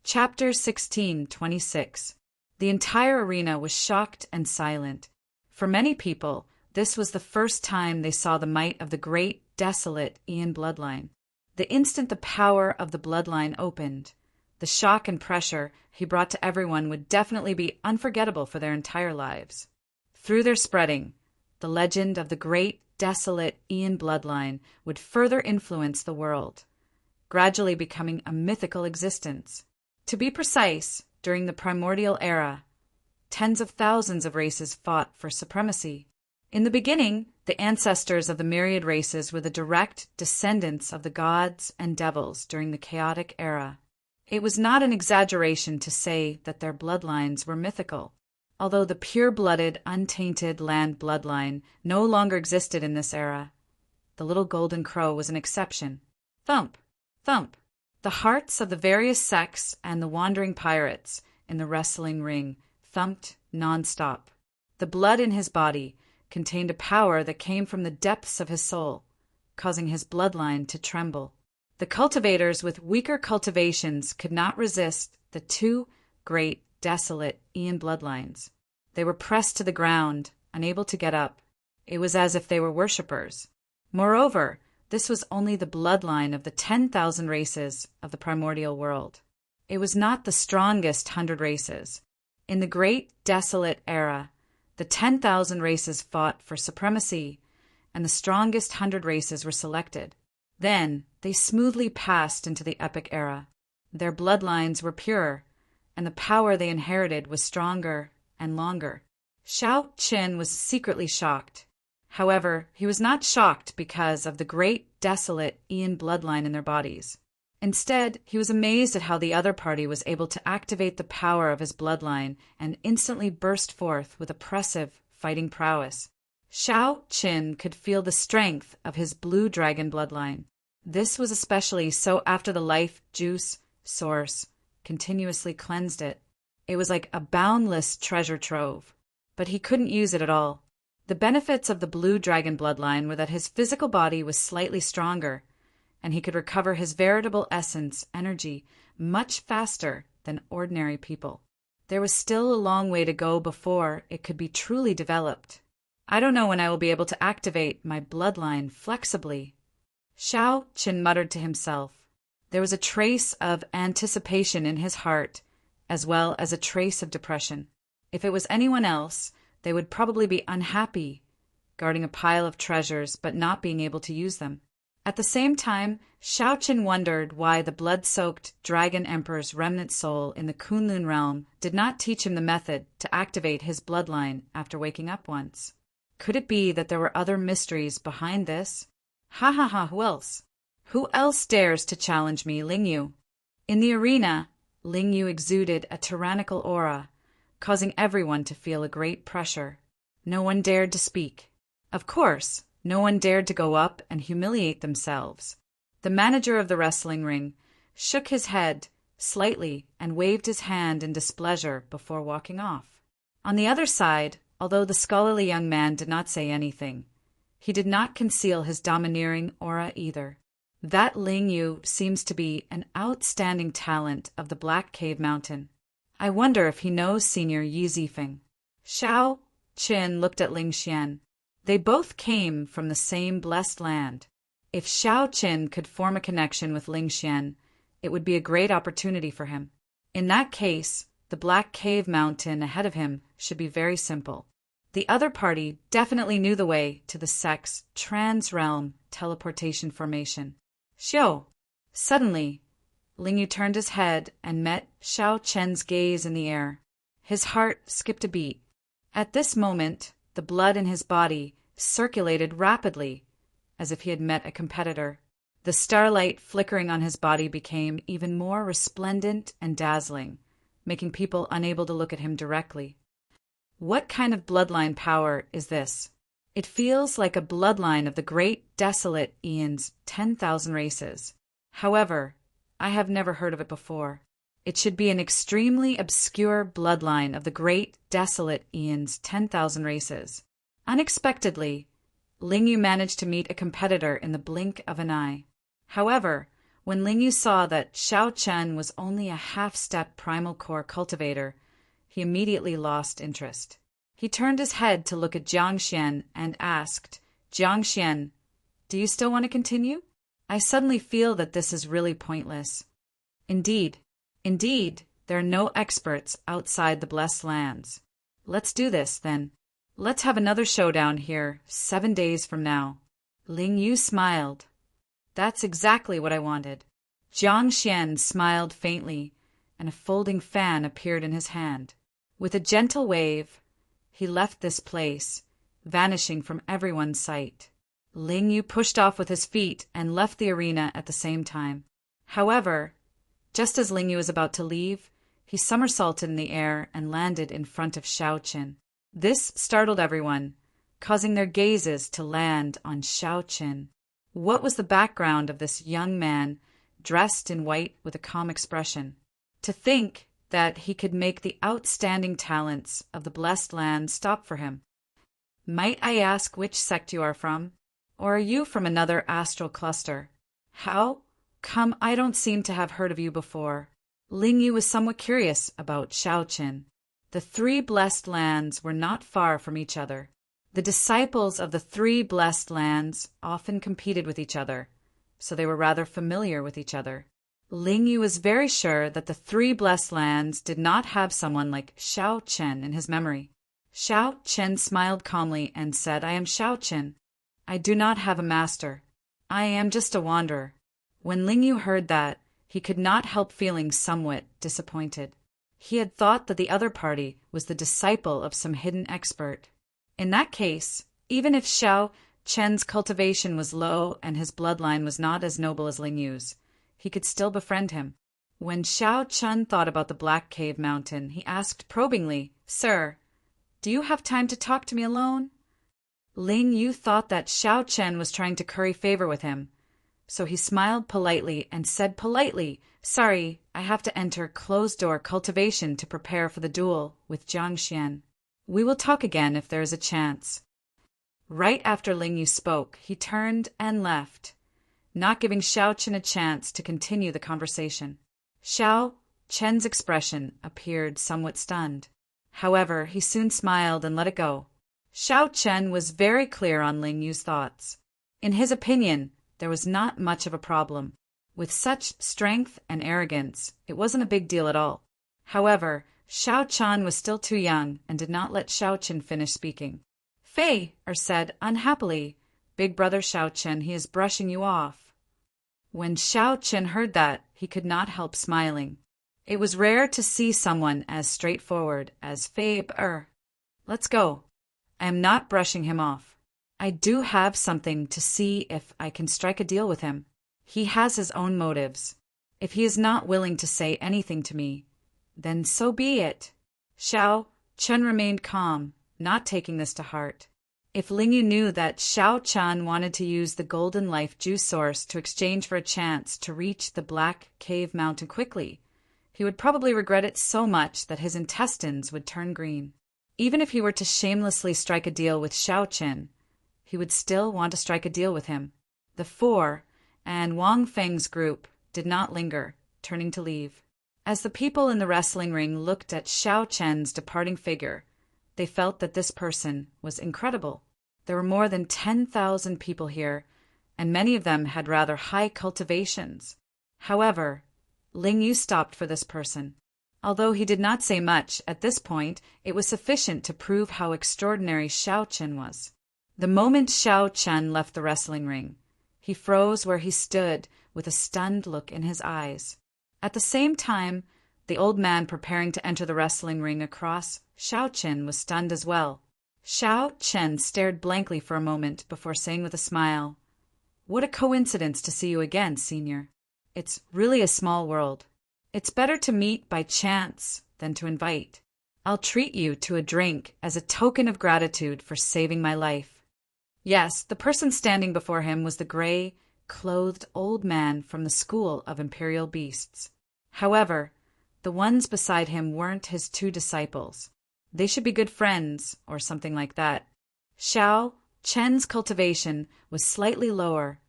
Chapter 16:26. The entire arena was shocked and silent. For many people, this was the first time they saw the might of the great, desolate Ian bloodline. The instant the power of the bloodline opened, the shock and pressure he brought to everyone would definitely be unforgettable for their entire lives. Through their spreading, the legend of the great, desolate Ian bloodline would further influence the world, gradually becoming a mythical existence. To be precise, during the primordial era, tens of thousands of races fought for supremacy. In the beginning, the ancestors of the myriad races were the direct descendants of the gods and devils during the chaotic era. It was not an exaggeration to say that their bloodlines were mythical. Although the pure-blooded, untainted land bloodline no longer existed in this era, the little golden crow was an exception. Thump! Thump! The hearts of the various sects and the wandering pirates in the wrestling ring thumped non-stop. The blood in his body contained a power that came from the depths of his soul, causing his bloodline to tremble. The cultivators with weaker cultivations could not resist the two great, desolate Ian bloodlines. They were pressed to the ground, unable to get up. It was as if they were worshippers. Moreover, this was only the bloodline of the 10,000 races of the primordial world. It was not the strongest 100 races. In the great, desolate era, the 10,000 races fought for supremacy, and the strongest 100 races were selected. Then, they smoothly passed into the epic era. Their bloodlines were pure, and the power they inherited was stronger and longer. Xiao Qin was secretly shocked. However, he was not shocked because of the great, desolate Ian bloodline in their bodies. Instead, he was amazed at how the other party was able to activate the power of his bloodline and instantly burst forth with oppressive fighting prowess. Xiao Qin could feel the strength of his blue dragon bloodline. This was especially so after the life juice source continuously cleansed it. It was like a boundless treasure trove, but he couldn't use it at all. The benefits of the blue dragon bloodline were that his physical body was slightly stronger, and he could recover his veritable essence, energy, much faster than ordinary people. There was still a long way to go before it could be truly developed. I don't know when I will be able to activate my bloodline flexibly. Xiao Qin muttered to himself. There was a trace of anticipation in his heart, as well as a trace of depression. If it was anyone else, they would probably be unhappy, guarding a pile of treasures but not being able to use them. At the same time, Xiao Qin wondered why the blood-soaked Dragon Emperor's remnant soul in the Kunlun realm did not teach him the method to activate his bloodline after waking up once. Could it be that there were other mysteries behind this? Ha ha ha, who else? Who else dares to challenge me, Lingyu? In the arena, Lingyu exuded a tyrannical aura, causing everyone to feel a great pressure. No one dared to speak. Of course, no one dared to go up and humiliate themselves. The manager of the wrestling ring shook his head slightly and waved his hand in displeasure before walking off. On the other side, although the scholarly young man did not say anything, he did not conceal his domineering aura either. That Lingyu seems to be an outstanding talent of the Black Cave Mountain. I wonder if he knows Senior Yi Zifeng. Xiao Qin looked at Ling Xian. They both came from the same blessed land. If Xiao Qin could form a connection with Ling Xian, it would be a great opportunity for him. In that case, the Black Cave Mountain ahead of him should be very simple. The other party definitely knew the way to the sect's trans-realm teleportation formation. Xiao! Suddenly, Lingyu turned his head and met Xiao Qin's gaze in the air. His heart skipped a beat. At this moment, the blood in his body circulated rapidly, as if he had met a competitor. The starlight flickering on his body became even more resplendent and dazzling, making people unable to look at him directly. What kind of bloodline power is this? It feels like a bloodline of the great, desolate Ian's 10,000 races. However, I have never heard of it before. It should be an extremely obscure bloodline of the great, desolate Ian's 10,000 races. Unexpectedly, Lingyu managed to meet a competitor in the blink of an eye. However, When Lingyu saw that Xiao Chen was only a half-step primal core cultivator, he immediately lost interest. He turned his head to look at Jiang Xian and asked, "Jiang Xian, do you still want to continue? I suddenly feel that this is really pointless." Indeed, there are no experts outside the Blessed Lands. Let's do this, then. Let's have another showdown here 7 days from now. Lingyu smiled. That's exactly what I wanted. Jiang Xian smiled faintly, and a folding fan appeared in his hand. With a gentle wave, he left this place, vanishing from everyone's sight. Lingyu pushed off with his feet and left the arena at the same time. However, just as Lingyu was about to leave, he somersaulted in the air and landed in front of Xiao Qin. This startled everyone, causing their gazes to land on Xiao Qin. What was the background of this young man, dressed in white with a calm expression? To think that he could make the outstanding talents of the Blessed Land stop for him. Might I ask which sect you are from? Or are you from another astral cluster? How come I don't seem to have heard of you before? Lingyu was somewhat curious about Xiao Qin. The 3 Blessed Lands were not far from each other. The disciples of the 3 Blessed Lands often competed with each other, so they were rather familiar with each other. Lingyu was very sure that the 3 Blessed Lands did not have someone like Xiao Chen in his memory. Xiao Chen smiled calmly and said, "I am Xiao Chen. I do not have a master. I am just a wanderer." When Lingyu heard that, he could not help feeling somewhat disappointed. He had thought that the other party was the disciple of some hidden expert. In that case, even if Xiao Chen's cultivation was low and his bloodline was not as noble as Lingyu's, he could still befriend him. When Xiao Chen thought about the Black Cave Mountain, he asked probingly, "Sir, do you have time to talk to me alone?" Lingyu thought that Xiao Chen was trying to curry favor with him, so he smiled politely and said politely, "Sorry, I have to enter closed-door cultivation to prepare for the duel with Jiang Xian. We will talk again if there is a chance." Right after Lingyu spoke, he turned and left, not giving Xiao Chen a chance to continue the conversation. Xiao Chen's expression appeared somewhat stunned. However, he soon smiled and let it go. Xiao Chen was very clear on Lingyu's thoughts. In his opinion, there was not much of a problem. With such strength and arrogance, it wasn't a big deal at all. However, Xiao Chen was still too young and did not let Xiao Chen finish speaking. Fei said unhappily, "Big brother Xiao Chen, he is brushing you off." When Xiao Chen heard that, he could not help smiling. It was rare to see someone as straightforward as Fei. Let's go. I am not brushing him off. I do have something to see if I can strike a deal with him. He has his own motives. If he is not willing to say anything to me, then so be it. Xiao Chen remained calm, not taking this to heart. If Lingyu knew that Xiao Chen wanted to use the golden life juice source to exchange for a chance to reach the Black Cave Mountain quickly, he would probably regret it so much that his intestines would turn green. Even if he were to shamelessly strike a deal with Xiao Chen, he would still want to strike a deal with him. The 4 and Wang Feng's group did not linger, turning to leave. As the people in the wrestling ring looked at Xiao Chen's departing figure, they felt that this person was incredible. There were more than 10,000 people here, and many of them had rather high cultivations. However, Lingyu stopped for this person. Although he did not say much, at this point it was sufficient to prove how extraordinary Xiao Chen was. The moment Xiao Chen left the wrestling ring, he froze where he stood with a stunned look in his eyes. At the same time, the old man preparing to enter the wrestling ring across Xiao Chen was stunned as well. Xiao Chen stared blankly for a moment before saying with a smile, "What a coincidence to see you again, senior. It's really a small world. It's better to meet by chance than to invite. I'll treat you to a drink as a token of gratitude for saving my life." Yes, the person standing before him was the gray, clothed old man from the School of Imperial Beasts. However, the ones beside him weren't his 2 disciples. They should be good friends, or something like that. Xiao Chen's cultivation was slightly lower,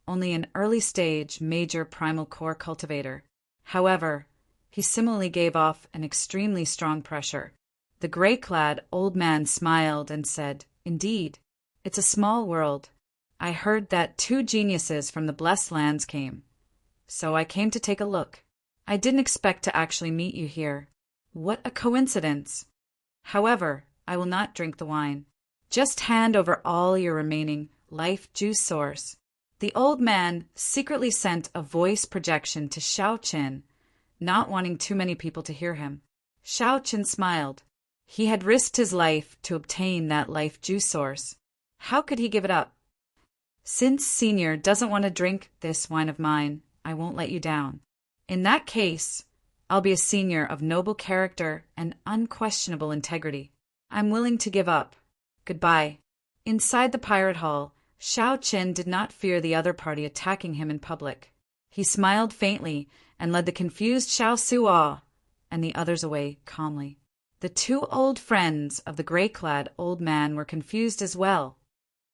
only an early-stage major primal core cultivator. However, he similarly gave off an extremely strong pressure. The gray-clad old man smiled and said, "Indeed, it's a small world. I heard that 2 geniuses from the Blessed Lands came, so I came to take a look. I didn't expect to actually meet you here. What a coincidence! However, I will not drink the wine. Just hand over all your remaining life juice source." The old man secretly sent a voice projection to Xiao Qin, not wanting too many people to hear him. Xiao Qin smiled. He had risked his life to obtain that life juice source. How could he give it up? "Since Senior doesn't want to drink this wine of mine, I won't let you down. In that case, I'll be a senior of noble character and unquestionable integrity. I'm willing to give up. Goodbye." Inside the pirate hall, Xiao Qin did not fear the other party attacking him in public. He smiled faintly and led the confused Xiao Suo and the others away calmly. The 2 old friends of the gray-clad old man were confused as well.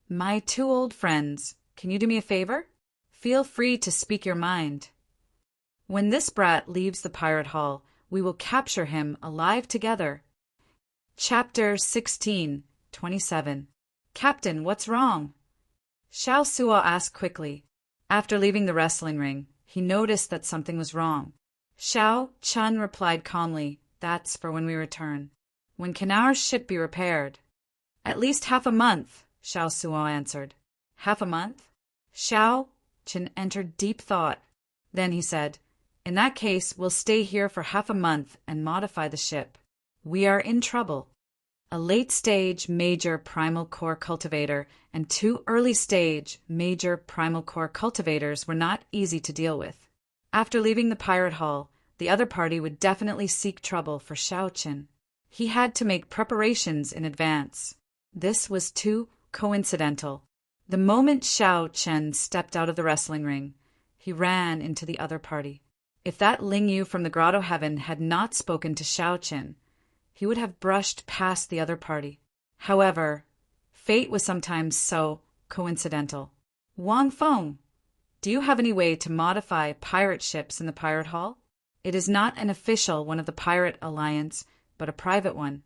"My 2 old friends, can you do me a favor? Feel free to speak your mind. When this brat leaves the pirate hall, we will capture him alive together." Chapter 16:27. "Captain, what's wrong?" Xiao Suo asked quickly. After leaving the wrestling ring, he noticed that something was wrong. Xiao Chun replied calmly, "That's for when we return. When can our ship be repaired?" "At least half a month," Xiao Suo answered. "Half a month?" Xiao Chun entered deep thought. Then he said, "In that case, we'll stay here for half a month and modify the ship. We are in trouble." A late-stage major primal core cultivator and 2 early-stage major primal core cultivators were not easy to deal with. After leaving the pirate hall, the other party would definitely seek trouble for Xiao Qin. He had to make preparations in advance. This was too coincidental. The moment Xiao Qin stepped out of the wrestling ring, he ran into the other party. If that Ling Yu from the Grotto Heaven had not spoken to Xiao Qin, he would have brushed past the other party. However, fate was sometimes so coincidental. "Wang Feng, do you have any way to modify pirate ships in the pirate hall? It is not an official one of the pirate alliance, but a private one."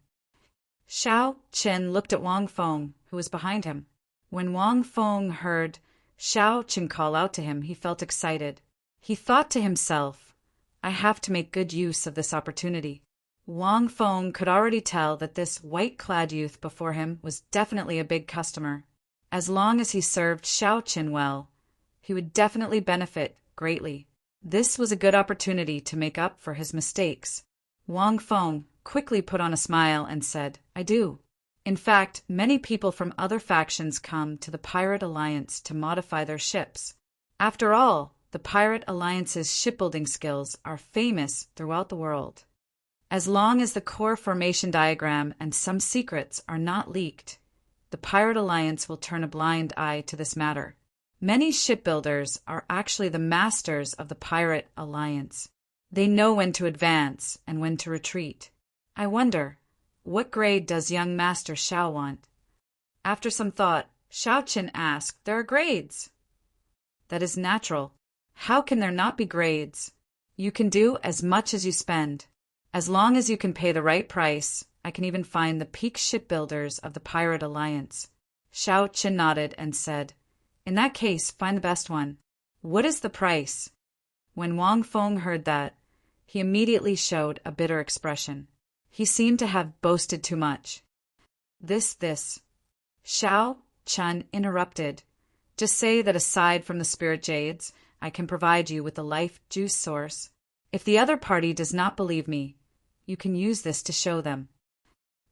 Xiao Qin looked at Wang Feng, who was behind him. When Wang Feng heard Xiao Qin call out to him, he felt excited. He thought to himself, "I have to make good use of this opportunity." Wang Feng could already tell that this white-clad youth before him was definitely a big customer. As long as he served Xiao Qin well, he would definitely benefit greatly. This was a good opportunity to make up for his mistakes. Wang Feng quickly put on a smile and said, "I do. In fact, many people from other factions come to the Pirate Alliance to modify their ships. After all, the Pirate Alliance's shipbuilding skills are famous throughout the world. As long as the core formation diagram and some secrets are not leaked, the Pirate Alliance will turn a blind eye to this matter. Many shipbuilders are actually the masters of the Pirate Alliance. They know when to advance and when to retreat. I wonder, what grade does young Master Xiao want?" After some thought, Xiao Qin asked, "There are grades." "That is natural. How can there not be grades? You can do as much as you spend. As long as you can pay the right price, I can even find the peak shipbuilders of the Pirate Alliance." Xiao Qin nodded and said, "In that case, find the best one. What is the price?" When Wang Feng heard that, he immediately showed a bitter expression. He seemed to have boasted too much. This. Xiao Qin interrupted. "Just say that aside from the spirit jades, I can provide you with the life juice source. If the other party does not believe me, you can use this to show them."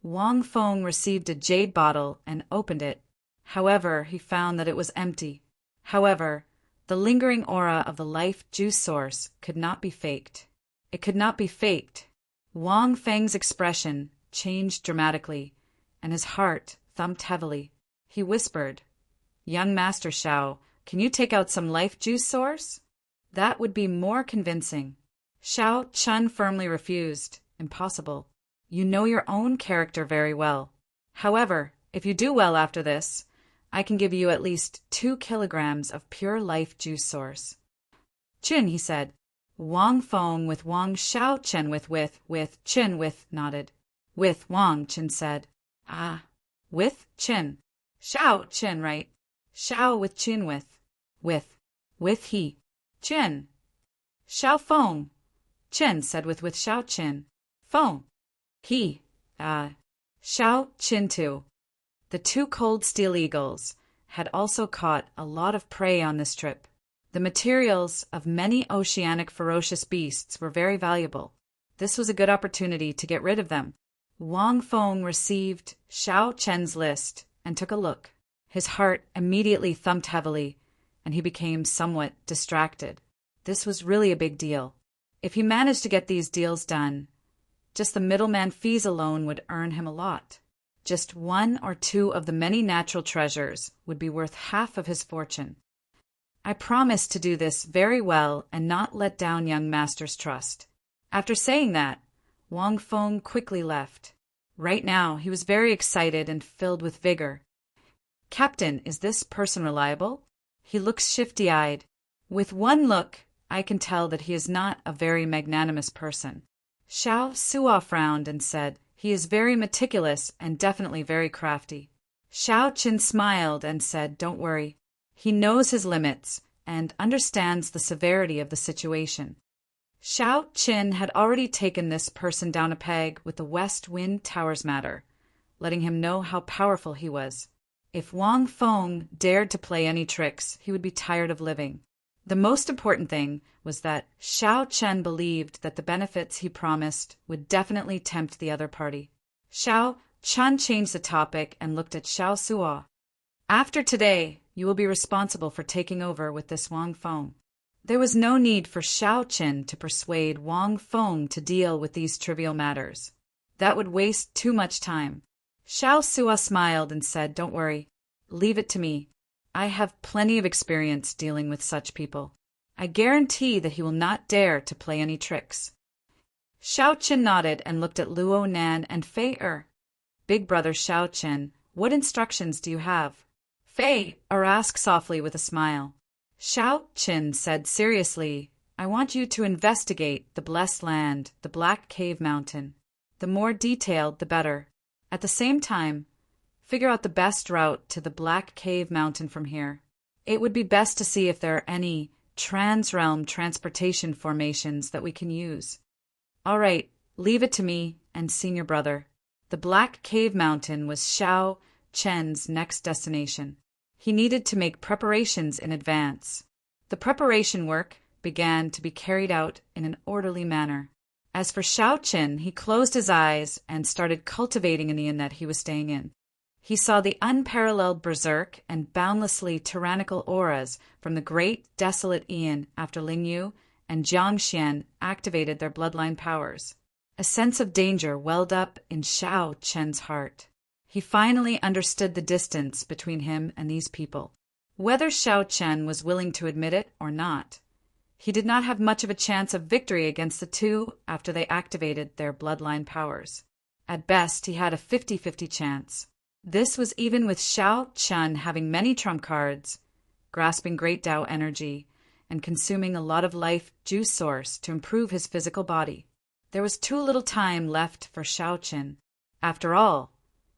Wang Feng received a jade bottle and opened it. However, he found that it was empty. However, the lingering aura of the life juice source could not be faked. It could not be faked. Wang Feng's expression changed dramatically, and his heart thumped heavily. He whispered, "Young Master Xiao, can you take out some life juice source? That would be more convincing." Xiao Chun firmly refused. "Impossible. You know your own character very well. However, if you do well after this, I can give you at least 2 kilograms of pure life juice source. Chin, he said. Wang Feng with Wang Xiao Chen with Chin with nodded. With Wang, Chin said. Ah, with Chin. Xiao Chin, right? Xiao with Chin with he. Chin. Xiao Feng. Chin said with Xiao Chin. Feng. He. Xiao Chin too. The 2 cold steel eagles had also caught a lot of prey on this trip. The materials of many oceanic ferocious beasts were very valuable. This was a good opportunity to get rid of them. Wang Feng received Xiao Chen's list and took a look. His heart immediately thumped heavily, and he became somewhat distracted. This was really a big deal. If he managed to get these deals done, just the middleman fees alone would earn him a lot. Just 1 or 2 of the many natural treasures would be worth half of his fortune. I promised to do this very well and not let down young master's trust. After saying that, Wang Feng quickly left. Right now, he was very excited and filled with vigor. Captain, is this person reliable? He looks shifty-eyed. With one look, I can tell that he is not a very magnanimous person. Xiao Sua frowned and said, he is very meticulous and definitely very crafty. Xiao Qin smiled and said, don't worry. He knows his limits and understands the severity of the situation. Xiao Qin had already taken this person down a peg with the West Wind Towers matter, letting him know how powerful he was. If Wang Feng dared to play any tricks, he would be tired of living. The most important thing was that Xiao Chen believed that the benefits he promised would definitely tempt the other party. Xiao Chen changed the topic and looked at Xiao Sua. After today, you will be responsible for taking over with this Wang Feng. There was no need for Xiao Chen to persuade Wang Feng to deal with these trivial matters. That would waste too much time. Xiao Sua smiled and said, don't worry, leave it to me. I have plenty of experience dealing with such people. I guarantee that he will not dare to play any tricks. Xiao Chen nodded and looked at Luo Nan and Fei Er. Big brother Xiao Chen, what instructions do you have? Fei Er asked softly with a smile. Xiao Chen said seriously, I want you to investigate the blessed land, the Black Cave Mountain. The more detailed, the better. At the same time, figure out the best route to the Black Cave Mountain from here. It would be best to see if there are any trans-realm transportation formations that we can use. All right, leave it to me and senior brother. The Black Cave Mountain was Xiao Chen's next destination. He needed to make preparations in advance. The preparation work began to be carried out in an orderly manner. As for Xiao Chen, he closed his eyes and started cultivating in the inn that he was staying in. He saw the unparalleled berserk and boundlessly tyrannical auras from the great desolate Ian after Ling Yu and Jiang Xian activated their bloodline powers. A sense of danger welled up in Xiao Chen's heart. He finally understood the distance between him and these people. Whether Xiao Chen was willing to admit it or not, he did not have much of a chance of victory against the 2 after they activated their bloodline powers. At best, he had a 50-50 chance. This was even with Xiao Chen having many trump cards, grasping great Tao energy, and consuming a lot of life juice source to improve his physical body. There was too little time left for Xiao Chen. After all,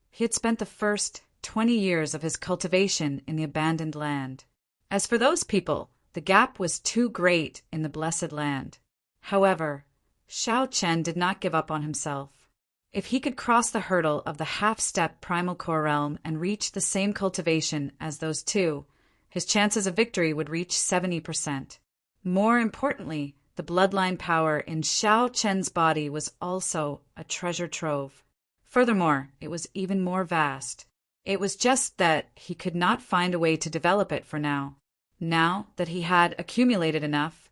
he had spent the first 20 years of his cultivation in the abandoned land. As for those people, the gap was too great in the blessed land. However, Xiao Chen did not give up on himself. If he could cross the hurdle of the half-step primal core realm and reach the same cultivation as those 2, his chances of victory would reach 70%. More importantly, the bloodline power in Xiao Chen's body was also a treasure trove. Furthermore, it was even more vast. It was just that he could not find a way to develop it for now. Now that he had accumulated enough,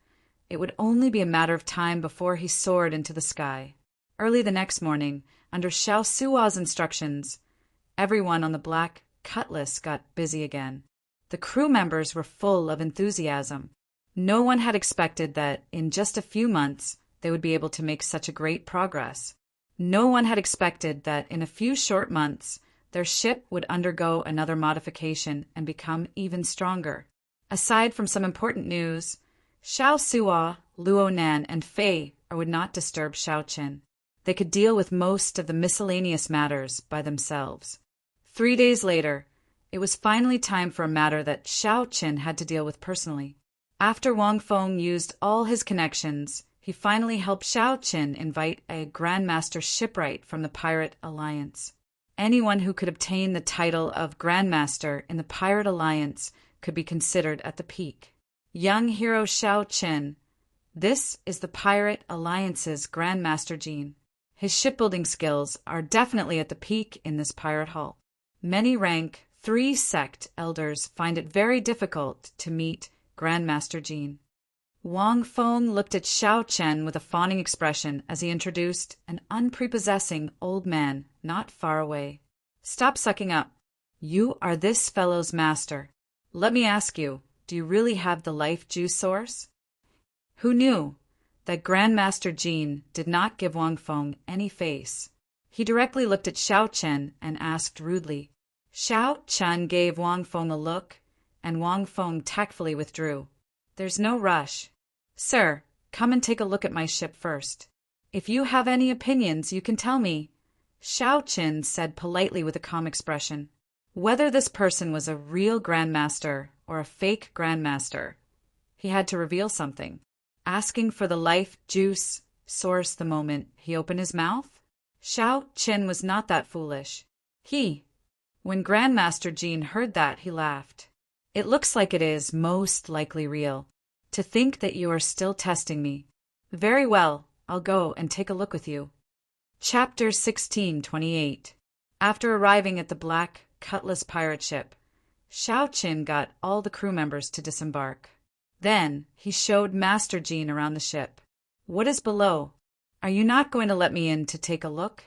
it would only be a matter of time before he soared into the sky. Early the next morning, under Xiao Sua's instructions, everyone on the Black Cutlass got busy again. The crew members were full of enthusiasm. No one had expected that in just a few months they would be able to make such a great progress. No one had expected that in a few short months their ship would undergo another modification and become even stronger. Aside from some important news, Xiao Suo, Luo Nan, and Fei would not disturb Xiao Qin. They could deal with most of the miscellaneous matters by themselves. 3 days later, it was finally time for a matter that Xiao Qin had to deal with personally. After Wang Feng used all his connections, he finally helped Xiao Qin invite a Grandmaster shipwright from the Pirate Alliance. Anyone who could obtain the title of Grandmaster in the Pirate Alliance could be considered at the peak. Young hero Xiao Qin. This is the Pirate Alliance's Grandmaster Jean. His shipbuilding skills are definitely at the peak in this pirate hall. Many rank 3 sect elders find it very difficult to meet Grandmaster Jean. Wang Feng looked at Xiao Chen with a fawning expression as he introduced an unprepossessing old man not far away. Stop sucking up. You are this fellow's master. Let me ask you, do you really have the life juice source? Who knew that Grandmaster Jean did not give Wang Feng any face? He directly looked at Xiao Chen and asked rudely. Xiao Chen gave Wang Feng a look, and Wang Feng tactfully withdrew. There's no rush. Sir, come and take a look at my ship first. If you have any opinions, you can tell me, Xiao Chen said politely with a calm expression. Whether this person was a real Grandmaster or a fake Grandmaster, he had to reveal something. Asking for the life juice source the moment he opened his mouth? Xiao Chen was not that foolish. When Grandmaster Jean heard that, he laughed. It looks like it is most likely real. To think that you are still testing me. Very well, I'll go and take a look with you. Chapter 16:28. After arriving at the Black Cutlass pirate ship, Xiao Qin got all the crew members to disembark. Then he showed Master Jean around the ship. What is below? Are you not going to let me in to take a look?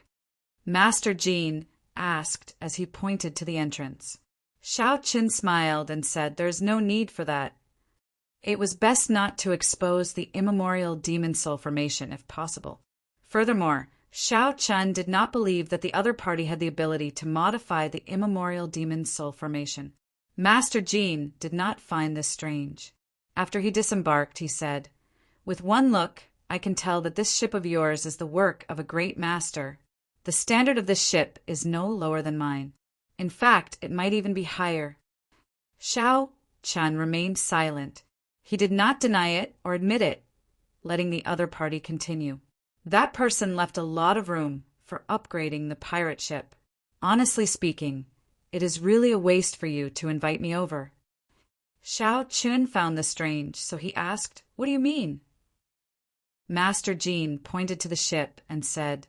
Master Jean asked as he pointed to the entrance. Xiao Qin smiled and said there's no need for that. It was best not to expose the immemorial demon soul formation if possible. Furthermore, Xiao Qin did not believe that the other party had the ability to modify the immemorial demon soul formation. Master Jean did not find this strange. After he disembarked, he said, With one look, I can tell that this ship of yours is the work of a great master. The standard of this ship is no lower than mine. In fact, it might even be higher. Xiao Qin remained silent. He did not deny it or admit it, letting the other party continue. That person left a lot of room for upgrading the pirate ship. Honestly speaking, it is really a waste for you to invite me over. Xiao Qin found this strange, so he asked, What do you mean? Master Jean pointed to the ship and said,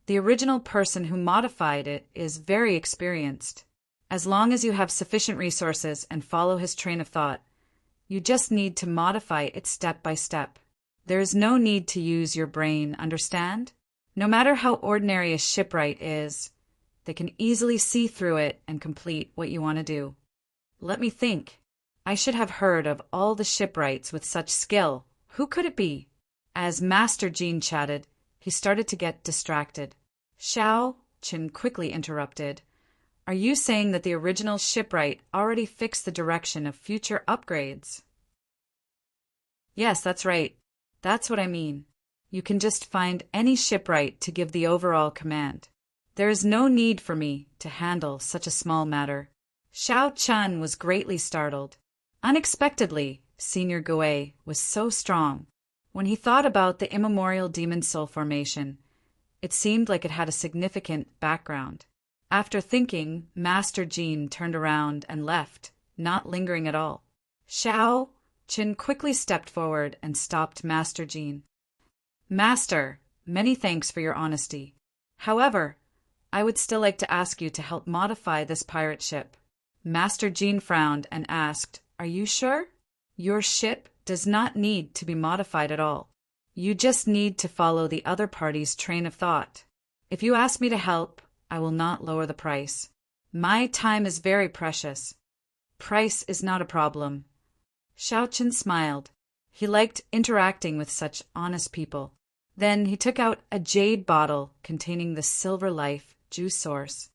The original person who modified it is very experienced. As long as you have sufficient resources and follow his train of thought, you just need to modify it step by step. There is no need to use your brain, understand? No matter how ordinary a shipwright is, they can easily see through it and complete what you want to do. Let me think. I should have heard of all the shipwrights with such skill. Who could it be? As Master Jean chatted, he started to get distracted. Xiao Qin quickly interrupted. Are you saying that the original shipwright already fixed the direction of future upgrades? Yes, that's right. That's what I mean. You can just find any shipwright to give the overall command. There is no need for me to handle such a small matter. Xiao Qin was greatly startled. Unexpectedly, Senior Gouet was so strong. When he thought about the immemorial demon soul formation, it seemed like it had a significant background. After thinking, Master Jean turned around and left, not lingering at all. Xiao Qin quickly stepped forward and stopped Master Jean. Master, many thanks for your honesty. However, I would still like to ask you to help modify this pirate ship. Master Jean frowned and asked, Are you sure? Your ship does not need to be modified at all. You just need to follow the other party's train of thought. If you ask me to help, I will not lower the price. My time is very precious. Price is not a problem. Xiao Qin smiled. He liked interacting with such honest people. Then he took out a jade bottle containing the silver life juice source.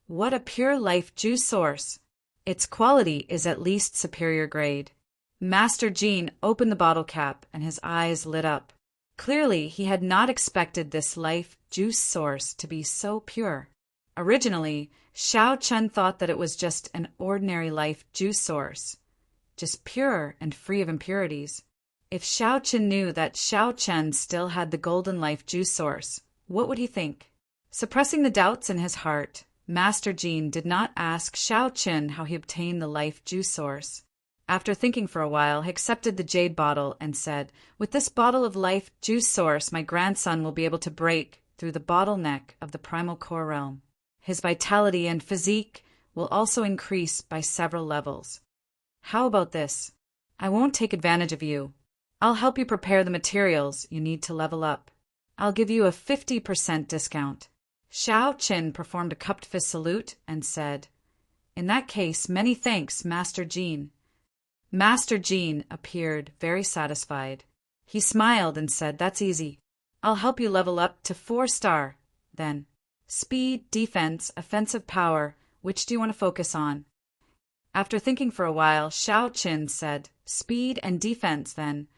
What a pure life juice source! Its quality is at least superior grade. Master Jean opened the bottle cap and his eyes lit up. Clearly, he had not expected this life juice source to be so pure. Originally, Xiao Chen thought that it was just an ordinary life juice source, just pure and free of impurities. If Xiao Chen knew that Xiao Chen still had the golden life juice source, what would he think? Suppressing the doubts in his heart, Master Jean did not ask Xiao Chen how he obtained the life juice source. After thinking for a while, he accepted the jade bottle and said, "With this bottle of life juice source, my grandson will be able to break through the bottleneck of the primal core realm. His vitality and physique will also increase by several levels. How about this? I won't take advantage of you. I'll help you prepare the materials you need to level up. I'll give you a 50% discount." Xiao Chen performed a cupped fist salute and said, "In that case, many thanks, Master Jean." Master Jean appeared very satisfied. He smiled and said, "That's easy. I'll help you level up to 4-star, then. Speed, defense, offensive power, which do you want to focus on?" After thinking for a while, Xiao Chen said, "Speed and defense, then."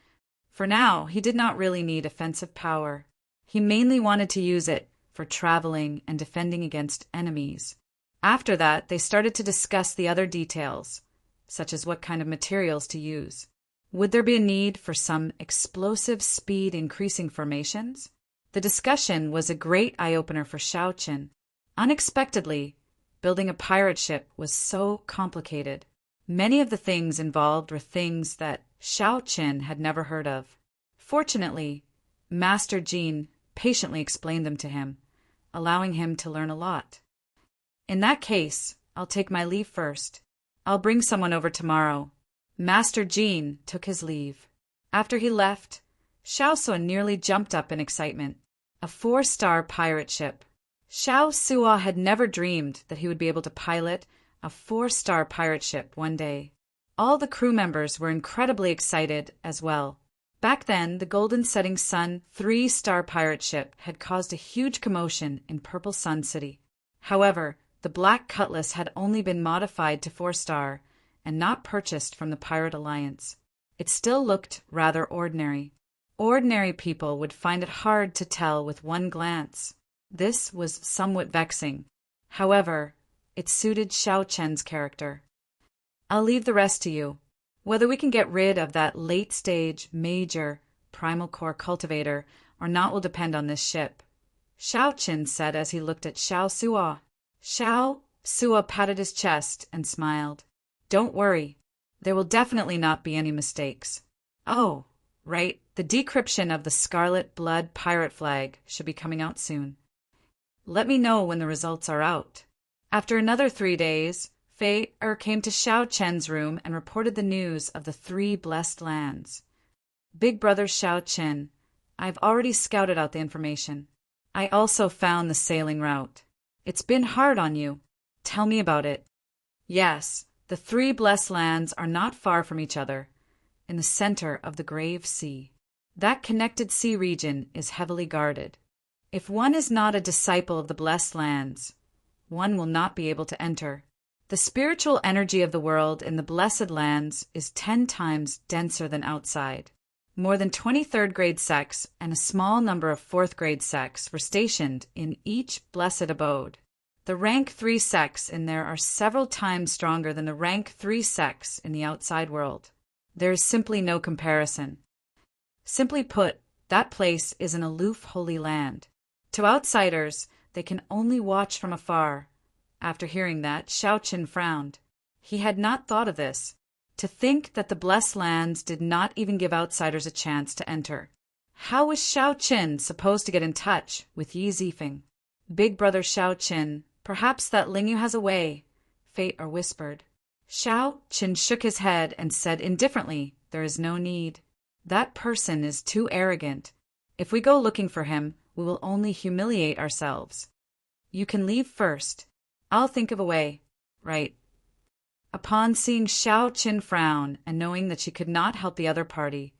For now, he did not really need offensive power. He mainly wanted to use it for traveling and defending against enemies. After that, they started to discuss the other details, such as what kind of materials to use. Would there be a need for some explosive speed-increasing formations? The discussion was a great eye-opener for Xiao Chen. Unexpectedly, building a pirate ship was so complicated. Many of the things involved were things that Xiao Chen had never heard of. Fortunately, Master Jean patiently explained them to him, allowing him to learn a lot. "In that case, I'll take my leave first. I'll bring someone over tomorrow." Master Jean took his leave. After he left, Xiao Sun nearly jumped up in excitement. A 4-star pirate ship. Xiao Suo had never dreamed that he would be able to pilot a 4-star pirate ship one day. All the crew members were incredibly excited as well. Back then, the Golden Setting Sun 3-star pirate ship had caused a huge commotion in Purple Sun City. However, the Black Cutlass had only been modified to 4-star and not purchased from the Pirate Alliance. It still looked rather ordinary. Ordinary people would find it hard to tell with one glance. This was somewhat vexing. However, it suited Xiao Chen's character. "I'll leave the rest to you. Whether we can get rid of that late-stage, major, primal core cultivator or not will depend on this ship," Xiao Chen said as he looked at Xiao Suo. Xiao Suo patted his chest and smiled. "Don't worry. There will definitely not be any mistakes. Oh, right, the decryption of the Scarlet Blood pirate flag should be coming out soon. Let me know when the results are out." After another 3 days, Fei came to Xiao Chen's room and reported the news of the 3 blessed lands. "Big brother Xiao Chen, I've already scouted out the information. I also found the sailing route. It's been hard on you. Tell me about it." "Yes, the 3 blessed lands are not far from each other, in the center of the Grave Sea. That connected sea region is heavily guarded. If one is not a disciple of the blessed lands, one will not be able to enter. The spiritual energy of the world in the blessed lands is 10 times denser than outside. More than 23rd grade sects and a small number of 4th grade sects were stationed in each blessed abode. The rank 3 sects in there are several times stronger than the rank 3 sects in the outside world. There is simply no comparison. Simply put, that place is an aloof holy land. To outsiders, they can only watch from afar." After hearing that, Xiao Chen frowned. He had not thought of this. To think that the blessed lands did not even give outsiders a chance to enter. How was Xiao Chen supposed to get in touch with Yi Zifeng? "Big brother Xiao Chen, perhaps that Lingyu has a way," Fate whispered. Xiao Chen shook his head and said indifferently, "There is no need. That person is too arrogant. If we go looking for him, we will only humiliate ourselves. You can leave first. I'll think of a way." "Right." Upon seeing Xiao Chen frown and knowing that she could not help the other party,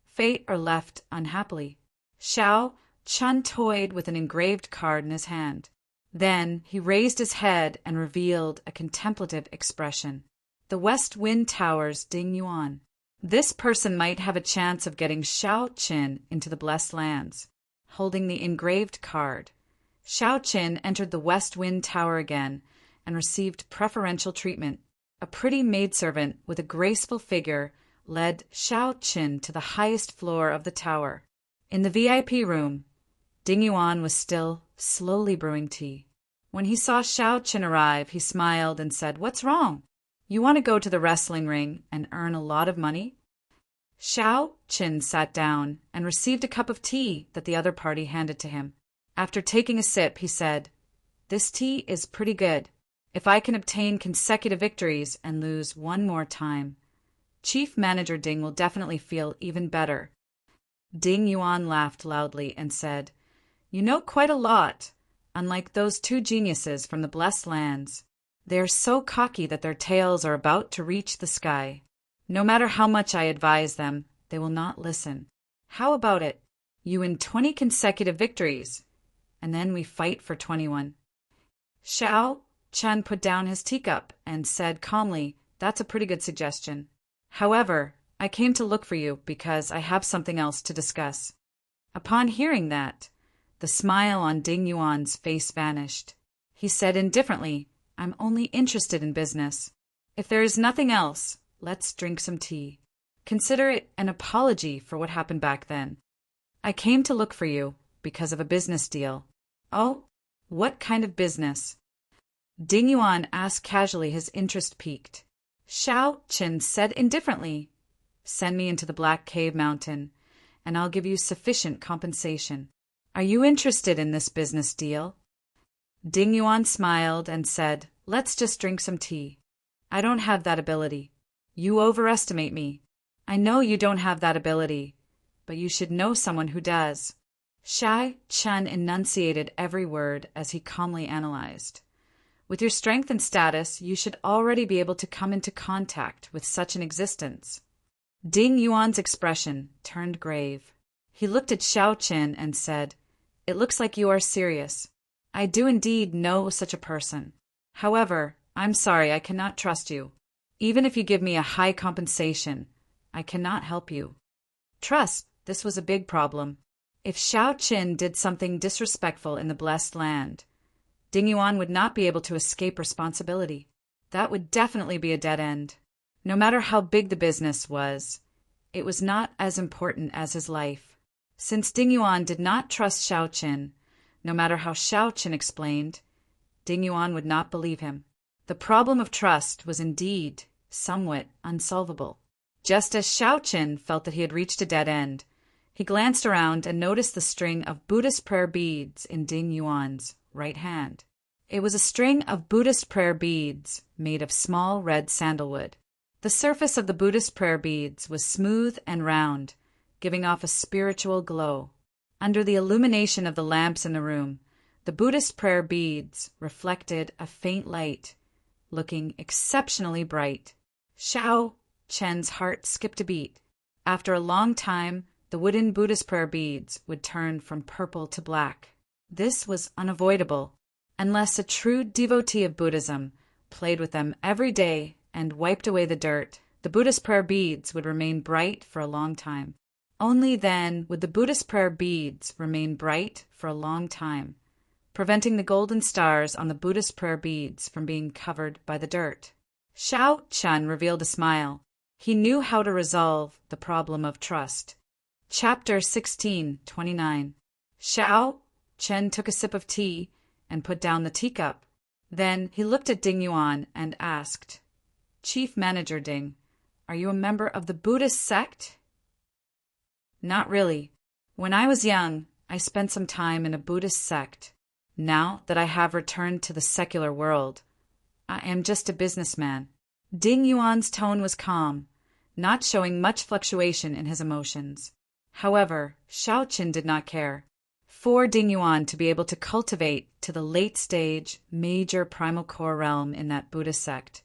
Fate left unhappily. Xiao Chen toyed with an engraved card in his hand. Then he raised his head and revealed a contemplative expression. The West Wind Tower's Ding Yuan. This person might have a chance of getting Xiao Qin into the Blessed Lands. Holding the engraved card, Xiao Qin entered the West Wind Tower again and received preferential treatment. A pretty maidservant with a graceful figure led Xiao Qin to the highest floor of the tower. In the VIP room, Ding Yuan was still slowly brewing tea. When he saw Xiao Qin arrive, he smiled and said, "What's wrong? You want to go to the wrestling ring and earn a lot of money?" Xiao Qin sat down and received a cup of tea that the other party handed to him. After taking a sip, he said, "This tea is pretty good. If I can obtain consecutive victories and lose one more time, Chief Manager Ding will definitely feel even better." Ding Yuan laughed loudly and said, "You know quite a lot, unlike those two geniuses from the Blessed Lands. They are so cocky that their tails are about to reach the sky. No matter how much I advise them, they will not listen. How about it? You win 20 consecutive victories, and then we fight for 21. Xiao Chen put down his teacup and said calmly, "That's a pretty good suggestion. However, I came to look for you because I have something else to discuss." Upon hearing that, the smile on Ding Yuan's face vanished. He said indifferently, "I'm only interested in business. If there is nothing else, let's drink some tea. Consider it an apology for what happened back then. I came to look for you because of a business deal." "Oh, what kind of business?" Ding Yuan asked casually, his interest piqued. Xiao Qin said indifferently, "Send me into the Black Cave Mountain, and I'll give you sufficient compensation. Are you interested in this business deal?" Ding Yuan smiled and said, "Let's just drink some tea. I don't have that ability. You overestimate me. I know you don't have that ability, but you should know someone who does." Xiao Chen enunciated every word as he calmly analyzed. "With your strength and status, you should already be able to come into contact with such an existence." Ding Yuan's expression turned grave. He looked at Xiao Qin and said, "It looks like you are serious. I do indeed know such a person. However, I'm sorry I cannot trust you. Even if you give me a high compensation, I cannot help you." Trust, this was a big problem. If Xiao Qin did something disrespectful in the Blessed Land, Ding Yuan would not be able to escape responsibility. That would definitely be a dead end. No matter how big the business was, it was not as important as his life. Since Ding Yuan did not trust Xiao Qin, no matter how Xiao Qin explained, Ding Yuan would not believe him. The problem of trust was indeed somewhat unsolvable. Just as Xiao Qin felt that he had reached a dead end, he glanced around and noticed the string of Buddhist prayer beads in Ding Yuan's right hand. It was a string of Buddhist prayer beads made of small red sandalwood. The surface of the Buddhist prayer beads was smooth and round, giving off a spiritual glow. Under the illumination of the lamps in the room, the Buddhist prayer beads reflected a faint light, looking exceptionally bright. Xiao Chen's heart skipped a beat. After a long time, the wooden Buddhist prayer beads would turn from purple to black. This was unavoidable, unless a true devotee of Buddhism played with them every day and wiped away the dirt. The Buddhist prayer beads would remain bright for a long time. Only then would the Buddhist prayer beads remain bright for a long time, preventing the golden stars on the Buddhist prayer beads from being covered by the dirt. Xiao Chen revealed a smile. He knew how to resolve the problem of trust. Chapter 16:29. Xiao Chen took a sip of tea and put down the teacup. Then he looked at Ding Yuan and asked, "Chief Manager Ding, are you a member of the Buddhist sect?" "Not really. When I was young, I spent some time in a Buddhist sect. Now that I have returned to the secular world, I am just a businessman." Ding Yuan's tone was calm, not showing much fluctuation in his emotions. However, Xiao Qin did not care. For Ding Yuan to be able to cultivate to the late stage, major primal core realm in that Buddhist sect,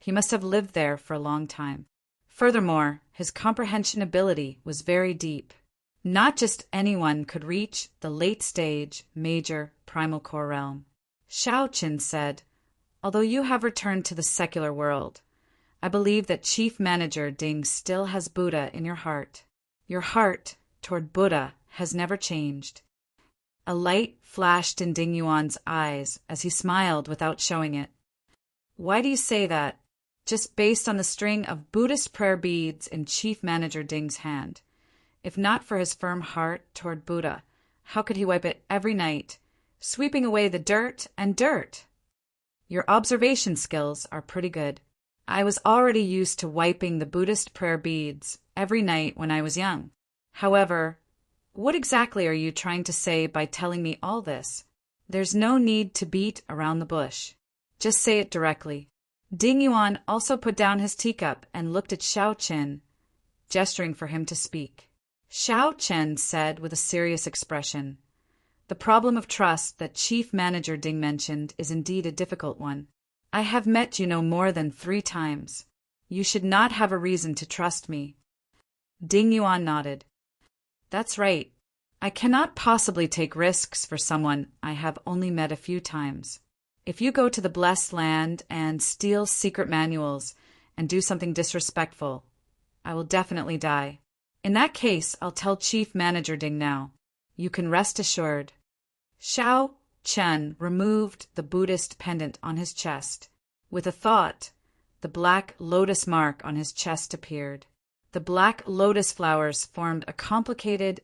he must have lived there for a long time. Furthermore, his comprehension ability was very deep. Not just anyone could reach the late stage, major primal core realm. Xiao said, "Although you have returned to the secular world, I believe that Chief Manager Ding still has Buddha in your heart. Your heart toward Buddha has never changed." A light flashed in Ding Yuan's eyes as he smiled without showing it. "Why do you say that?" "Just based on the string of Buddhist prayer beads in Chief Manager Ding's hand. If not for his firm heart toward Buddha, how could he wipe it every night, sweeping away the dirt and dirt?" "Your observation skills are pretty good. I was already used to wiping the Buddhist prayer beads every night when I was young. However, what exactly are you trying to say by telling me all this? There's no need to beat around the bush. Just say it directly." Ding Yuan also put down his teacup and looked at Xiao, gesturing for him to speak. Xiao said with a serious expression, "The problem of trust that Chief Manager Ding mentioned is indeed a difficult one. I have met you no more than 3 times. You should not have a reason to trust me." Ding Yuan nodded. "That's right. I cannot possibly take risks for someone I have only met a few times. If you go to the Blessed Land and steal secret manuals and do something disrespectful, I will definitely die. In that case, I'll tell Chief Manager Ding now. You can rest assured." Xiao removed the Buddhist pendant on his chest. With a thought, the black lotus mark on his chest appeared. The black lotus flowers formed a complicated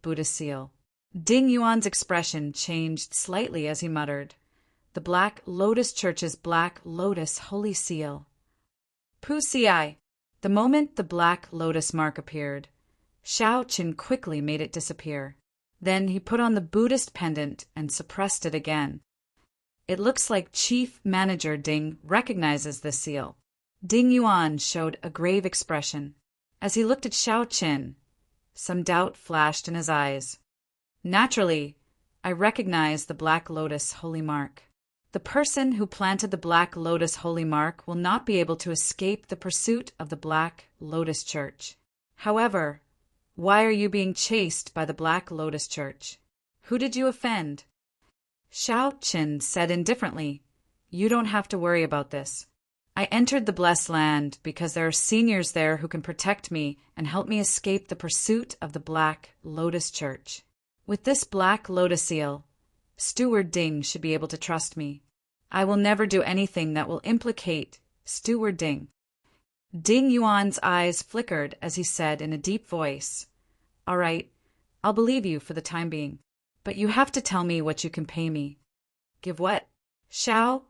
Buddha seal. Ding Yuan's expression changed slightly as he muttered, "The Black Lotus Church's Black Lotus Holy Seal." Pu Ci. The moment the black lotus mark appeared, Xiao quickly made it disappear. Then he put on the Buddhist pendant and suppressed it again. "It looks like Chief Manager Ding recognizes this seal." Ding Yuan showed a grave expression. As he looked at Xiao, some doubt flashed in his eyes. "Naturally, I recognize the Black Lotus Holy Mark. The person who planted the Black Lotus Holy Mark will not be able to escape the pursuit of the Black Lotus Church. However, why are you being chased by the Black Lotus Church? Who did you offend?" Xiao said indifferently, "You don't have to worry about this. I entered the Blessed Land because there are seniors there who can protect me and help me escape the pursuit of the Black Lotus Church. With this Black Lotus seal, Steward Ding should be able to trust me. I will never do anything that will implicate Steward Ding." Ding Yuan's eyes flickered as he said in a deep voice, "All right, I'll believe you for the time being. But you have to tell me what you can pay me." "Give what?" Xiao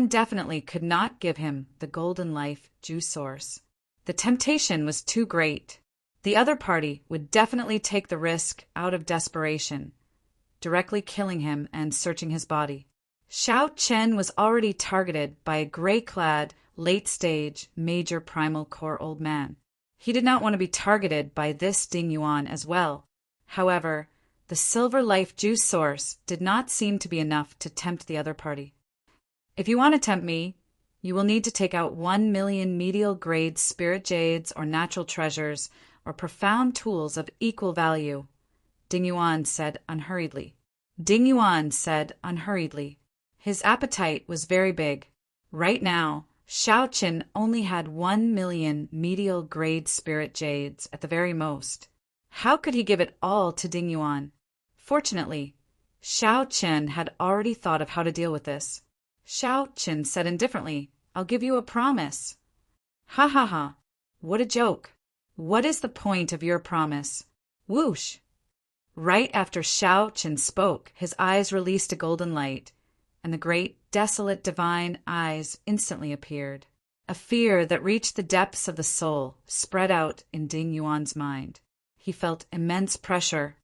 definitely could not give him the Golden Life juice source. The temptation was too great. The other party would definitely take the risk out of desperation, directly killing him and searching his body. Xiao was already targeted by a gray-clad, late-stage, major primal core old man. He did not want to be targeted by this Ding Yuan as well. However, the Silver Life juice source did not seem to be enough to tempt the other party. "If you want to tempt me, you will need to take out 1 million medial-grade spirit jades or natural treasures or profound tools of equal value," Ding Yuan said unhurriedly. His appetite was very big. Right now, Xiao only had 1 million medial-grade spirit jades at the very most. How could he give it all to Ding Yuan? Fortunately, Xiao had already thought of how to deal with this. Xiao said indifferently, "I'll give you a promise." "Ha ha ha. What a joke. What is the point of your promise?" Whoosh! Right after Xiao spoke, his eyes released a golden light, and the great, desolate, divine eyes instantly appeared. A fear that reached the depths of the soul spread out in Ding Yuan's mind. He felt immense pressure.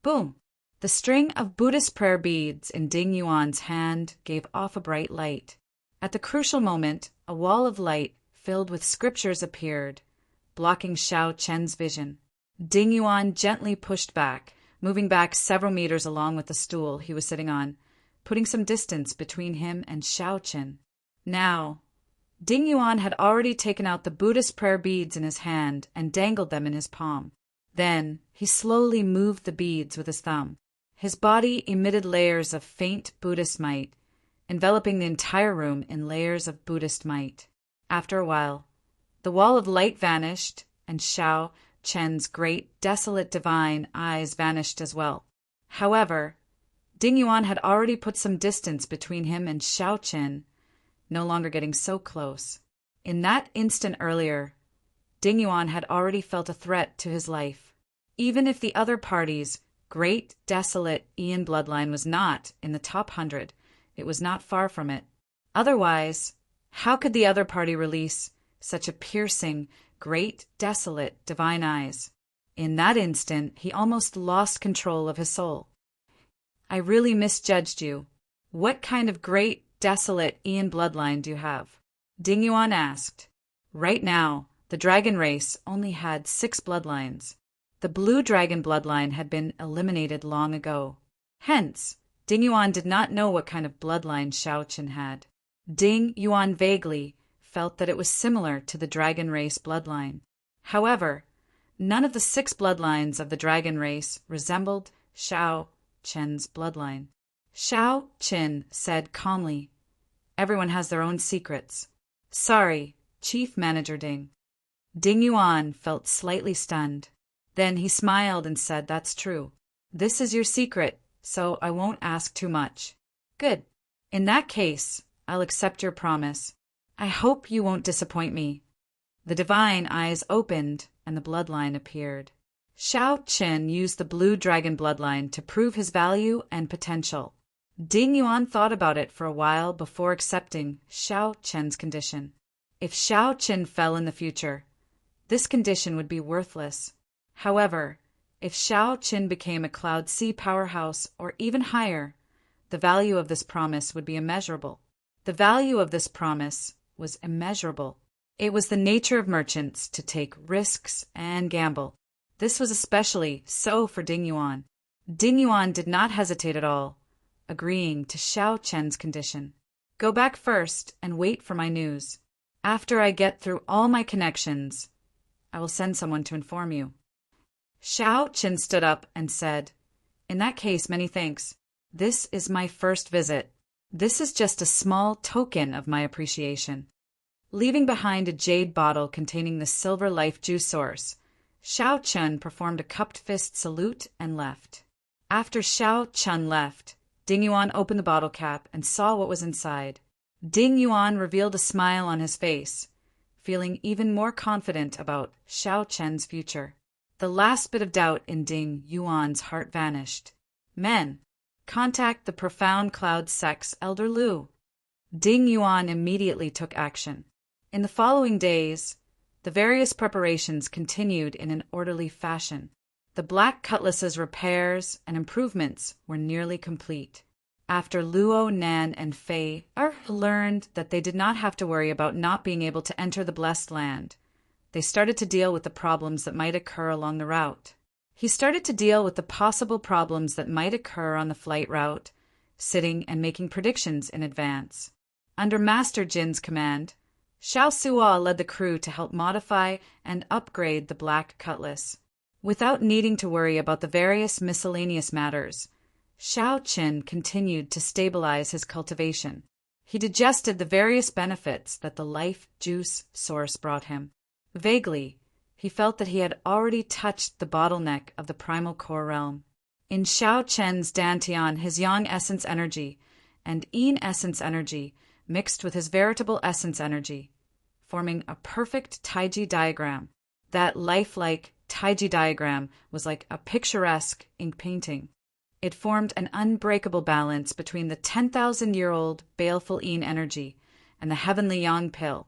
Boom! The string of Buddhist prayer beads in Ding Yuan's hand gave off a bright light. At the crucial moment, a wall of light filled with scriptures appeared, blocking Xiao vision. Ding Yuan gently pushed back, moving back several meters along with the stool he was sitting on, putting some distance between him and Xiao. Now, Ding Yuan had already taken out the Buddhist prayer beads in his hand and dangled them in his palm. Then he slowly moved the beads with his thumb. His body emitted layers of faint Buddhist might, enveloping the entire room in layers of Buddhist might. After a while, the wall of light vanished, and Xiao Chen's great, desolate divine eyes vanished as well. However, Ding Yuan had already put some distance between him and Xiao Chen, no longer getting so close. In that instant earlier, Ding Yuan had already felt a threat to his life. Even if the other party's great, desolate Ian bloodline was not in the top 100, it was not far from it. Otherwise, how could the other party release such a piercing, great, desolate, divine eyes? In that instant, he almost lost control of his soul. I really misjudged you. What kind of great, desolate Ian bloodline do you have? Ding Yuan asked. Right now, the dragon race only had 6 bloodlines. The blue dragon bloodline had been eliminated long ago. Hence, Ding Yuan did not know what kind of bloodline Xiao Chen had. Ding Yuan vaguely felt that it was similar to the dragon race bloodline. However, none of the 6 bloodlines of the dragon race resembled Xiao Chen's bloodline. Xiao Chen said calmly, Everyone has their own secrets. Sorry, Chief Manager Ding. Ding Yuan felt slightly stunned. Then he smiled and said, That's true. This is your secret, so I won't ask too much. Good. In that case, I'll accept your promise. I hope you won't disappoint me. The divine eyes opened and the bloodline appeared. Xiao Chen used the blue dragon bloodline to prove his value and potential. Ding Yuan thought about it for a while before accepting Xiao Chen's condition. If Xiao Chen fell in the future, this condition would be worthless. However, if Xiao Chen became a Cloud Sea powerhouse or even higher, the value of this promise would be immeasurable. The value of this promise was immeasurable. It was the nature of merchants to take risks and gamble. This was especially so for Ding Yuan. Ding Yuan did not hesitate at all, agreeing to Xiao Chen's condition. Go back first and wait for my news. After I get through all my connections, I will send someone to inform you. Xiao Chen stood up and said, In that case, many thanks. This is my first visit. This is just a small token of my appreciation. Leaving behind a jade bottle containing the silver life juice source, Xiao Chen performed a cupped fist salute and left. After Xiao Chen left, Ding Yuan opened the bottle cap and saw what was inside. Ding Yuan revealed a smile on his face, feeling even more confident about Xiao Chen's future. The last bit of doubt in Ding Yuan's heart vanished. Men, contact the Profound Cloud Sect's Elder Lu. Ding Yuan immediately took action. In the following days, the various preparations continued in an orderly fashion. The Black Cutlass's repairs and improvements were nearly complete. After Luo, Nan, and Fei learned that they did not have to worry about not being able to enter the Blessed Land, they started to deal with the problems that might occur along the route. He started to deal with the possible problems that might occur on the flight route, sitting and making predictions in advance. Under Master Jin's command, Xiao Suo led the crew to help modify and upgrade the Black Cutlass. Without needing to worry about the various miscellaneous matters, Xiao Chen continued to stabilize his cultivation. He digested the various benefits that the life juice source brought him. Vaguely, he felt that he had already touched the bottleneck of the primal core realm. In Xiao Chen's Dantian, his yang essence energy and yin essence energy mixed with his veritable essence energy, forming a perfect Taiji diagram. That lifelike Taiji diagram was like a picturesque ink painting. It formed an unbreakable balance between the 10,000-year-old baleful yin energy and the heavenly yang pill,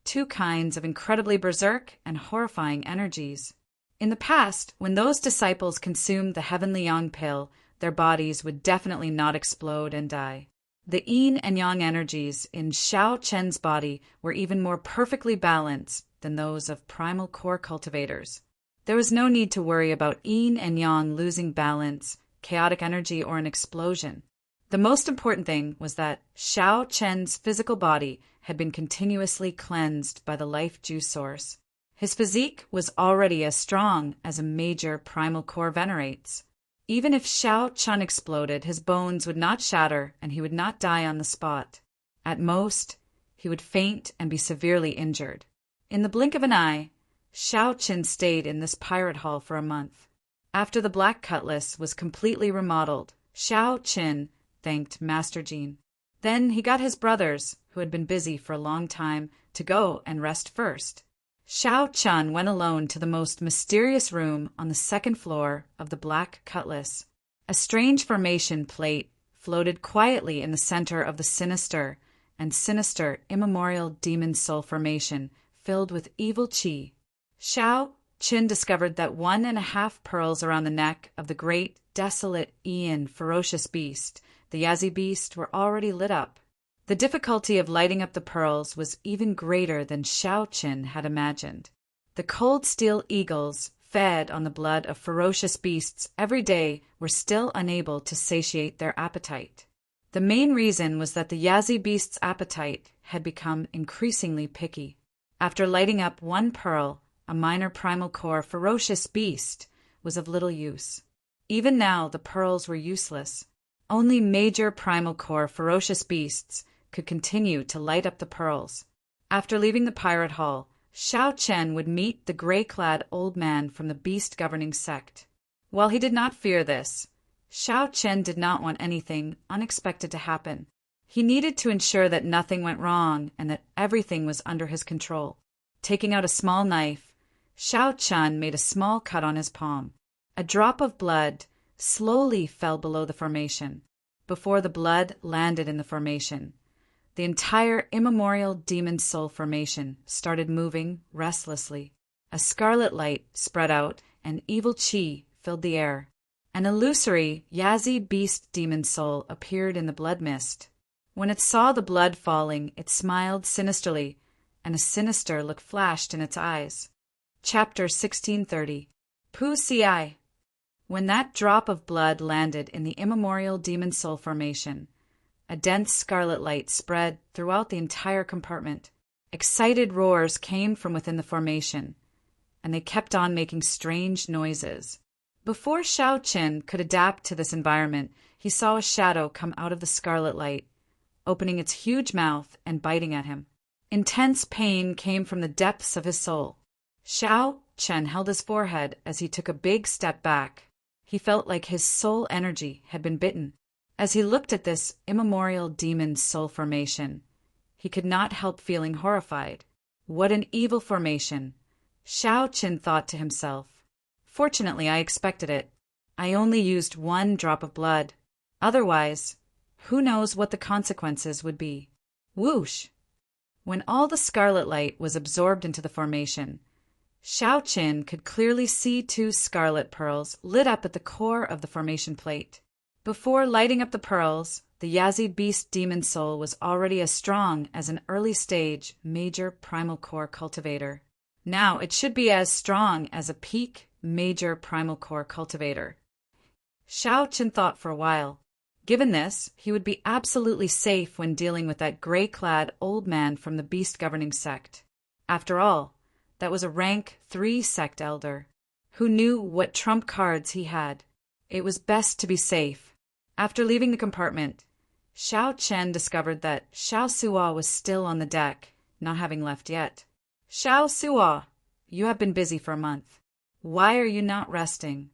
two kinds of incredibly berserk and horrifying energies. In the past, when those disciples consumed the heavenly yang pill, their bodies would definitely not explode and die. The yin and yang energies in Xiao Chen's body were even more perfectly balanced than those of primal core cultivators. There was no need to worry about yin and yang losing balance, chaotic energy, or an explosion. The most important thing was that Xiao Chen's physical body had been continuously cleansed by the life juice source. His physique was already as strong as a major primal core venerates. Even if Xiao Chun exploded, his bones would not shatter and he would not die on the spot. At most, he would faint and be severely injured. In the blink of an eye, Xiao Qin stayed in this pirate hall for a month. After the Black Cutlass was completely remodeled, Xiao Qin thanked Master Jean. Then he got his brothers, who had been busy for a long time, to go and rest first. Xiao Chun went alone to the most mysterious room on the second floor of the Black Cutlass. A strange formation plate floated quietly in the center of the sinister immemorial demon soul formation filled with evil qi. Xiao Qin discovered that 1.5 pearls around the neck of the great, desolate, ferocious beast, the Yazi beast, were already lit up. The difficulty of lighting up the pearls was even greater than Xiao Qin had imagined. The cold steel eagles, fed on the blood of ferocious beasts every day, were still unable to satiate their appetite. The main reason was that the Yazi beast's appetite had become increasingly picky. After lighting up 1 pearl, a minor primal core ferocious beast was of little use. Even now the pearls were useless. Only major primal core ferocious beasts could continue to light up the pearls. After leaving the pirate hall, Xiao Chen would meet the gray-clad old man from the beast-governing sect. While he did not fear this, Xiao Chen did not want anything unexpected to happen. He needed to ensure that nothing went wrong and that everything was under his control. Taking out a small knife, Xiao Chen made a small cut on his palm. A drop of blood slowly fell below the formation. Before the blood landed in the formation, the entire immemorial demon soul formation started moving restlessly. A scarlet light spread out and evil qi filled the air. An illusory Yazi beast demon soul appeared in the blood mist. When it saw the blood falling, it smiled sinisterly, and a sinister look flashed in its eyes. Chapter 1630. Pu Ci. When that drop of blood landed in the immemorial demon soul formation, a dense scarlet light spread throughout the entire compartment. Excited roars came from within the formation, and they kept on making strange noises. Before Xiao Qin could adapt to this environment, he saw a shadow come out of the scarlet light, opening its huge mouth and biting at him. Intense pain came from the depths of his soul. Xiao Qin held his forehead as he took a big step back. He felt like his soul energy had been bitten. As he looked at this immemorial demon soul formation, he could not help feeling horrified. What an evil formation, Xiao Qin thought to himself. Fortunately, I expected it. I only used 1 drop of blood. Otherwise, who knows what the consequences would be. Whoosh! When all the scarlet light was absorbed into the formation, Xiao Qin could clearly see 2 scarlet pearls lit up at the core of the formation plate. Before lighting up the pearls, the Yazi beast demon soul was already as strong as an early-stage major primal core cultivator. Now it should be as strong as a peak major primal core cultivator. Xiao Qin thought for a while. Given this, he would be absolutely safe when dealing with that gray-clad old man from the beast-governing sect. After all, that was a rank 3 sect elder, who knew what trump cards he had. It was best to be safe. After leaving the compartment, Xiao Chen discovered that Xiao Suo was still on the deck, not having left yet. Xiao Suo, you have been busy for a month. Why are you not resting?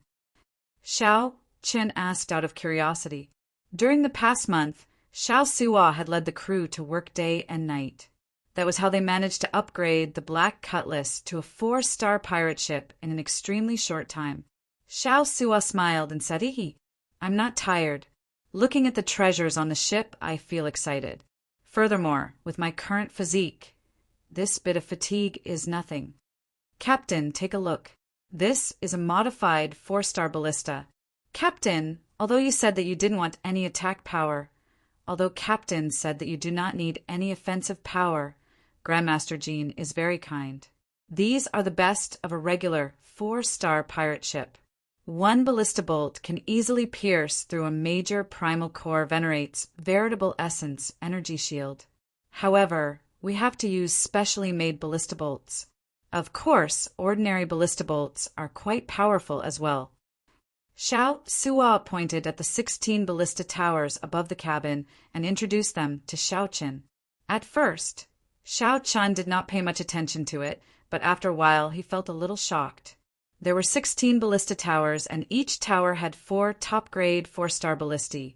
Xiao Chen asked out of curiosity. During the past month, Xiao Suo had led the crew to work day and night. That was how they managed to upgrade the Black Cutlass to a 4-star pirate ship in an extremely short time. Xiao Suo smiled and said, I'm not tired. Looking at the treasures on the ship, I feel excited. Furthermore, with my current physique, this bit of fatigue is nothing. Captain, take a look. This is a modified 4-star ballista. Captain, although you said that you didn't want any attack power, although Captain said that you do not need any offensive power, Grandmaster Jean is very kind. These are the best of a regular 4-star pirate ship. 1 ballista bolt can easily pierce through a major primal core venerate's veritable essence energy shield. However, we have to use specially made ballista bolts. Of course, ordinary ballista bolts are quite powerful as well. Xiao Suo pointed at the 16 ballista towers above the cabin and introduced them to Xiao Qin. At first, Xiao Qian did not pay much attention to it, but after a while he felt a little shocked. There were 16 ballista towers, and each tower had 4 top-grade 4-star ballistae,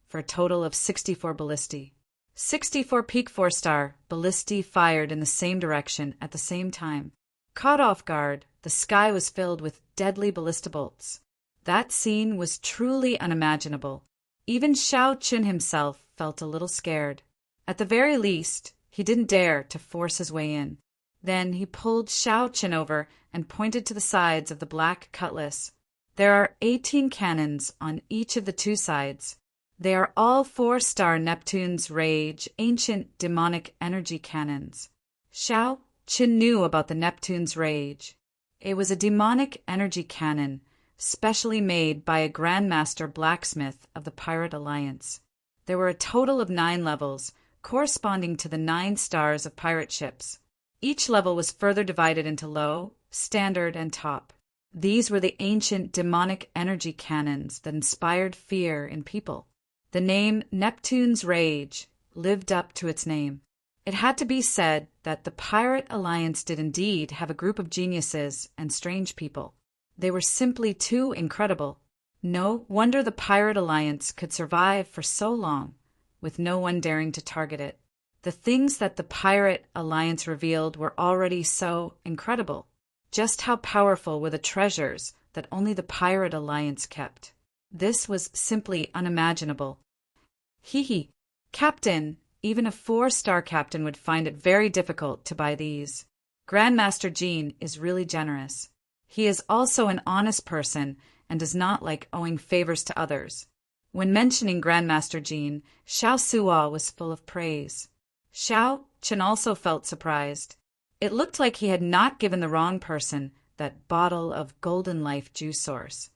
for a total of 64 ballistae. 64 peak 4-star ballistae fired in the same direction at the same time. Caught off guard, the sky was filled with deadly ballista bolts. That scene was truly unimaginable. Even Xiao Qin himself felt a little scared. At the very least, he didn't dare to force his way in. Then he pulled Xiao Qin over and pointed to the sides of the black cutlass. There are 18 cannons on each of the 2 sides. They are all 4-star Neptune's Rage, ancient demonic energy cannons. Xiao Qin knew about the Neptune's Rage. It was a demonic energy cannon, specially made by a Grandmaster blacksmith of the Pirate Alliance. There were a total of 9 levels, corresponding to the 9 stars of pirate ships. Each level was further divided into low, standard, and top. These were the ancient demonic energy cannons that inspired fear in people. The name Neptune's Rage lived up to its name. It had to be said that the Pirate Alliance did indeed have a group of geniuses and strange people. They were simply too incredible. No wonder the Pirate Alliance could survive for so long, with no one daring to target it. The things that the Pirate Alliance revealed were already so incredible. Just how powerful were the treasures that only the Pirate Alliance kept? This was simply unimaginable. Hee, Captain, even a 4-star captain would find it very difficult to buy these. Grandmaster Jean is really generous. He is also an honest person and does not like owing favors to others. When mentioning Grandmaster Jean, Xiao Suo was full of praise. Xiao Qin also felt surprised. It looked like he had not given the wrong person that bottle of Golden Life juice source.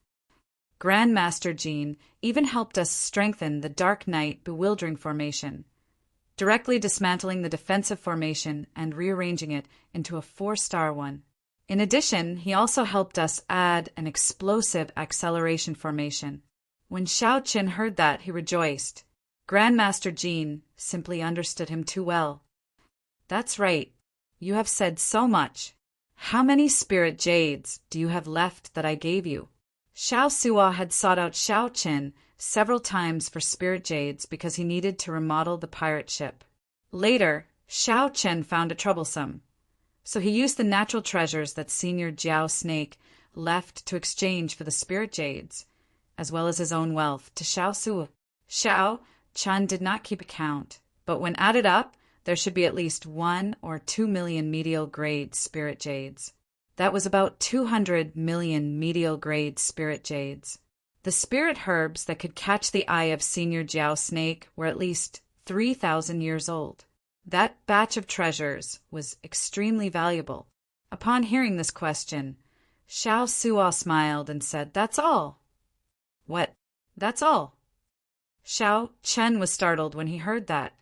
Grandmaster Jean even helped us strengthen the Dark Knight Bewildering formation, directly dismantling the defensive formation and rearranging it into a 4-star one. In addition, he also helped us add an explosive acceleration formation. When Xiao Qin heard that, he rejoiced. Grandmaster Jean simply understood him too well. That's right. You have said so much. How many spirit jades do you have left that I gave you? Xiao Suo had sought out Xiao Qin several times for spirit jades because he needed to remodel the pirate ship. Later, Xiao Qin found it troublesome, so he used the natural treasures that Senior Jiao Snake left to exchange for the spirit jades, as well as his own wealth, to Xiao Suo. Xiao Qian did not keep account, but when added up, there should be at least 1 or 2 million medial-grade spirit jades. That was about 200 million medial-grade spirit jades. The spirit herbs that could catch the eye of Senior Jiao Snake were at least 3,000 years old. That batch of treasures was extremely valuable. Upon hearing this question, Xiao Suo smiled and said, "That's all." "What? That's all?" Xiao Qian was startled when he heard that.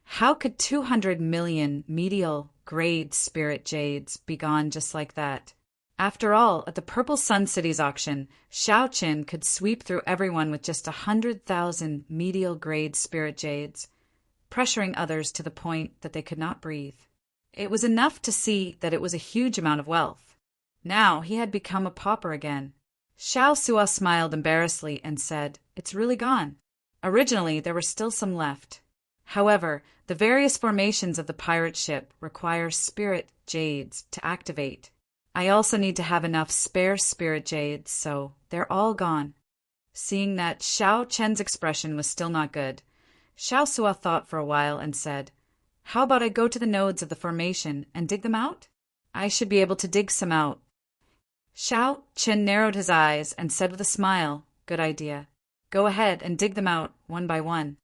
How could 200 million medial-grade spirit jades be gone just like that? After all, at the Purple Sun City's auction, Xiao Qin could sweep through everyone with just 100,000 medial-grade spirit jades, pressuring others to the point that they could not breathe. It was enough to see that it was a huge amount of wealth. Now he had become a pauper again. Xiao Suo smiled embarrassedly and said, "It's really gone." Originally, there were still some left. However, the various formations of the pirate ship require spirit jades to activate. I also need to have enough spare spirit jades, so they're all gone. Seeing that Xiao Qian's expression was still not good, Xiao Suo thought for a while and said, "How about I go to the nodes of the formation and dig them out? I should be able to dig some out." Xiao Qin narrowed his eyes and said with a smile, "Good idea. Go ahead and dig them out one by one."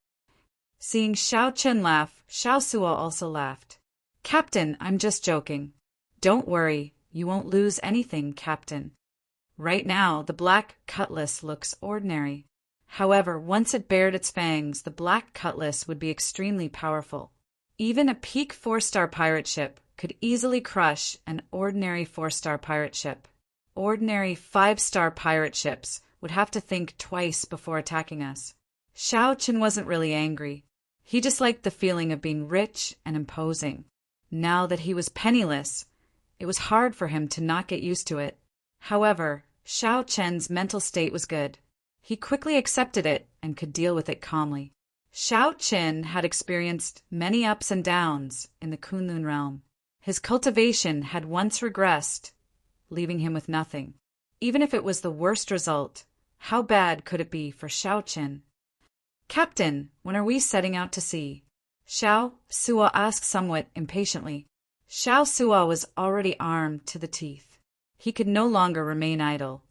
Seeing Xiao Qin laugh, Xiao Suo also laughed. "Captain, I'm just joking. Don't worry, you won't lose anything, Captain. Right now, the black cutlass looks ordinary. However, once it bared its fangs, the black cutlass would be extremely powerful. Even a peak 4-star pirate ship could easily crush an ordinary 4-star pirate ship. Ordinary 5-star pirate ships would have to think twice before attacking us. Xiao Qin wasn't really angry. He just liked the feeling of being rich and imposing. Now that he was penniless, it was hard for him to not get used to it. However, Xiao Chen's mental state was good. He quickly accepted it and could deal with it calmly. Xiao Qin had experienced many ups and downs in the Kunlun realm. His cultivation had once regressed, leaving him with nothing. Even if it was the worst result, how bad could it be for Xiao Qin? "Captain, when are we setting out to sea?" Xiao Suo asked somewhat impatiently. Xiao Suo was already armed to the teeth. He could no longer remain idle.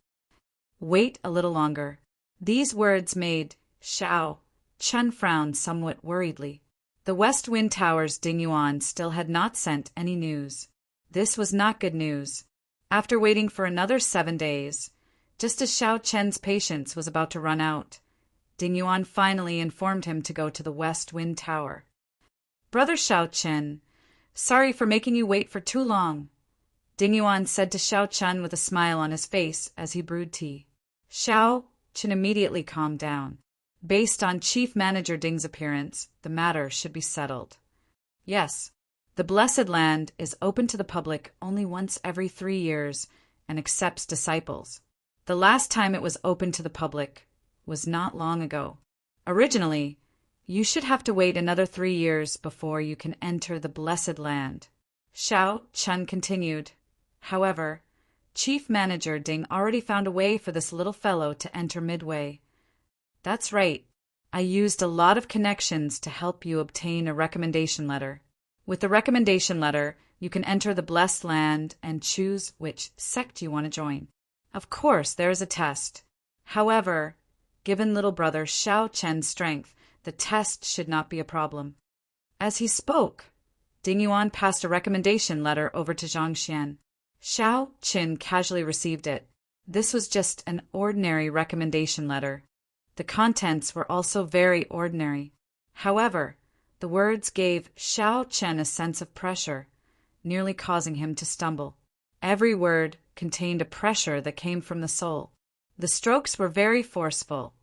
"Wait a little longer." These words made Xiao Chen frown somewhat worriedly. The West Wind Tower's Ding Yuan still had not sent any news. This was not good news. After waiting for another 7 days, just as Xiao Chen's patience was about to run out, Ding Yuan finally informed him to go to the West Wind Tower. "Brother Xiao Chen, sorry for making you wait for too long," Ding Yuan said to Xiao Chen with a smile on his face as he brewed tea. Xiao Chen immediately calmed down. Based on Chief Manager Ding's appearance, the matter should be settled. Yes, the Blessed Land is open to the public only once every 3 years and accepts disciples. The last time it was open to the public was not long ago. Originally, you should have to wait another 3 years before you can enter the Blessed Land. Xiao Chen continued. However, Chief Manager Ding already found a way for this little fellow to enter midway. That's right. I used a lot of connections to help you obtain a recommendation letter. With the recommendation letter, you can enter the Blessed Land and choose which sect you want to join. Of course, there is a test. However, given little brother Xiao Chen's strength, the test should not be a problem. As he spoke, Ding Yuan passed a recommendation letter over to Zhang Xian. Xiao Qin casually received it. This was just an ordinary recommendation letter. The contents were also very ordinary. However, the words gave Xiao Chen a sense of pressure, nearly causing him to stumble. Every word contained a pressure that came from the soul. The strokes were very forceful,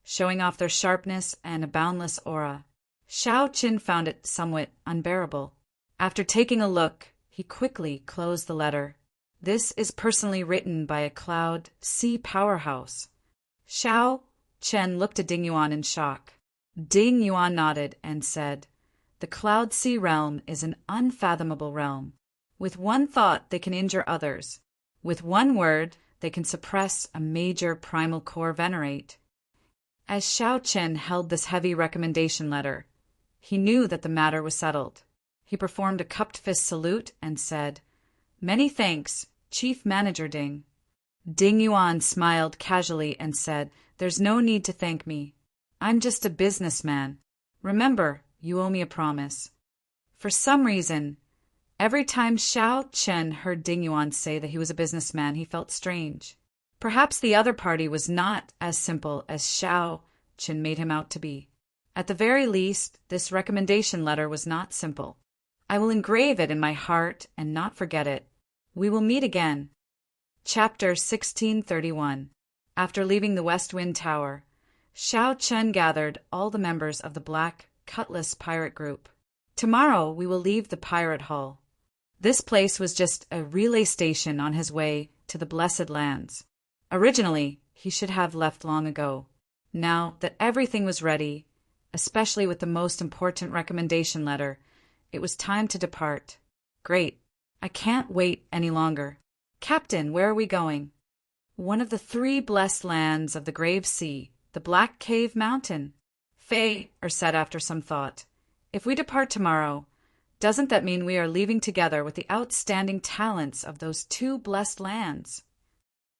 showing off their sharpness and a boundless aura. Xiao Qin found it somewhat unbearable. After taking a look, he quickly closed the letter. This is personally written by a Cloud Sea powerhouse. Xiao Chen looked at Ding Yuan in shock. Ding Yuan nodded and said, "The Cloud Sea realm is an unfathomable realm. With one thought, they can injure others. With one word, they can suppress a major primal core venerate." As Xiao Chen held this heavy recommendation letter, he knew that the matter was settled. He performed a cupped fist salute and said, "Many thanks, Chief Manager Ding." Ding Yuan smiled casually and said, "There's no need to thank me. I'm just a businessman. Remember, you owe me a promise." For some reason, every time Xiao Chen heard Ding Yuan say that he was a businessman, he felt strange. Perhaps the other party was not as simple as Xiao Chen made him out to be. At the very least, this recommendation letter was not simple. I will engrave it in my heart and not forget it. We will meet again. Chapter 1631. After leaving the West Wind Tower, Xiao Chen gathered all the members of the Black Cutlass pirate group. Tomorrow we will leave the pirate hull. This place was just a relay station on his way to the Blessed Lands. Originally, he should have left long ago. Now that everything was ready, especially with the most important recommendation letter, it was time to depart. Great. I can't wait any longer. Captain, where are we going? One of the 3 blessed lands of the Grave Sea, the Black Cave Mountain. Fei said after some thought, "If we depart tomorrow, doesn't that mean we are leaving together with the outstanding talents of those 2 blessed lands?"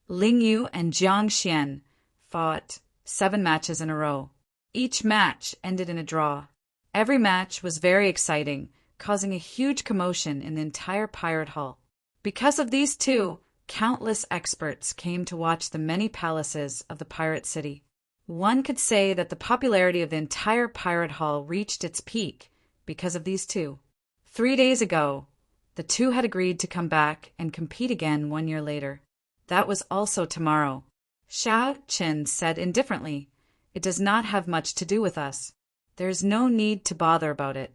Ling Yu and Jiang Xian fought 7 matches in a row. Each match ended in a draw. Every match was very exciting, causing a huge commotion in the entire pirate hull. Because of these 2, countless experts came to watch the many palaces of the pirate city. One could say that the popularity of the entire pirate hull reached its peak because of these 2. 3 days ago, the 2 had agreed to come back and compete again 1 year later. That was also tomorrow. Xiao Qin said indifferently, "It does not have much to do with us. There is no need to bother about it."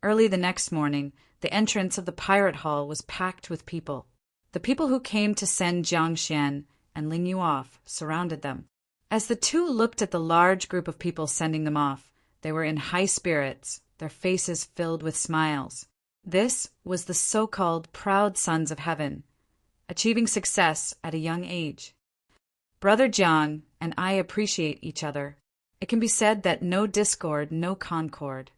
Early the next morning, the entrance of the pirate hall was packed with people. The people who came to send Jiang Xian and Ling Yu off surrounded them. As the two looked at the large group of people sending them off, they were in high spirits, their faces filled with smiles. This was the so-called proud sons of heaven, achieving success at a young age. Brother Jiang and I appreciate each other. It can be said that no discord, no concord.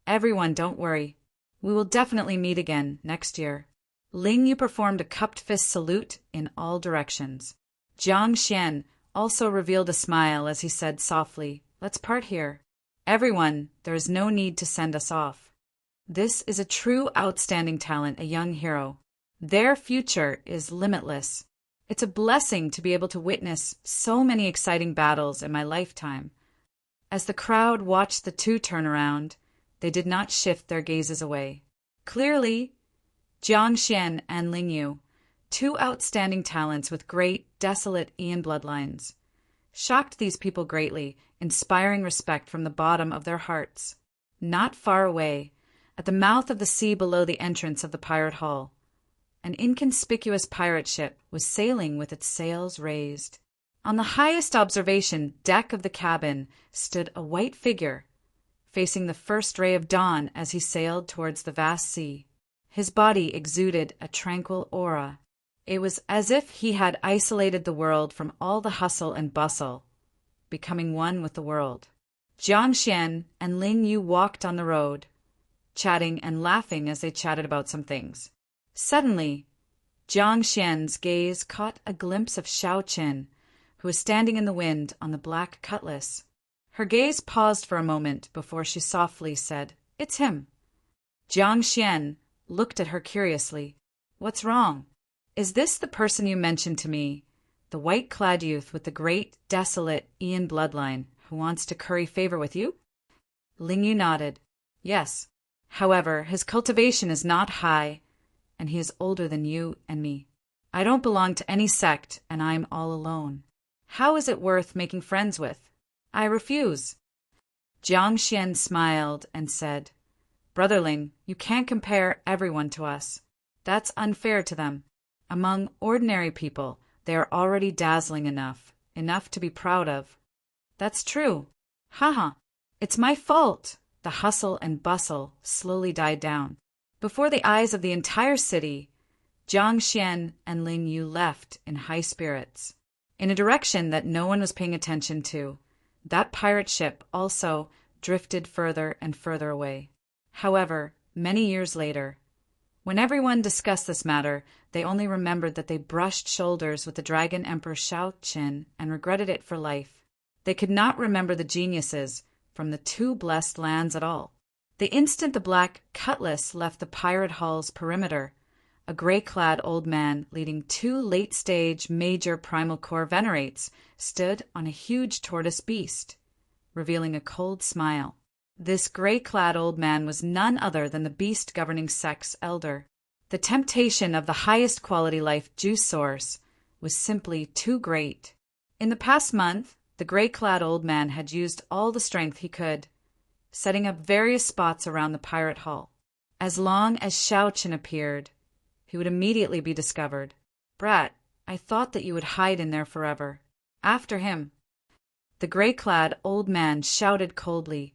Everyone, don't worry. We will definitely meet again next year. Ling Yu performed a cupped fist salute in all directions. Jiang Xian also revealed a smile as he said softly, "Let's part here. Everyone, there is no need to send us off." This is a true outstanding talent, a young hero. Their future is limitless. It's a blessing to be able to witness so many exciting battles in my lifetime. As the crowd watched the two turn around, they did not shift their gazes away. Clearly, Jiang Xian and Ling Yu, two outstanding talents with great, desolate Ian bloodlines, shocked these people greatly, inspiring respect from the bottom of their hearts. Not far away, at the mouth of the sea below the entrance of the pirate hall, an inconspicuous pirate ship was sailing with its sails raised. On the highest observation deck of the cabin stood a white figure, facing the first ray of dawn as he sailed towards the vast sea. His body exuded a tranquil aura. It was as if he had isolated the world from all the hustle and bustle, becoming one with the world. Jiang Xian and Ling Yu walked on the road, chatting and laughing as they chatted about some things. Suddenly, Jiang Xian's gaze caught a glimpse of Xiao Qin, who was standing in the wind on the black cutlass. Her gaze paused for a moment before she softly said, "It's him." Jiang Xian looked at her curiously. "What's wrong? Is this the person you mentioned to me, the white-clad youth with the great, desolate Ian bloodline who wants to curry favor with you?" Ling Yu nodded. "Yes. However, his cultivation is not high, and he is older than you and me. I don't belong to any sect, and I'm all alone. How is it worth making friends with? I refuse." Jiang Xian smiled and said, "Brotherling, you can't compare everyone to us. That's unfair to them. Among ordinary people, they are already dazzling enough to be proud of." "That's true. Haha. It's my fault." The hustle and bustle slowly died down. Before the eyes of the entire city, Jiang Xian and Ling Yu left in high spirits, in a direction that no one was paying attention to. That pirate ship also drifted further and further away. However, many years later, when everyone discussed this matter, they only remembered that they brushed shoulders with the Dragon Emperor Xiao Qin and regretted it for life. They could not remember the geniuses from the two blessed lands at all. The instant the black cutlass left the pirate hall's perimeter, a gray-clad old man leading two late-stage major primal core venerates stood on a huge tortoise beast, revealing a cold smile. This gray-clad old man was none other than the beast governing sect's elder. The temptation of the highest quality life juice source was simply too great. In the past month, the gray-clad old man had used all the strength he could, setting up various spots around the pirate hall. As long as Xiao Qin appeared, he would immediately be discovered. "Brat, I thought that you would hide in there forever. After him." The gray-clad old man shouted coldly,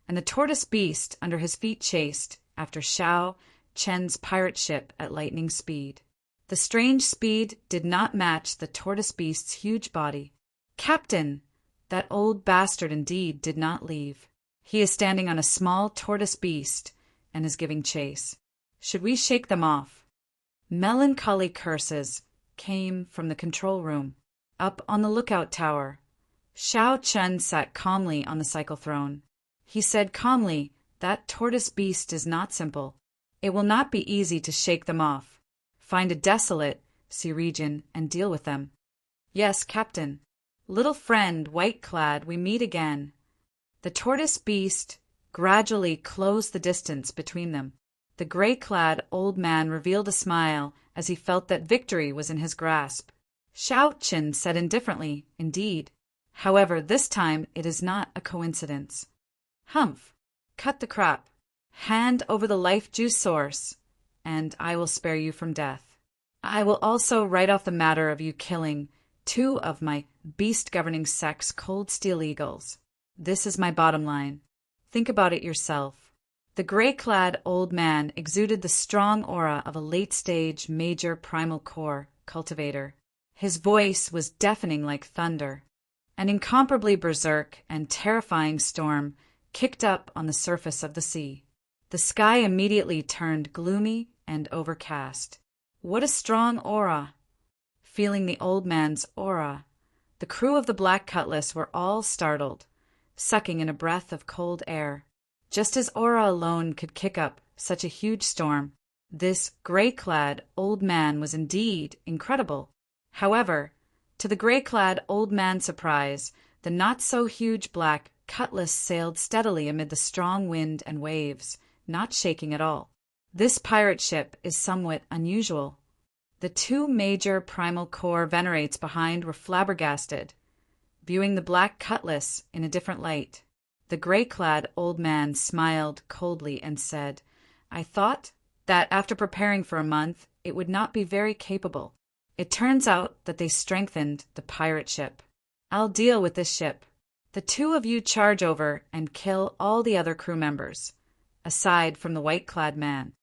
and the tortoise beast under his feet chased after Xiao Qin's pirate ship at lightning speed. The strange speed did not match the tortoise beast's huge body. "Captain, that old bastard indeed did not leave. He is standing on a small tortoise beast and is giving chase. Should we shake them off?" Melancholy curses came from the control room. Up on the lookout tower, Xiao Qin sat calmly on the cycle throne. He said calmly, "That tortoise beast is not simple. It will not be easy to shake them off. Find a desolate sea region and deal with them." "Yes, Captain." "Little friend, white-clad, we meet again." The tortoise beast gradually closed the distance between them. The gray-clad old man revealed a smile as he felt that victory was in his grasp. Xiao Qin said indifferently, indeed. However, this time it is not a coincidence. Humph! Cut the crap. Hand over the life juice source, and I will spare you from death. I will also write off the matter of you killing 2 of my beast-governing sex cold steel eagles. This is my bottom line. Think about it yourself. The gray-clad old man exuded the strong aura of a late-stage major primal core cultivator. His voice was deafening like thunder. An incomparably berserk and terrifying storm kicked up on the surface of the sea. The sky immediately turned gloomy and overcast. What a strong aura! Feeling the old man's aura, the crew of the Black Cutlass were all startled, sucking in a breath of cold air. Just as aura alone could kick up such a huge storm, this gray-clad old man was indeed incredible. However, to the gray-clad old man's surprise, the not-so-huge Black Cutlass sailed steadily amid the strong wind and waves, not shaking at all. This pirate ship is somewhat unusual. The 2 major primal core venerates behind were flabbergasted, viewing the Black Cutlass in a different light. The gray-clad old man smiled coldly and said, I thought that after preparing for a month, it would not be very capable. It turns out that they strengthened the pirate ship. I'll deal with this ship. The 2 of you charge over and kill all the other crew members, aside from the white-clad man.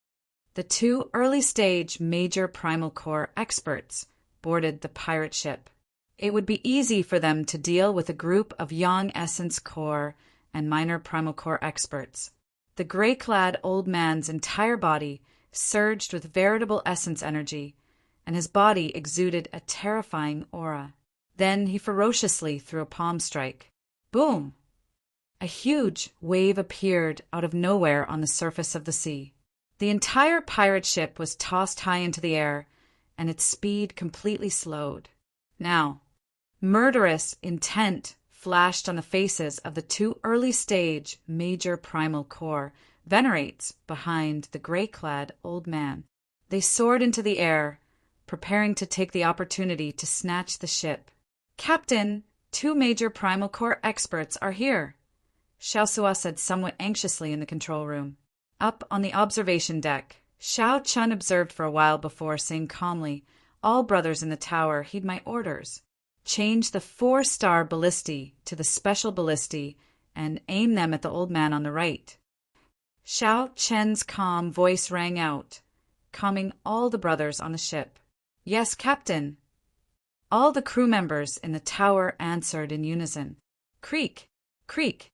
The 2 early-stage major primal core experts boarded the pirate ship. It would be easy for them to deal with a group of young essence core and minor primal core experts. The gray-clad old man's entire body surged with veritable essence energy, and his body exuded a terrifying aura. Then he ferociously threw a palm strike. Boom! A huge wave appeared out of nowhere on the surface of the sea. The entire pirate ship was tossed high into the air, and its speed completely slowed. Now, murderous intent flashed on the faces of the 2 early-stage major primal core venerates behind the gray-clad old man. They soared into the air, preparing to take the opportunity to snatch the ship. Captain, 2 major primal core experts are here, Xiaosua said somewhat anxiously in the control room. Up on the observation deck, Xiao Chun observed for a while before saying calmly, All brothers in the tower, heed my orders. Change the 4-star ballistae to the special ballistae and aim them at the old man on the right. Xiao Chen's calm voice rang out, calming all the brothers on the ship. Yes, Captain. All the crew members in the tower answered in unison. Creak, creak.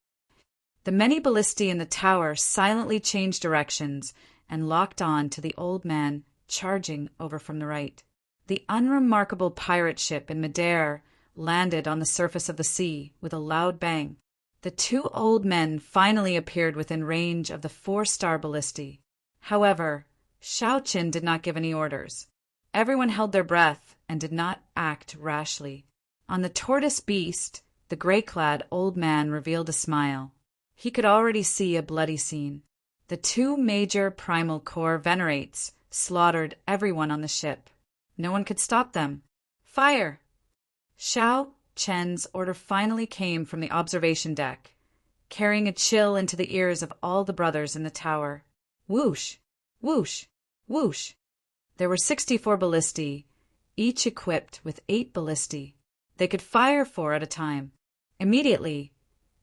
The many ballistae in the tower silently changed directions and locked on to the old man charging over from the right. The unremarkable pirate ship in midair landed on the surface of the sea with a loud bang. The 2 old men finally appeared within range of the 4-star ballistae. However, Xiao Qin did not give any orders. Everyone held their breath and did not act rashly. On the tortoise beast, the gray-clad old man revealed a smile. He could already see a bloody scene. The 2 major primal core venerates slaughtered everyone on the ship. No one could stop them. Fire! Xiao Chen's order finally came from the observation deck, carrying a chill into the ears of all the brothers in the tower. Whoosh! Whoosh! Whoosh! There were 64 ballistae, each equipped with 8 ballistae. They could fire 4 at a time. Immediately,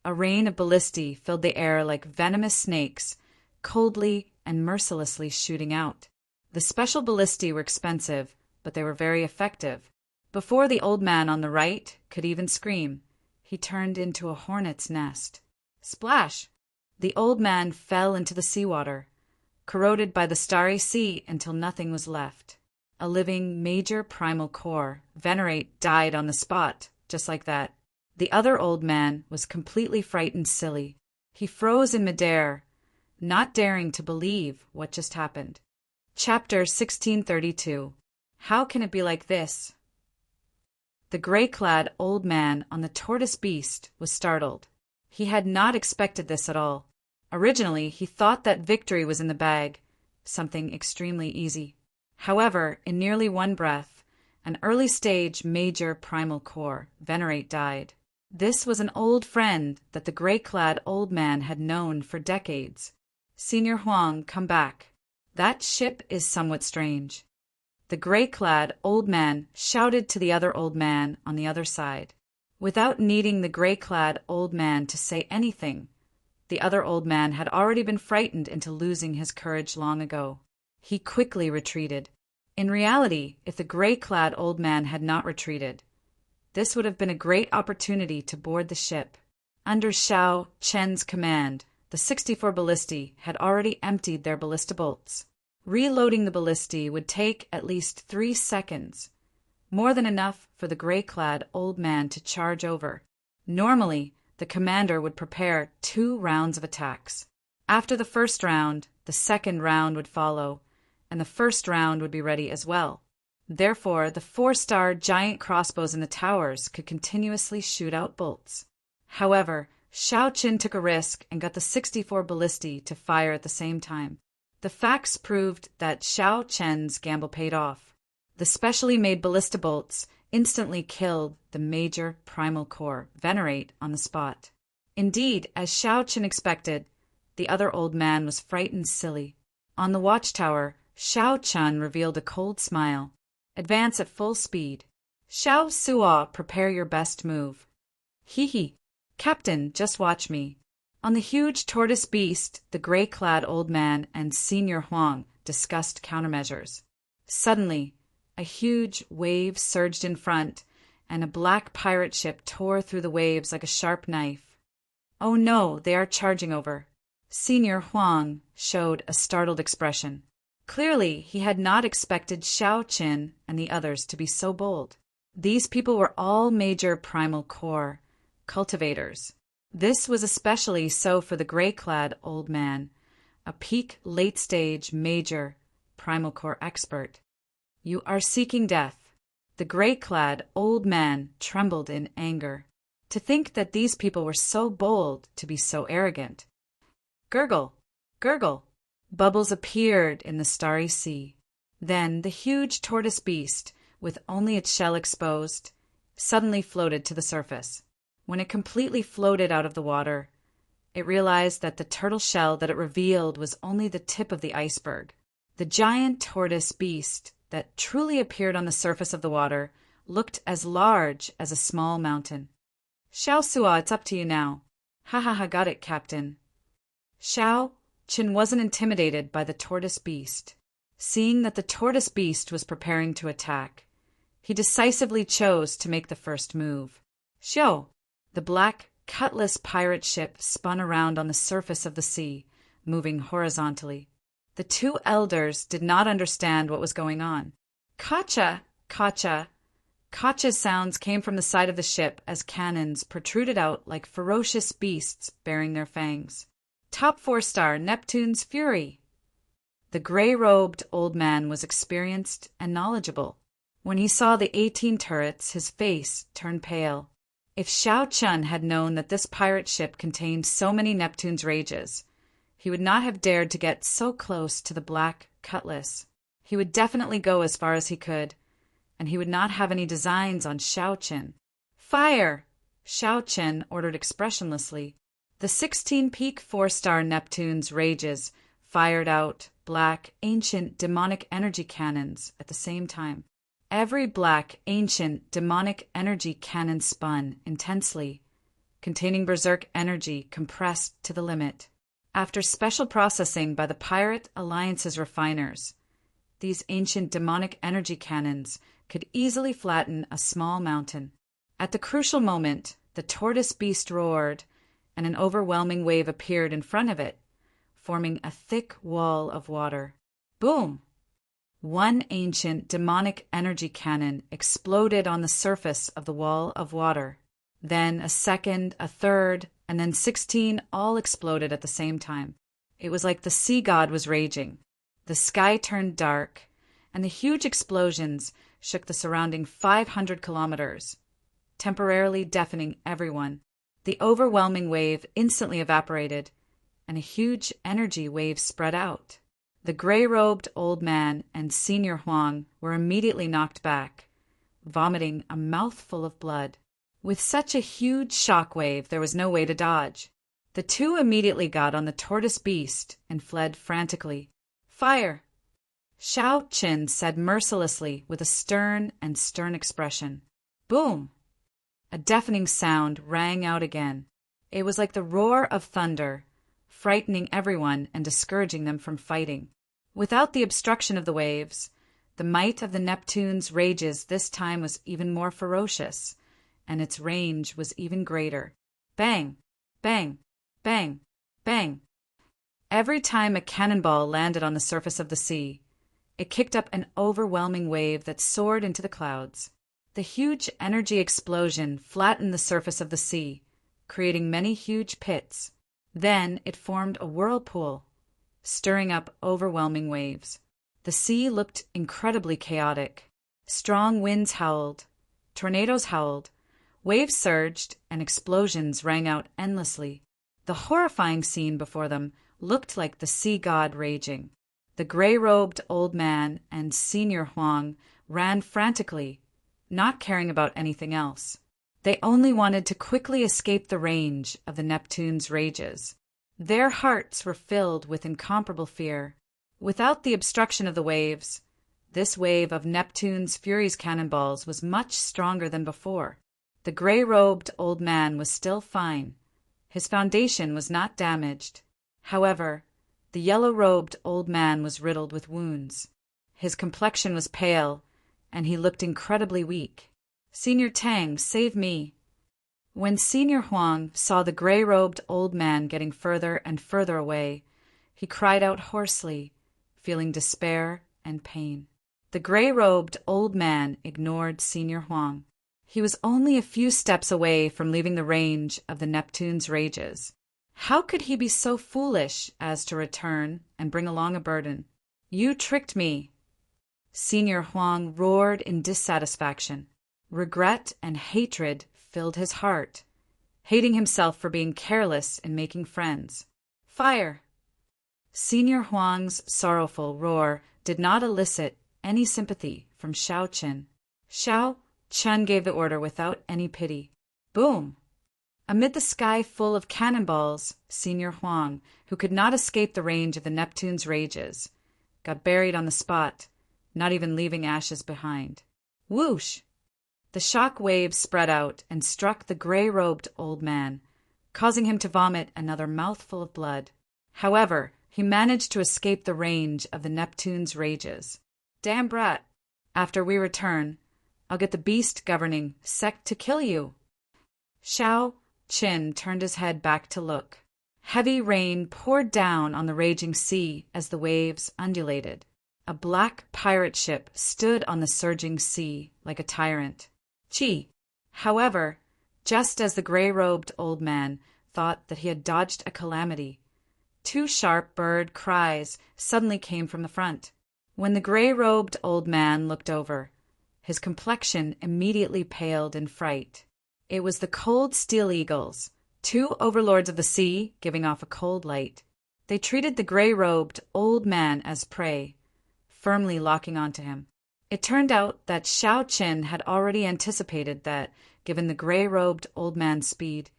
a rain of ballistae filled the air like venomous snakes, coldly and mercilessly shooting out. The special ballistae were expensive, but they were very effective. Before the old man on the right could even scream, he turned into a hornet's nest. Splash! The old man fell into the seawater, corroded by the starry sea until nothing was left. A living major primal core venerate died on the spot, just like that. The other old man was completely frightened silly. He froze in midair, not daring to believe what just happened. Chapter 1632. How can it be like this? The gray-clad old man on the tortoise beast was startled. He had not expected this at all. Originally, he thought that victory was in the bag, something extremely easy. However, in nearly one breath, an early-stage major primal core, Venerate died. This was an old friend that the gray-clad old man had known for decades. Senior Huang, come back. That ship is somewhat strange. The gray-clad old man shouted to the other old man on the other side. Without needing the gray-clad old man to say anything, the other old man had already been frightened into losing his courage long ago. He quickly retreated. In reality, if the gray-clad old man had not retreated, this would have been a great opportunity to board the ship. Under Xiao Chen's command, the 64 ballistae had already emptied their ballista bolts. Reloading the ballistae would take at least 3 seconds, more than enough for the gray-clad old man to charge over. Normally, the commander would prepare 2 rounds of attacks. After the first round, the second round would follow, and the first round would be ready as well. Therefore, the 4-star giant crossbows in the towers could continuously shoot out bolts. However, Xiao Qin took a risk and got the 64 ballistae to fire at the same time. The facts proved that Xiao Chen's gamble paid off. The specially made ballista bolts instantly killed the major primal core, Venerate, on the spot. Indeed, as Xiao Qin expected, the other old man was frightened silly. On the watchtower, Xiao Chun revealed a cold smile. Advance at full speed. Xiao Suo, prepare your best move. Hee. Captain, just watch me. On the huge tortoise beast, the gray-clad old man and Senior Huang discussed countermeasures. Suddenly, a huge wave surged in front, and a black pirate ship tore through the waves like a sharp knife. Oh no, they are charging over. Senior Huang showed a startled expression. Clearly, he had not expected Xiao Qin and the others to be so bold. These people were all major primal core cultivators. This was especially so for the gray-clad old man, a peak late-stage major primal core expert. You are seeking death. The gray-clad old man trembled in anger. To think that these people were so bold, to be so arrogant. Gurgle, gurgle. Bubbles appeared in the starry sea. Then the huge tortoise beast, with only its shell exposed, suddenly floated to the surface. When it completely floated out of the water, it realized that the turtle shell that it revealed was only the tip of the iceberg. The giant tortoise beast that truly appeared on the surface of the water looked as large as a small mountain. Xiao Suo, it's up to you now. Ha, got it, Captain. Xiao Qin wasn't intimidated by the tortoise beast. Seeing that the tortoise beast was preparing to attack, he decisively chose to make the first move. Xiao, the black, cutlass pirate ship spun around on the surface of the sea, moving horizontally. The 2 elders did not understand what was going on. Kacha, kacha. Kacha's sounds came from the side of the ship as cannons protruded out like ferocious beasts bearing their fangs. Top 4-star, Neptune's Fury. The gray-robed old man was experienced and knowledgeable. When he saw the 18 turrets, his face turned pale. If Xiao Chun had known that this pirate ship contained so many Neptune's rages, he would not have dared to get so close to the black cutlass. He would definitely go as far as he could, and he would not have any designs on Xiao Qin. Fire! Xiao Qin ordered expressionlessly. The 16 peak 4-star Neptune's rages fired out black, ancient, demonic energy cannons at the same time. Every black, ancient, demonic energy cannon spun intensely, containing berserk energy compressed to the limit. After special processing by the Pirate Alliance's refiners, these ancient demonic energy cannons could easily flatten a small mountain. At the crucial moment, the tortoise beast roared, and an overwhelming wave appeared in front of it, forming a thick wall of water. Boom! One ancient demonic energy cannon exploded on the surface of the wall of water. Then a second, a third, and then 16 all exploded at the same time. It was like the sea god was raging. The sky turned dark, and the huge explosions shook the surrounding 500 kilometers, temporarily deafening everyone. The overwhelming wave instantly evaporated, and a huge energy wave spread out. The gray-robed old man and Senior Huang were immediately knocked back, vomiting a mouthful of blood. With such a huge shock wave, there was no way to dodge. The two immediately got on the tortoise beast and fled frantically. "Fire!" Shao Qin said mercilessly with a stern expression. Boom! A deafening sound rang out again. It was like the roar of thunder, frightening everyone and discouraging them from fighting. Without the obstruction of the waves, the might of the Neptune's rages this time was even more ferocious, and its range was even greater. Bang! Bang! Bang! Bang! Every time a cannonball landed on the surface of the sea, it kicked up an overwhelming wave that soared into the clouds. The huge energy explosion flattened the surface of the sea, creating many huge pits. Then it formed a whirlpool, stirring up overwhelming waves. The sea looked incredibly chaotic. Strong winds howled, tornadoes howled, waves surged, and explosions rang out endlessly. The horrifying scene before them looked like the sea god raging. The gray-robed old man and Senior Huang ran frantically, not caring about anything else. They only wanted to quickly escape the range of the Neptune's rages. Their hearts were filled with incomparable fear. Without the obstruction of the waves, this wave of Neptune's Fury's cannonballs was much stronger than before. The gray-robed old man was still fine. His foundation was not damaged. However, the yellow-robed old man was riddled with wounds. His complexion was pale, and he looked incredibly weak. "Senior Tang, save me!" When Senior Huang saw the gray-robed old man getting further and further away, he cried out hoarsely, feeling despair and pain. The gray-robed old man ignored Senior Huang. He was only a few steps away from leaving the range of the Neptune's rages. How could he be so foolish as to return and bring along a burden? "You tricked me!" Senior Huang roared in dissatisfaction. Regret and hatred filled his heart, hating himself for being careless in making friends. "Fire!" Senior Huang's sorrowful roar did not elicit any sympathy from Shao Qin. Shao Qin gave the order without any pity. Boom! Amid the sky full of cannonballs, Senior Huang, who could not escape the range of the Neptune's rages, got buried on the spot, not even leaving ashes behind. Whoosh! The shock waves spread out and struck the gray-robed old man, causing him to vomit another mouthful of blood. However, he managed to escape the range of the Neptune's rages. "Damn brat! After we return, I'll get the beast governing sect to kill you!" Shao Qin turned his head back to look. Heavy rain poured down on the raging sea as the waves undulated. A black pirate ship stood on the surging sea like a tyrant. Chi! However, just as the gray-robed old man thought that he had dodged a calamity, two sharp bird cries suddenly came from the front. When the gray-robed old man looked over, his complexion immediately paled in fright. It was the cold steel eagles, two overlords of the sea giving off a cold light. They treated the gray-robed old man as prey, firmly locking onto him. It turned out that Shao Qin had already anticipated that, given the gray-robed old man's speed,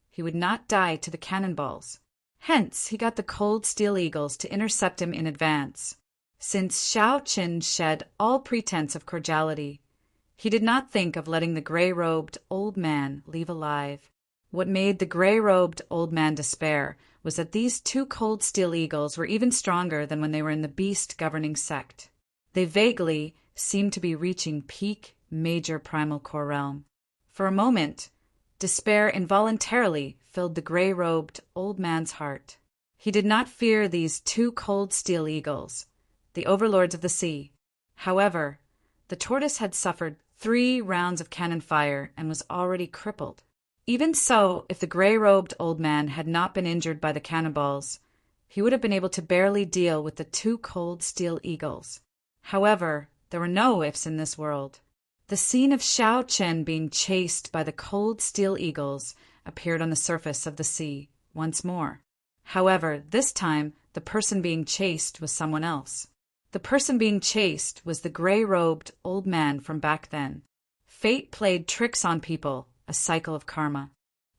he would not die to the cannonballs. Hence, he got the cold steel eagles to intercept him in advance. Since Shao Qin shed all pretense of cordiality, he did not think of letting the gray-robed old man leave alive. What made the gray-robed old man despair was that these two cold steel eagles were even stronger than when they were in the beast governing sect. They vaguely seemed to be reaching peak major primal core realm. For a moment, despair involuntarily filled the gray-robed old man's heart. He did not fear these two cold steel eagles, the overlords of the sea. However, the tortoise had suffered 3 rounds of cannon fire and was already crippled. Even so, if the gray-robed old man had not been injured by the cannonballs, he would have been able to barely deal with the 2 cold steel eagles. However, there were no ifs in this world. The scene of Shao Qin being chased by the cold steel eagles appeared on the surface of the sea once more. However, this time the person being chased was someone else. The person being chased was the gray-robed old man from back then. Fate played tricks on people, a cycle of karma.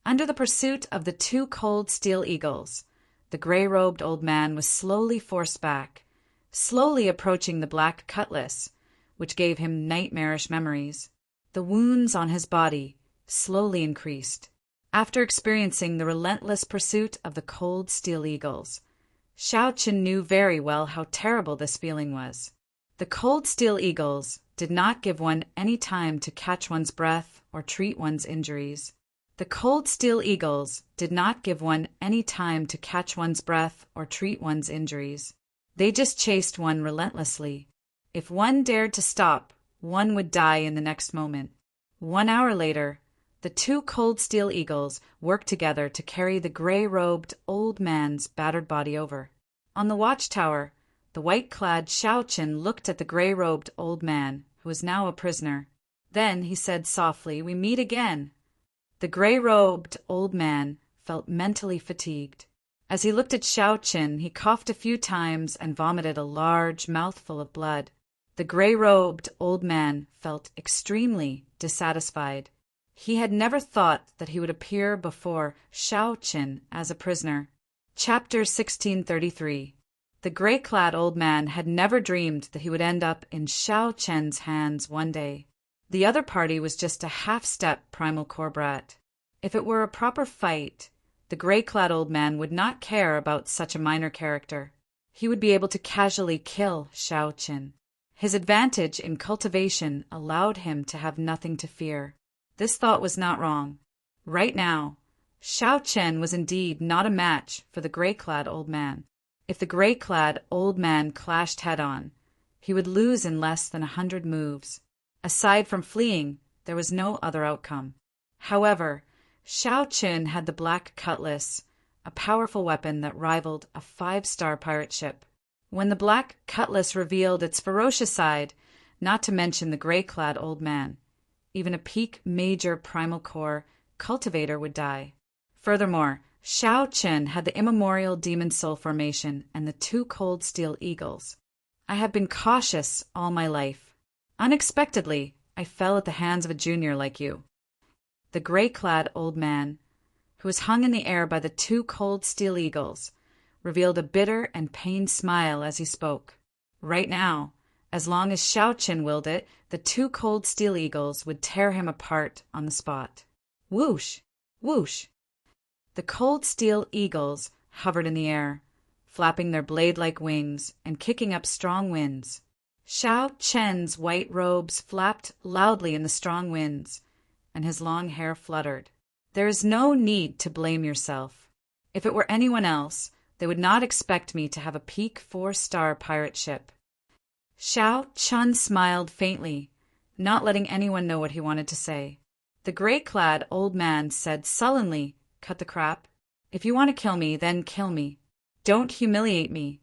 Under the pursuit of the two cold steel eagles, the gray-robed old man was slowly forced back, slowly approaching the black cutlass, which gave him nightmarish memories. The wounds on his body slowly increased. After experiencing the relentless pursuit of the cold steel eagles, Xiaoqin knew very well how terrible this feeling was. The cold steel eagles did not give one any time to catch one's breath or treat one's injuries. The cold steel eagles did not give one any time to catch one's breath or treat one's injuries. They just chased one relentlessly. If one dared to stop, one would die in the next moment. 1 hour later, the two cold steel eagles worked together to carry the gray-robed old man's battered body over. On the watchtower, the white-clad Xiaoqin looked at the gray-robed old man, who was now a prisoner. Then he said softly, "We meet again." The gray-robed old man felt mentally fatigued. As he looked at Xiaoqin, he coughed a few times and vomited a large mouthful of blood. The gray-robed old man felt extremely dissatisfied. He had never thought that he would appear before Xiaoqin as a prisoner. Chapter 1633. The gray-clad old man had never dreamed that he would end up in Xiaoqin's hands one day. The other party was just a half-step primal core brat. If it were a proper fight, the gray-clad old man would not care about such a minor character. He would be able to casually kill Xiaoqin. His advantage in cultivation allowed him to have nothing to fear. This thought was not wrong. Right now, Xiaoqin was indeed not a match for the gray-clad old man. If the gray-clad old man clashed head-on, he would lose in less than 100 moves. Aside from fleeing, there was no other outcome. However, Xiaoqin had the black cutlass, a powerful weapon that rivaled a 5-star pirate ship. When the black cutlass revealed its ferocious side, not to mention the gray-clad old man, even a peak major primal core cultivator would die. Furthermore, Xiaoqin had the immemorial demon soul formation and the two cold steel eagles. I have been cautious all my life. Unexpectedly, I fell at the hands of a junior like you. The gray-clad old man, who was hung in the air by the two cold steel eagles, revealed a bitter and pained smile as he spoke. Right now, as long as Xiaoqin willed it, the two cold steel eagles would tear him apart on the spot. Whoosh! Whoosh! The cold steel eagles hovered in the air, flapping their blade-like wings and kicking up strong winds. Xiaoqin's white robes flapped loudly in the strong winds, and his long hair fluttered. There is no need to blame yourself. If it were anyone else, they would not expect me to have a peak 4-star pirate ship. Xiaoqin smiled faintly, not letting anyone know what he wanted to say. The gray-clad old man said sullenly, "Cut the crap. If you want to kill me, then kill me. Don't humiliate me."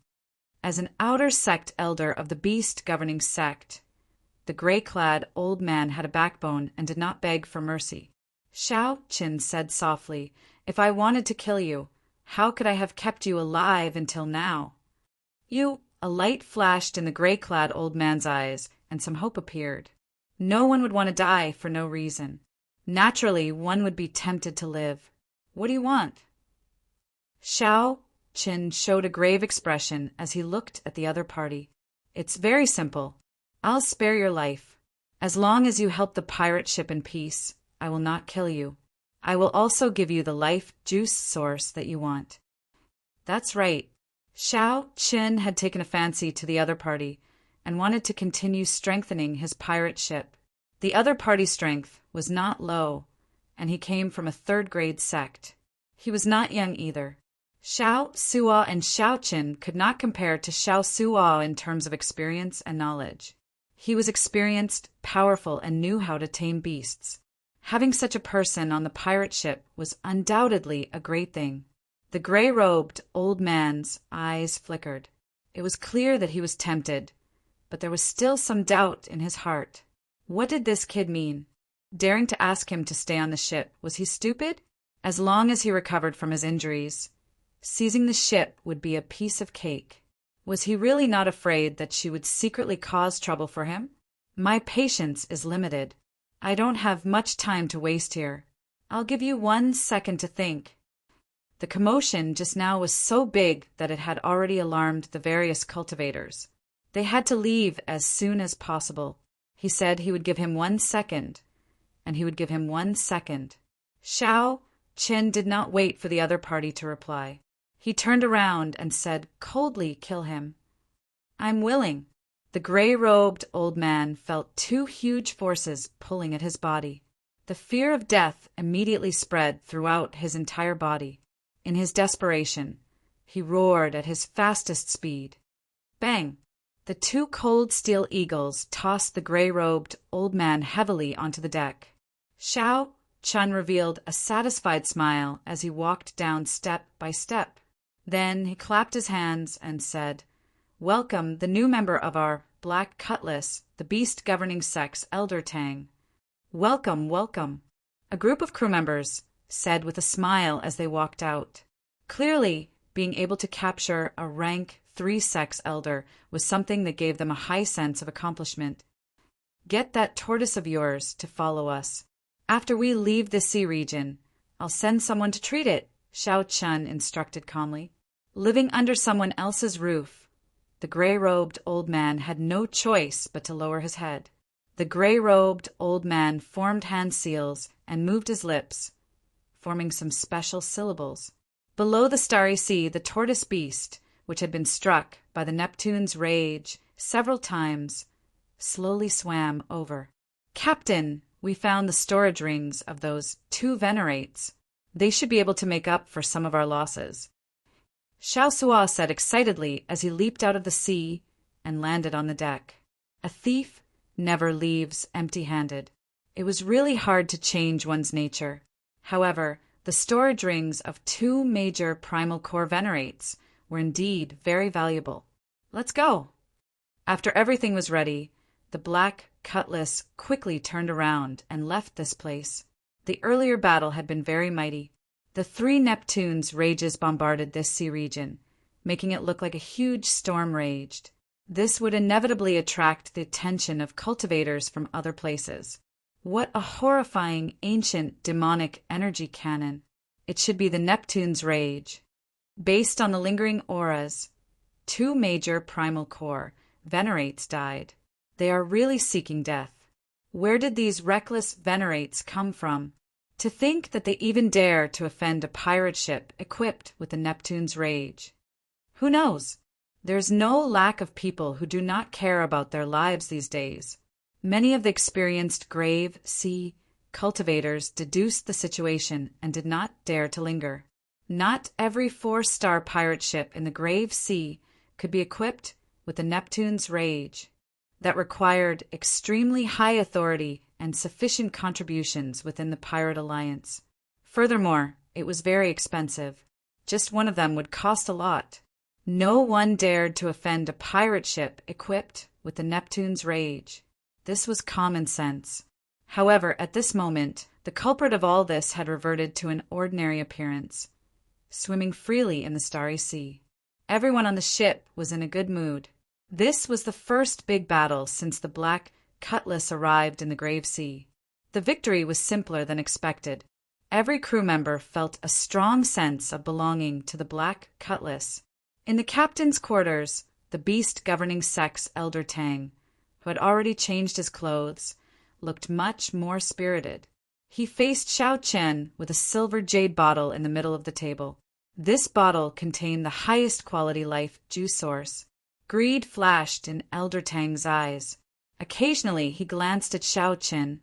As an outer sect elder of the beast governing sect, the gray-clad old man had a backbone and did not beg for mercy. Xiaoqin said softly, "If I wanted to kill you, how could I have kept you alive until now?" A light flashed in the gray-clad old man's eyes, and some hope appeared. No one would want to die for no reason. Naturally, one would be tempted to live. What do you want? Xiaoqin showed a grave expression as he looked at the other party. It's very simple. I'll spare your life. As long as you help the pirate ship in peace, I will not kill you. I will also give you the life juice source that you want. That's right. Xiaoqin had taken a fancy to the other party and wanted to continue strengthening his pirate ship. The other party's strength was not low, and he came from a 3rd-grade sect. He was not young either. Xiao Suo and Xiaoqin could not compare to Xiao Suo in terms of experience and knowledge. He was experienced, powerful, and knew how to tame beasts. Having such a person on the pirate ship was undoubtedly a great thing. The gray-robed old man's eyes flickered. It was clear that he was tempted, but there was still some doubt in his heart. What did this kid mean? Daring to ask him to stay on the ship, was he stupid? As long as he recovered from his injuries, seizing the ship would be a piece of cake. Was he really not afraid that she would secretly cause trouble for him? My patience is limited. I don't have much time to waste here. I'll give you 1 second to think. The commotion just now was so big that it had already alarmed the various cultivators. They had to leave as soon as possible. He said he would give him 1 second, and he would give him 1 second. Xiao Chen did not wait for the other party to reply. He turned around and said coldly, "Kill him." "I'm willing." The gray-robed old man felt 2 huge forces pulling at his body. The fear of death immediately spread throughout his entire body. In his desperation, he roared at his fastest speed. Bang! The 2 cold steel eagles tossed the gray-robed old man heavily onto the deck. Xiao Chun revealed a satisfied smile as he walked down step by step. Then he clapped his hands and said, "Welcome the new member of our Black Cutlass, the beast governing sex, Elder Tang." "Welcome, welcome," a group of crew members said with a smile as they walked out. Clearly, being able to capture a rank 3 sex elder was something that gave them a high sense of accomplishment. "Get that tortoise of yours to follow us. After we leave the sea region, I'll send someone to treat it," Xiao Chun instructed calmly. Living under someone else's roof, the gray-robed old man had no choice but to lower his head. The gray-robed old man formed hand seals and moved his lips, forming some special syllables. Below the starry sea, the tortoise beast, which had been struck by the Neptune's rage several times, slowly swam over. "Captain, we found the storage rings of those 2 venerates. They should be able to make up for some of our losses," Xiao Sua said excitedly as he leaped out of the sea and landed on the deck. A thief never leaves empty-handed. It was really hard to change one's nature. However, the storage rings of 2 major primal core venerates were indeed very valuable. "Let's go." After everything was ready, the Black Cutlass quickly turned around and left this place. The earlier battle had been very mighty. The 3 Neptunes' rages bombarded this sea region, making it look like a huge storm raged. This would inevitably attract the attention of cultivators from other places. What a horrifying, ancient, demonic energy cannon. It should be the Neptune's rage. Based on the lingering auras, 2 major primal core venerates died. They are really seeking death. Where did these reckless venerates come from? To think that they even dare to offend a pirate ship equipped with the Neptune's rage. Who knows? There's no lack of people who do not care about their lives these days. Many of the experienced grave sea cultivators deduced the situation and did not dare to linger. Not every 4-star pirate ship in the grave sea could be equipped with the Neptune's rage. That required extremely high authority and sufficient contributions within the pirate alliance. Furthermore, it was very expensive. Just one of them would cost a lot. No one dared to offend a pirate ship equipped with the Neptune's rage. This was common sense. However, at this moment, the culprit of all this had reverted to an ordinary appearance, swimming freely in the starry sea. Everyone on the ship was in a good mood. This was the first big battle since the Black Cutlass arrived in the Grave Sea. The victory was simpler than expected. Every crew member felt a strong sense of belonging to the Black Cutlass. In the captain's quarters, the beast governing sex, Elder Tang, who had already changed his clothes, looked much more spirited. He faced Xiao Chen with a silver jade bottle in the middle of the table. This bottle contained the highest quality life juice source. Greed flashed in Elder Tang's eyes. Occasionally he glanced at Xiao Chen,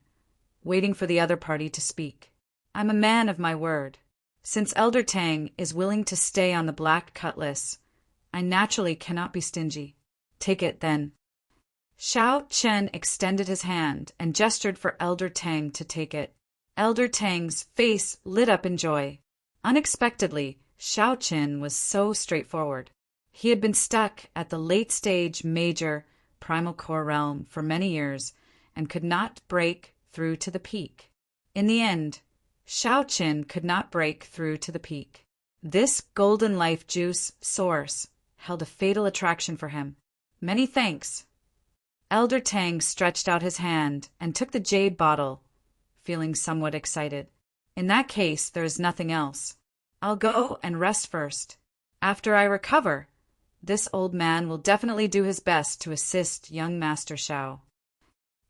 waiting for the other party to speak. "I'm a man of my word. Since Elder Tang is willing to stay on the Black Cutlass, I naturally cannot be stingy. Take it, then." Xiao Chen extended his hand and gestured for Elder Tang to take it. Elder Tang's face lit up in joy. Unexpectedly, Xiao Chen was so straightforward. He had been stuck at the late-stage major primal core realm for many years and could not break through to the peak. In the end, Xiao Chen could not break through to the peak. This golden life juice source held a fatal attraction for him. "Many thanks." Elder Tang stretched out his hand and took the jade bottle feeling somewhat excited. In that case, there is nothing else. I'll go and rest first. After I recover, this old man will definitely do his best to assist young Master Xiao.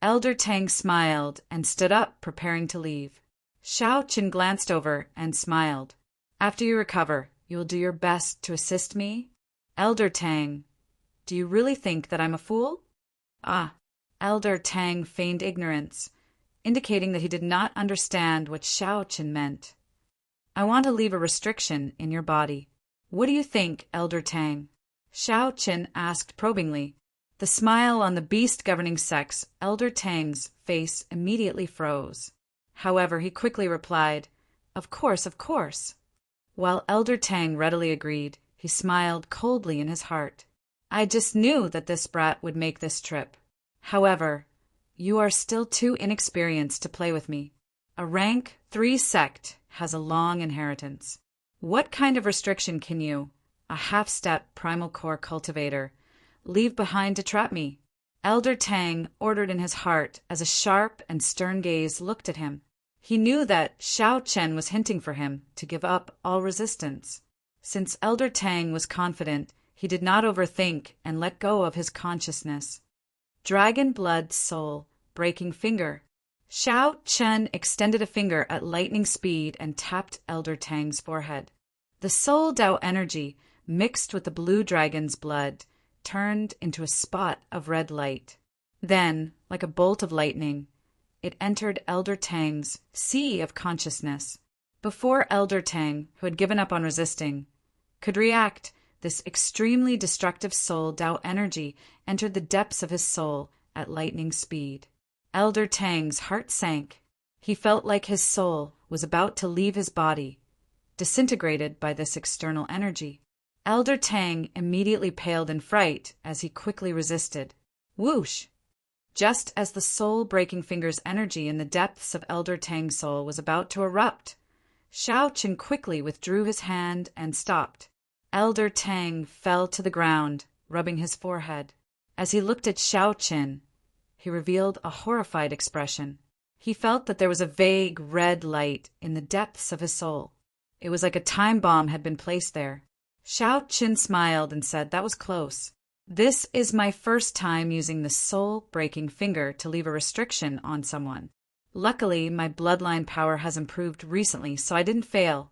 Elder Tang smiled and stood up, preparing to leave. Xiao Qin glanced over and smiled. After you recover, you will do your best to assist me? Elder Tang, do you really think that I'm a fool? Ah. Elder Tang feigned ignorance, indicating that he did not understand what Xiao Qin meant. I want to leave a restriction in your body. What do you think, Elder Tang? Xiao Qin asked probingly. The smile on the beast governing sex, Elder Tang's face immediately froze. However, he quickly replied, Of course, of course. While Elder Tang readily agreed, he smiled coldly in his heart. I just knew that this brat would make this trip. However, you are still too inexperienced to play with me. A rank 3 sect has a long inheritance. What kind of restriction can you, a half-step primal core cultivator, leave behind to trap me? Elder Tang ordered in his heart as a sharp and stern gaze looked at him. He knew that Xiao Chen was hinting for him to give up all resistance. Since Elder Tang was confident, he did not overthink and let go of his consciousness. Dragon Blood Soul, Breaking Finger. Xiao Chen extended a finger at lightning speed and tapped Elder Tang's forehead. The Soul Dao energy, mixed with the blue dragon's blood, turned into a spot of red light. Then, like a bolt of lightning, it entered Elder Tang's sea of consciousness. Before Elder Tang, who had given up on resisting, could react, this extremely destructive Soul Dao energy entered the depths of his soul at lightning speed. Elder Tang's heart sank. He felt like his soul was about to leave his body, disintegrated by this external energy. Elder Tang immediately paled in fright as he quickly resisted. Whoosh! Just as the soul-breaking finger's energy in the depths of Elder Tang's soul was about to erupt, Xiao Qin quickly withdrew his hand and stopped. Elder Tang fell to the ground, rubbing his forehead. As he looked at Xiao Qin, he revealed a horrified expression. He felt that there was a vague red light in the depths of his soul. It was like a time bomb had been placed there. Xiao Qin smiled and said, That was close. This is my first time using the soul-breaking finger to leave a restriction on someone. Luckily, my bloodline power has improved recently, so I didn't fail.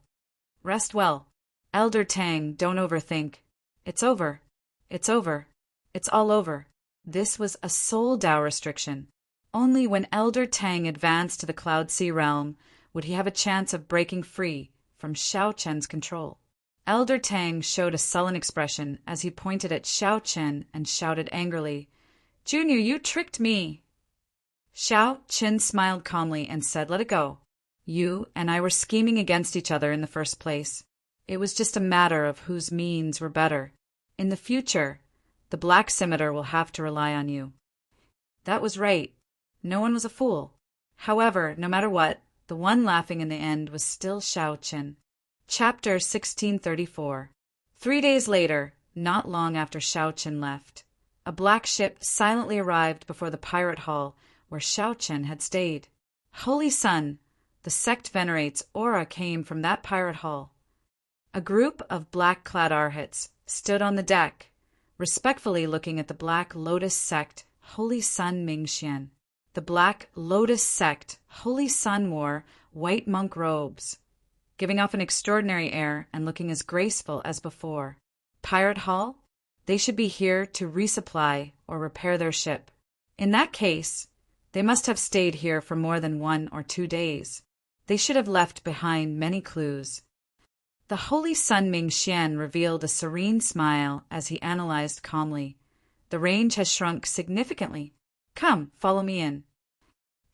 Rest well. Elder Tang, don't overthink. It's over. It's over. It's all over. This was a soul Dao restriction. Only when Elder Tang advanced to the Cloud Sea realm would he have a chance of breaking free from Xiao Chen's control. Elder Tang showed a sullen expression as he pointed at Xiao Chen and shouted angrily, Junior, you tricked me. Xiao Chen smiled calmly and said, Let it go. You and I were scheming against each other in the first place. It was just a matter of whose means were better. In the future, the Black Scimitar will have to rely on you. That was right. No one was a fool. However, no matter what, the one laughing in the end was still Xiao Chen. Chapter 1634. 3 days later, not long after Xiao Chen left, a black ship silently arrived before the pirate hall where Xiao Chen had stayed. Holy Sun, the sect venerates aura came from that pirate hall. A group of black-clad arhats stood on the deck, respectfully looking at the Black Lotus sect Holy Sun Mingxian. The Black Lotus sect Holy Sun wore white monk robes, giving off an extraordinary air and looking as graceful as before. Pirate Hall? They should be here to resupply or repair their ship. In that case, they must have stayed here for more than 1 or 2 days. They should have left behind many clues. The Holy Sun Mingxian revealed a serene smile as he analyzed calmly. The range has shrunk significantly. Come, follow me in.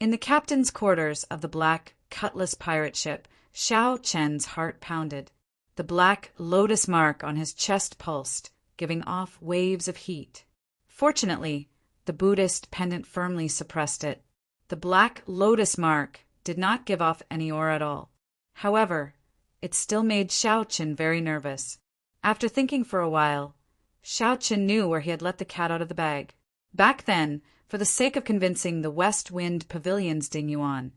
In the captain's quarters of the Black Cutlass pirate ship, Xiao Chen's heart pounded. The black lotus mark on his chest pulsed, giving off waves of heat. Fortunately, the Buddhist pendant firmly suppressed it. The black lotus mark did not give off any aura at all. However, it still made Xiao Chen very nervous. After thinking for a while, Xiao Chen knew where he had let the cat out of the bag. Back then, for the sake of convincing the West Wind Pavilion's Ding Yuan,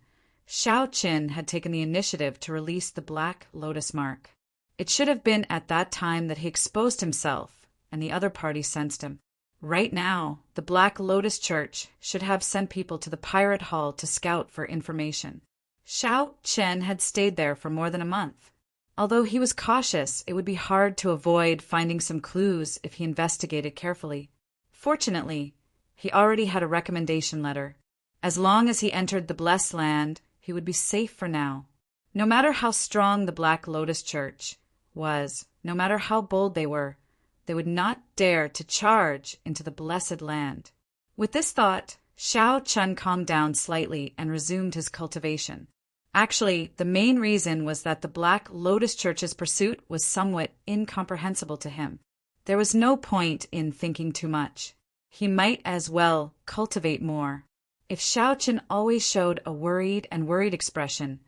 Shao Qin had taken the initiative to release the Black Lotus mark. It should have been at that time that he exposed himself, and the other party sensed him. Right now, the Black Lotus Church should have sent people to the Pirate Hall to scout for information. Shao Chen had stayed there for more than a month. Although he was cautious, it would be hard to avoid finding some clues if he investigated carefully. Fortunately, he already had a recommendation letter. As long as he entered the Blessed Land, he would be safe for now. No matter how strong the Black Lotus Church was, no matter how bold they would not dare to charge into the Blessed Land. With this thought, Shao Chen calmed down slightly and resumed his cultivation. Actually, the main reason was that the Black Lotus Church's pursuit was somewhat incomprehensible to him. There was no point in thinking too much. He might as well cultivate more. If Shao Chen always showed a worried expression,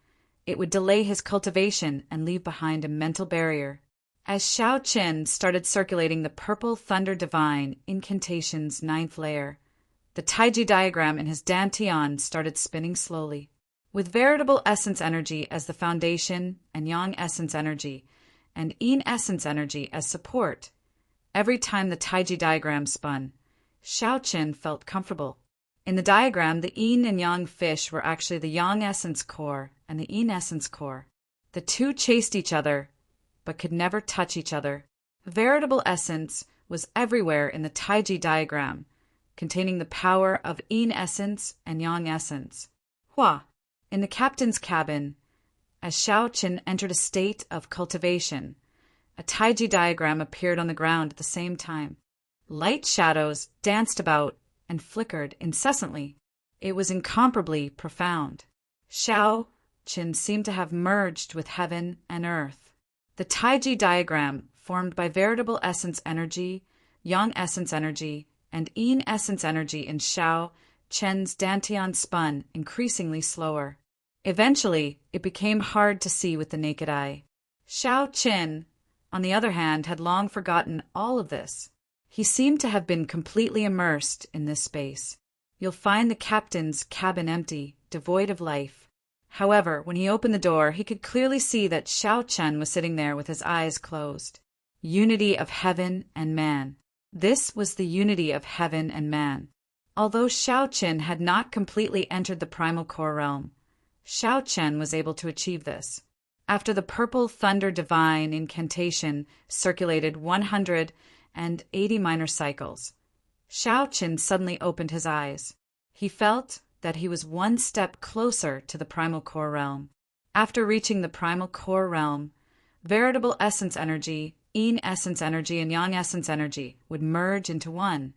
it would delay his cultivation and leave behind a mental barrier. As Shao Chen started circulating the Purple Thunder Divine Incantation's 9th layer, the Taiji diagram in his dantian started spinning slowly. With veritable essence energy as the foundation and yang essence energy and yin essence energy as support, every time the Taiji diagram spun, Shao Chen felt comfortable. In the diagram, the yin and yang fish were actually the yang essence core and the yin essence core. The two chased each other, but could never touch each other. Veritable essence was everywhere in the Taiji diagram, containing the power of yin essence and yang essence. Hua. In the captain's cabin, as Shao Chen entered a state of cultivation, a Taiji diagram appeared on the ground at the same time. Light shadows danced about and flickered incessantly. It was incomparably profound. Shao Chen seemed to have merged with heaven and earth. The Taiji diagram, formed by veritable essence energy, yang essence energy, and yin essence energy in Shao Chen's dantian spun increasingly slower. Eventually, it became hard to see with the naked eye. Shao Chen, on the other hand, had long forgotten all of this. He seemed to have been completely immersed in this space. You'll find the captain's cabin empty, devoid of life. However, when he opened the door, he could clearly see that Shao Chen was sitting there with his eyes closed. Unity of heaven and man. This was the unity of heaven and man. Although Shao Chen had not completely entered the primal core realm, Shao Chen was able to achieve this. After the Purple Thunder Divine Incantation circulated 180 minor cycles, Shao Chen suddenly opened his eyes. He felt that he was one step closer to the primal core realm. After reaching the primal core realm, veritable essence energy, yin essence energy, and yang essence energy would merge into one,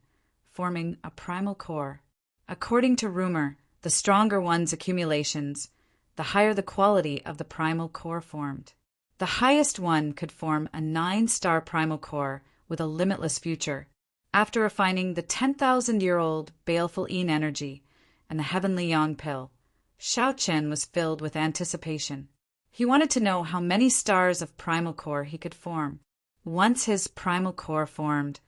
forming a primal core. According to rumor, the stronger one's accumulations, the higher the quality of the primal core formed. The highest one could form a 9-star primal core with a limitless future. After refining the 10,000-year-old baleful yin energy and the heavenly yang pill, Shao Chen was filled with anticipation. He wanted to know how many stars of primal core he could form. Once his primal core formed,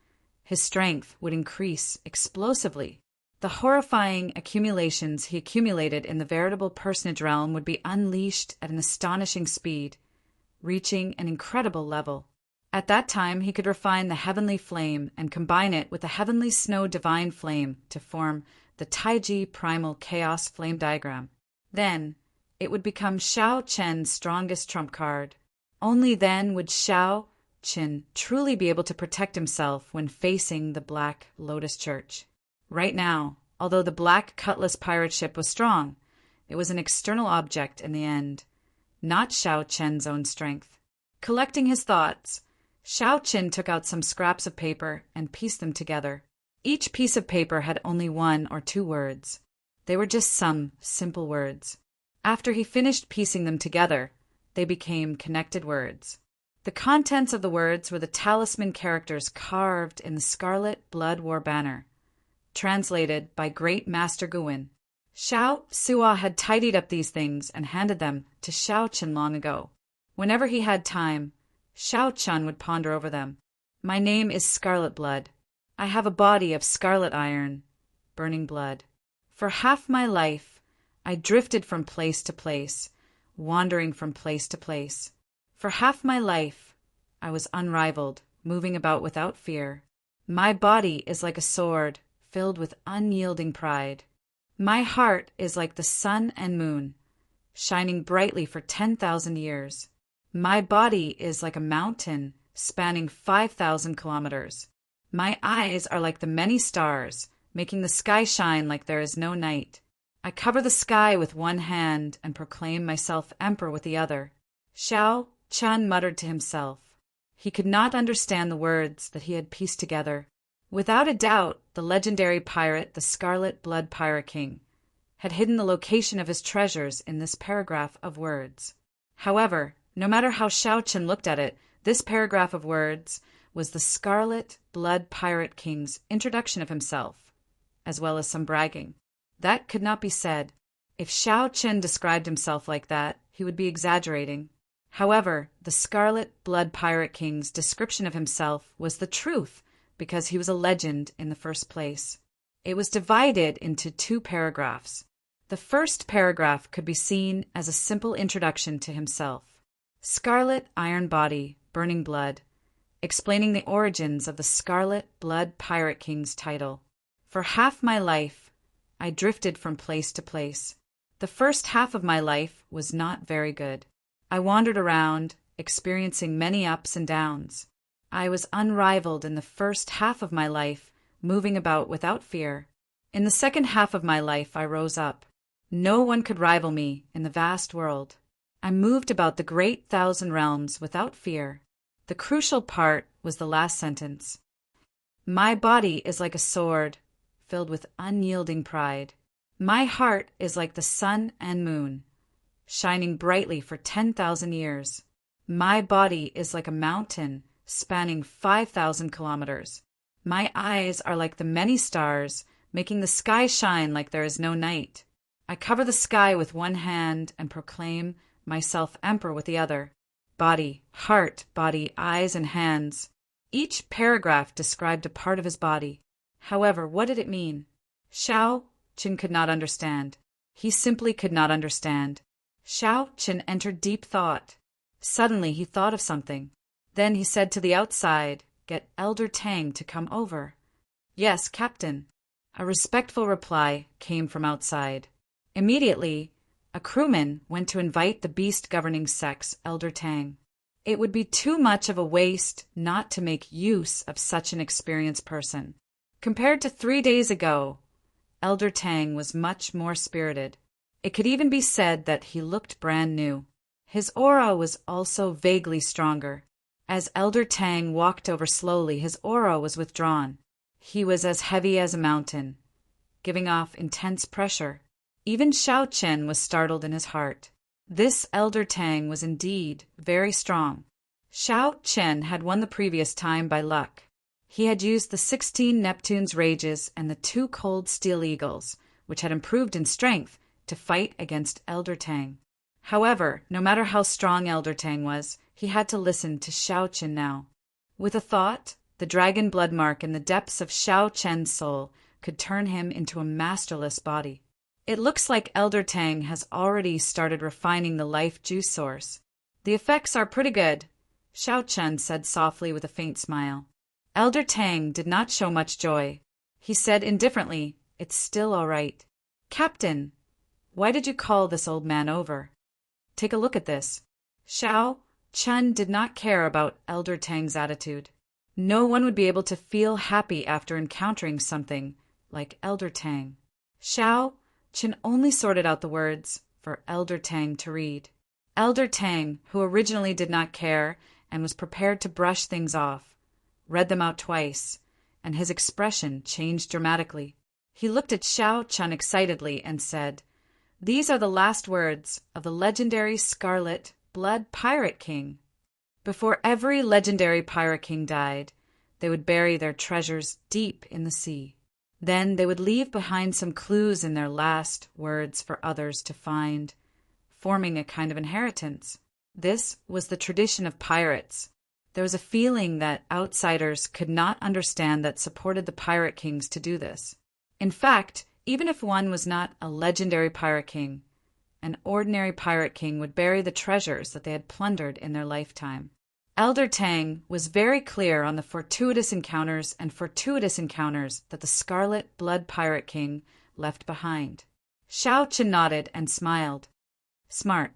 his strength would increase explosively. The horrifying accumulations he accumulated in the veritable personage realm would be unleashed at an astonishing speed, reaching an incredible level. At that time, he could refine the heavenly flame and combine it with the heavenly snow divine flame to form the Taiji primal chaos flame diagram. Then, it would become Shao Chen's strongest trump card. Only then would Shao Chen truly be able to protect himself when facing the Black Lotus Church. Right now, although the Black Cutlass pirate ship was strong, it was an external object in the end, not Shao Chen's own strength. Collecting his thoughts, Shao Chen took out some scraps of paper and pieced them together. Each piece of paper had only 1 or 2 words. They were just some simple words. After he finished piecing them together, they became connected words. The contents of the words were the talisman characters carved in the Scarlet Blood War banner, translated by Great Master Guwen. Shao Suo had tidied up these things and handed them to Shao Chen long ago. Whenever he had time, Shao Chen would ponder over them. My name is Scarlet Blood. I have a body of scarlet iron, burning blood. For half my life, I drifted from place to place, wandering from place to place. For half my life, I was unrivaled, moving about without fear. My body is like a sword, filled with unyielding pride. My heart is like the sun and moon, shining brightly for 10,000 years. My body is like a mountain, spanning 5,000 kilometers. My eyes are like the many stars, making the sky shine like there is no night. I cover the sky with one hand and proclaim myself emperor with the other. Xiao Chun muttered to himself. He could not understand the words that he had pieced together. Without a doubt, the legendary pirate, the Scarlet Blood Pirate King, had hidden the location of his treasures in this paragraph of words. However, no matter how Xiao Chun looked at it, this paragraph of words was the Scarlet Blood Pirate King's introduction of himself, as well as some bragging. That could not be said. If Xiao Chun described himself like that, he would be exaggerating. However, the Scarlet Blood Pirate King's description of himself was the truth, because he was a legend in the first place. It was divided into 2 paragraphs. The first paragraph could be seen as a simple introduction to himself. Scarlet Iron Body, Burning Blood, explaining the origins of the Scarlet Blood Pirate King's title. For half my life, I drifted from place to place. The first half of my life was not very good. I wandered around, experiencing many ups and downs. I was unrivaled in the first half of my life, moving about without fear. In the second half of my life, I rose up. No one could rival me in the vast world. I moved about the great 1,000 realms without fear. The crucial part was the last sentence. My body is like a sword, filled with unyielding pride. My heart is like the sun and moon, shining brightly for 10,000 years. My body is like a mountain, spanning 5,000 kilometers. My eyes are like the many stars, making the sky shine like there is no night. I cover the sky with one hand and proclaim myself emperor with the other. Body, heart, body, eyes, and hands. Each paragraph described a part of his body. However, what did it mean? Xiao Chun could not understand. He simply could not understand. Xiao Chun entered deep thought. Suddenly he thought of something. Then he said to the outside, "Get Elder Tang to come over." "Yes, Captain." A respectful reply came from outside. Immediately, a crewman went to invite the beast governing sex, Elder Tang. It would be too much of a waste not to make use of such an experienced person. Compared to 3 days ago, Elder Tang was much more spirited. It could even be said that he looked brand new. His aura was also vaguely stronger. As Elder Tang walked over slowly, his aura was withdrawn. He was as heavy as a mountain, giving off intense pressure. Even Xiao Chen was startled in his heart. This Elder Tang was indeed very strong. Xiao Chen had won the previous time by luck. He had used the 16 Neptune's Rages and the 2 Cold Steel Eagles, which had improved in strength, to fight against Elder Tang. However, no matter how strong Elder Tang was, he had to listen to Xiao Chen now. With a thought, the dragon blood mark in the depths of Xiao Chen's soul could turn him into a masterless body. It looks like Elder Tang has already started refining the life juice source. The effects are pretty good, Xiao Chen said softly with a faint smile. Elder Tang did not show much joy. He said indifferently, "It's still all right." "Captain, why did you call this old man over? Take a look at this." Xiao Chen did not care about Elder Tang's attitude. No one would be able to feel happy after encountering something like Elder Tang. Xiao Chen only sorted out the words for Elder Tang to read. Elder Tang, who originally did not care and was prepared to brush things off, read them out twice, and his expression changed dramatically. He looked at Xiao Chen excitedly and said, "These are the last words of the legendary Scarlet Blood Pirate King. Before every legendary pirate king died, they would bury their treasures deep in the sea. Then they would leave behind some clues in their last words for others to find, forming a kind of inheritance. This was the tradition of pirates. There was a feeling that outsiders could not understand that supported the pirate kings to do this. In fact, Even if one was not a legendary pirate king, an ordinary pirate king would bury the treasures that they had plundered in their lifetime. Elder Tang was very clear on the fortuitous encounters that the Scarlet Blood Pirate King left behind. Shao Chen nodded and smiled. Smart.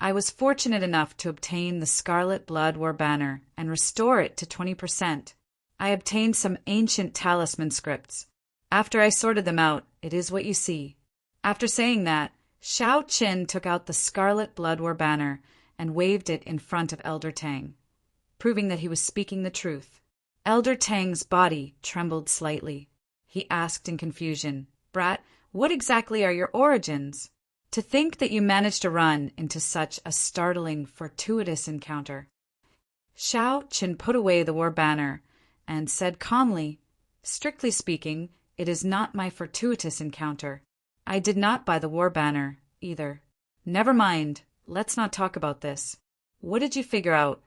I was fortunate enough to obtain the Scarlet Blood War banner and restore it to 20%. I obtained some ancient talisman scripts. After I sorted them out, it is what you see. After saying that, Shao Chen took out the Scarlet Blood War banner and waved it in front of Elder Tang, proving that he was speaking the truth. Elder Tang's body trembled slightly. He asked in confusion, "Brat, what exactly are your origins? To think that you managed to run into such a startling, fortuitous encounter." Shao Chen put away the war banner and said calmly, "Strictly speaking, it is not my fortuitous encounter. I did not buy the war banner, either." "Never mind. Let's not talk about this. What did you figure out?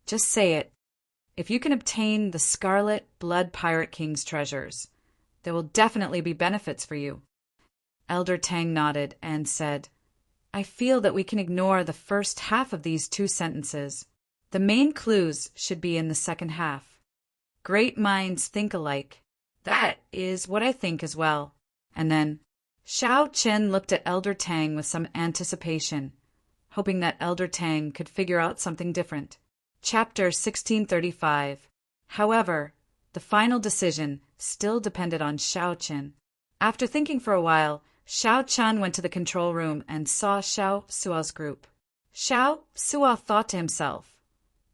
Just say it. If you can obtain the Scarlet Blood Pirate King's treasures, there will definitely be benefits for you." Elder Tang nodded and said, "I feel that we can ignore the first half of these 2 sentences. The main clues should be in the second half. Great minds think alike. That is what I think as well." And then Shao Chen looked at Elder Tang with some anticipation, hoping that Elder Tang could figure out something different. Chapter 1635. However, the final decision still depended on Shao Chen. After thinking for a while, Shao Chen went to the control room and saw Xiao Sua's group. Xiao Sua thought to himself,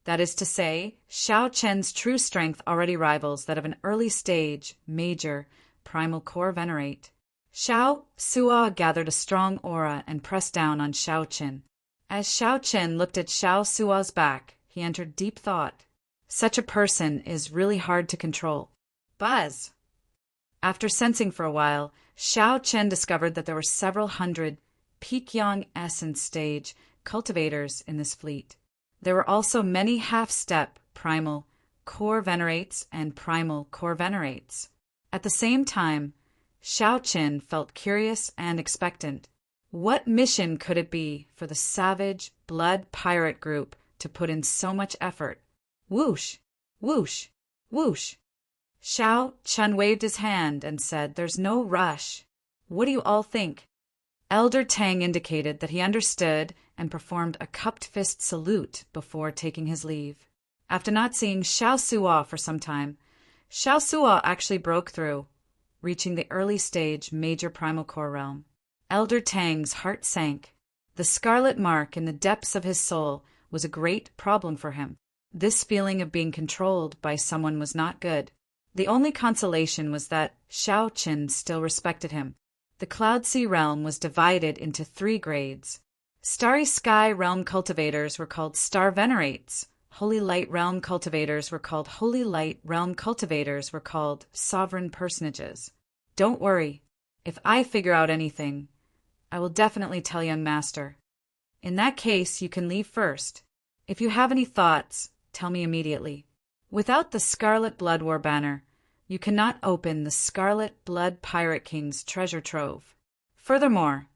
that is to say, Shao Chen's true strength already rivals that of an early-stage, major, primal core venerate. Xiao Sua gathered a strong aura and pressed down on Shao Chen. As Shao Chen looked at Xiao Sua's back, he entered deep thought. Such a person is really hard to control. Buzz! After sensing for a while, Shao Chen discovered that there were several hundred Pekyong Essence stage cultivators in this fleet. There were also many half-step primal core venerates and primal core venerates. At the same time, Shao Chen felt curious and expectant. What mission could it be for the savage blood pirate group to put in so much effort? Whoosh! Whoosh! Whoosh! Shao Chen waved his hand and said, "There's no rush. What do you all think?" Elder Tang indicated that he understood and performed a cupped fist salute before taking his leave. After not seeing Xiao Sua for some time, Xiao Sua actually broke through, reaching the early stage major primal core realm. Elder Tang's heart sank. The scarlet mark in the depths of his soul was a great problem for him. This feeling of being controlled by someone was not good. The only consolation was that Shao Chen still respected him. The Cloud Sea realm was divided into 3 grades. Starry Sky realm cultivators were called Star Venerates. Holy Light realm cultivators were called Holy Light realm cultivators were called Sovereign Personages. Don't worry. If I figure out anything, I will definitely tell young master. In that case, you can leave first. If you have any thoughts, tell me immediately. Without the Scarlet Blood War banner, you cannot open the Scarlet Blood Pirate King's treasure trove. Furthermore,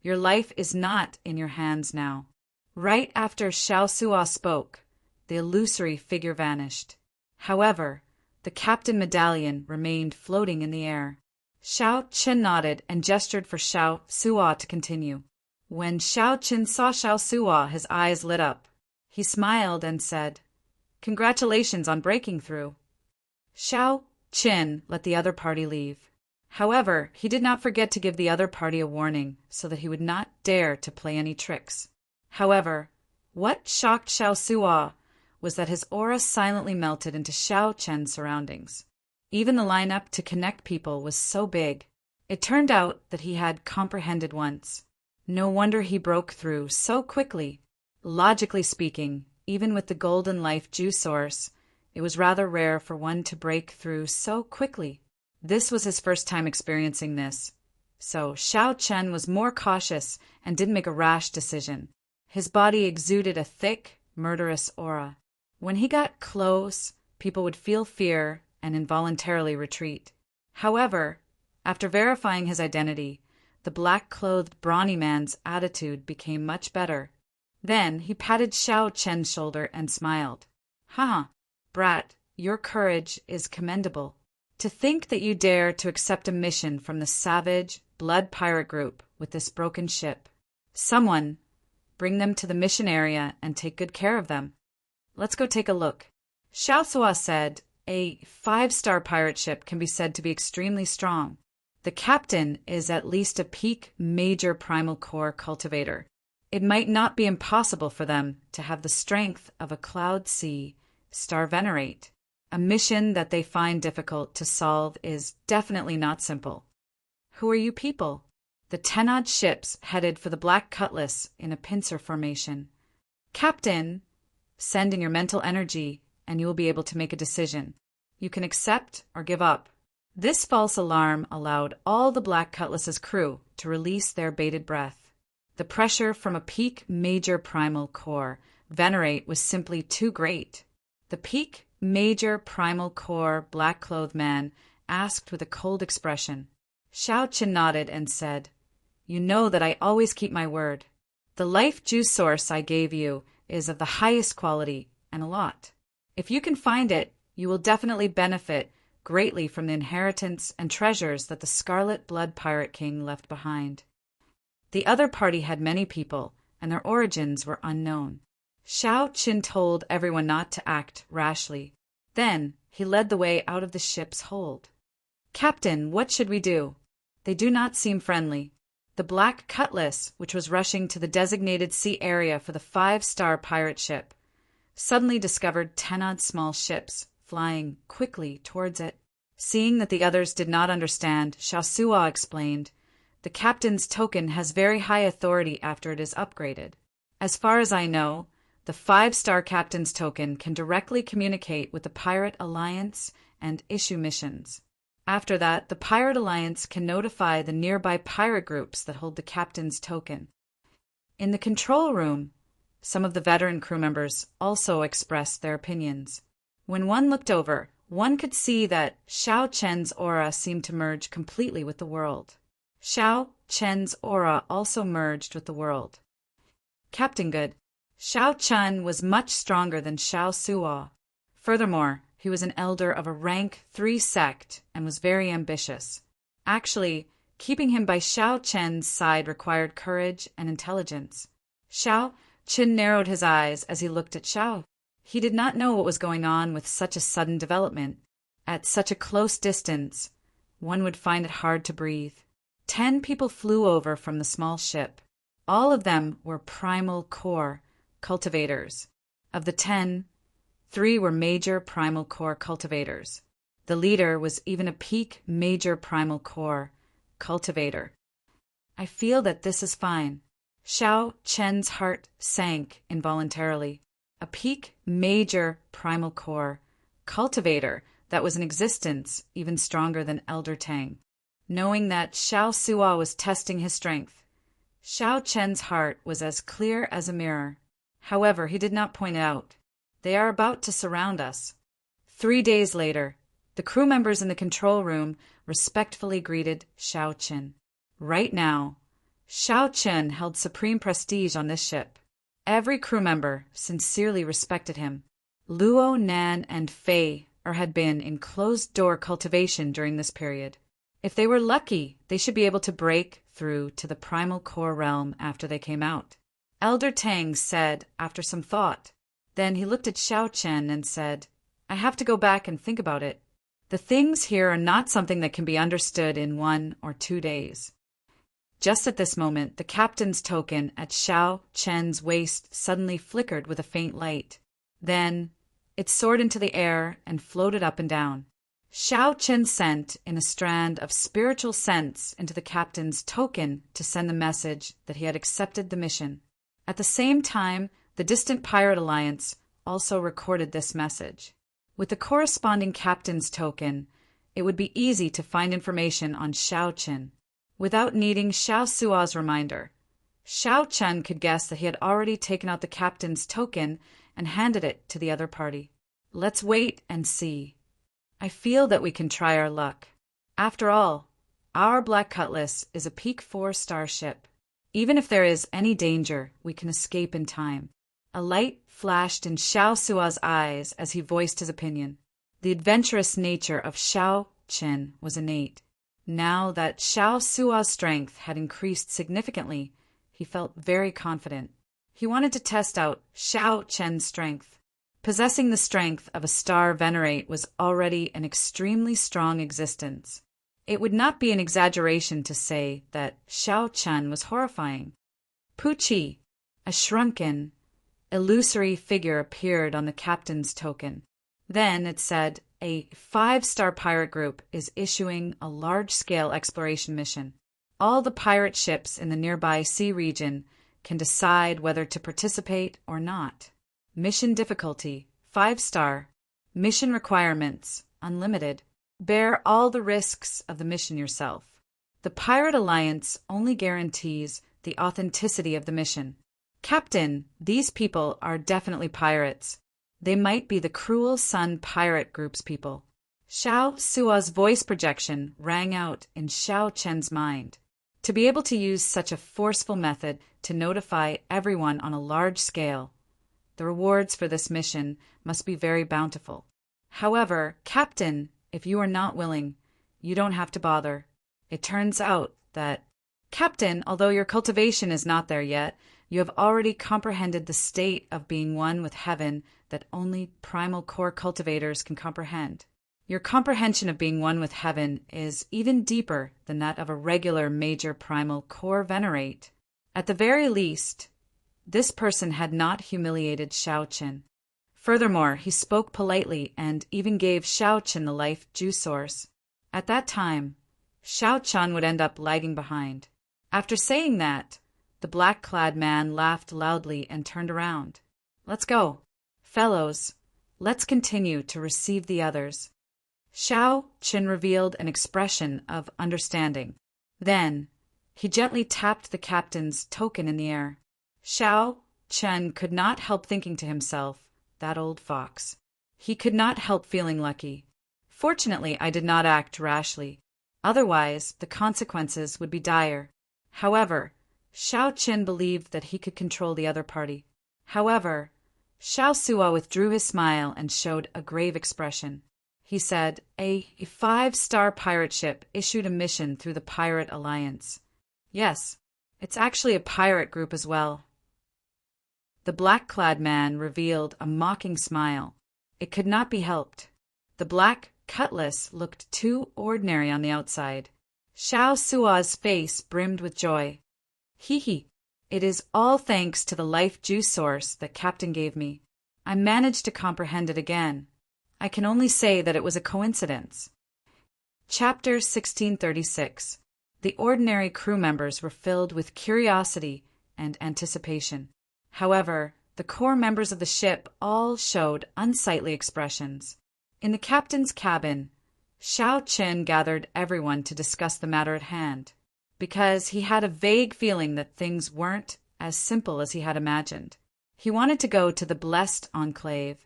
your life is not in your hands now. Right after Xiao Sua spoke, the illusory figure vanished. However, the captain medallion remained floating in the air. Shao Chen nodded and gestured for Xiao Sua to continue. When Shao Chen saw Xiao Sua, his eyes lit up. He smiled and said, "Congratulations on breaking through." Xiao Chen let the other party leave. However, he did not forget to give the other party a warning so that he would not dare to play any tricks. However, what shocked Xiao Sua was that his aura silently melted into Xiao Chen's surroundings. Even the lineup to connect people was so big. It turned out that he had comprehended once. No wonder he broke through so quickly. Logically speaking, even with the golden life juice source, it was rather rare for one to break through so quickly. This was his first time experiencing this, so Shao Chen was more cautious and didn't make a rash decision. His body exuded a thick, murderous aura. When he got close, people would feel fear and involuntarily retreat. However, After verifying his identity, the black-clothed brawny man's attitude became much better. Then he patted Xiao Chen's shoulder and smiled. "Ha, brat, your courage is commendable. To think that you dare to accept a mission from the savage, blood pirate group with this broken ship. Someone, bring them to the mission area and take good care of them. Let's go take a look." Xiao Sua said, "A 5-star pirate ship can be said to be extremely strong. The captain is at least a peak major primal core cultivator. It might not be impossible for them to have the strength of a Cloud Sea Star Venerate. A mission that they find difficult to solve is definitely not simple. Who are you people?" The 10-odd ships headed for the Black Cutlass in a pincer formation. "Captain, send in your mental energy and you will be able to make a decision. You can accept or give up." This false alarm allowed all the Black Cutlass's crew to release their bated breath. The pressure from a peak major primal core Venerate was simply too great. The peak major primal core black-clothed man asked with a cold expression. Xiao Chen nodded and said, "You know that I always keep my word. The life juice source I gave you is of the highest quality and a lot. If you can find it, you will definitely benefit greatly from the inheritance and treasures that the Scarlet Blood Pirate King left behind." The other party had many people, and their origins were unknown. Xiao Chen told everyone not to act rashly. Then he led the way out of the ship's hold. "Captain, what should we do? They do not seem friendly." The Black Cutlass, which was rushing to the designated sea area for the 5-star pirate ship, suddenly discovered 10-odd small ships flying quickly towards it. Seeing that the others did not understand, Xiao Sua explained, "The captain's token has very high authority after it is upgraded. As far as I know, the 5-star captain's token can directly communicate with the Pirate Alliance and issue missions. After that, the Pirate Alliance can notify the nearby pirate groups that hold the captain's token." In the control room, some of the veteran crew members also expressed their opinions. When one looked over, one could see that Xiao Chen's aura seemed to merge completely with the world. Xiao Chen's aura also merged with the world. Captain Good, Xiao Chen was much stronger than Xiao Sua. Furthermore, he was an elder of a rank 3 sect and was very ambitious. Actually, keeping him by Xiao Chen's side required courage and intelligence. Xiao Chen narrowed his eyes as he looked at Xiao. He did not know what was going on with such a sudden development. At such a close distance, one would find it hard to breathe. 10 people flew over from the small ship. All of them were primal core cultivators. Of the 10, 3 were major primal core cultivators. The leader was even a peak major primal core cultivator. "I feel that this is fine." Xiao Chen's heart sank involuntarily. A peak major primal core cultivator that was in existence even stronger than Elder Tang. Knowing that Xiao Sua was testing his strength, Xiao Chen's heart was as clear as a mirror. However, he did not point it out. "They are about to surround us." 3 days later, the crew members in the control room respectfully greeted Xiao Chen. Right now, Xiao Chen held supreme prestige on this ship. Every crew member sincerely respected him. Luo, Nan, and Fei had been in closed-door cultivation during this period. If they were lucky, they should be able to break through to the primal core realm after they came out. Elder Tang said after some thought. Then he looked at Xiao Chen and said, "I have to go back and think about it. The things here are not something that can be understood in 1 or 2 days." Just at this moment, the captain's token at Xiao Chen's waist suddenly flickered with a faint light. Then it soared into the air and floated up and down. Xiao Chen sent in a strand of spiritual sense into the captain's token to send the message that he had accepted the mission. At the same time, the distant Pirate Alliance also recorded this message. With the corresponding captain's token, it would be easy to find information on Xiao Chen. Without needing Xiao Sua's reminder, Xiao Chen could guess that he had already taken out the captain's token and handed it to the other party. "Let's wait and see. I feel that we can try our luck. After all, Our Black Cutlass is a peak 4-star ship. Even if there is any danger, we can escape in time. A light flashed in Xiao Sua's eyes as he voiced his opinion. The adventurous nature of Xiao Chen was innate. Now that Xiao Sua's strength had increased significantly, he felt very confident. He wanted to test out Xiao Chen's strength. Possessing the strength of a star venerate was already an extremely strong existence. It would not be an exaggeration to say that Xiao Chen was horrifying. Pucci, a shrunken, illusory figure appeared on the captain's token. Then it said, a 5-star pirate group is issuing a large-scale exploration mission. All the pirate ships in the nearby sea region can decide whether to participate or not. Mission difficulty, 5-star. Mission requirements, unlimited. Bear all the risks of the mission yourself. The Pirate Alliance only guarantees the authenticity of the mission. Captain, these people are definitely pirates. They might be the Cruel Sun Pirate Group's people. Xiao Sua's voice projection rang out in Xiao Chen's mind. To be able to use such a forceful method to notify everyone on a large scale, the rewards for this mission must be very bountiful. However, Captain, if you are not willing, you don't have to bother. It turns out that, Captain, although your cultivation is not there yet, you have already comprehended the state of being one with heaven that only primal core cultivators can comprehend. Your comprehension of being one with heaven is even deeper than that of a regular major primal core venerate. At the very least, this person had not humiliated Xiao Chen. Furthermore, he spoke politely and even gave Xiao Chen the life juice source. At that time, Xiao Chen would end up lagging behind. After saying that, the black-clad man laughed loudly and turned around. Let's go. Fellows, let's continue to receive the others. Xiao Chen revealed an expression of understanding. Then, he gently tapped the captain's token in the air. Xiao Chen could not help thinking to himself, that old fox. He could not help feeling lucky. Fortunately, I did not act rashly. Otherwise, the consequences would be dire. However, Xiao Chen believed that he could control the other party. However, Xiao Sua withdrew his smile and showed a grave expression. He said, a 5-star pirate ship issued a mission through the Pirate Alliance. Yes, it's actually a pirate group as well. The black-clad man revealed a mocking smile. It could not be helped. The Black Cutlass looked too ordinary on the outside. Xiao Sua's face brimmed with joy. Hee. It is all thanks to the life juice source that Captain gave me. I managed to comprehend it again. I can only say that it was a coincidence. Chapter 1636. The ordinary crew members were filled with curiosity and anticipation. However, the core members of the ship all showed unsightly expressions. In the captain's cabin, Xiao Chen gathered everyone to discuss the matter at hand, because he had a vague feeling that things weren't as simple as he had imagined. He wanted to go to the Blessed Enclave,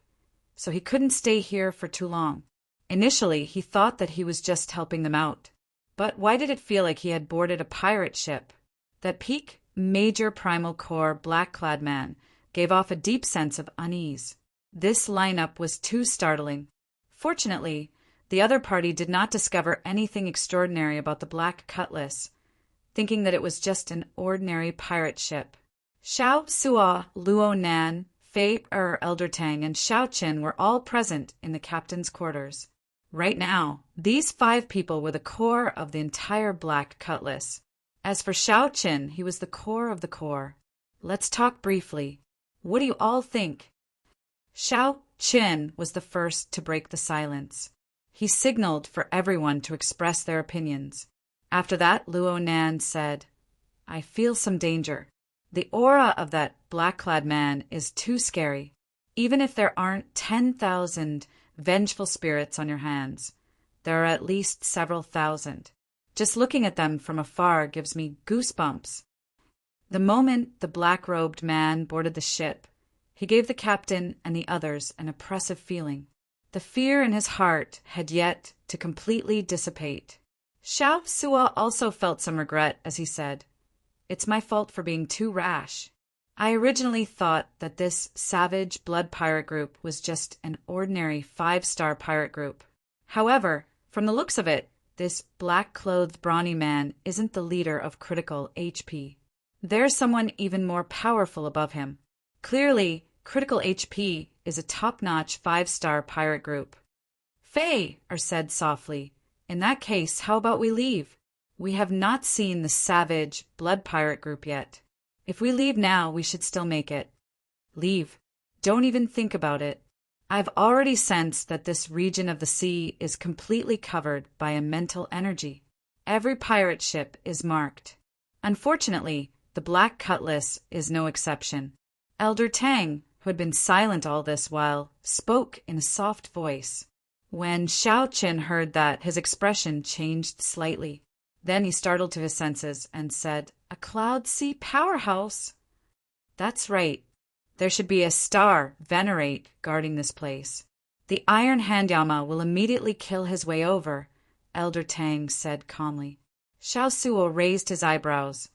so he couldn't stay here for too long. Initially, he thought that he was just helping them out. But why did it feel like he had boarded a pirate ship? That peak major primal core black-clad man gave off a deep sense of unease. This lineup was too startling. Fortunately, the other party did not discover anything extraordinary about the Black Cutlass, thinking that it was just an ordinary pirate ship. Xiao Sua, Luo Nan, Fei Elder Tang, and Xiao Chen were all present in the captain's quarters. Right now, these 5 people were the core of the entire Black Cutlass. As for Xiao Chen, he was the core of the core. Let's talk briefly. What do you all think? Xiao Chen was the first to break the silence. He signaled for everyone to express their opinions. After that, Luo Nan said, I feel some danger. The aura of that black-clad man is too scary. Even if there aren't 10,000 vengeful spirits on your hands, there are at least several thousand. Just looking at them from afar gives me goosebumps. The moment the black-robed man boarded the ship, he gave the captain and the others an oppressive feeling. The fear in his heart had yet to completely dissipate. Xiao Sua also felt some regret as he said, "It's my fault for being too rash. I originally thought that this savage blood pirate group was just an ordinary 5-star pirate group. However, from the looks of it, this black-clothed brawny man isn't the leader of critical HP. There's someone even more powerful above him. Clearly, critical HP is a top-notch 5-star pirate group." "Faye," said softly, "in that case, how about we leave? We have not seen the savage blood pirate group yet. If we leave now, we should still make it." "Leave. Don't even think about it. I've already sensed that this region of the sea is completely covered by a mental energy. Every pirate ship is marked. Unfortunately, the Black Cutlass is no exception." Elder Tang, who had been silent all this while, spoke in a soft voice. When Xiao Qin heard that, his expression changed slightly. Then he startled to his senses and said, "A Cloud Sea powerhouse?" "That's right. There should be a star, Venerate, guarding this place. The Iron Handyama will immediately kill his way over," Elder Tang said calmly. Xiao Suo raised his eyebrows.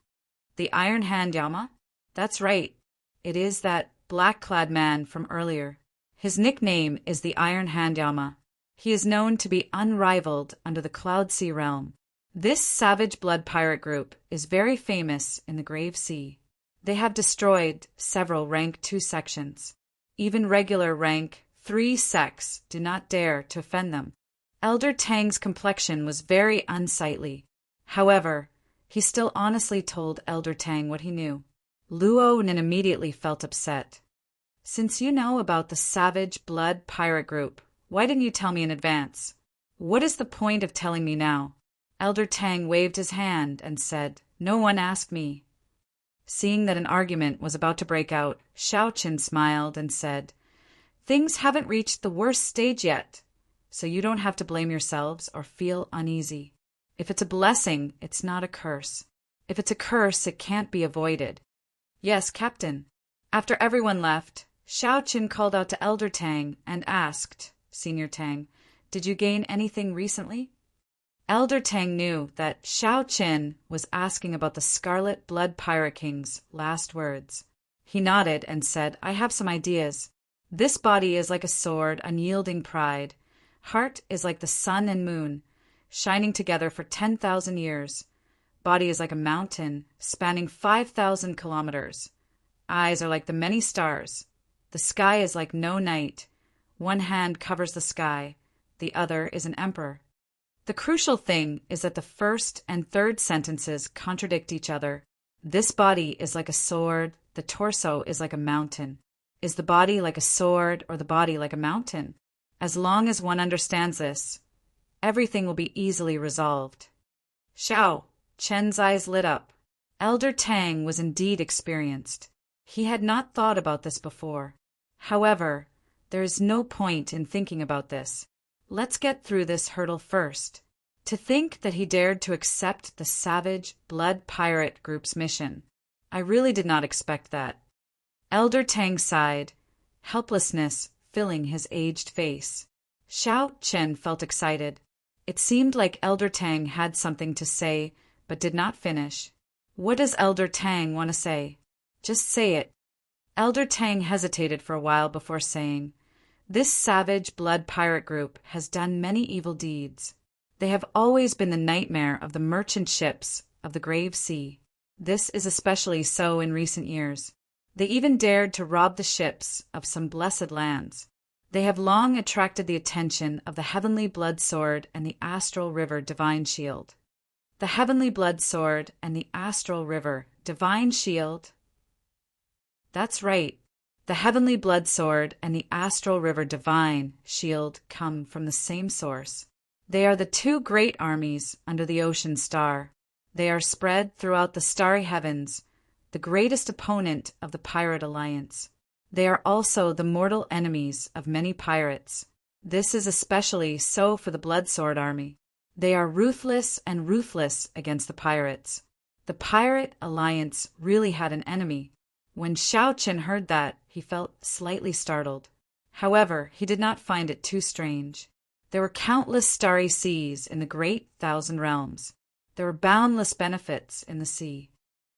"The Iron Handyama? That's right. It is that black-clad man from earlier. His nickname is the Iron Handyama. He is known to be unrivaled under the Cloud Sea realm. This savage blood pirate group is very famous in the Grave Sea. They have destroyed several rank 2 sections. Even regular rank 3 sects do not dare to offend them." Elder Tang's complexion was very unsightly. However, he still honestly told Elder Tang what he knew. Luo Nin immediately felt upset. "Since you know about the savage blood pirate group, why didn't you tell me in advance? What is the point of telling me now?" Elder Tang waved his hand and said, "No one asked me." Seeing that an argument was about to break out, Xiao Qin smiled and said, "Things haven't reached the worst stage yet, so you don't have to blame yourselves or feel uneasy. If it's a blessing, it's not a curse. If it's a curse, it can't be avoided." "Yes, Captain." After everyone left, Xiao Qin called out to Elder Tang and asked, "Senior Tang, did you gain anything recently?" Elder Tang knew that Xiao Qin was asking about the Scarlet Blood Pirate King's last words. He nodded and said, "I have some ideas. This body is like a sword, unyielding pride. Heart is like the sun and moon, shining together for 10,000 years. Body is like a mountain, spanning 5,000 kilometers. Eyes are like the many stars. The sky is like no night. One hand covers the sky, the other is an emperor." The crucial thing is that the first and third sentences contradict each other. This body is like a sword, the torso is like a mountain. Is the body like a sword or the body like a mountain? As long as one understands this, everything will be easily resolved. Xiao Chen's eyes lit up. Elder Tang was indeed experienced. He had not thought about this before. However, there is no point in thinking about this. Let's get through this hurdle first. To think that he dared to accept the savage blood pirate group's mission. I really did not expect that. Elder Tang sighed, helplessness filling his aged face. Xiao Chen felt excited. It seemed like Elder Tang had something to say, but did not finish. What does Elder Tang want to say? Just say it. Elder Tang hesitated for a while before saying, "This savage blood pirate group has done many evil deeds. They have always been the nightmare of the merchant ships of the Grave Sea. This is especially so in recent years. They even dared to rob the ships of some blessed lands. They have long attracted the attention of the Heavenly Blood Sword and the Astral River Divine Shield." The Heavenly Blood Sword and the Astral River Divine Shield? That's right. The Heavenly Blood Sword and the Astral River Divine Shield come from the same source. They are the two great armies under the Ocean Star. They are spread throughout the starry heavens, the greatest opponent of the Pirate Alliance. They are also the mortal enemies of many pirates. This is especially so for the Blood Sword Army. They are ruthless and ruthless against the pirates. The Pirate Alliance really had an enemy. When Xiao Chen heard that, he felt slightly startled. However, he did not find it too strange. There were countless starry seas in the great thousand realms. There were boundless benefits in the sea.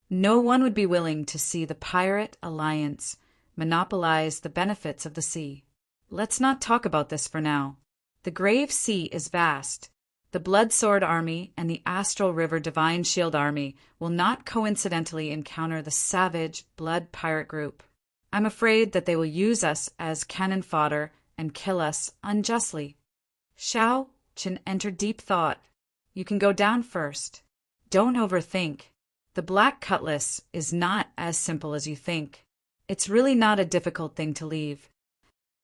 No one would be willing to see the pirate alliance monopolize the benefits of the sea. Let's not talk about this for now. The Grave Sea is vast. The Blood Sword Army and the Astral River Divine Shield Army will not coincidentally encounter the savage Blood Pirate Group. I'm afraid that they will use us as cannon fodder and kill us unjustly. Xiao Qin entered deep thought. You can go down first. Don't overthink. The Black Cutlass is not as simple as you think. It's really not a difficult thing to leave.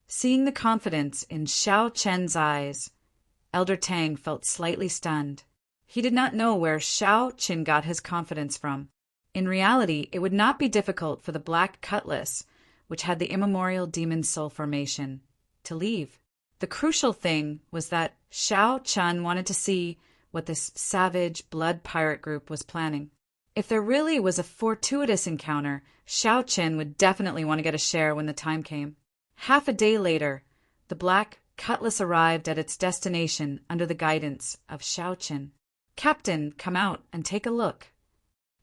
Seeing the confidence in Xiao Chen's eyes, Elder Tang felt slightly stunned. He did not know where Xiao Qin got his confidence from. In reality, it would not be difficult for the Black Cutlass, which had the immemorial demon soul formation, to leave. The crucial thing was that Xiao Chen wanted to see what this savage blood pirate group was planning. If there really was a fortuitous encounter, Xiao Qin would definitely want to get a share when the time came. Half a day later, the Black Cutlass arrived at its destination under the guidance of Xiao Qin. Captain, come out and take a look.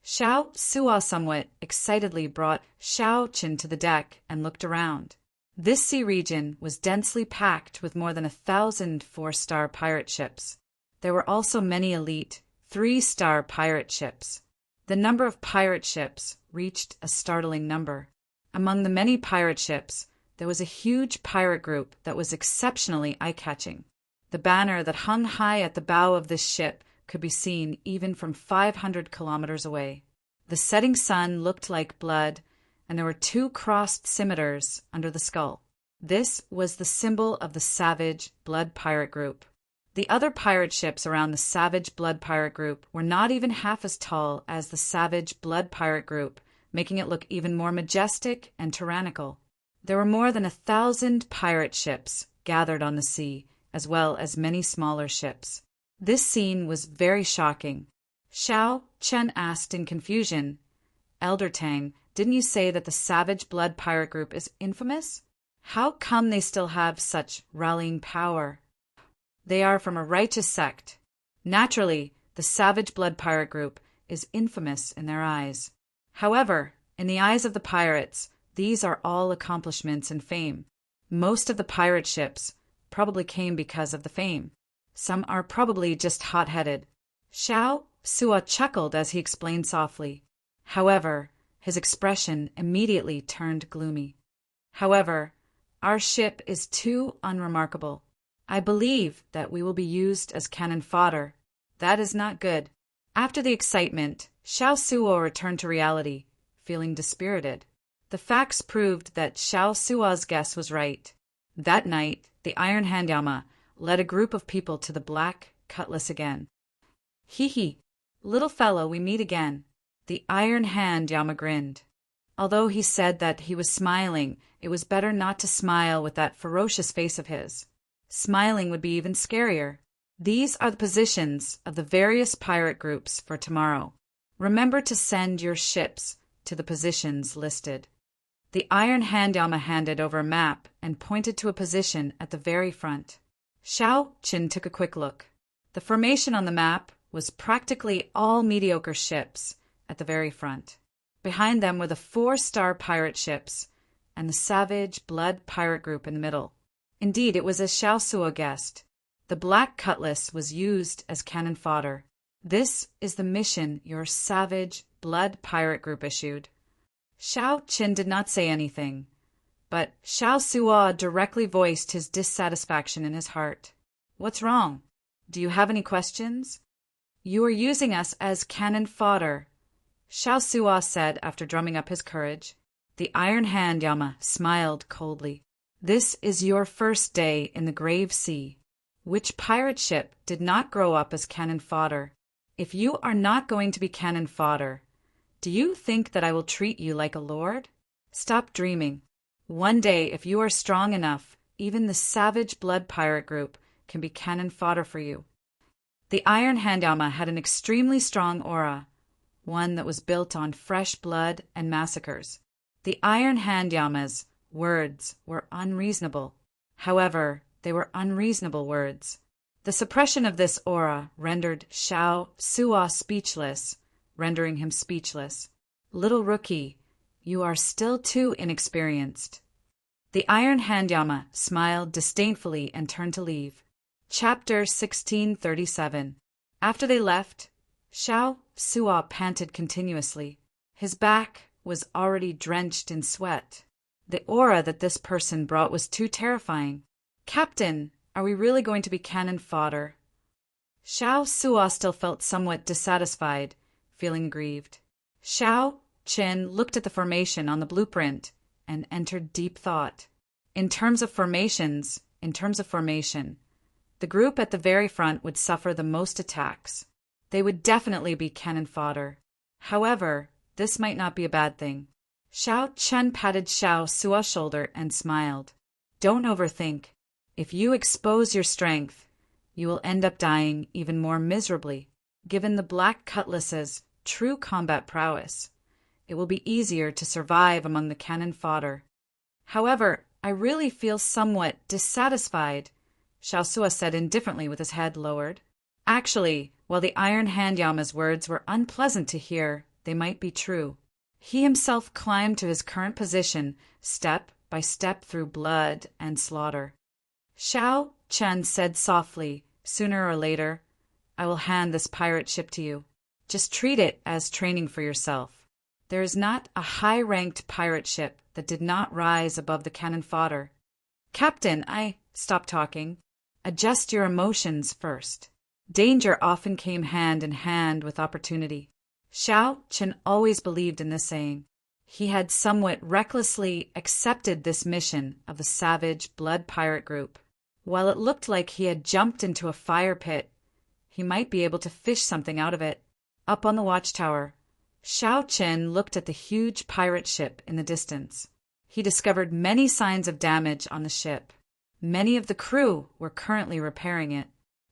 Xiao Suo somewhat excitedly brought Xiao Qin to the deck and looked around. This sea region was densely packed with more than 1,000 four-star pirate ships. There were also many elite 3-star pirate ships. The number of pirate ships reached a startling number. Among the many pirate ships, there was a huge pirate group that was exceptionally eye-catching. The banner that hung high at the bow of this ship could be seen even from 500 kilometers away. The setting sun looked like blood, and there were 2 crossed scimitars under the skull. This was the symbol of the Savage Blood Pirate Group. The other pirate ships around the Savage Blood Pirate Group were not even half as tall as the Savage Blood Pirate Group, making it look even more majestic and tyrannical. There were more than 1,000 pirate ships gathered on the sea, as well as many smaller ships. This scene was very shocking. Xiao Chen asked in confusion, Elder Tang, didn't you say that the Savage Blood Pirate Group is infamous? How come they still have such rallying power? They are from a righteous sect. Naturally, the Savage Blood Pirate Group is infamous in their eyes. However, in the eyes of the pirates, these are all accomplishments and fame. Most of the pirate ships probably came because of the fame. Some are probably just hot-headed. Xiao Suo chuckled as he explained softly. However, his expression immediately turned gloomy. However, our ship is too unremarkable. I believe that we will be used as cannon fodder. That is not good. After the excitement, Xiao Suo returned to reality, feeling dispirited. The facts proved that Xiao Suo's guess was right. That night, the Iron Hand Yama led a group of people to the Black Cutlass again. Hee, little fellow, we meet again. The Iron Hand Yama grinned. Although he said that he was smiling, it was better not to smile with that ferocious face of his. Smiling would be even scarier. These are the positions of the various pirate groups for tomorrow. Remember to send your ships to the positions listed. The Iron Hand Yama handed over a map and pointed to a position at the very front. Xiao Qin took a quick look. The formation on the map was practically all mediocre ships at the very front. Behind them were the 4-star pirate ships and the Savage Blood Pirate Group in the middle. Indeed, it was as Xiao Suo guessed. The Black Cutlass was used as cannon fodder. This is the mission your Savage Blood Pirate Group issued. Xiao Qin did not say anything, but Xiao Suo directly voiced his dissatisfaction in his heart. What's wrong? Do you have any questions? You are using us as cannon fodder, Xiao Suo said after drumming up his courage. The Iron Hand Yama smiled coldly. This is your first day in the Grave Sea. Which pirate ship did not grow up as cannon fodder? If you are not going to be cannon fodder, do you think that I will treat you like a lord? Stop dreaming. One day, if you are strong enough, even the Savage Blood Pirate Group can be cannon fodder for you. The Iron Hand Yama had an extremely strong aura, one that was built on fresh blood and massacres. The Iron Hand Yama's words were unreasonable. However, they were unreasonable words. The suppression of this aura rendered Xiao Suo speechless, rendering him speechless. Little rookie, you are still too inexperienced. The Iron Handyama smiled disdainfully and turned to leave. Chapter 1637. After they left, Xiao Suo panted continuously. His back was already drenched in sweat. The aura that this person brought was too terrifying. Captain, are we really going to be cannon fodder? Xiao Suo still felt somewhat dissatisfied, feeling grieved. Xiao Qin looked at the formation on the blueprint and entered deep thought. In terms of formation, the group at the very front would suffer the most attacks. They would definitely be cannon fodder. However, this might not be a bad thing. Xiao Chen patted Xiao Suo's shoulder and smiled. Don't overthink. If you expose your strength, you will end up dying even more miserably. Given the Black Cutlass's true combat prowess, it will be easier to survive among the cannon fodder. However, I really feel somewhat dissatisfied, Xiao Suo said indifferently with his head lowered. Actually, while the Iron Handyama's words were unpleasant to hear, they might be true. He himself climbed to his current position, step by step through blood and slaughter. Xiao Chen said softly, sooner or later, I will hand this pirate ship to you. Just treat it as training for yourself. There is not a high-ranked pirate ship that did not rise above the cannon fodder. Captain, Stop talking. Adjust your emotions first. Danger often came hand in hand with opportunity. Xiao Chen always believed in this saying. He had somewhat recklessly accepted this mission of the savage blood pirate group. While it looked like he had jumped into a fire pit, he might be able to fish something out of it. Up on the watchtower, Xiao Chen looked at the huge pirate ship in the distance. He discovered many signs of damage on the ship. Many of the crew were currently repairing it.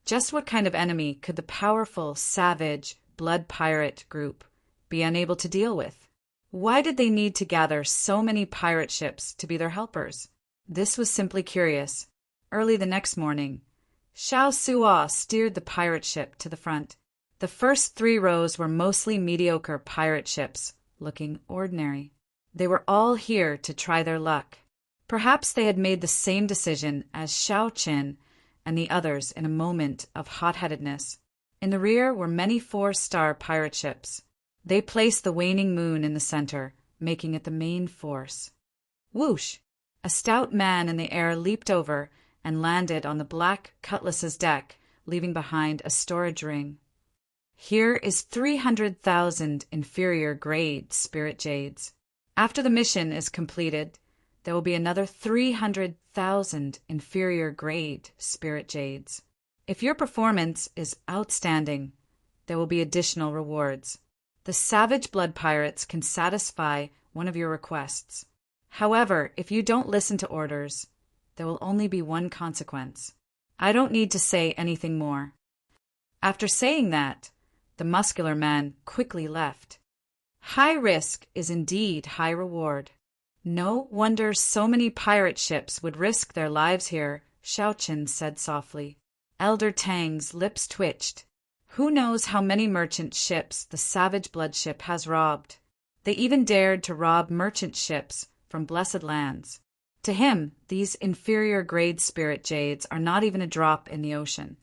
Just what kind of enemy could the powerful, savage, blood pirate group be unable to deal with? Why did they need to gather so many pirate ships to be their helpers? This was simply curious. Early the next morning, Xiao Suo steered the pirate ship to the front. The first 3 rows were mostly mediocre pirate ships, looking ordinary. They were all here to try their luck. Perhaps they had made the same decision as Xiao Qin and the others in a moment of hot-headedness. In the rear were many 4-star pirate ships. They placed the waning moon in the center, making it the main force. Whoosh! A stout man in the air leaped over and landed on the Black Cutlass's deck, leaving behind a storage ring. Here is 300,000 inferior-grade spirit jades. After the mission is completed, there will be another 300,000 inferior-grade spirit jades. If your performance is outstanding, there will be additional rewards. The savage blood pirates can satisfy one of your requests. However, if you don't listen to orders, there will only be one consequence. I don't need to say anything more. After saying that, the muscular man quickly left. High risk is indeed high reward. No wonder so many pirate ships would risk their lives here, Xiao Qin said softly. Elder Tang's lips twitched. Who knows how many merchant ships the savage blood ship has robbed? They even dared to rob merchant ships from blessed lands. To him, these inferior-grade spirit jades are not even a drop in the ocean.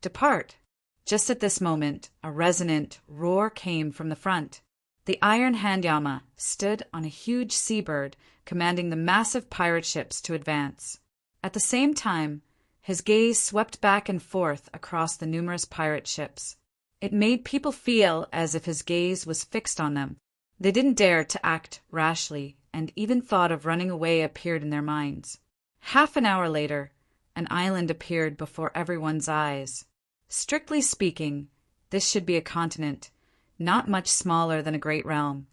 Depart! Just at this moment, a resonant roar came from the front. The Iron Handyama stood on a huge seabird, commanding the massive pirate ships to advance. At the same time, his gaze swept back and forth across the numerous pirate ships. It made people feel as if his gaze was fixed on them. They didn't dare to act rashly, and even thought of running away appeared in their minds. Half an hour later, an island appeared before everyone's eyes. Strictly speaking, this should be a continent, not much smaller than a great realm.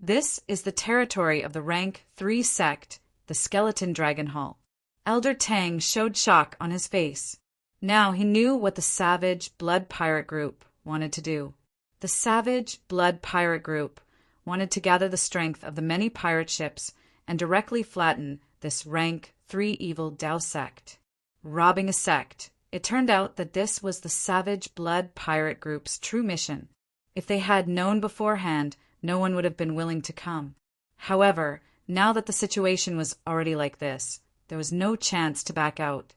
This is the territory of the rank 3 sect, the Skeleton Dragon Hall. Elder Tang showed shock on his face. Now he knew what the savage blood pirate group wanted to do. The savage blood pirate group wanted to gather the strength of the many pirate ships and directly flatten this rank 3 evil Dao sect. Robbing a sect It turned out that this was the Savage Blood Pirate Group's true mission. If they had known beforehand, no one would have been willing to come. However, now that the situation was already like this, there was no chance to back out.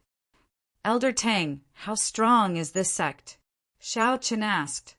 "Elder Tang, how strong is this sect?" Xiao Chen asked.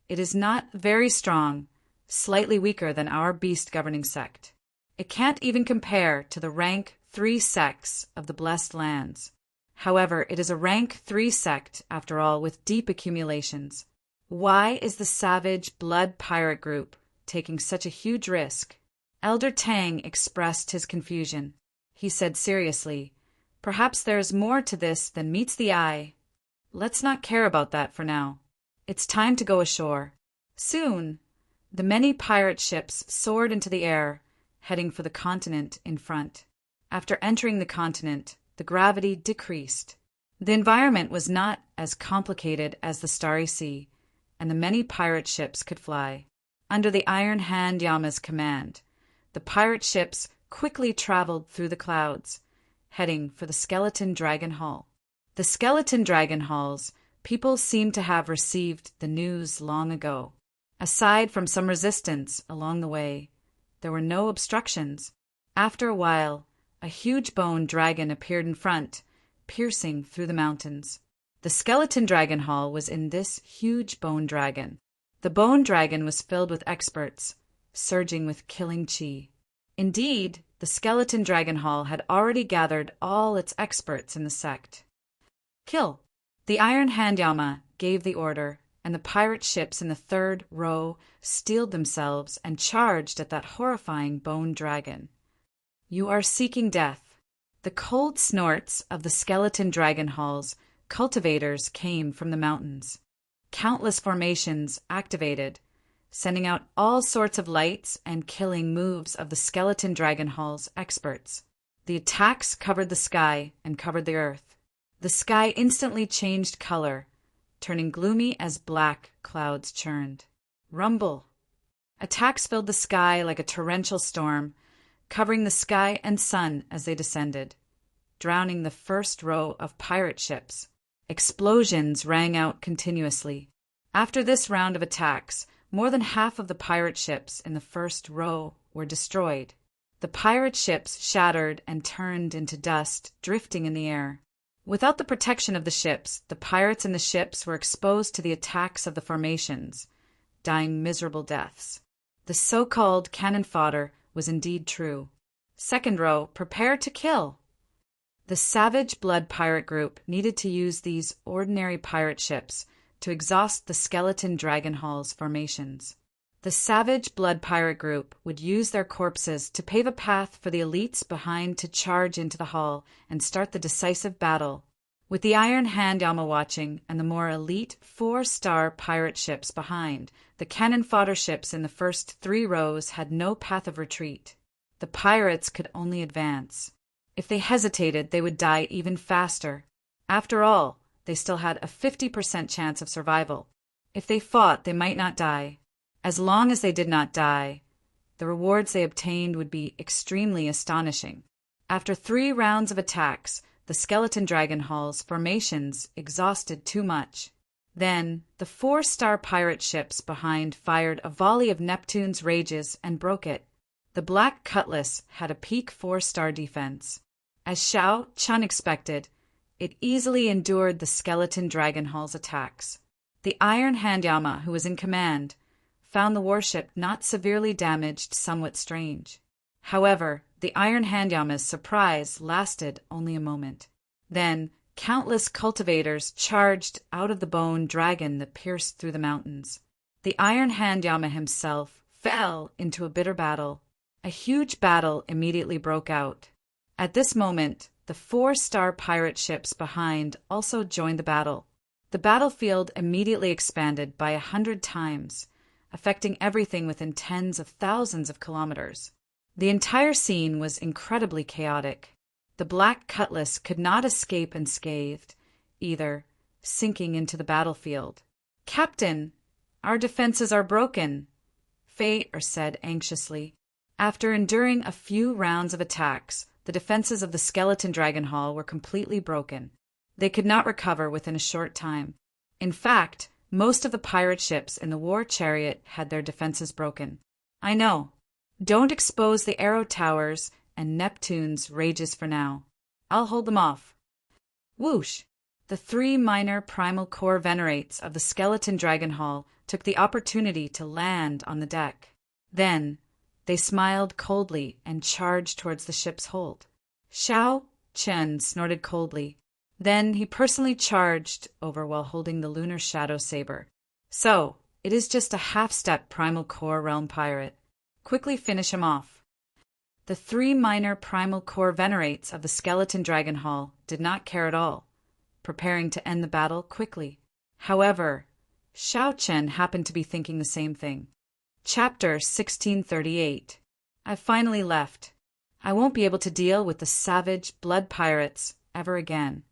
"It is not very strong, slightly weaker than our beast-governing sect. It can't even compare to the rank 3 sects of the Blessed Lands. However, it is a rank 3 sect, after all, with deep accumulations. Why is the Savage Blood Pirate Group taking such a huge risk?" Elder Tang expressed his confusion. He said seriously, "Perhaps there is more to this than meets the eye. Let's not care about that for now. It's time to go ashore." Soon, the many pirate ships soared into the air, heading for the continent in front. After entering the continent, the gravity decreased. The environment was not as complicated as the Starry Sea, and the many pirate ships could fly. Under the Iron Hand Yama's command, the pirate ships quickly traveled through the clouds, heading for the Skeleton Dragon Hall. The Skeleton Dragon Halls, people seemed to have received the news long ago. Aside from some resistance along the way, there were no obstructions. After a while, a huge bone dragon appeared in front, piercing through the mountains. The Skeleton Dragon Hall was in this huge bone dragon. The bone dragon was filled with experts, surging with killing chi. Indeed, the Skeleton Dragon Hall had already gathered all its experts in the sect. "Kill!" The Iron Hand Yama gave the order, and the pirate ships in the 3rd row steeled themselves and charged at that horrifying bone dragon. "You are seeking death." The cold snorts of the Skeleton Dragon Hall's cultivators came from the mountains. Countless formations activated, sending out all sorts of lights and killing moves of the Skeleton Dragon Hall's experts. The attacks covered the sky and covered the earth. The sky instantly changed color, turning gloomy as black clouds churned. Rumble! Attacks filled the sky like a torrential storm, covering the sky and sun as they descended, drowning the 1st row of pirate ships. Explosions rang out continuously. After this round of attacks, more than half of the pirate ships in the 1st row were destroyed. The pirate ships shattered and turned into dust, drifting in the air. Without the protection of the ships, the pirates in the ships were exposed to the attacks of the formations, dying miserable deaths. The so-called cannon fodder was indeed true. 2nd row, prepare to kill! The Savage Blood Pirate Group needed to use these ordinary pirate ships to exhaust the Skeleton Dragon Hall's formations. The Savage Blood Pirate Group would use their corpses to pave a path for the elites behind to charge into the hall and start the decisive battle. With the Iron Hand Yama watching and the more elite 4-star pirate ships behind, the cannon fodder ships in the first 3 rows had no path of retreat. The pirates could only advance. If they hesitated, they would die even faster. After all, they still had a 50% chance of survival. If they fought, they might not die. As long as they did not die, the rewards they obtained would be extremely astonishing. After 3 rounds of attacks, the Skeleton Dragon Hall's formations exhausted too much. Then, the 4-star pirate ships behind fired a volley of Neptune's rages and broke it. The Black Cutlass had a peak 4-star defense. As Xiao Chun expected, it easily endured the Skeleton Dragon Hall's attacks. The Iron Hand Yama, who was in command, found the warship not severely damaged somewhat strange. However, the Iron Hand Yama's surprise lasted only a moment. Then, countless cultivators charged out of the bone dragon that pierced through the mountains. The Iron Hand Yama himself fell into a bitter battle. A huge battle immediately broke out. At this moment, the 4-star pirate ships behind also joined the battle. The battlefield immediately expanded by 100 times, affecting everything within tens of thousands of kilometers. The entire scene was incredibly chaotic. The Black Cutlass could not escape unscathed, either, sinking into the battlefield. "Captain, our defenses are broken," Fate said anxiously. After enduring a few rounds of attacks, the defenses of the Skeleton Dragon Hall were completely broken. They could not recover within a short time. In fact, most of the pirate ships in the war chariot had their defenses broken. I know. Don't expose the arrow towers and Neptune's rages for now. I'll hold them off. Whoosh! The 3 minor primal core venerates of the skeleton dragon hull took the opportunity to land on the deck. Then, they smiled coldly and charged towards the ship's hold. Xiao Chen snorted coldly. Then he personally charged over while holding the lunar shadow saber. So, it is just a half-step primal core realm pirate. Quickly finish him off. The 3 minor primal core venerates of the skeleton dragon hull did not care at all, preparing to end the battle quickly. However, Xiao Chen happened to be thinking the same thing. Chapter 1638. I finally left. I won't be able to deal with the savage blood pirates ever again.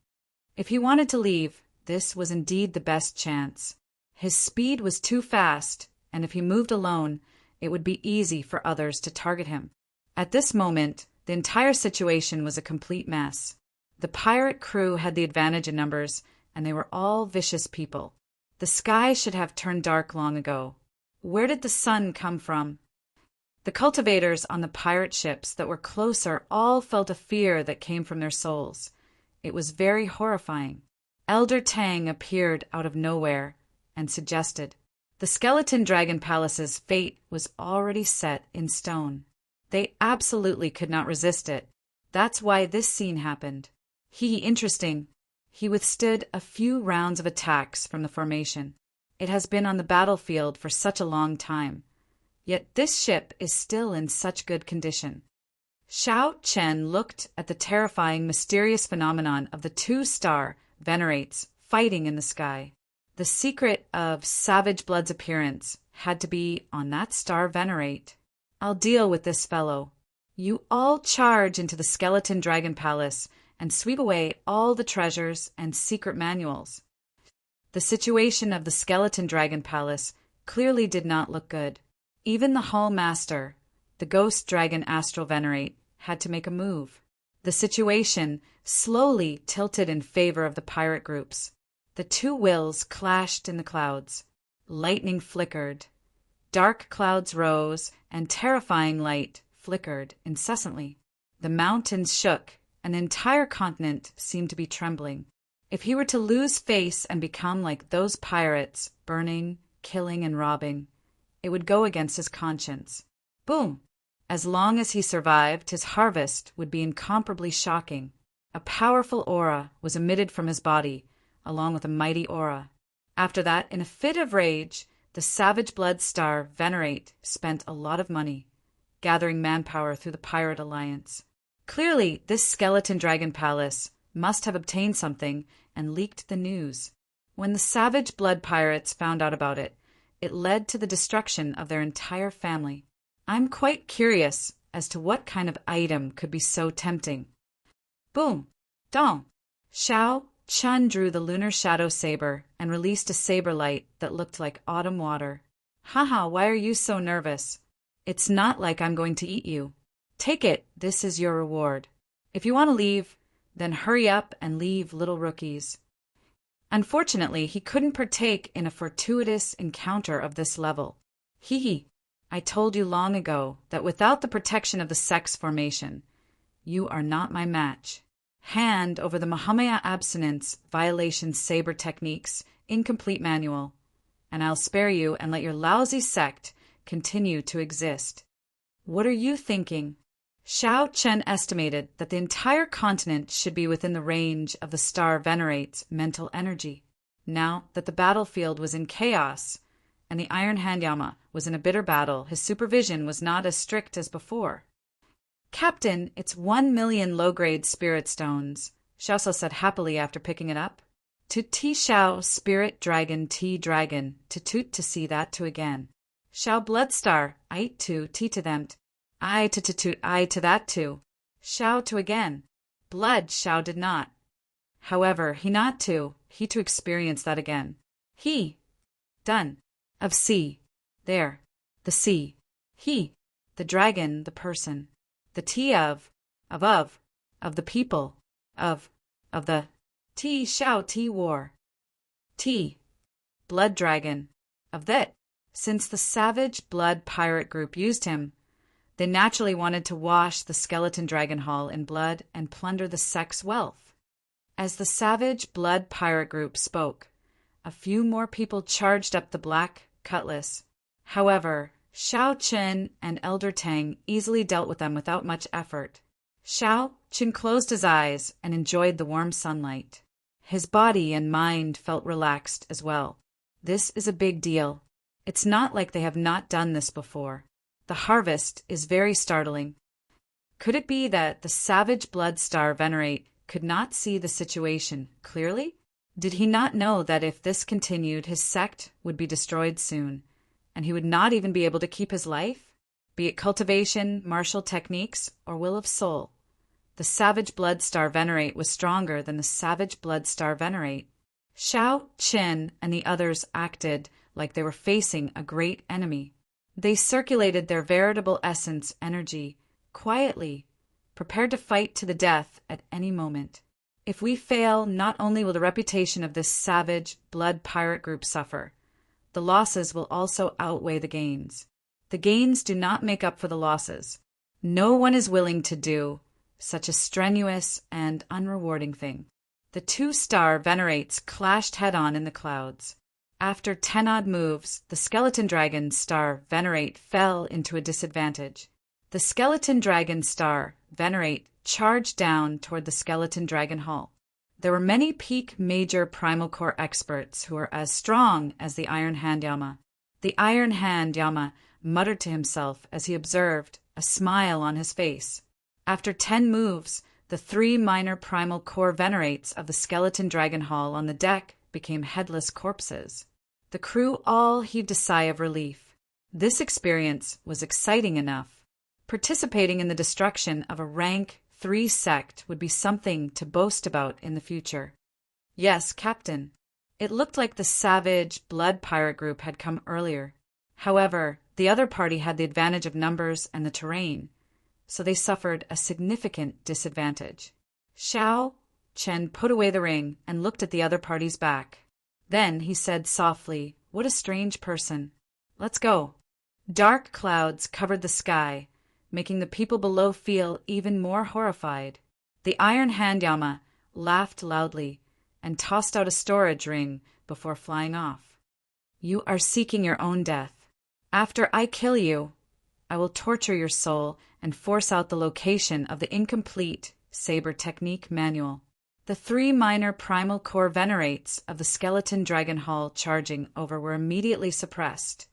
If he wanted to leave, this was indeed the best chance. His speed was too fast, and if he moved alone, it would be easy for others to target him. At this moment, the entire situation was a complete mess. The pirate crew had the advantage in numbers, and they were all vicious people. The sky should have turned dark long ago. Where did the sun come from? The cultivators on the pirate ships that were closer all felt a fear that came from their souls. It was very horrifying. Elder Tang appeared out of nowhere and suggested, the skeleton dragon palace's fate was already set in stone. They absolutely could not resist it. That's why this scene happened. Interesting. He withstood a few rounds of attacks from the formation. It has been on the battlefield for such a long time. Yet this ship is still in such good condition. Xiao Chen looked at the terrifying, mysterious phenomenon of the 2-star venerates fighting in the sky. The secret of Savage Blood's appearance had to be on that star venerate. I'll deal with this fellow. You all charge into the skeleton dragon palace and sweep away all the treasures and secret manuals. The situation of the skeleton dragon palace clearly did not look good. Even the Hall Master, the ghost dragon astral venerate, had to make a move. The situation slowly tilted in favor of the pirate groups. The 2 wills clashed in the clouds. Lightning flickered. Dark clouds rose, and terrifying light flickered incessantly. The mountains shook, and the entire continent seemed to be trembling. If he were to lose face and become like those pirates, burning, killing, and robbing, it would go against his conscience. Boom! As long as he survived, his harvest would be incomparably shocking. A powerful aura was emitted from his body, along with a mighty aura. After that, in a fit of rage, the Savage Blood Star Venerate spent a lot of money, gathering manpower through the Pirate Alliance. Clearly, this skeleton dragon palace must have obtained something and leaked the news. When the Savage Blood Pirates found out about it, it led to the destruction of their entire family. I'm quite curious as to what kind of item could be so tempting. Boom! Dong! Xiao Chun drew the lunar shadow saber and released a saber light that looked like autumn water. Haha, why are you so nervous? It's not like I'm going to eat you. Take it, this is your reward. If you want to leave, then hurry up and leave, little rookies. Unfortunately, he couldn't partake in a fortuitous encounter of this level. Hee. I told you long ago that without the protection of the sex formation, you are not my match. Hand over the Mahamaya abstinence violation saber techniques incomplete manual, and I'll spare you and let your lousy sect continue to exist. What are you thinking? Xiao Chen estimated that the entire continent should be within the range of the star venerate's mental energy. Now that the battlefield was in chaos, and the Iron Handyama was in a bitter battle, his supervision was not as strict as before. Captain, it's 1 million low-grade spirit stones, Xiaoso said happily after picking it up. To Ti Xiao spirit dragon Ti dragon, to toot to see that to again. Xiao bloodstar, I to Ti to them, I to toot I to that too. Xiao to again. Blood Xiao did not. However, he not to, he to experience that again. He. Done. Of sea. There. The sea. He. The dragon, the person. The T of the people. Of the T Shao T war. T. Blood Dragon. Of that, since the Savage Blood Pirate group used him, they naturally wanted to wash the Skeleton Dragon Hall in blood and plunder the sect's wealth. As the Savage Blood Pirate group spoke, a few more people charged up the black cutlass. However, Shao Chen and Elder Tang easily dealt with them without much effort. Shao Chen closed his eyes and enjoyed the warm sunlight. His body and mind felt relaxed as well. This is a big deal. It's not like they have not done this before. The harvest is very startling. Could it be that the Savage Blood Star Venerate could not see the situation clearly? Did he not know that if this continued, his sect would be destroyed soon, and he would not even be able to keep his life? Be it cultivation, martial techniques, or will of soul, the Savage Blood Star Venerate was stronger than the Savage Blood Star Venerate. Shao Chen and the others acted like they were facing a great enemy. They circulated their veritable essence energy, quietly, prepared to fight to the death at any moment. If we fail, not only will the reputation of this Savage Blood Pirate group suffer, the losses will also outweigh the gains. The gains do not make up for the losses. No one is willing to do such a strenuous and unrewarding thing. The two-star Venerates clashed head-on in the clouds. After 10-odd moves, the Skeleton Dragon Star Venerate fell into a disadvantage. The Skeleton Dragon Star Venerate charged down toward the Skeleton Dragon Hall. There were many peak major primal core experts who were as strong as the Iron Hand Yama. The Iron Hand Yama muttered to himself as he observed, a smile on his face. After 10 moves, the 3 minor primal core Venerates of the Skeleton Dragon Hall on the deck became headless corpses. The crew all heaved a sigh of relief. This experience was exciting enough. Participating in the destruction of a rank 3 sect would be something to boast about in the future. Yes, Captain. It looked like the Savage Blood Pirate group had come earlier. However, the other party had the advantage of numbers and the terrain, so they suffered a significant disadvantage. Shao Chen put away the ring and looked at the other party's back. Then he said softly, "What a strange person. Let's go." Dark clouds covered the sky, making the people below feel even more horrified. The Iron Hand Yama laughed loudly and tossed out a storage ring before flying off. "You are seeking your own death. After I kill you, I will torture your soul and force out the location of the incomplete Saber Technique Manual." The 3 minor primal core Venerates of the Skeleton Dragon Hall charging over were immediately suppressed,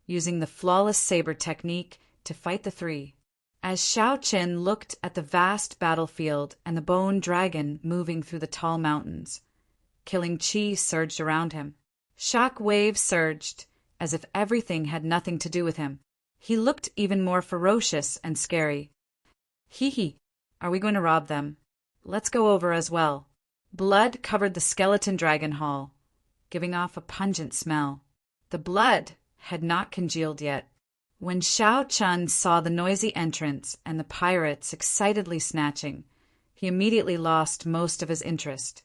using the flawless Saber Technique to fight the 3. As Shao Chen looked at the vast battlefield and the bone dragon moving through the tall mountains, killing chi surged around him. Shock waves surged, as if everything had nothing to do with him. He looked even more ferocious and scary. Hee, are we going to rob them? Let's go over as well. Blood covered the Skeleton Dragon Hall, giving off a pungent smell. The blood had not congealed yet. When Shao Chun saw the noisy entrance and the pirates excitedly snatching, he immediately lost most of his interest.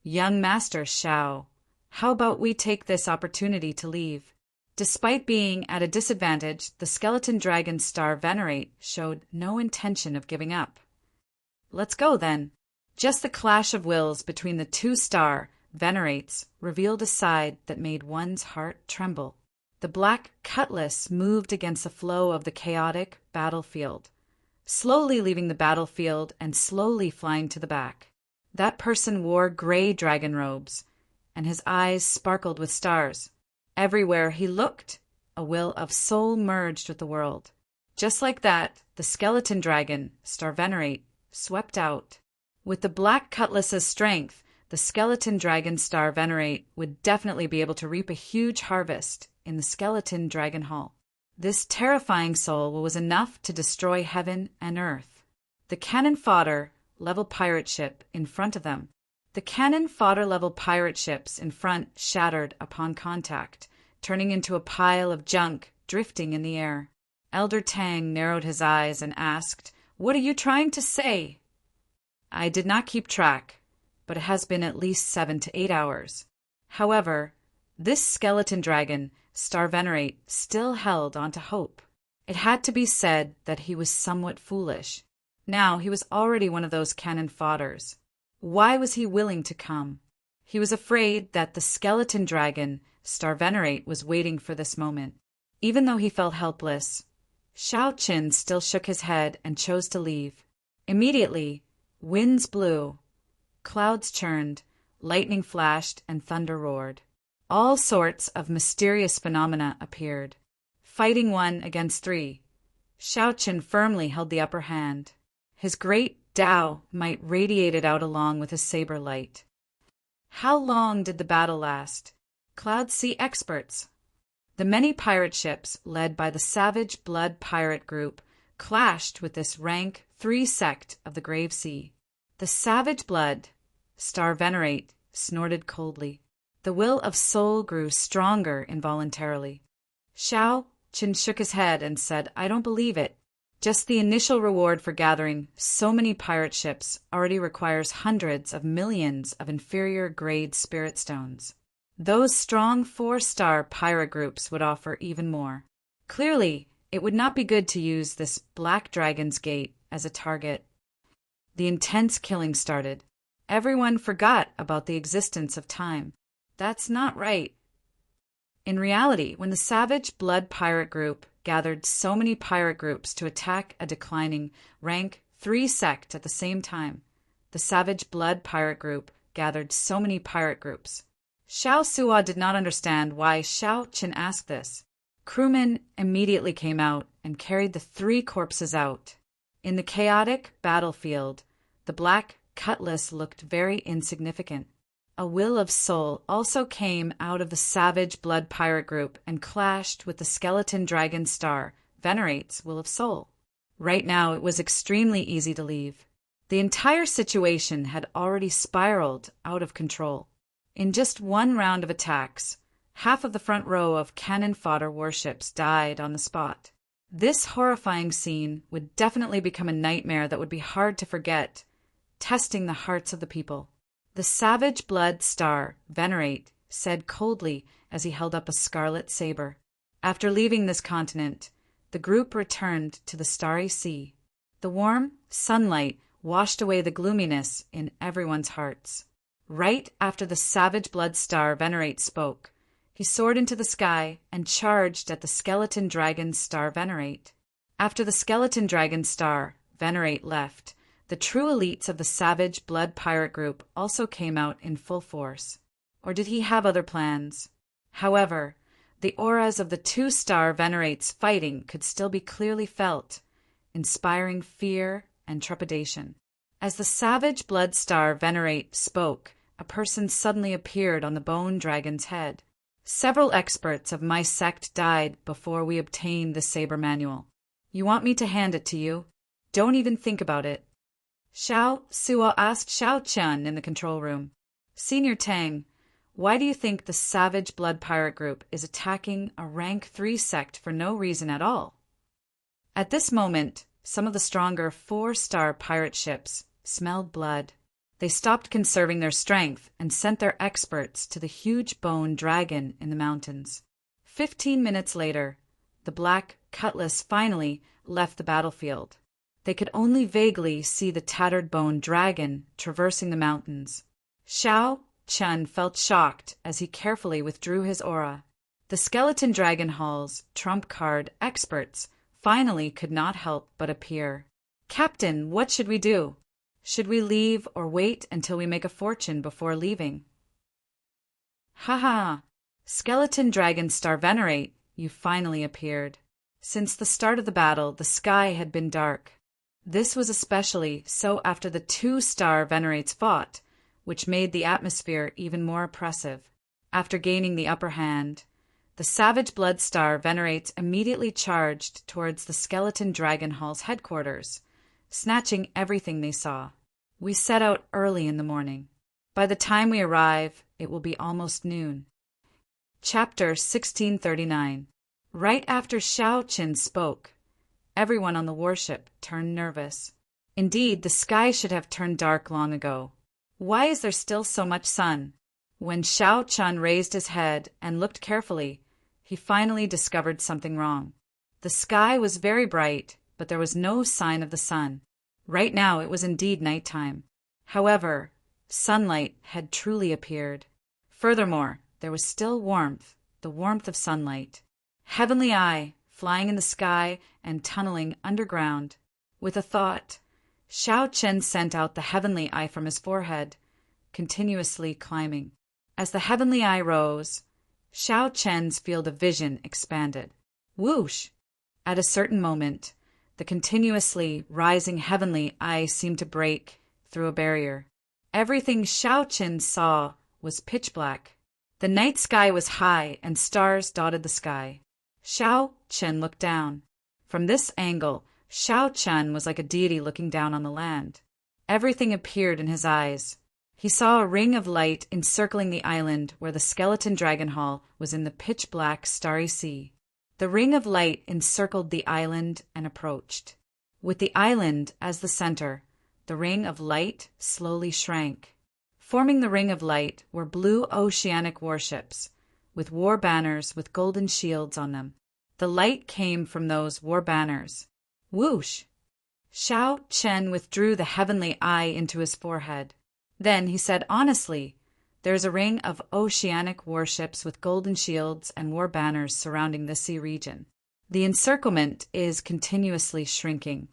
"Young Master Shao, how about we take this opportunity to leave?" Despite being at a disadvantage, the Skeleton Dragon Star Venerate showed no intention of giving up. "Let's go, then." Just the clash of wills between the 2-star Venerates revealed a side that made one's heart tremble. The black cutlass moved against the flow of the chaotic battlefield, slowly leaving the battlefield and slowly flying to the back. That person wore gray dragon robes, and his eyes sparkled with stars. Everywhere he looked, a will of soul merged with the world. Just like that, the Skeleton Dragon, Star Venerate, swept out. With the Black Cutlass's strength, the Skeleton Dragon Star Venerate would definitely be able to reap a huge harvest in the Skeleton Dragon Hall. This terrifying soul was enough to destroy heaven and earth. The cannon fodder level pirate ship in front of them. The cannon fodder level pirate ships in front shattered upon contact, turning into a pile of junk drifting in the air. Elder Tang narrowed his eyes and asked, "What are you trying to say?" "I did not keep track. but it has been at least 7 to 8 hours. However, this skeleton dragon, Star Venerate, still held on to hope. It had to be said that he was somewhat foolish. Now he was already one of those cannon fodders. Why was he willing to come? He was afraid that the skeleton dragon, Star Venerate, was waiting for this moment. Even though he felt helpless, Shao Qin still shook his head and chose to leave. Immediately, winds blew, clouds churned, lightning flashed, and thunder roared. All sorts of mysterious phenomena appeared. Fighting 1 against 3, Shao Qin firmly held the upper hand. His great Tao might radiated out along with his saber light. How long did the battle last? Cloud Sea experts. The many pirate ships, led by the Savage Blood pirate group, clashed with this rank 3 sect of the Grave Sea. The Savage Blood, Star Venerate, snorted coldly. The will of soul grew stronger involuntarily. Shao Qin shook his head and said, "I don't believe it. Just the initial reward for gathering so many pirate ships already requires hundreds of millions of inferior grade spirit stones. Those strong 4-star pirate groups would offer even more. Clearly, it would not be good to use this Black Dragon's Gate as a target." The intense killing started. Everyone forgot about the existence of time. That's not right. In reality, when the Savage Blood pirate group gathered so many pirate groups to attack a declining rank 3 sect at the same time, the Savage Blood pirate group gathered so many pirate groups. Xiao Suo did not understand why Shao Qin asked this. Crewmen immediately came out and carried the 3 corpses out. In the chaotic battlefield, the black cutlass looked very insignificant. A will of soul also came out of the Savage Blood pirate group and clashed with the skeleton dragon Star Venerate's will of soul. Right now it was extremely easy to leave. The entire situation had already spiraled out of control. In just 1 round of attacks, half of the front row of cannon fodder warships died on the spot. This horrifying scene would definitely become a nightmare that would be hard to forget, testing the hearts of the people. The Savage Blood Star Venerate said coldly as he held up a scarlet saber. After leaving this continent, the group returned to the Starry Sea. The warm sunlight washed away the gloominess in everyone's hearts. Right after the Savage Blood Star Venerate spoke, he soared into the sky and charged at the skeleton dragon Star Venerate. After the skeleton dragon Star Venerate left, the true elites of the Savage Blood pirate group also came out in full force. Or did he have other plans? However, the auras of the 2-star Venerates fighting could still be clearly felt, inspiring fear and trepidation. As the Savage Blood Star Venerate spoke, a person suddenly appeared on the bone dragon's head. "Several experts of my sect died before we obtained the saber manual. You want me to hand it to you? Don't even think about it." Xiao Suo asked Shao Qian in the control room, "Senior Tang, why do you think the Savage Blood pirate group is attacking a rank 3 sect for no reason at all?" At this moment, some of the stronger 4-star pirate ships smelled blood. They stopped conserving their strength and sent their experts to the huge bone dragon in the mountains. 15 minutes later, the black cutlass finally left the battlefield. They could only vaguely see the tattered bone dragon traversing the mountains. Shao Qian felt shocked as he carefully withdrew his aura. The skeleton dragon hall's trump card experts finally could not help but appear. "Captain, what should we do? Should we leave or wait until we make a fortune before leaving?" "Ha ha! Skeleton Dragon Star Venerate, you finally appeared. Since the start of the battle, the sky had been dark. This was especially so after the 2-star Venerates fought, which made the atmosphere even more oppressive. After gaining the upper hand, the Savage Blood Star Venerates immediately charged towards the Skeleton Dragon Hall's headquarters, snatching everything they saw. We set out early in the morning. By the time we arrive, it will be almost noon. Chapter 1639. Right after Shao Qin spoke, everyone on the warship turned nervous. Indeed, the sky should have turned dark long ago. Why is there still so much sun? When Xiao Chun raised his head and looked carefully, he finally discovered something wrong. The sky was very bright, but there was no sign of the sun. Right now it was indeed nighttime. However, sunlight had truly appeared. Furthermore, there was still warmth, the warmth of sunlight. Heavenly Eye, flying in the sky and tunneling underground. With a thought, Xiao Chen sent out the Heavenly Eye from his forehead, continuously climbing. As the Heavenly Eye rose, Xiao Chen's field of vision expanded. Whoosh! At a certain moment, the continuously rising Heavenly Eye seemed to break through a barrier. Everything Xiao Chen saw was pitch black. The night sky was high and stars dotted the sky. Xiao Chen looked down. From this angle, Xiao Chen was like a deity looking down on the land. Everything appeared in his eyes. He saw a ring of light encircling the island where the skeleton dragon hall was in the pitch-black starry sea. The ring of light encircled the island and approached. With the island as the center, the ring of light slowly shrank. Forming the ring of light were blue oceanic warships, with war banners with golden shields on them. The light came from those war banners. Whoosh! Xiao Chen withdrew the Heavenly Eye into his forehead. Then he said honestly, "There's a ring of oceanic warships with golden shields and war banners surrounding the sea region. The encirclement is continuously shrinking.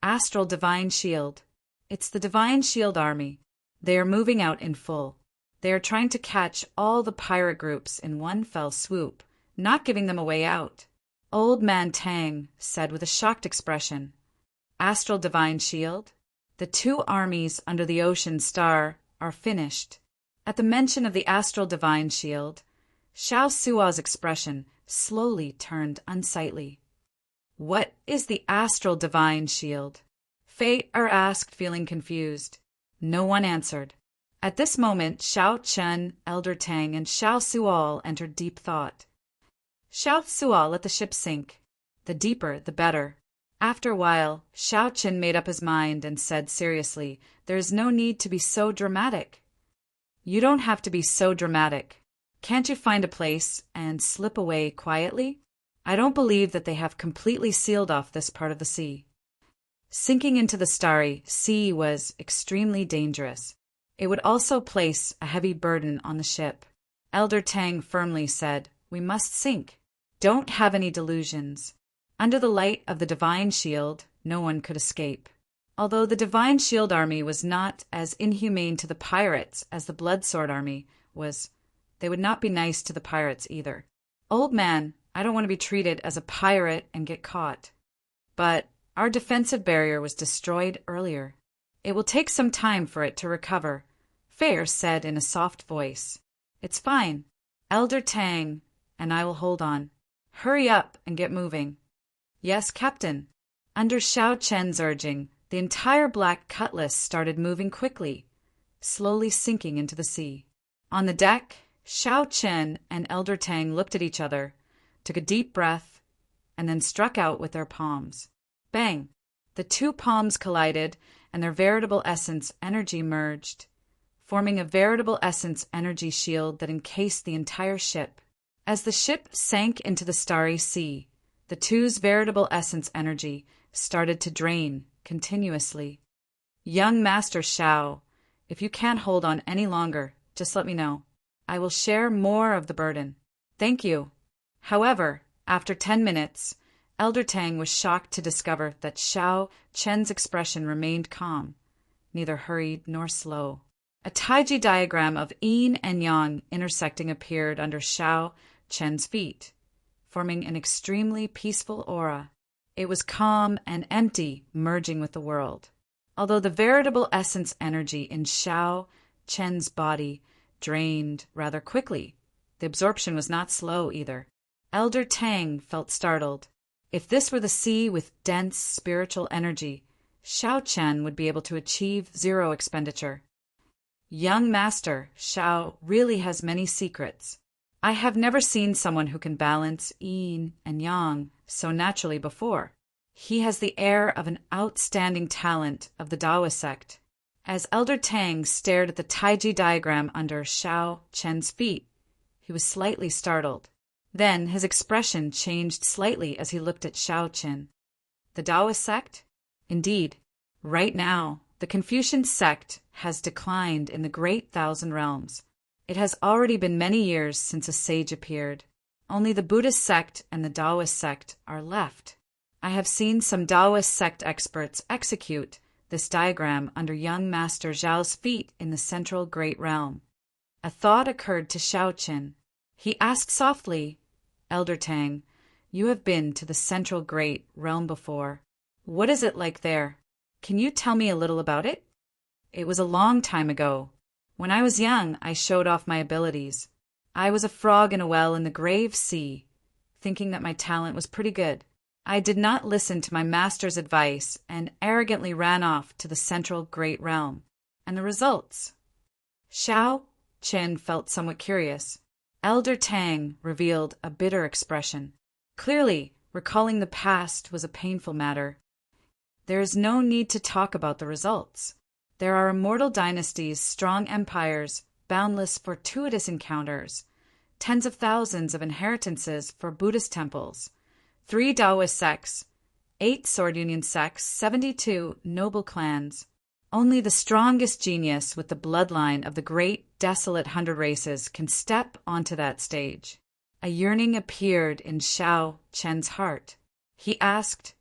Astral Divine Shield. It's the Divine Shield Army. They are moving out in full. They are trying to catch all the pirate groups in one fell swoop, not giving them a way out." Old Man Tang said with a shocked expression, "Astral Divine Shield? The two armies under the ocean star are finished." At the mention of the Astral Divine Shield, Xiao Sua's expression slowly turned unsightly. "What is the Astral Divine Shield?" Fei Er asked, feeling confused. No one answered. At this moment, Xiao Chen, Elder Tang, and Xiao Sual entered deep thought. Xiao Sual let the ship sink. The deeper, the better. After a while, Xiao Chen made up his mind and said seriously, "There is no need to be so dramatic." "You don't have to be so dramatic. Can't you find a place and slip away quietly? I don't believe that they have completely sealed off this part of the sea." Sinking into the starry sea was extremely dangerous. It would also place a heavy burden on the ship. Elder Tang firmly said, "We must sink. Don't have any delusions." Under the light of the Divine Shield, no one could escape. Although the Divine Shield Army was not as inhumane to the pirates as the Blood Sword Army was, they would not be nice to the pirates either. "Old man, I don't want to be treated as a pirate and get caught. But our defensive barrier was destroyed earlier. It will take some time for it to recover," Fair said in a soft voice. "It's fine. Elder Tang and I will hold on. Hurry up and get moving." "Yes, Captain." Under Xiao Chen's urging, the entire black cutlass started moving quickly, slowly sinking into the sea. On the deck, Xiao Chen and Elder Tang looked at each other, took a deep breath, and then struck out with their palms. Bang! The two palms collided, and their veritable essence energy merged, forming a veritable essence energy shield that encased the entire ship. As the ship sank into the starry sea, the two's veritable essence energy started to drain continuously. "Young Master Xiao, if you can't hold on any longer, just let me know. I will share more of the burden." "Thank you." However, after 10 minutes, Elder Tang was shocked to discover that Xiao Chen's expression remained calm, neither hurried nor slow. A Taiji diagram of yin and yang intersecting appeared under Xiao Chen's feet, forming an extremely peaceful aura. It was calm and empty, merging with the world. Although the veritable essence energy in Xiao Chen's body drained rather quickly, the absorption was not slow either. Elder Tang felt startled. If this were the sea with dense spiritual energy, Xiao Chen would be able to achieve zero expenditure. "Young Master Xiao really has many secrets. I have never seen someone who can balance yin and yang so naturally before. He has the air of an outstanding talent of the Daoist sect. As Elder Tang stared at the Taiji diagram under Xiao Chen's feet, he was slightly startled. Then his expression changed slightly as he looked at Xiao Chen. The Taoist sect? Indeed. Right now, the Confucian sect has declined in the Great Thousand Realms. It has already been many years since a sage appeared. Only the Buddhist sect and the Taoist sect are left. I have seen some Taoist sect experts execute this diagram under young Master Zhao's feet in the central Great Realm. A thought occurred to Xiao Chen. He asked softly, Elder Tang, you have been to the central Great Realm before. What is it like there? Can you tell me a little about it? It was a long time ago. When I was young, I showed off my abilities. I was a frog in a well in the grave sea, thinking that my talent was pretty good. I did not listen to my master's advice and arrogantly ran off to the central Great Realm. And the results? Xiao Chen felt somewhat curious. Elder Tang revealed a bitter expression. Clearly, recalling the past was a painful matter. There is no need to talk about the results. There are immortal dynasties, strong empires, boundless fortuitous encounters, tens of thousands of inheritances for Buddhist temples, 3 Taoist sects, 8 sword union sects, 72 noble clans. Only the strongest genius with the bloodline of the great desolate 100 races can step onto that stage. A yearning appeared in Xiao Chen's heart. He asked,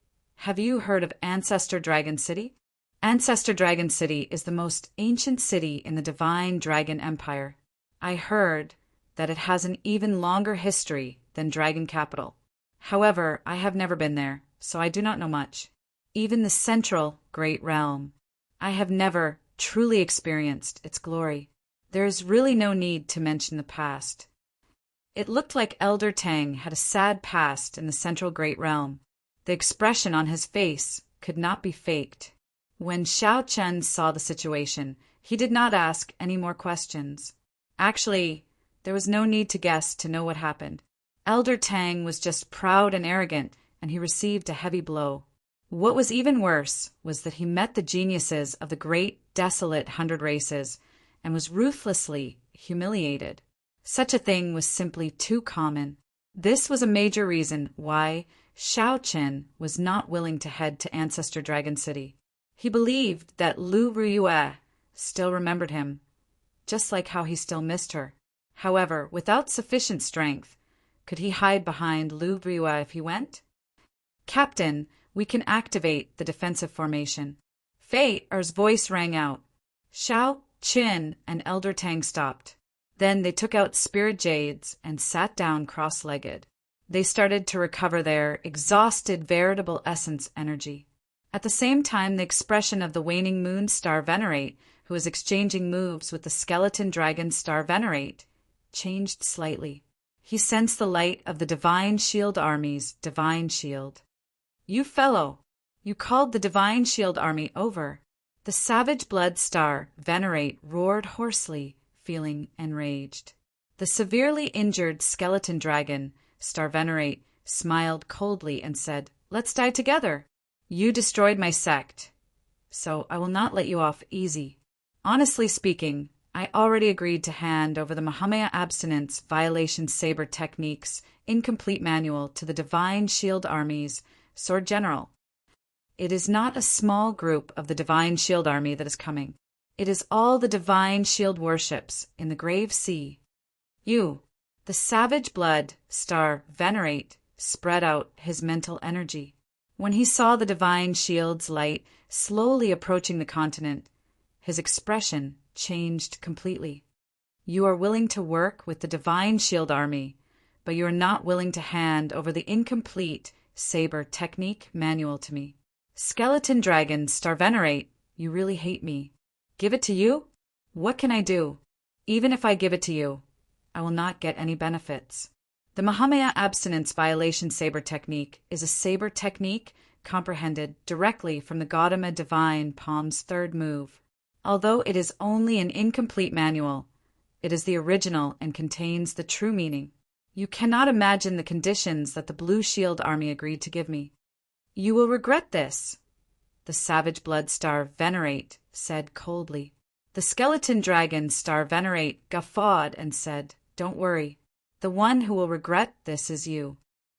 have you heard of Ancestor Dragon City? Ancestor Dragon City is the most ancient city in the Divine Dragon Empire. I heard that it has an even longer history than Dragon Capital. However, I have never been there, so I do not know much. Even the central Great Realm, I have never truly experienced its glory. There is really no need to mention the past. It looked like Elder Tang had a sad past in the central Great Realm. The expression on his face could not be faked. When Xiao Chen saw the situation, he did not ask any more questions. Actually, there was no need to guess to know what happened. Elder Tang was just proud and arrogant, and he received a heavy blow. What was even worse was that he met the geniuses of the great desolate 100 races and was ruthlessly humiliated. Such a thing was simply too common. This was a major reason why Xiao Chen was not willing to head to Ancestor Dragon City. He believed that Lu Ruyue still remembered him, just like how he still missed her. However, without sufficient strength, could he hide behind Lu Ruyue if he went? Captain, we can activate the defensive formation. Fei Er's voice rang out. Xiao Chen and Elder Tang stopped. Then they took out spirit jades and sat down cross-legged. They started to recover their exhausted veritable essence energy. At the same time, the expression of the waning moon star Venerate, who was exchanging moves with the skeleton dragon star Venerate, changed slightly. He sensed the light of the Divine Shield Army's Divine Shield. You fellow, you called the Divine Shield Army over. The savage blood star Venerate roared hoarsely, feeling enraged. The severely injured skeleton dragon star Venerate smiled coldly and said, let's die together. You destroyed my sect, so I will not let you off easy. Honestly speaking, I already agreed to hand over the Mahamaya Abstinence Violation Saber Techniques Incomplete Manual to the Divine Shield Army's Sword General. It is not a small group of the Divine Shield Army that is coming. It is all the Divine Shield worships in the Grave Sea. You, the savage blood star Venerate, spread out his mental energy. When he saw the Divine Shield's light slowly approaching the continent, his expression changed completely. You are willing to work with the Divine Shield Army, but you are not willing to hand over the incomplete Saber Technique Manual to me. Skeleton Dragon Star Venerate, you really hate me. Give it to you? What can I do? Even if I give it to you, I will not get any benefits. The Mahamaya Abstinence Violation Saber Technique is a saber technique comprehended directly from the Gautama Divine Palm's third move. Although it is only an incomplete manual, it is the original and contains the true meaning. You cannot imagine the conditions that the Blue Shield Army agreed to give me. You will regret this. The the savage blood star Venerate said coldly. The skeleton dragon star Venerate guffawed and said, "Don't worry. The one who will regret this is you.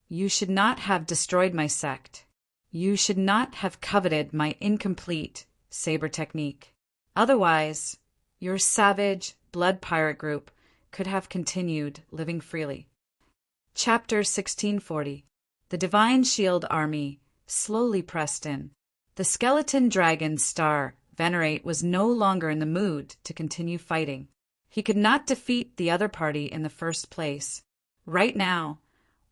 You should not have destroyed my sect. You should not have coveted my incomplete saber technique. Otherwise, your savage blood pirate group could have continued living freely." Chapter 1640. The Divine Shield Army slowly pressed in. The skeleton dragon star Venerate was no longer in the mood to continue fighting. He could not defeat the other party in the first place. Right now,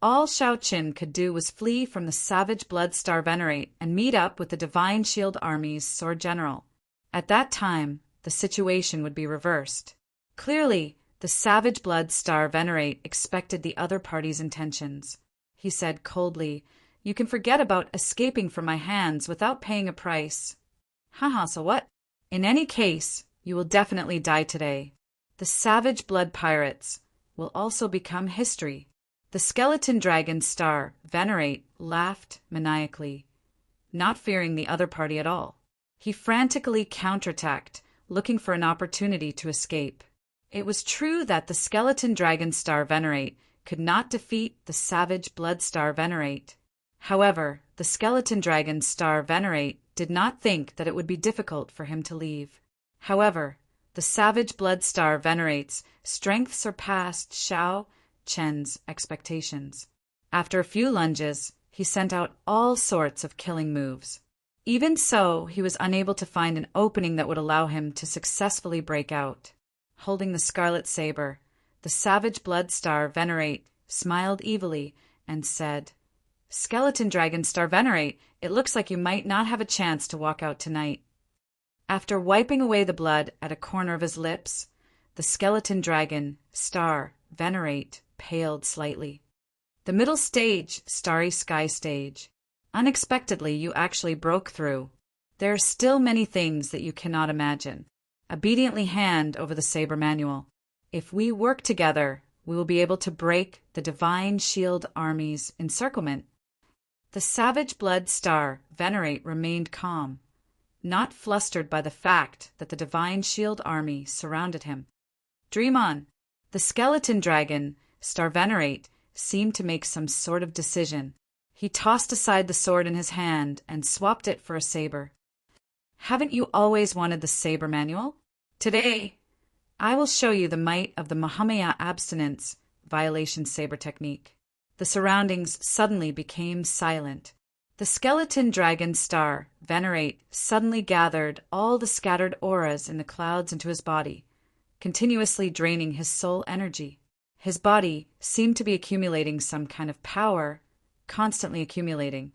all Shaoqin could do was flee from the savage blood star Venerate and meet up with the Divine Shield Army's sword general. At that time, the situation would be reversed. Clearly, the savage blood star Venerate expected the other party's intentions. He said coldly, "You can forget about escaping from my hands without paying a price." Haha, so what? In any case, you will definitely die today. The savage blood pirates will also become history. The skeleton dragon star Venerate laughed maniacally, not fearing the other party at all. He frantically counterattacked, looking for an opportunity to escape. It was true that the skeleton dragon star Venerate could not defeat the savage blood star Venerate. However, the skeleton dragon star Venerate did not think that it would be difficult for him to leave. However, the savage blood star Venerate's strength surpassed Xiao Chen's expectations. After a few lunges, he sent out all sorts of killing moves. Even so, he was unable to find an opening that would allow him to successfully break out. Holding the scarlet saber, the savage blood star Venerate smiled evilly and said, "Skeleton dragon star Venerate, it looks like you might not have a chance to walk out tonight." After wiping away the blood at a corner of his lips, the skeleton dragon star Venerate paled slightly. "The middle stage, starry sky stage. Unexpectedly, you actually broke through. There are still many things that you cannot imagine." Obediently hand over the saber manual. "If we work together, we will be able to break the Divine Shield Army's encirclement." The savage blood star Venerate remained calm, not flustered by the fact that the Divine Shield Army surrounded him. "Dream on." The skeleton dragon star Venerate seemed to make some sort of decision. He tossed aside the sword in his hand and swapped it for a saber. "Haven't you always wanted the saber manual? Today, I will show you the might of the Mahamaya abstinence violation saber technique." The surroundings suddenly became silent. The skeleton dragon star Venerate suddenly gathered all the scattered auras in the clouds into his body, continuously draining his soul energy. His body seemed to be accumulating some kind of power, constantly accumulating.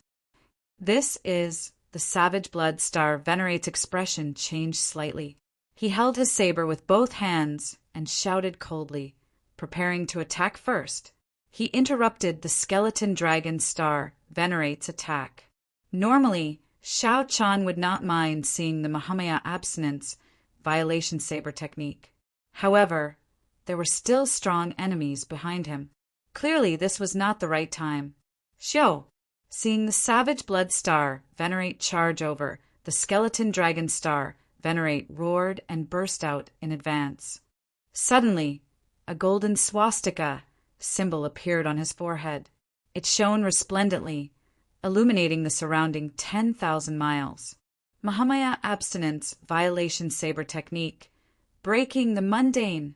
This is the savage blood star Venerate's expression changed slightly. He held his saber with both hands and shouted coldly, preparing to attack first. He interrupted the skeleton dragon star Venerate's attack. Normally, Xiao Chan would not mind seeing the Mahamaya abstinence violation saber technique. However, there were still strong enemies behind him. Clearly, this was not the right time. "Xiao!" Seeing the savage blood star Venerate charge over the skeleton dragon star, Venerate roared and burst out in advance. Suddenly, a golden swastika symbol appeared on his forehead. It shone resplendently, illuminating the surrounding 10,000 miles. Mahamaya abstinence violation saber technique, breaking the mundane.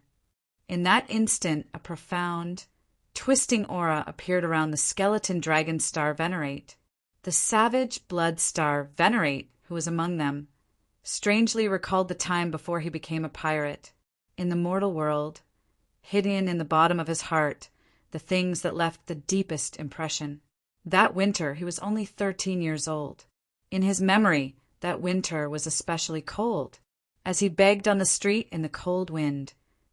In that instant, a profound, twisting aura appeared around the skeleton dragon star Venerate. The savage blood star Venerate, who was among them, strangely recalled the time before he became a pirate. In the mortal world, hidden in the bottom of his heart, the things that left the deepest impression. That winter, he was only 13 years old. In his memory, that winter was especially cold. As he begged on the street in the cold wind,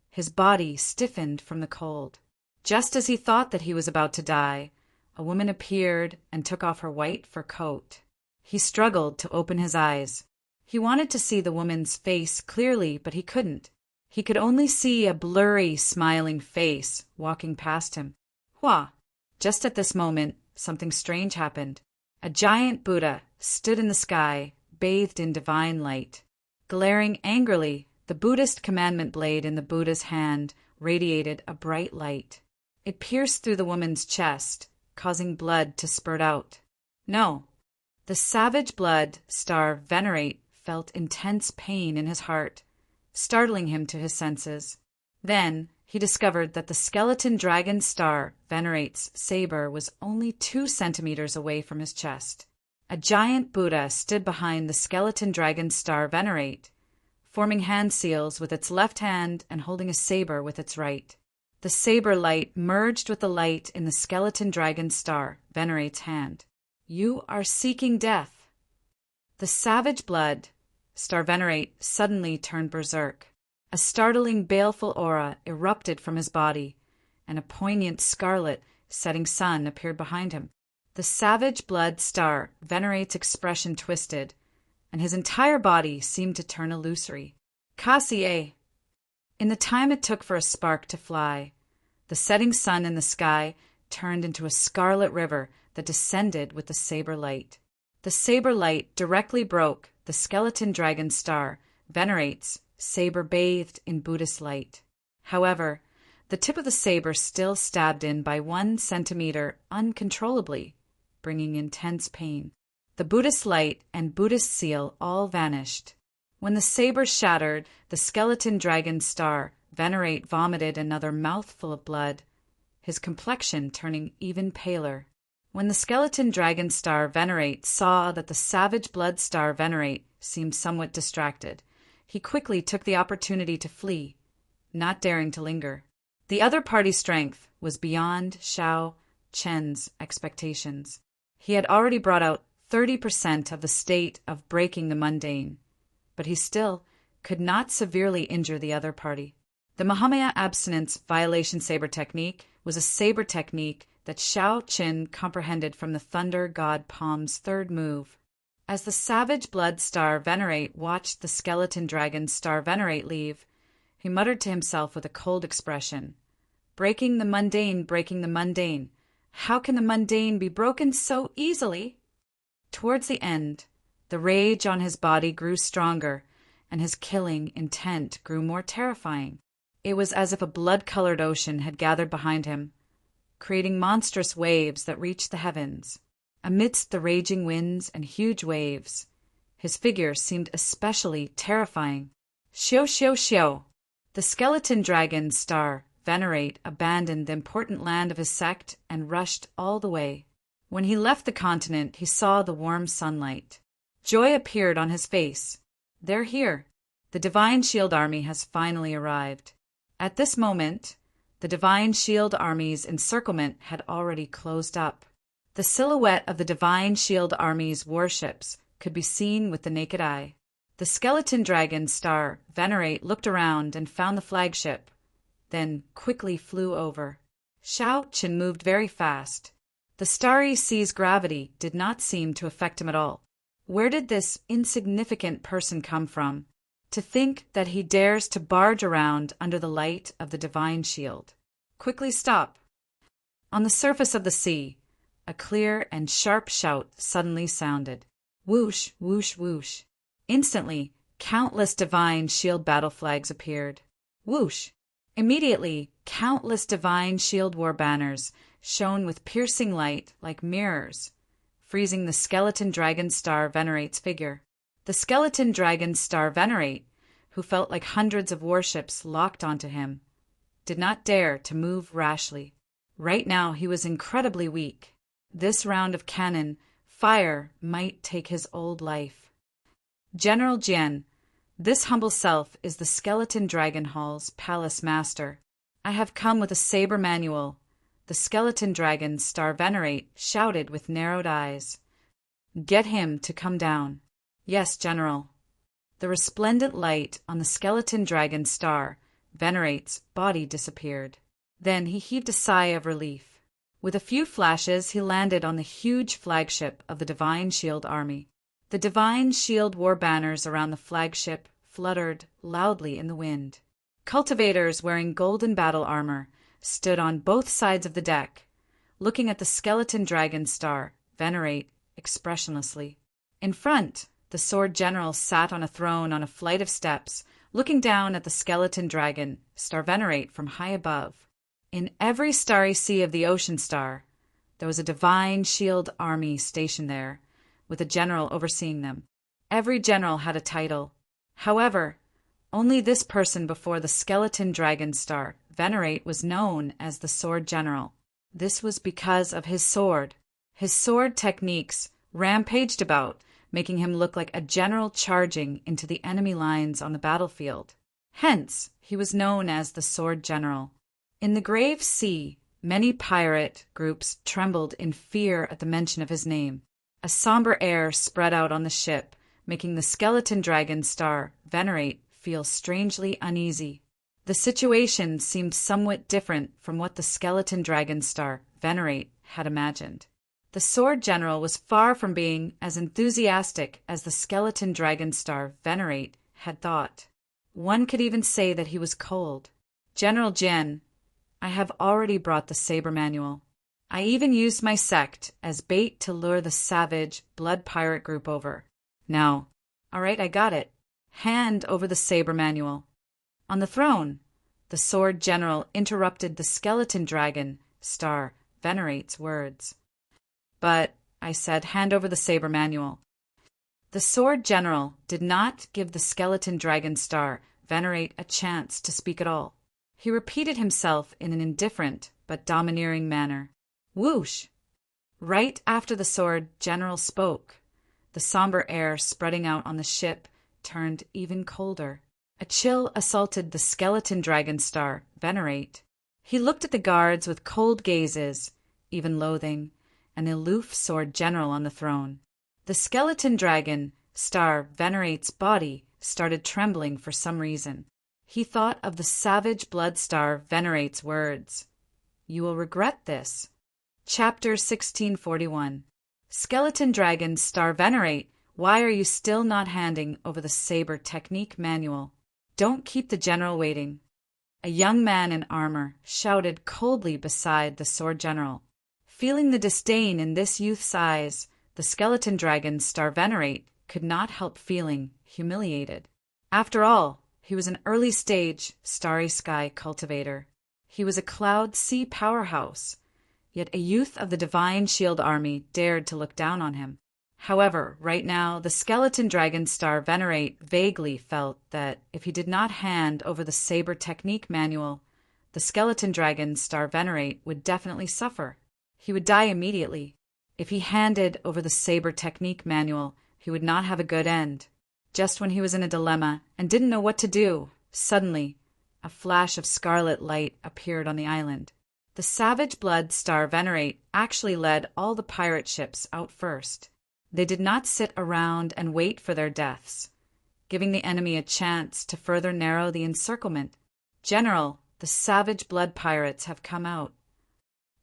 his body stiffened from the cold. Just as he thought that he was about to die, a woman appeared and took off her white fur coat. He struggled to open his eyes. He wanted to see the woman's face clearly, but he couldn't. He could only see a blurry, smiling face walking past him. Hua! Just at this moment, something strange happened. A giant Buddha stood in the sky, bathed in divine light. Glaring angrily, the Buddhist commandment blade in the Buddha's hand radiated a bright light. It pierced through the woman's chest, causing blood to spurt out. No, the savage blood star Venerate felt intense pain in his heart, startling him to his senses. Then he discovered that the skeleton dragon star Venerate's saber was only 2 centimeters away from his chest. A giant Buddha stood behind the skeleton dragon star Venerate, forming hand seals with its left hand and holding a saber with its right. The saber light merged with the light in the skeleton dragon star Venerate's hand. "You are seeking death." The savage blood star Venerate suddenly turned berserk. A startling, baleful aura erupted from his body, and a poignant scarlet setting sun appeared behind him. The savage blood star Venerate's expression twisted, and his entire body seemed to turn illusory. Cassier! In the time it took for a spark to fly, the setting sun in the sky turned into a scarlet river that descended with the saber light. The saber light directly broke the skeleton dragon star Venerate's saber bathed in Buddhist light. However, the tip of the saber still stabbed in by 1 centimeter uncontrollably, bringing intense pain. The Buddhist light and Buddhist seal all vanished. When the saber shattered, the skeleton dragon star Venerate vomited another mouthful of blood, his complexion turning even paler. When the skeleton dragon star Venerate saw that the savage blood star Venerate seemed somewhat distracted, he quickly took the opportunity to flee, not daring to linger. The other party's strength was beyond Xiao Chen's expectations. He had already brought out 30% of the state of breaking the mundane, but he still could not severely injure the other party. The Mahamaya abstinence violation saber technique was a saber technique that Xiao Qin comprehended from the Thunder God Palm's 3rd move. As the savage blood star Venerate watched the skeleton dragon star Venerate leave, he muttered to himself with a cold expression, breaking the mundane, breaking the mundane. How can the mundane be broken so easily?" Towards the end, the rage on his body grew stronger, and his killing intent grew more terrifying. It was as if a blood-colored ocean had gathered behind him, creating monstrous waves that reached the heavens. Amidst the raging winds and huge waves, his figure seemed especially terrifying. Xiao xiao xiao! The skeleton dragon star Venerate abandoned the important land of his sect and rushed all the way. When he left the continent, he saw the warm sunlight. Joy appeared on his face. "They're here. The Divine Shield Army has finally arrived." At this moment, the Divine Shield Army's encirclement had already closed up. The silhouette of the Divine Shield Army's warships could be seen with the naked eye. The skeleton dragon star Venerate looked around and found the flagship, then quickly flew over. Xiao Qin moved very fast. The starry sea's gravity did not seem to affect him at all. Where did this insignificant person come from? To think that he dares to barge around under the light of the divine shield. Quickly stop! On the surface of the sea, a clear and sharp shout suddenly sounded. Whoosh, whoosh, whoosh. Instantly, countless divine shield battle flags appeared. Whoosh! Immediately, countless divine shield war banners shone with piercing light like mirrors, freezing the skeleton dragon star Venerate's figure. The skeleton dragon star Venerate, who felt like hundreds of warships locked onto him, did not dare to move rashly. Right now he was incredibly weak. This round of cannon fire might take his old life. General Jian, this humble self is the skeleton dragon hall's palace master. I have come with a saber manual. The skeleton dragon star Venerate shouted with narrowed eyes. Get him to come down. Yes, General. The resplendent light on the skeleton dragon star Venerate's body disappeared. Then he heaved a sigh of relief. With a few flashes, he landed on the huge flagship of the Divine Shield Army. The Divine Shield war banners around the flagship fluttered loudly in the wind. Cultivators wearing golden battle armor stood on both sides of the deck, looking at the skeleton dragon star Venerate expressionlessly. In front, the sword general sat on a throne on a flight of steps, looking down at the skeleton dragon, Star Venerate, from high above. In every starry sea of the ocean star, there was a divine shield army stationed there, with a general overseeing them. Every general had a title. However, only this person before the skeleton dragon Star Venerate was known as the Sword General. This was because of his sword. His sword techniques rampaged about, making him look like a general charging into the enemy lines on the battlefield. Hence, he was known as the Sword General. In the grave sea, many pirate groups trembled in fear at the mention of his name. A somber air spread out on the ship, making the skeleton dragon Star Venerate feel strangely uneasy. The situation seemed somewhat different from what the skeleton dragon Star Venerate had imagined. The Sword General was far from being as enthusiastic as the skeleton dragon Star Venerate had thought. One could even say that he was cold. "General Jin, I have already brought the saber manual. I even used my sect as bait to lure the savage blood pirate group over. Now, all right, I got it. Hand over the saber manual." On the throne, the Sword General interrupted the skeleton dragon Star Venerate's words. "But," I said, "hand over the saber manual." The Sword General did not give the skeleton dragon Star Venerate a chance to speak at all. He repeated himself in an indifferent but domineering manner. Whoosh! Right after the Sword General spoke, the somber air spreading out on the ship turned even colder. A chill assaulted the skeleton dragon Star Venerate. He looked at the guards with cold gazes, even loathing, and the aloof Sword General on the throne. The skeleton dragon Star Venerate's body started trembling for some reason. He thought of the savage blood Star Venerate's words. "You will regret this." Chapter 1641. Skeleton Dragon Star Venerate, why are you still not handing over the saber technique manual? Don't keep the general waiting. A young man in armor shouted coldly beside the Sword General. Feeling the disdain in this youth's eyes, the skeleton dragon Star Venerate could not help feeling humiliated. After all, he was an early-stage starry sky cultivator. He was a cloud sea powerhouse, yet a youth of the Divine Shield Army dared to look down on him. However, right now, the skeleton dragon Star Venerate vaguely felt that if he did not hand over the saber technique manual, the skeleton dragon Star Venerate would definitely suffer. He would die immediately. If he handed over the saber technique manual, he would not have a good end. Just when he was in a dilemma and didn't know what to do, suddenly, a flash of scarlet light appeared on the island. The savage blood Star Venerate actually led all the pirate ships out first. They did not sit around and wait for their deaths, giving the enemy a chance to further narrow the encirclement. "General, the savage blood pirates have come out."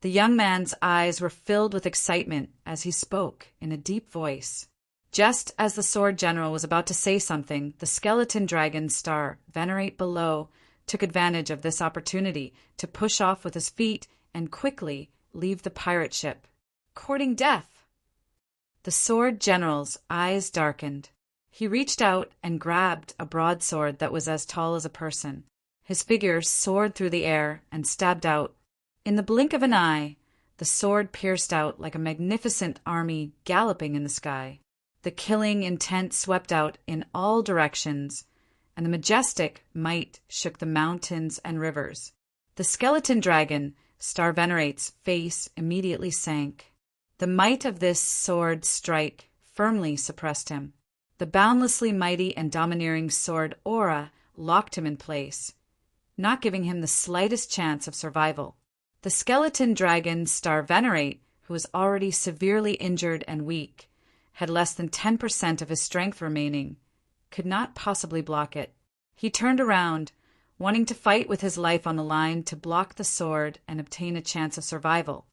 The young man's eyes were filled with excitement as he spoke in a deep voice. Just as the Sword General was about to say something, the skeleton dragon Star Venerate below took advantage of this opportunity to push off with his feet and quickly leave the pirate ship, courting death. The Sword General's eyes darkened. He reached out and grabbed a broadsword that was as tall as a person. His figure soared through the air and stabbed out. In the blink of an eye, the sword pierced out like a magnificent army galloping in the sky. The killing intent swept out in all directions, and the majestic might shook the mountains and rivers. The skeleton dragon, Star Venerate's face immediately sank. The might of this sword strike firmly suppressed him. The boundlessly mighty and domineering sword aura locked him in place, not giving him the slightest chance of survival. The skeleton dragon Star Venerate, who was already severely injured and weak, had less than 10% of his strength remaining, could not possibly block it. He turned around, wanting to fight with his life on the line to block the sword and obtain a chance of survival.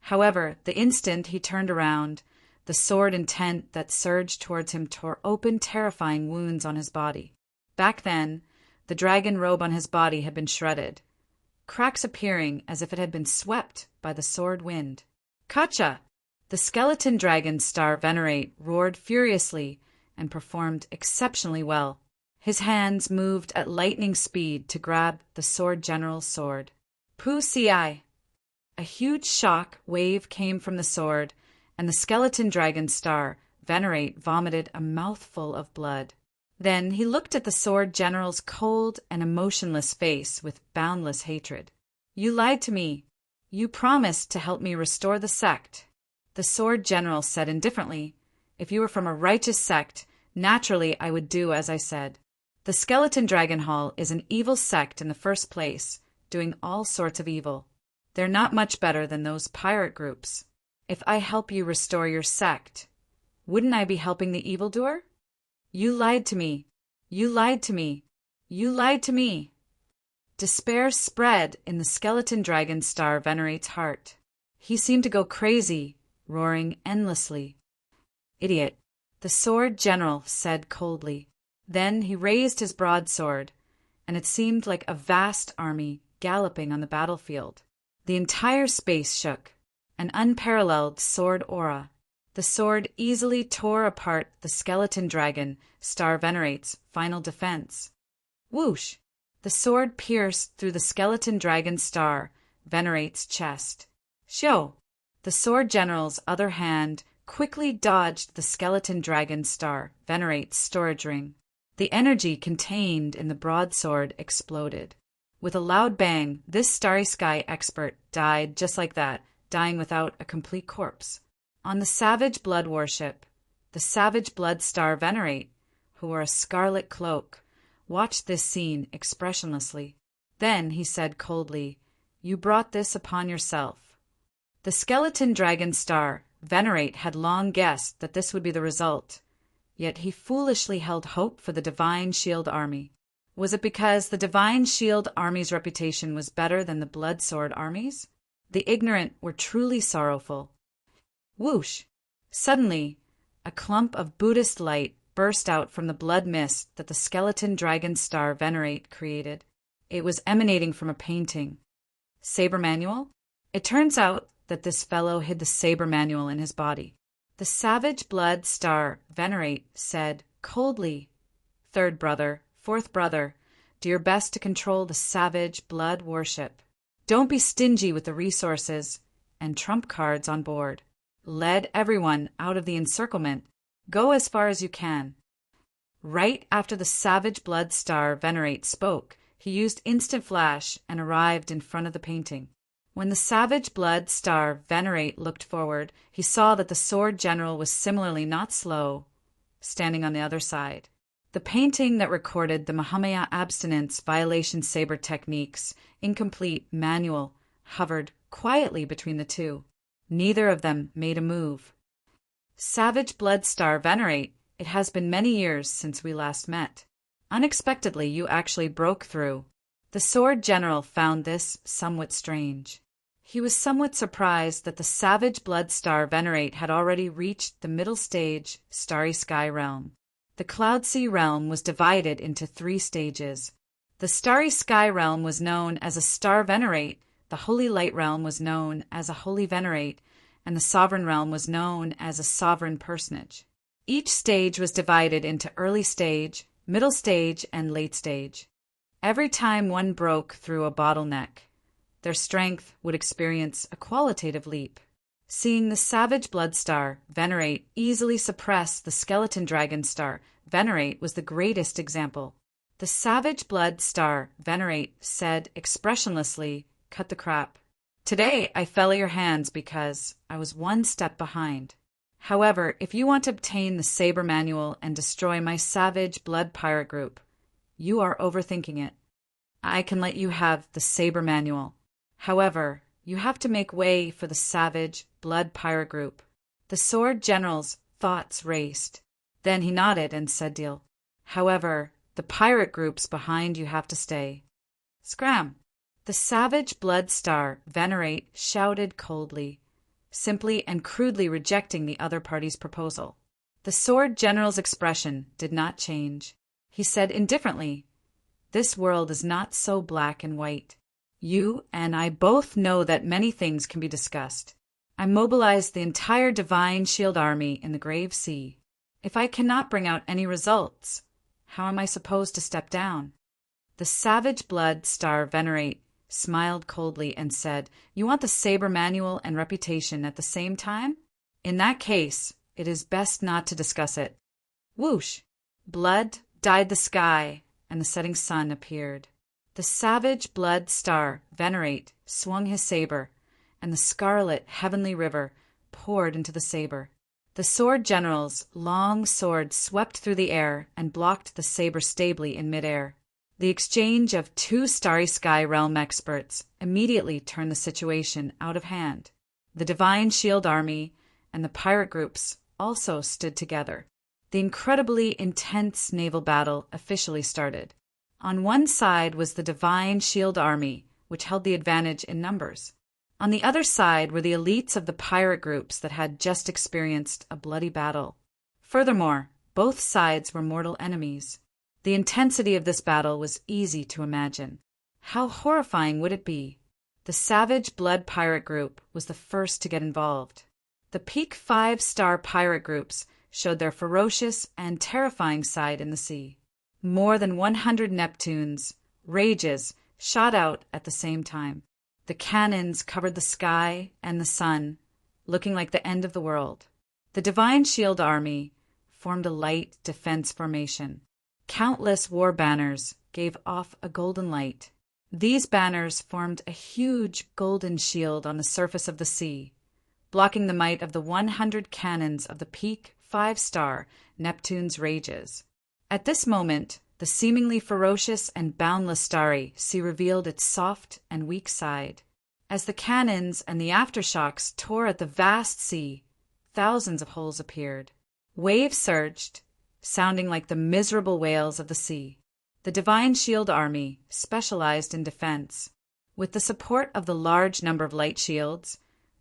However, the instant he turned around, the sword intent that surged towards him tore open terrifying wounds on his body. Back then, the dragon robe on his body had been shredded, cracks appearing as if it had been swept by the sword wind. "Kacha!" The skeleton dragon Star Venerate roared furiously and performed exceptionally well. His hands moved at lightning speed to grab the Sword General's sword. Pu Si. A huge shock wave came from the sword, and the skeleton dragon star, Venerate, vomited a mouthful of blood. Then he looked at the Sword General's cold and emotionless face with boundless hatred. You lied to me. You promised to help me restore the sect. The Sword General said indifferently, If you were from a righteous sect, naturally I would do as I said. The Skeleton Dragon Hall is an evil sect in the first place, doing all sorts of evil. They're not much better than those pirate groups. If I help you restore your sect, wouldn't I be helping the evildoer? You lied to me. You lied to me. You lied to me. Despair spread in the skeleton dragon star Venerate's heart. He seemed to go crazy, roaring endlessly. Idiot, the Sword General said coldly. Then he raised his broadsword, and it seemed like a vast army galloping on the battlefield. The entire space shook, an unparalleled sword aura. The sword easily tore apart the skeleton dragon, Star Venerate's final defense. Whoosh! The sword pierced through the skeleton dragon star, Venerate's chest. Shio! The Sword General's other hand quickly dodged the skeleton dragon star, Venerate's storage ring. The energy contained in the broadsword exploded. With a loud bang, this Starry Sky expert died just like that, dying without a complete corpse. On the Savage Blood warship, the Savage Blood Star Venerate, who wore a scarlet cloak, watched this scene expressionlessly. Then he said coldly, You brought this upon yourself. The Skeleton Dragon Star Venerate had long guessed that this would be the result, yet he foolishly held hope for the Divine Shield Army. Was it because the Divine Shield Army's reputation was better than the Blood Sword Army's? The ignorant were truly sorrowful. Whoosh! Suddenly, a clump of Buddhist light burst out from the blood mist that the skeleton dragon star Venerate created. It was emanating from a painting. Saber manual? It turns out that this fellow hid the saber manual in his body. The Savage Blood Star Venerate said coldly, Third brother, fourth brother, do your best to control the Savage Blood warship. Don't be stingy with the resources and trump cards on board. Lead everyone out of the encirclement. Go as far as you can. Right after the Savage Blood Star Venerate spoke, he used instant flash and arrived in front of the painting. When the Savage Blood Star Venerate looked forward, he saw that the Sword General was similarly not slow, standing on the other side. The painting that recorded the Mahamaya abstinence violation saber technique's incomplete manual hovered quietly between the two. Neither of them made a move. Savage Blood Star Venerate, it has been many years since we last met. Unexpectedly, you actually broke through. The Sword General found this somewhat strange. He was somewhat surprised that the Savage Blood Star Venerate had already reached the middle stage Starry Sky realm. The Cloud Sea realm was divided into 3 stages. The Starry Sky realm was known as a Star Venerate, the Holy Light realm was known as a Holy Venerate, and the Sovereign realm was known as a Sovereign Personage. Each stage was divided into early stage, middle stage, and late stage. Every time one broke through a bottleneck, their strength would experience a qualitative leap. Seeing the Savage Blood Star Venerate easily suppress the Skeleton Dragon Star Venerate was the greatest example. The Savage Blood Star Venerate said expressionlessly, Cut the crap. Today I fell at your hands because I was one step behind. However, if you want to obtain the Saber Manual and destroy my Savage Blood Pirate group, you are overthinking it. I can let you have the Saber Manual. However, you have to make way for the Savage Blood Pirate group. The Sword General's thoughts raced. Then he nodded and said deal. However, the pirate groups behind you have to stay. Scram! The Savage Blood Star Venerate shouted coldly, simply and crudely rejecting the other party's proposal. The Sword General's expression did not change. He said indifferently, This world is not so black and white. You and I both know that many things can be discussed. I mobilized the entire Divine Shield Army in the Grave Sea. If I cannot bring out any results, how am I supposed to step down? The savage blood star venerate smiled coldly and said, "You want the saber manual and reputation at the same time? In that case, it is best not to discuss it." Whoosh! Blood dyed the sky, and the setting sun appeared. The savage blood star venerate swung his saber, and the scarlet heavenly river poured into the saber. The sword general's long sword swept through the air and blocked the saber stably in midair. The exchange of two starry sky realm experts immediately turned the situation out of hand. The Divine Shield Army and the pirate groups also stood together. The incredibly intense naval battle officially started. On one side was the Divine Shield Army, which held the advantage in numbers. On the other side were the elites of the pirate groups that had just experienced a bloody battle. Furthermore, both sides were mortal enemies. The intensity of this battle was easy to imagine. How horrifying would it be? The Savage Blood Pirate Group was the first to get involved. The peak 5-star pirate groups showed their ferocious and terrifying side in the sea. More than 100 Neptunes, rages, shot out at the same time. The cannons covered the sky and the sun, looking like the end of the world. The Divine Shield Army formed a light defense formation. Countless war banners gave off a golden light. These banners formed a huge golden shield on the surface of the sea, blocking the might of the 100 cannons of the peak 5-star Neptune's rages. At this moment, the seemingly ferocious and boundless starry sea revealed its soft and weak side. As the cannons and the aftershocks tore at the vast sea, thousands of holes appeared. Waves surged, sounding like the miserable wails of the sea. The Divine Shield Army specialized in defense. With the support of the large number of light shields,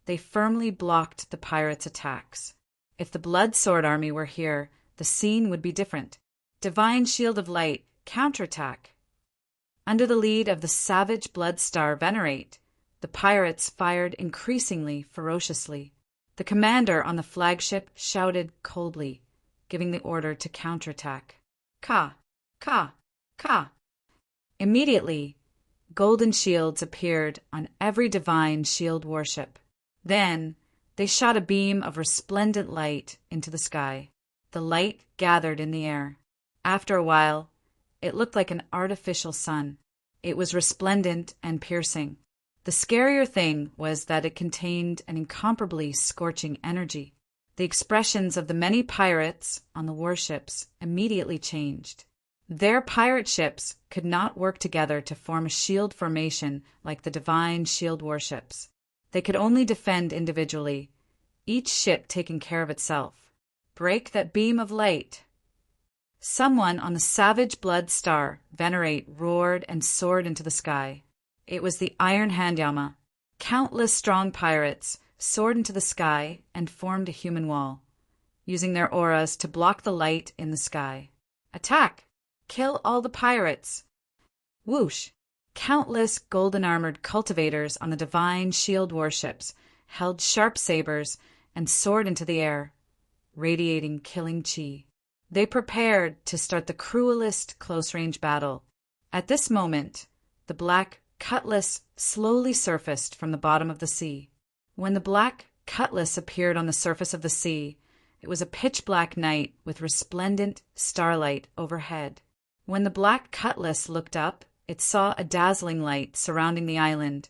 they firmly blocked the pirates' attacks. If the Blood Sword Army were here, the scene would be different. Divine Shield of Light, counterattack. Under the lead of the Savage Blood Star Venerate, the pirates fired increasingly ferociously. The commander on the flagship shouted coldly, giving the order to counterattack. Ka! Ka! Ka! Immediately, golden shields appeared on every divine shield warship. Then, they shot a beam of resplendent light into the sky. The light gathered in the air. After a while, it looked like an artificial sun. It was resplendent and piercing. The scarier thing was that it contained an incomparably scorching energy. The expressions of the many pirates on the warships immediately changed. Their pirate ships could not work together to form a shield formation like the Divine Shield warships. They could only defend individually, each ship taking care of itself. Break that beam of light! Someone on the Savage Blood Star Venerate roared and soared into the sky. It was the Iron Handyama. Countless strong pirates soared into the sky and formed a human wall, using their auras to block the light in the sky. Attack! Kill all the pirates! Whoosh! Countless golden-armored cultivators on the Divine Shield warships held sharp sabers and soared into the air, radiating killing chi. They prepared to start the cruelest close-range battle. At this moment, the black cutlass slowly surfaced from the bottom of the sea. When the black cutlass appeared on the surface of the sea, it was a pitch-black night with resplendent starlight overhead. When the black cutlass looked up, it saw a dazzling light surrounding the island,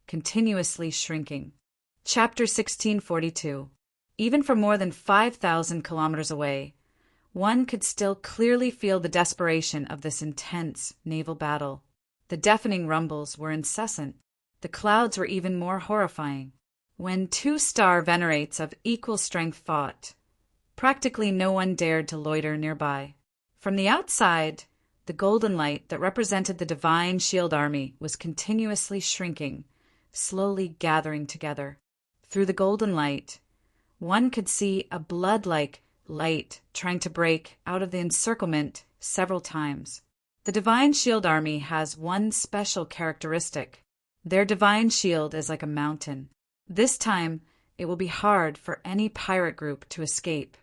continuously shrinking. Chapter 1642. Even from more than 5,000 kilometers away, one could still clearly feel the desperation of this intense naval battle. The deafening rumbles were incessant. The clouds were even more horrifying. When 2-star Venerates of equal strength fought, practically no one dared to loiter nearby. From the outside, the golden light that represented the Divine Shield Army was continuously shrinking, slowly gathering together. Through the golden light, one could see a blood-like light trying to break out of the encirclement several times. The Divine Shield Army has one special characteristic. Their divine shield is like a mountain. This time, it will be hard for any pirate group to escape.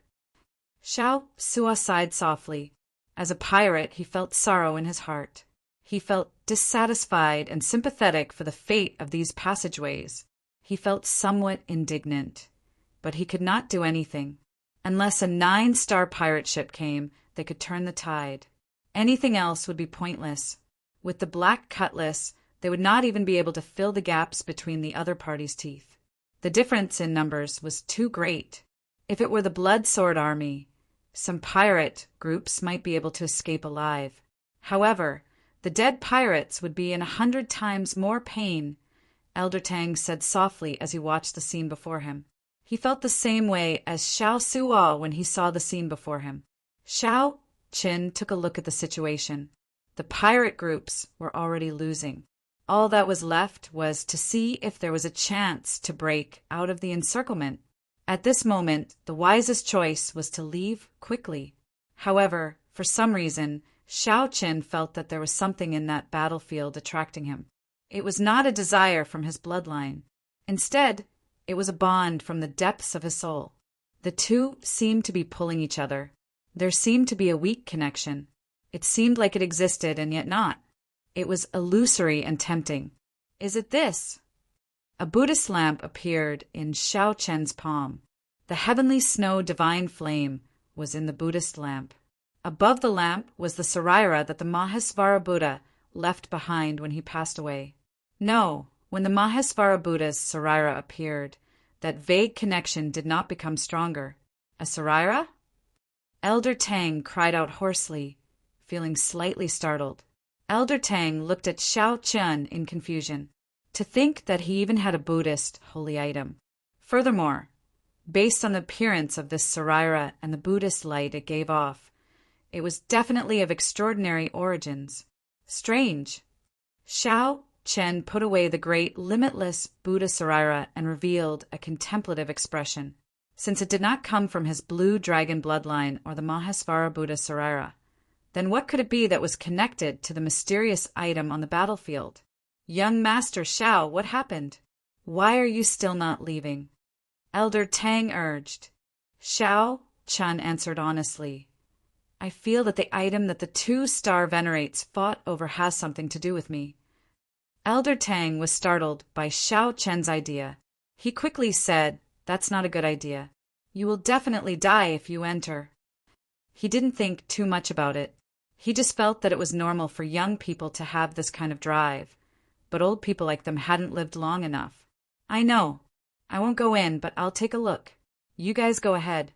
Xiao Sua sighed softly. As a pirate, he felt sorrow in his heart. He felt dissatisfied and sympathetic for the fate of these passageways. He felt somewhat indignant. But he could not do anything. Unless a 9-star pirate ship came, they could turn the tide. Anything else would be pointless. With the black cutlass, they would not even be able to fill the gaps between the other party's teeth. The difference in numbers was too great. If it were the blood sword army, some pirate groups might be able to escape alive. However, the dead pirates would be in 100 times more pain, Elder Tang said softly as he watched the scene before him. He felt the same way as Xiao Suo when he saw the scene before him. Xiao Qin took a look at the situation. The pirate groups were already losing. All that was left was to see if there was a chance to break out of the encirclement. At this moment, the wisest choice was to leave quickly. However, for some reason, Xiao Qin felt that there was something in that battlefield attracting him. It was not a desire from his bloodline. Instead, it was a bond from the depths of his soul. The two seemed to be pulling each other. There seemed to be a weak connection. It seemed like it existed and yet not. It was illusory and tempting. Is it this? A Buddhist lamp appeared in Xiao Chen's palm. The heavenly snow divine flame was in the Buddhist lamp. Above the lamp was the Saraira that the Mahesvara Buddha left behind when he passed away. No, when the Mahesvara Buddha's Saraira appeared, that vague connection did not become stronger. A Saraira? Elder Tang cried out hoarsely, feeling slightly startled. Elder Tang looked at Xiao Chen in confusion. To think that he even had a Buddhist holy item. Furthermore, based on the appearance of this Saraira and the Buddhist light it gave off, it was definitely of extraordinary origins. Strange. Xiao Chen put away the great limitless Buddha Saraira and revealed a contemplative expression. Since it did not come from his blue dragon bloodline or the Mahesvara Buddha Saraira, then what could it be that was connected to the mysterious item on the battlefield? Young Master Xiao, what happened? Why are you still not leaving? Elder Tang urged. Xiao Chen answered honestly. I feel that the item that the 2-star venerates fought over has something to do with me. Elder Tang was startled by Xiao Chen's idea. He quickly said, That's not a good idea. You will definitely die if you enter. He didn't think too much about it. He just felt that it was normal for young people to have this kind of drive, but old people like them hadn't lived long enough. I know. I won't go in, but I'll take a look. You guys go ahead.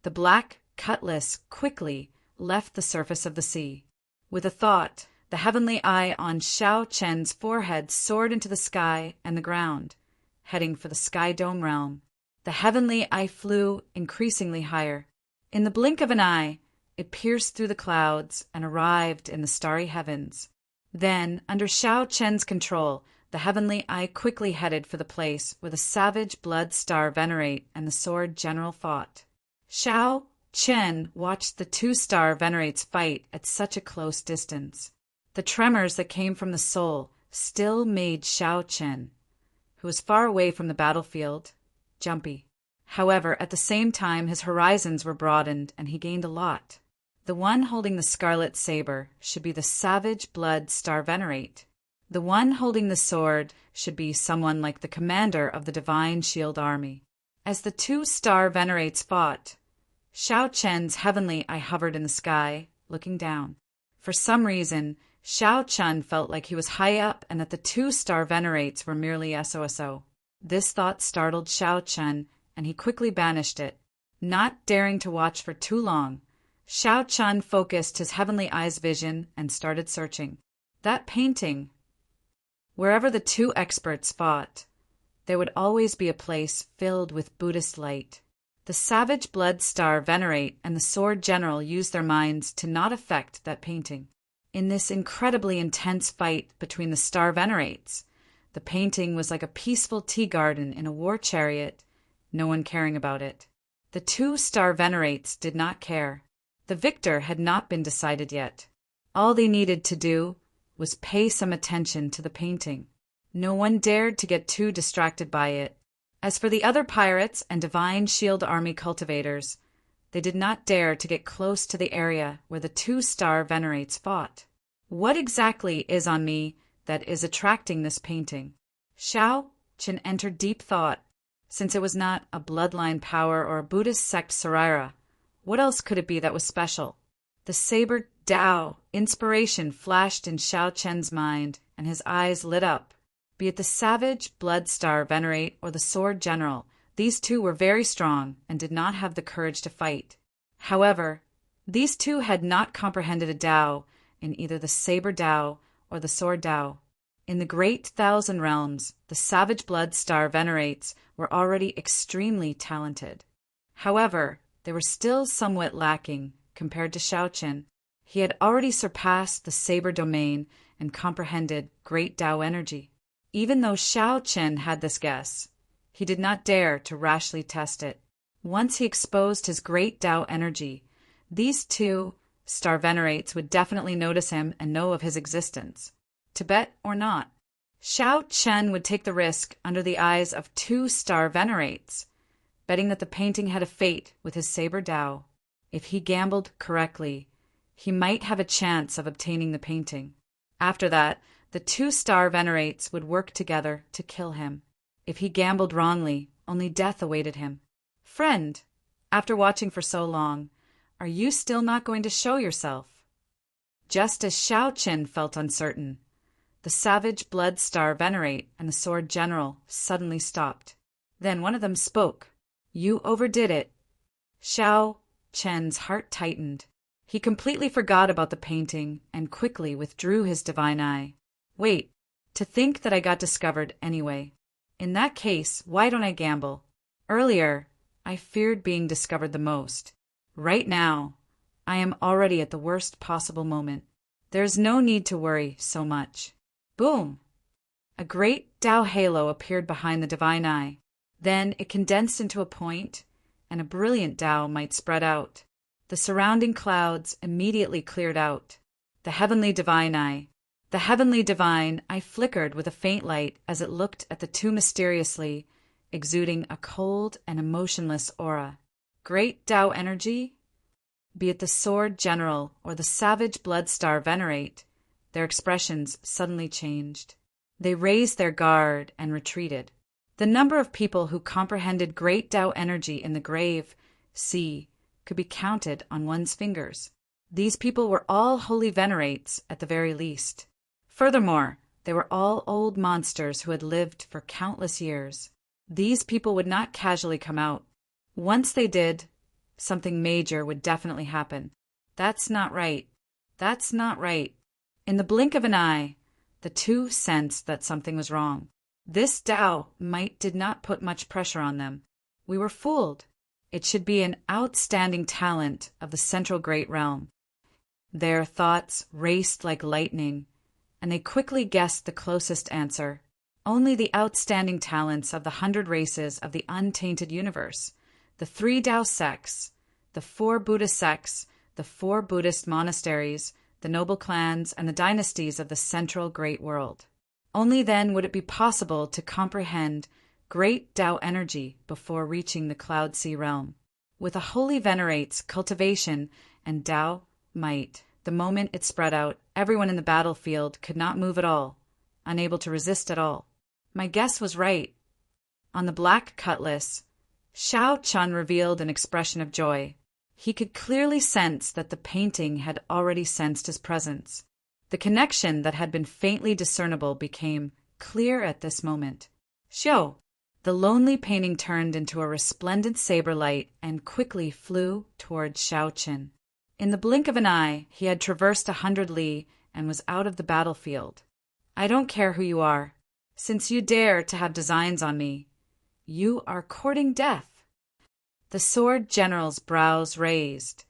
The black cutlass quickly left the surface of the sea. With a thought, the heavenly eye on Xiao Chen's forehead soared into the sky and the ground, heading for the Sky Dome realm. The heavenly eye flew increasingly higher. In the blink of an eye, it pierced through the clouds and arrived in the starry heavens. Then, under Xiao Chen's control, the heavenly eye quickly headed for the place where the savage blood star venerate and the sword general fought. Xiao Chen watched the 2-star venerates fight at such a close distance. The tremors that came from the soul still made Xiao Chen, who was far away from the battlefield, jumpy. However, at the same time, his horizons were broadened and he gained a lot. The one holding the scarlet saber should be the savage blood star venerate. The one holding the sword should be someone like the commander of the divine shield army. As the 2-star venerates fought, Xiao Chen's heavenly eye hovered in the sky, looking down. For some reason, Xiao Chen felt like he was high up and that the 2-star venerates were merely SOSO. This thought startled Xiao Chen, and he quickly banished it. Not daring to watch for too long, Xiao Chen focused his heavenly eye's vision and started searching. That painting. Wherever the 2 experts fought, there would always be a place filled with Buddhist light. The savage blood star venerate and the sword general used their minds to not affect that painting. In this incredibly intense fight between the star venerates, the painting was like a peaceful tea garden in a war chariot, no one caring about it. The 2-star venerates did not care. The victor had not been decided yet. All they needed to do was pay some attention to the painting. No one dared to get too distracted by it. As for the other pirates and divine shield army cultivators, They did not dare to get close to the area where the two star venerates fought. What exactly is on me that is attracting this painting? Xiao Qin entered deep thought. Since it was not a bloodline power or a Buddhist sect Saraira, what else could it be that was special? The saber Tao inspiration flashed in Xiao Chen's mind, and his eyes lit up. Be it the savage blood star venerate or the sword general, these two were very strong and did not have the courage to fight. However, these two had not comprehended a Tao in either the saber Tao or the sword Tao. In the great thousand realms, the savage blood star venerates were already extremely talented. However, they were still somewhat lacking compared to Xiao Qin. He had already surpassed the saber domain and comprehended great Tao energy. Even though Xiao Qin had this guess, he did not dare to rashly test it. Once he exposed his great Tao energy, these two star venerates would definitely notice him and know of his existence. To bet or not, Xiao Chen would take the risk under the eyes of two star venerates, betting that the painting had a fate with his saber Tao. If he gambled correctly, he might have a chance of obtaining the painting. After that, the two star venerates would work together to kill him. If he gambled wrongly, only death awaited him. Friend, after watching for so long, are you still not going to show yourself? Just as Xiao Qin felt uncertain, the savage blood star venerate and the sword general suddenly stopped. Then one of them spoke. You overdid it. Xiao Chen's heart tightened. He completely forgot about the painting and quickly withdrew his divine eye. Wait, to think that I got discovered anyway. In that case, why don't I gamble? Earlier, I feared being discovered the most. Right now, I am already at the worst possible moment. There's no need to worry so much. Boom! A great Tao halo appeared behind the divine eye. Then it condensed into a point, and a brilliant Tao might spread out. The surrounding clouds immediately cleared out. The heavenly divine eye flickered with a faint light as it looked at the two mysteriously, exuding a cold and emotionless aura. Great Tao energy? Be it the sword general or the savage blood star venerate, their expressions suddenly changed. They raised their guard and retreated. The number of people who comprehended great Tao energy in the grave sea could be counted on one's fingers. These people were all holy venerates at the very least. Furthermore, they were all old monsters who had lived for countless years. These people would not casually come out. Once they did, something major would definitely happen. That's not right. That's not right. In the blink of an eye, the two sensed that something was wrong. This Tao might did not put much pressure on them. We were fooled. It should be an outstanding talent of the central great realm. Their thoughts raced like lightning, and they quickly guessed the closest answer. Only the outstanding talents of the 100 races of the untainted universe, the 3 Tao sects, the 4 Buddhist sects, the 4 Buddhist monasteries, the noble clans, and the dynasties of the central great world. Only then would it be possible to comprehend great Tao energy before reaching the Cloud Sea realm. With a holy venerate's cultivation and Tao might, the moment it spread out, everyone in the battlefield could not move at all, unable to resist at all. My guess was right. On the black cutlass, Xiao Chun revealed an expression of joy. He could clearly sense that the painting had already sensed his presence. The connection that had been faintly discernible became clear at this moment. Xiao! The lonely painting turned into a resplendent saber light and quickly flew toward Xiao Qin. In the blink of an eye, he had traversed 100 li and was out of the battlefield. I don't care who you are. Since you dare to have designs on me, you are courting death. The sword general's brows raised.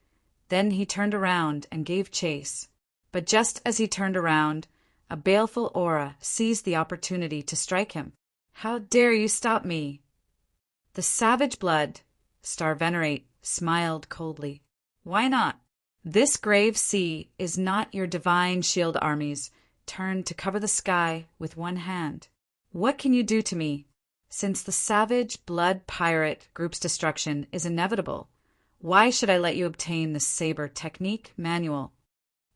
Then he turned around and gave chase. But just as he turned around, a baleful aura seized the opportunity to strike him. How dare you stop me? The savage blood, Star Venerate, smiled coldly. Why not? This grave sea is not your divine shield armies turned to cover the sky with one hand. What can you do to me? Since the savage blood pirate group's destruction is inevitable, Why should I let you obtain the saber technique manual?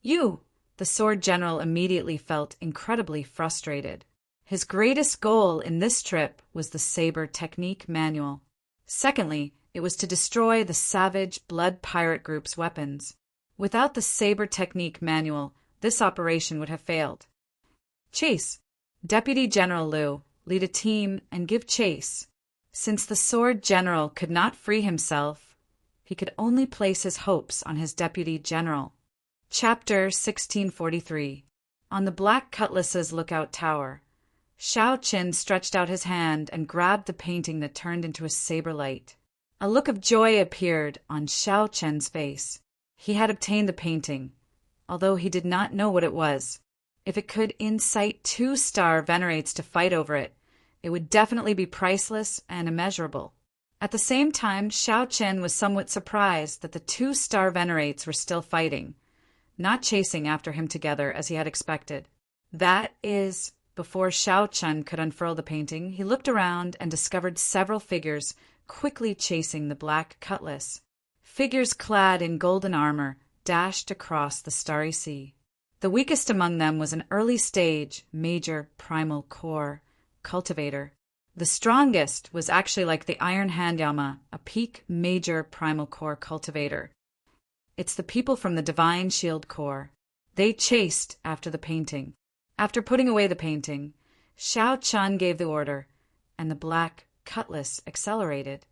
You! The sword general immediately felt incredibly frustrated. His greatest goal in this trip was the saber technique manual. Secondly, it was to destroy the savage blood pirate group's weapons. Without the saber technique manual, this operation would have failed. Chase. Deputy General Liu, lead a team and give chase. Since the sword general could not free himself, he could only place his hopes on his deputy general. Chapter 1643. On the Black Cutlass's lookout tower, Shao Qin stretched out his hand and grabbed the painting that turned into a saber light. A look of joy appeared on Shao Qin's face. He had obtained the painting, although he did not know what it was. If it could incite 2-star Venerates to fight over it, it would definitely be priceless and immeasurable. At the same time, Shao Qin was somewhat surprised that the 2-star Venerates were still fighting, not chasing after him together as he had expected. That is, before Shao Qin could unfurl the painting, he looked around and discovered several figures quickly chasing the Black Cutlass. Figures clad in golden armor dashed across the starry sea. The weakest among them was an early-stage Major Primal Core cultivator. The strongest was actually like the Iron Handyama, a peak Major Primal Core cultivator. It's the people from the Divine Shield Corps. They chased after the painting. After putting away the painting, Shao Qin gave the order, and the Black Cutlass accelerated.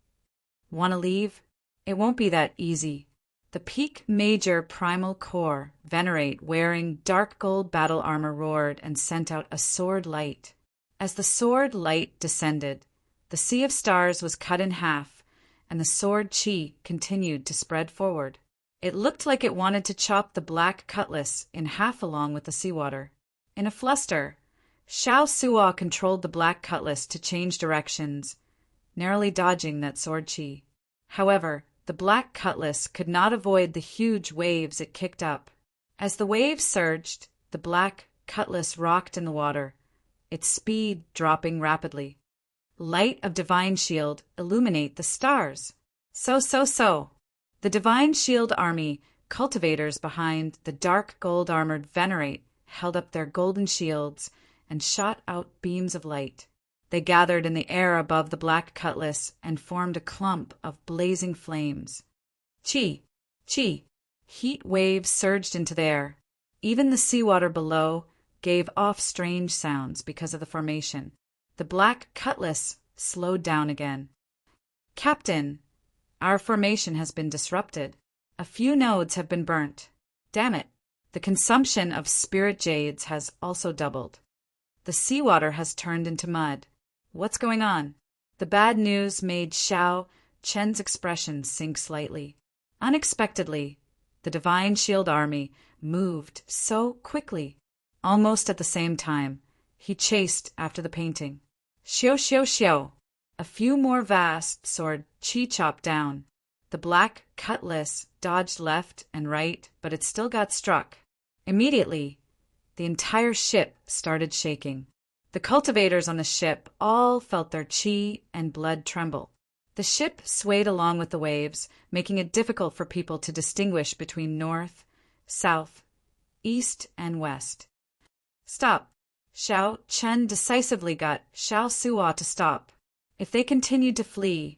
Want to leave? It won't be that easy. The peak Major Primal Core Venerate wearing dark gold battle armor roared and sent out a sword light. As the sword light descended, the sea of stars was cut in half, and the sword chi continued to spread forward. It looked like it wanted to chop the Black Cutlass in half along with the seawater. In a fluster, Shao Suo controlled the Black Cutlass to change directions, narrowly dodging that sword chi. However, the Black Cutlass could not avoid the huge waves it kicked up. As the waves surged, the Black Cutlass rocked in the water, its speed dropping rapidly. Light of Divine Shield illuminate the stars. So. The Divine Shield Army, cultivators behind the dark gold-armored Venerate, held up their golden shields and shot out beams of light. They gathered in the air above the Black Cutlass and formed a clump of blazing flames. Chi! Heat waves surged into the air. Even the seawater below gave off strange sounds because of the formation. The Black Cutlass slowed down again. Captain, our formation has been disrupted. A few nodes have been burnt. Damn it. The consumption of spirit jades has also doubled. The seawater has turned into mud. What's going on? The bad news made Shao Qin's expression sink slightly. Unexpectedly, the Divine Shield Army moved so quickly. Almost at the same time, he chased after the painting. Xiao. A few more vast sword chi chopped down. The Black Cutlass dodged left and right, but it still got struck. Immediately, the entire ship started shaking. The cultivators on the ship all felt their chi and blood tremble. The ship swayed along with the waves, making it difficult for people to distinguish between north, south, east, and west. Stop! Shao Qin decisively got Shao Suo to stop. If they continued to flee,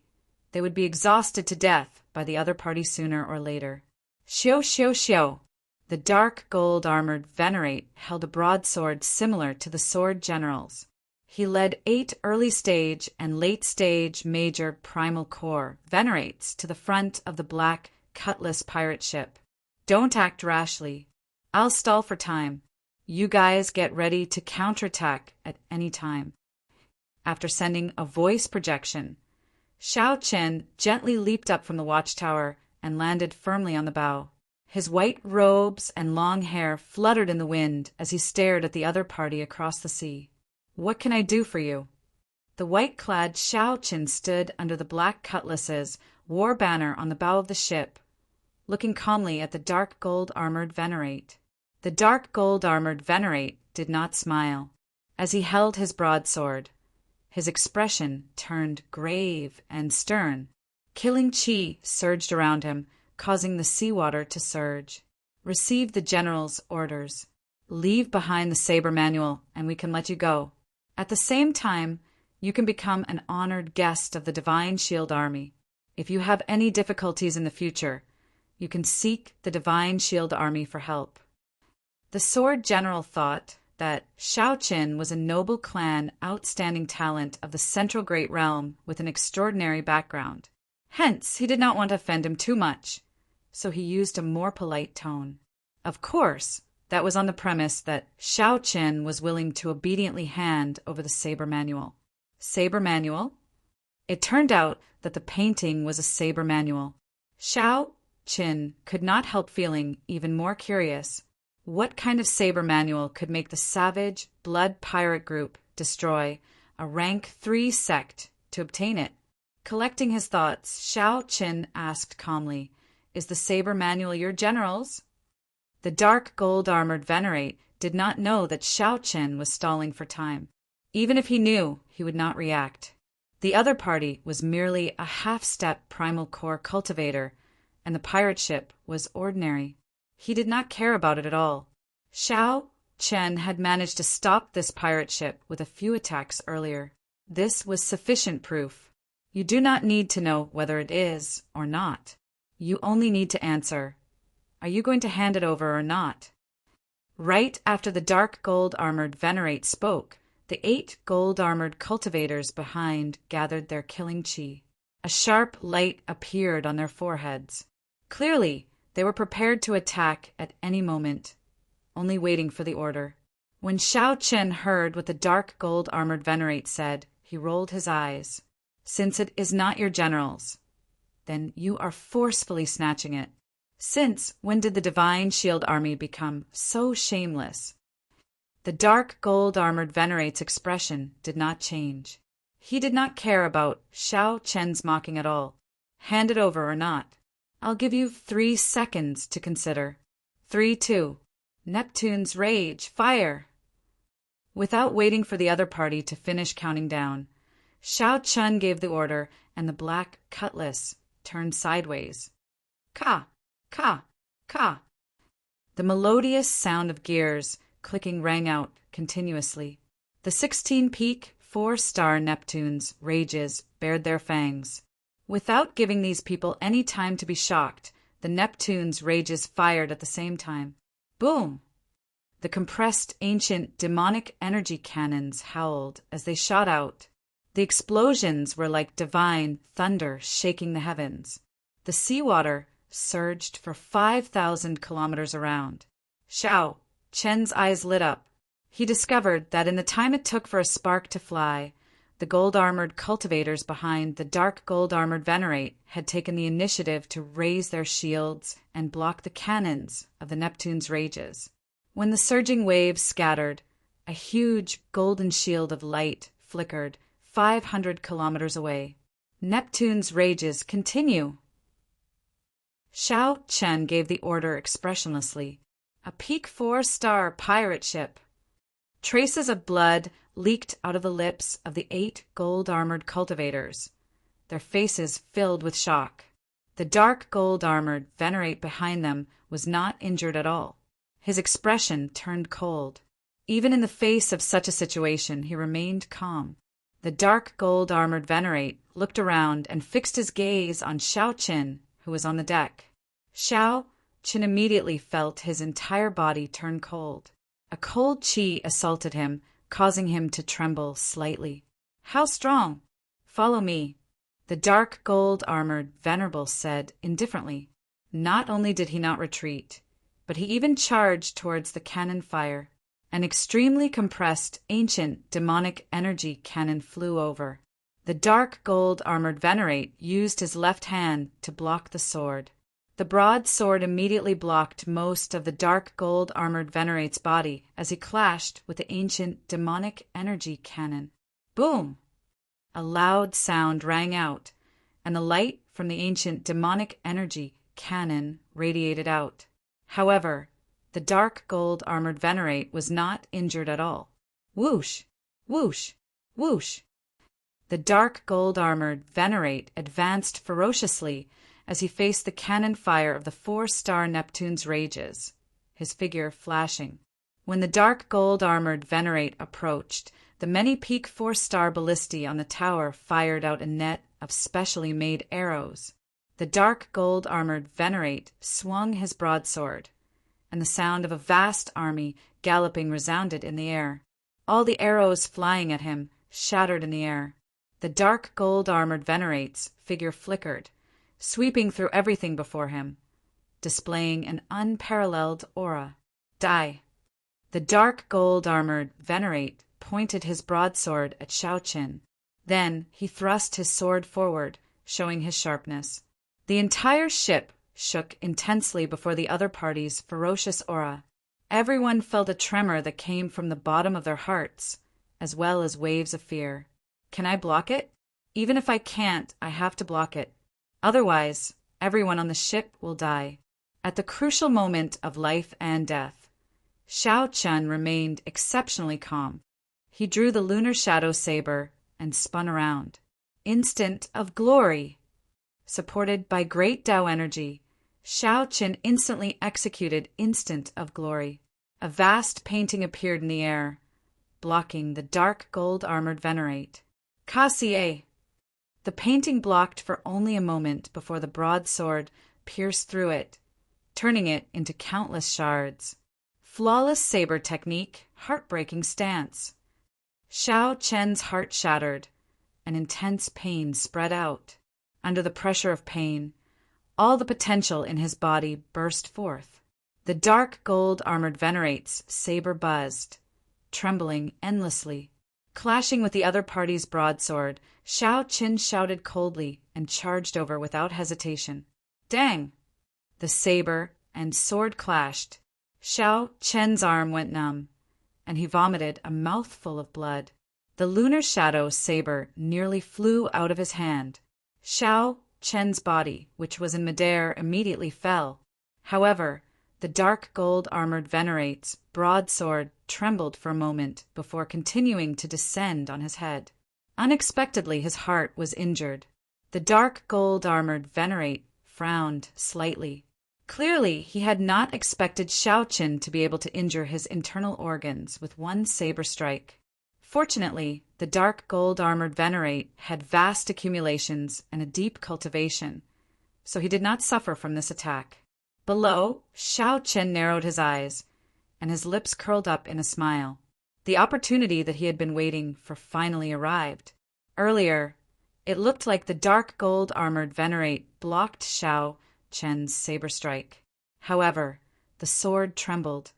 they would be exhausted to death by the other party sooner or later. Xiao. The dark gold-armored Venerate held a broadsword similar to the sword general's. He led 8 early-stage and late-stage Major Primal Core Venerates to the front of the Black Cutlass pirate ship. Don't act rashly. I'll stall for time. You guys get ready to counterattack at any time. After sending a voice projection, Shao Qin gently leaped up from the watchtower and landed firmly on the bow. His white robes and long hair fluttered in the wind as he stared at the other party across the sea. What can I do for you? The white-clad Shao Qin stood under the Black Cutlass's war banner on the bow of the ship, looking calmly at the dark gold-armored Venerate. The dark gold-armored Venerate did not smile. As he held his broadsword, his expression turned grave and stern. Killing chi surged around him, causing the seawater to surge. Receive the general's orders. Leave behind the saber manual, and we can let you go. At the same time, you can become an honored guest of the Divine Shield Army. If you have any difficulties in the future, you can seek the Divine Shield Army for help. The Sword General thought that Shao Qin was a noble clan, outstanding talent of the Central Great Realm with an extraordinary background. Hence, he did not want to offend him too much, so he used a more polite tone. Of course, that was on the premise that Shao Qin was willing to obediently hand over the saber manual. Saber manual? It turned out that the painting was a saber manual. Shao Qin could not help feeling even more curious. What kind of saber manual could make the savage blood pirate group destroy a rank 3 sect to obtain it? Collecting his thoughts, Shao Qin asked calmly, "Is the saber manual your general's?" The dark gold-armored venerate did not know that Shao Qin was stalling for time. Even if he knew, he would not react. The other party was merely a half-step primal core cultivator, and the pirate ship was ordinary. He did not care about it at all. Shao Qin had managed to stop this pirate ship with a few attacks earlier. This was sufficient proof. You do not need to know whether it is or not. You only need to answer, "Are you going to hand it over or not?" Right after the dark gold-armored venerate spoke, the 8 gold-armored cultivators behind gathered their killing chi. A sharp light appeared on their foreheads. Clearly, they were prepared to attack at any moment, only waiting for the order. When Shao Qin heard what the dark gold-armored venerate said, he rolled his eyes. "Since it is not your general's, then you are forcefully snatching it. Since when did the Divine Shield Army become so shameless?" The dark gold-armored venerate's expression did not change. He did not care about Shao Qin's mocking at all. "Hand it over or not. I'll give you 3 seconds to consider. 3, 2. Neptune's rage, fire!" Without waiting for the other party to finish counting down, Shao Qin gave the order, and the black cutlass turned sideways. Ka! Ka! Ka! The melodious sound of gears clicking rang out continuously. The 16-peak, 4-star Neptunes' rages bared their fangs. Without giving these people any time to be shocked, the Neptune's rages fired at the same time. Boom! The compressed, ancient, demonic energy cannons howled as they shot out. The explosions were like divine thunder shaking the heavens. The seawater surged for 5,000 kilometers around. Shao Qin's eyes lit up. He discovered that in the time it took for a spark to fly, the gold-armored cultivators behind the dark gold-armored venerate had taken the initiative to raise their shields and block the cannons of the Neptune's rages. When the surging waves scattered, a huge golden shield of light flickered 500 kilometers away. Neptune's rages continue. Shao Qin gave the order expressionlessly. A peak 4-star pirate ship. Traces of blood leaked out of the lips of the 8 gold-armored cultivators, their faces filled with shock. The dark gold-armored venerate behind them was not injured at all. His expression turned cold. Even in the face of such a situation, he remained calm. The dark gold-armored venerate looked around and fixed his gaze on Shao Qin, who was on the deck. Shao Qin immediately felt his entire body turn cold. A cold chi assaulted him, causing him to tremble slightly. "How strong?" "Follow me," the dark gold-armored venerable said indifferently. Not only did he not retreat, but he even charged towards the cannon fire. An extremely compressed, ancient, demonic energy cannon flew over. The dark gold-armored venerate used his left hand to block the sword. The broadsword immediately blocked most of the dark gold-armored venerate's body as he clashed with the ancient demonic energy cannon. Boom! A loud sound rang out, and the light from the ancient demonic energy cannon radiated out. However, the dark gold-armored venerate was not injured at all. Whoosh! Whoosh! Whoosh! The dark gold-armored Venerate advanced ferociously as he faced the cannon fire of the 4-star Neptune's rages, his figure flashing. When the dark gold-armored Venerate approached, the many-peak 4-star ballistae on the tower fired out a net of specially made arrows. The dark gold-armored Venerate swung his broadsword, and the sound of a vast army galloping resounded in the air. All the arrows flying at him shattered in the air. The dark gold-armored Venerate's figure flickered, sweeping through everything before him, displaying an unparalleled aura. Die! The dark gold-armored Venerate pointed his broadsword at Xiaoqin. Then he thrust his sword forward, showing his sharpness. The entire ship shook intensely before the other party's ferocious aura. Everyone felt a tremor that came from the bottom of their hearts, as well as waves of fear. Can I block it? Even if I can't, I have to block it. Otherwise, everyone on the ship will die. At the crucial moment of life and death, Xiaoqin remained exceptionally calm. He drew the lunar shadow saber and spun around. Instant of glory! Supported by great Tao energy, Xiaoqin instantly executed Instant of Glory. A vast painting appeared in the air, blocking the dark gold-armored Venerate. Cassier! The painting blocked for only a moment before the broadsword pierced through it, turning it into countless shards. Flawless saber technique, heartbreaking stance. Xiaoqin's heart shattered, and intense pain spread out. Under the pressure of pain, all the potential in his body burst forth. The dark gold-armored Venerate's saber buzzed, trembling endlessly. Clashing with the other party's broadsword, Xiaoqin shouted coldly and charged over without hesitation. Dang! The saber and sword clashed. Xiaoqin's arm went numb, and he vomited a mouthful of blood. The lunar shadow saber nearly flew out of his hand. Xiaoqin's body, which was in midair, immediately fell. However, the dark gold-armored Venerate's broadsword trembled for a moment before continuing to descend on his head. Unexpectedly, his heart was injured. The dark gold-armored Venerate frowned slightly. Clearly, he had not expected Xiaoqin to be able to injure his internal organs with one saber strike. Fortunately, the dark gold-armored Venerate had vast accumulations and a deep cultivation, so he did not suffer from this attack. Below, Xiaoqin narrowed his eyes, and his lips curled up in a smile. The opportunity that he had been waiting for finally arrived. Earlier, it looked like the dark gold-armored Venerate blocked Xiaoqin's saber strike. However, the sword trembled,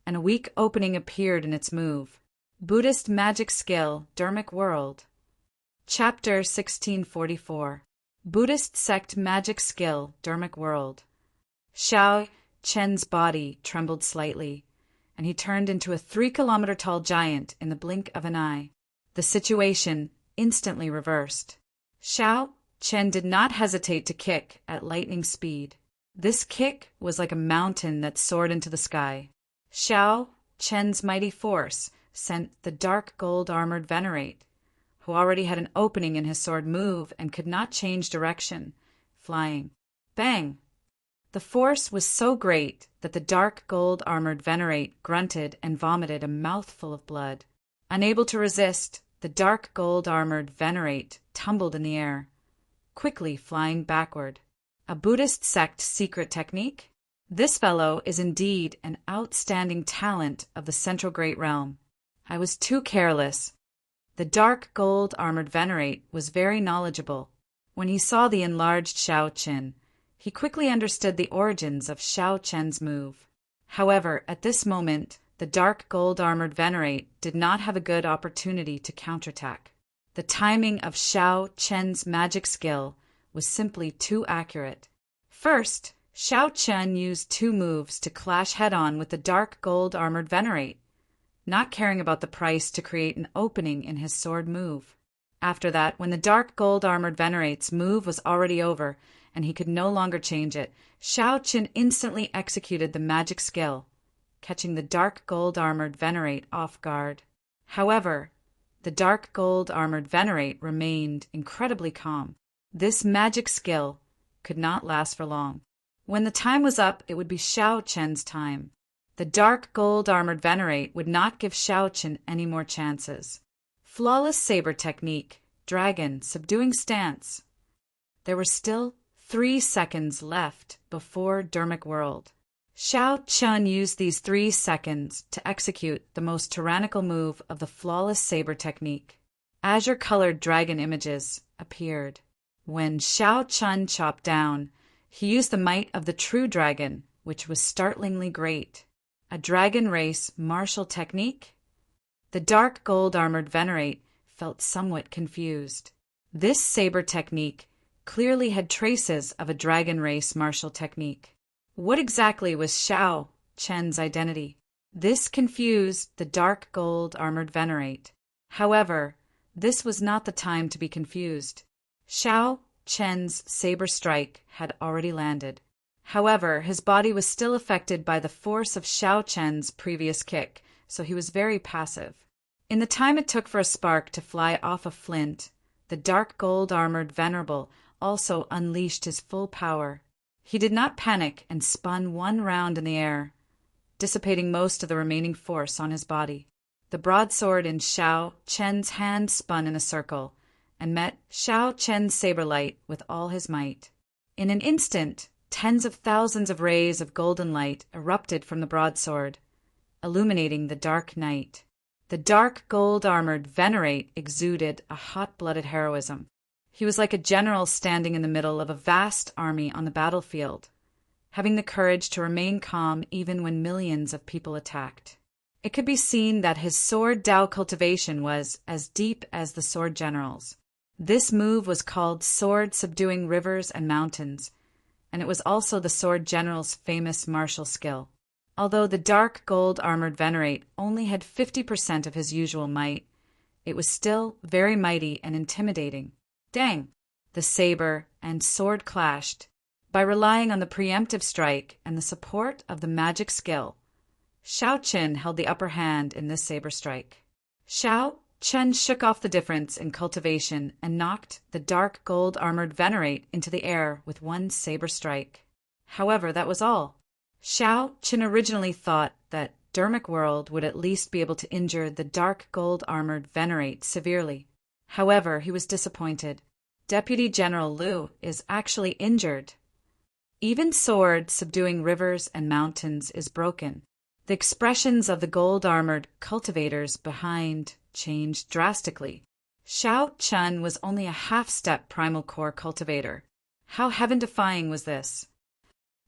and a weak opening appeared in its move. Buddhist Magic Skill, Dharmic World. Chapter 1644. Buddhist Sect Magic Skill, Dharmic World. Xiaoqin's body trembled slightly, and he turned into a 3-kilometer-tall giant in the blink of an eye. The situation instantly reversed. Xiaoqin did not hesitate to kick at lightning speed. This kick was like a mountain that soared into the sky. Xiaoqin's mighty force sent the dark gold-armored Venerate, who already had an opening in his sword, move and could not change direction, flying. Bang! The force was so great that the dark gold-armored Venerate grunted and vomited a mouthful of blood. Unable to resist, the dark gold-armored Venerate tumbled in the air, quickly flying backward. A Buddhist sect secret technique? This fellow is indeed an outstanding talent of the Central Great Realm. I was too careless. The dark gold-armored Venerate was very knowledgeable. When he saw the enlarged Xiaoqin, he quickly understood the origins of Xiaoqin's move. However, at this moment, the dark gold-armored Venerate did not have a good opportunity to counterattack. The timing of Xiaoqin's magic skill was simply too accurate. First, Xiaoqin used 2 moves to clash head-on with the dark gold-armored Venerate, not caring about the price to create an opening in his sword move. After that, when the dark gold-armored Venerate's move was already over and he could no longer change it, Xiaoqin instantly executed the magic skill, catching the dark gold-armored Venerate off guard. However, the dark gold armored venerate remained incredibly calm. This magic skill could not last for long. When the time was up, it would be Xiao Chen's time. The dark gold armored venerate would not give Xiao Chen any more chances. Flawless saber technique, dragon, subduing stance. There were still 3 seconds left before Dermic World. Xiao Chen used these 3 seconds to execute the most tyrannical move of the flawless saber technique. Azure-colored dragon images appeared. When Xiao Chen chopped down, he used the might of the true dragon, which was startlingly great. A dragon race martial technique? The dark gold armored venerate felt somewhat confused. This saber technique clearly had traces of a dragon race martial technique. What exactly was Xiao Chen's identity? This confused the dark gold armored venerate. However, this was not the time to be confused. Xiao Chen's saber strike had already landed. However, his body was still affected by the force of Xiao Chen's previous kick, so he was very passive. In the time it took for a spark to fly off a flint, the dark gold armored venerable also unleashed his full power. He did not panic and spun 1 round in the air, dissipating most of the remaining force on his body. The broadsword in Xiao Chen's hand spun in a circle and met Xiao Chen's saber light with all his might. In an instant, tens of thousands of rays of golden light erupted from the broadsword, illuminating the dark night. The dark gold-armored venerate exuded a hot-blooded heroism. He was like a general standing in the middle of a vast army on the battlefield, having the courage to remain calm even when millions of people attacked. It could be seen that his sword Dao cultivation was as deep as the sword general's. This move was called sword subduing rivers and mountains, and it was also the sword general's famous martial skill. Although the dark gold-armored venerate only had 50% of his usual might, it was still very mighty and intimidating. Dang! The saber and sword clashed. By relying on the preemptive strike and the support of the magic skill, Xiao Chen held the upper hand in this saber strike. Xiao Chen shook off the difference in cultivation and knocked the dark gold-armored venerate into the air with 1 saber strike. However, that was all. Xiao Chen originally thought that Dermic World would at least be able to injure the dark gold-armored venerate severely. However, he was disappointed. Deputy General Liu is actually injured. Even sword subduing rivers and mountains is broken. The expressions of the gold-armored cultivators behind changed drastically. Xiao Chen was only a half-step primal core cultivator. How heaven-defying was this?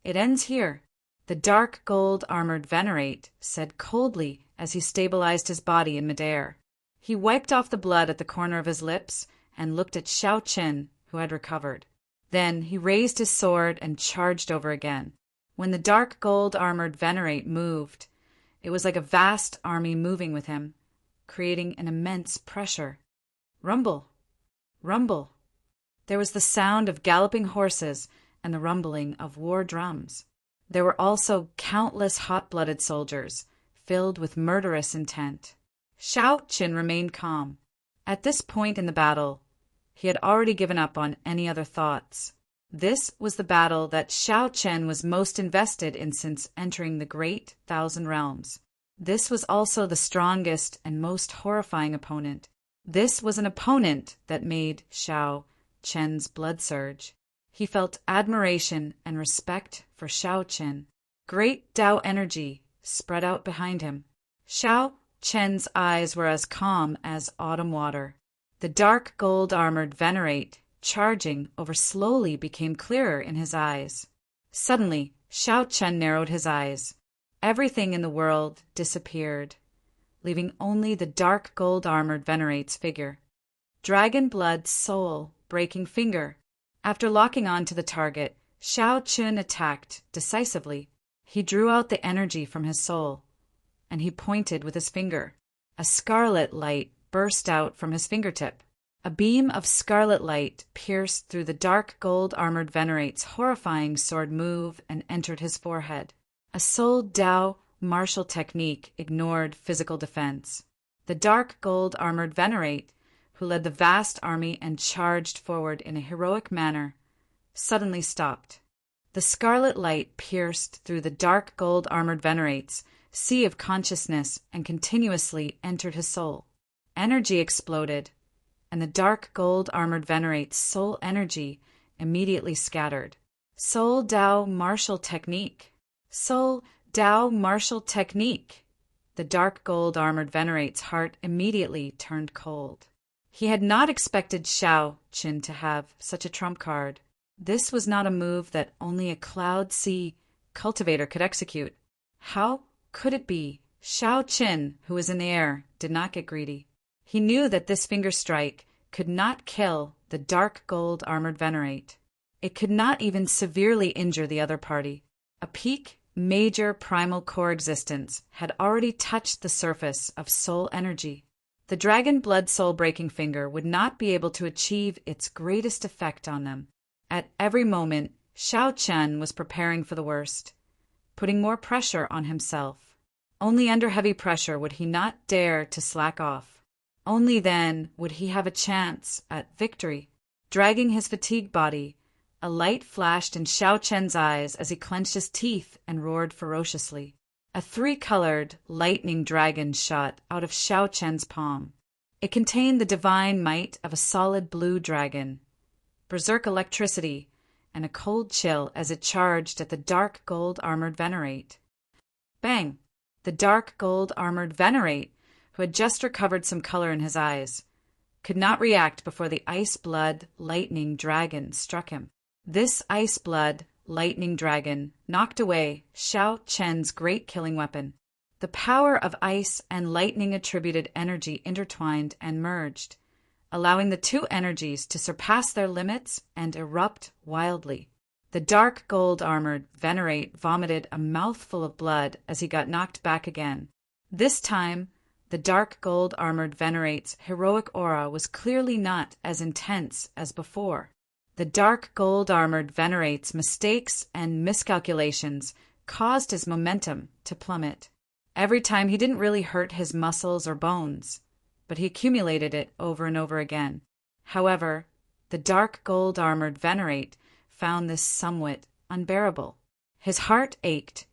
It ends here. The dark gold-armored venerate said coldly as he stabilized his body in midair. He wiped off the blood at the corner of his lips and looked at Xiao Chen, who had recovered. Then he raised his sword and charged over again. When the dark gold-armored venerate moved, it was like a vast army moving with him, creating an immense pressure. Rumble! Rumble! There was the sound of galloping horses and the rumbling of war drums. There were also countless hot-blooded soldiers, filled with murderous intent. Xiao Chen remained calm. At this point in the battle, he had already given up on any other thoughts. This was the battle that Xiao Chen was most invested in since entering the Great Thousand Realms. This was also the strongest and most horrifying opponent. This was an opponent that made Xiao Chen's blood surge. He felt admiration and respect for Xiao Chen. Great Dao energy spread out behind him. Xiao Chen's eyes were as calm as autumn water. The dark gold-armored venerate, charging over slowly, became clearer in his eyes. Suddenly, Xiao Chen narrowed his eyes. Everything in the world disappeared, leaving only the dark gold-armored venerate's figure. Dragon blood soul breaking finger. After locking on to the target, Xiao Chen attacked decisively. He drew out the energy from his soul, and he pointed with his finger. A scarlet light burst out from his fingertip. A beam of scarlet light pierced through the dark gold-armored venerate's horrifying sword move and entered his forehead. A soul Dao martial technique ignored physical defense. The dark gold-armored Venerate, who led the vast army and charged forward in a heroic manner, suddenly stopped. The scarlet light pierced through the dark gold-armored Venerate's sea of consciousness and continuously entered his soul. Energy exploded, and the dark gold-armored Venerate's soul energy immediately scattered. Soul Dao martial technique. Soul Dao martial technique. The dark gold-armored Venerate's heart immediately turned cold. He had not expected Xiao Qin to have such a trump card. This was not a move that only a Cloud Sea cultivator could execute. How could it be? Xiao Qin, who was in the air, did not get greedy. He knew that this finger strike could not kill the dark gold-armored Venerate. It could not even severely injure the other party. A peak, major primal core existence had already touched the surface of soul energy. The dragon blood soul-breaking finger would not be able to achieve its greatest effect on them. At every moment, Xiao Chen was preparing for the worst, putting more pressure on himself. Only under heavy pressure would he not dare to slack off. Only then would he have a chance at victory. Dragging his fatigued body, a light flashed in Xiao Chen's eyes as he clenched his teeth and roared ferociously. A three-colored lightning dragon shot out of Xiao Chen's palm. It contained the divine might of a solid blue dragon, berserk electricity, and a cold chill as it charged at the dark gold-armored Venerate. Bang! The dark gold-armored Venerate, who had just recovered some color in his eyes, could not react before the ice-blood lightning dragon struck him. This ice-blood lightning dragon knocked away Xiao Chen's great killing weapon. The power of ice and lightning-attributed energy intertwined and merged, allowing the two energies to surpass their limits and erupt wildly. The dark gold-armored Venerate vomited a mouthful of blood as he got knocked back again. This time, the dark gold-armored Venerate's heroic aura was clearly not as intense as before. The dark gold-armored Venerate's mistakes and miscalculations caused his momentum to plummet. Every time he didn't really hurt his muscles or bones, but he accumulated it over and over again. However, the dark gold-armored Venerate found this somewhat unbearable. His heart ached,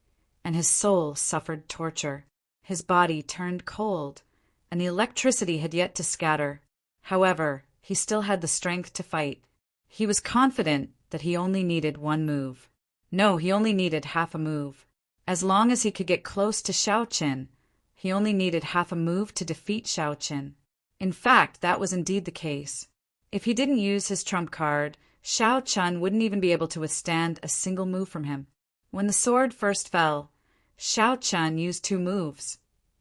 and his soul suffered torture. His body turned cold, and the electricity had yet to scatter. However, he still had the strength to fight. He was confident that he only needed one move. No, he only needed half a move. As long as he could get close to Xiao Qin, he only needed half a move to defeat Xiao Qin. In fact, that was indeed the case. If he didn't use his trump card, Xiao Qin wouldn't even be able to withstand a single move from him. When the sword first fell, Xiao Qin used 2 moves,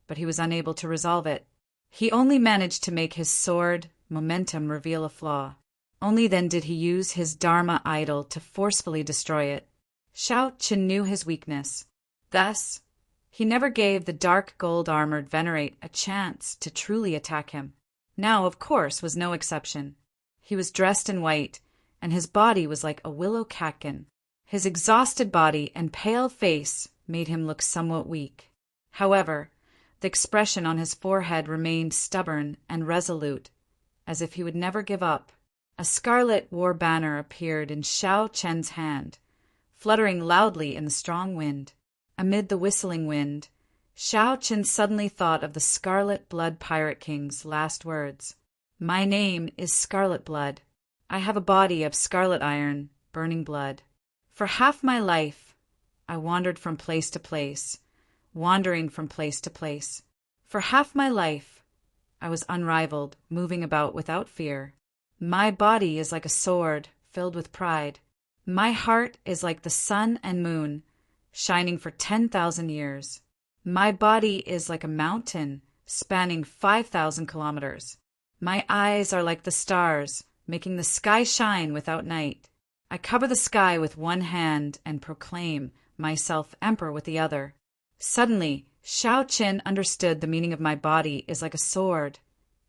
but he was unable to resolve it. He only managed to make his sword momentum reveal a flaw. Only then did he use his Dharma idol to forcefully destroy it. Xiao Qin knew his weakness. Thus, he never gave the dark gold-armored Venerate a chance to truly attack him. Now, of course, was no exception. He was dressed in white, and his body was like a willow catkin. His exhausted body and pale face made him look somewhat weak. However, the expression on his forehead remained stubborn and resolute, as if he would never give up. A scarlet war banner appeared in Xiao Chen's hand, fluttering loudly in the strong wind. Amid the whistling wind, Xiao Chen suddenly thought of the Scarlet Blood Pirate King's last words. "My name is Scarlet Blood. I have a body of scarlet iron, burning blood. For half my life, I wandered from place to place, wandering from place to place. For half my life, I was unrivaled, moving about without fear. My body is like a sword filled with pride. My heart is like the sun and moon, shining for 10,000 years. My body is like a mountain spanning 5,000 kilometers. My eyes are like the stars, making the sky shine without night. I cover the sky with one hand and proclaim myself emperor with the other." Suddenly, Xiao Qin understood the meaning of "my body is like a sword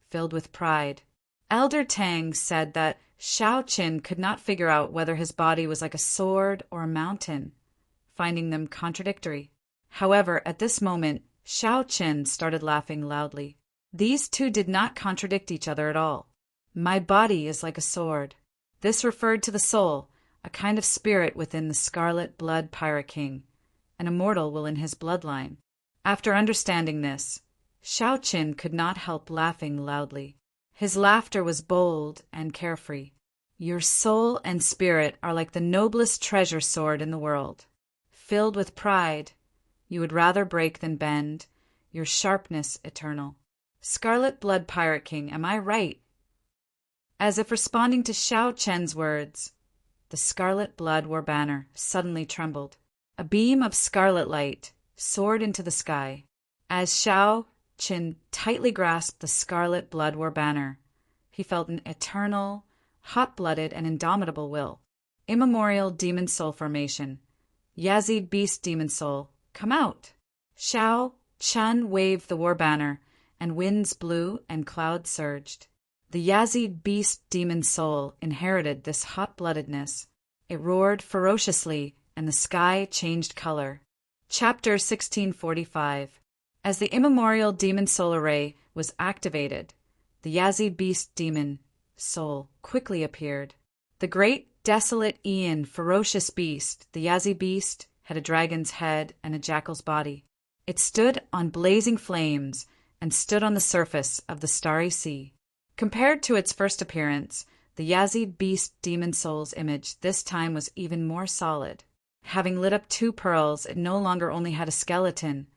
filled with pride." Elder Tang said that Xiao Qin could not figure out whether his body was like a sword or a mountain, finding them contradictory. However, at this moment, Xiao Qin started laughing loudly. These two did not contradict each other at all. My body is like a sword. This referred to the soul, a kind of spirit within the scarlet blood pirate king, an immortal will in his bloodline. After understanding this, Shao Qin could not help laughing loudly. His laughter was bold and carefree. Your soul and spirit are like the noblest treasure sword in the world. Filled with pride, you would rather break than bend, your sharpness eternal. Scarlet Blood Pirate King, am I right? As if responding to Shao Chen's words, the scarlet blood war banner suddenly trembled. A beam of scarlet light soared into the sky. As Shao Chen tightly grasped the scarlet blood war banner, he felt an eternal, hot-blooded and indomitable will. Immemorial demon soul formation. Yazid beast demon soul, come out! Shao Chen waved the war banner, and winds blew and clouds surged. The Yazid beast demon soul inherited this hot-bloodedness. It roared ferociously, and the sky changed color. Chapter 1645. As the immemorial demon soul array was activated, the Yazid beast demon soul quickly appeared. The great, desolate Ian ferocious beast, the Yazid beast, had a dragon's head and a jackal's body. It stood on blazing flames and stood on the surface of the starry sea. Compared to its first appearance, the Yazid beast demon soul's image this time was even more solid. Having lit up 2 pearls, it no longer only had a skeleton,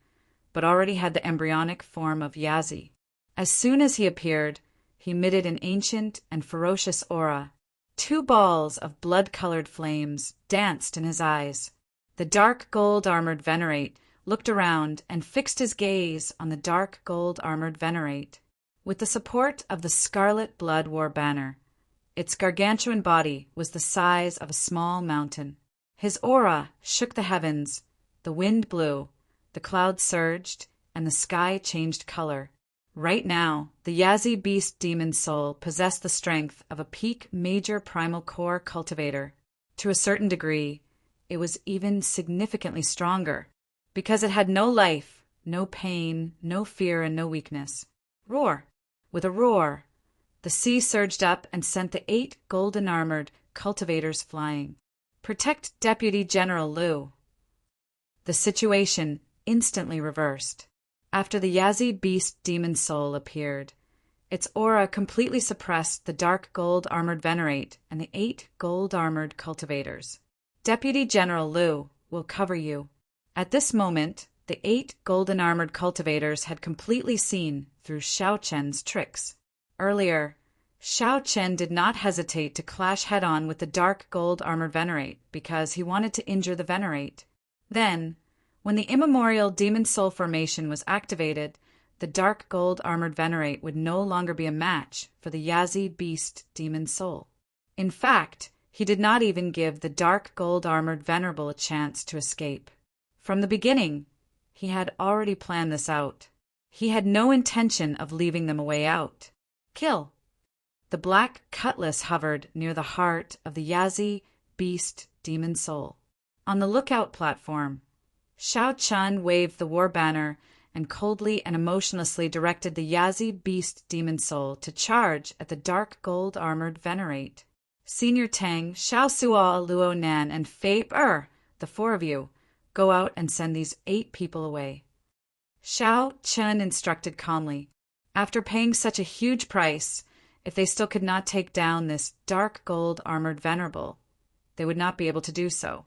but already had the embryonic form of Yazid. As soon as he appeared, he emitted an ancient and ferocious aura. 2 balls of blood-colored flames danced in his eyes. The dark gold-armored Venerate looked around and fixed his gaze on the dark gold-armored Venerate. With the support of the Scarlet Blood War banner, its gargantuan body was the size of a small mountain. His aura shook the heavens, the wind blew, the clouds surged, and the sky changed color. Right now, the Yazid beast demon soul possessed the strength of a peak major primal core cultivator. To a certain degree, it was even significantly stronger, because it had no life, no pain, no fear, and no weakness. Roar! With a roar, the sea surged up and sent the 8 golden-armored cultivators flying. Protect Deputy General Liu. The situation instantly reversed. After the Yazid beast demon soul appeared, its aura completely suppressed the dark gold-armored Venerate and the 8 gold-armored cultivators. Deputy General Liu will cover you. At this moment, the 8 golden-armored cultivators had completely seen through Shao Chen's tricks. Earlier, Shao Chen did not hesitate to clash head-on with the dark gold-armored Venerate because he wanted to injure the Venerate. Then, when the immemorial demon soul formation was activated, the dark gold-armored Venerate would no longer be a match for the Yazid beast demon soul. In fact, he did not even give the dark gold-armored Venerable a chance to escape. From the beginning, he had already planned this out. He had no intention of leaving them a way out. Kill! The black cutlass hovered near the heart of the Yazid beast demon soul. On the lookout platform, Shao Chen waved the war banner and coldly and emotionlessly directed the Yazid beast demon soul to charge at the dark gold-armored Venerate. Senior Tang, Shao Suo, Luo Nan, and Fei Er, the 4 of you, go out and send these 8 people away. Shao Chen instructed calmly. After paying such a huge price, if they still could not take down this dark gold-armored venerable, they would not be able to do so.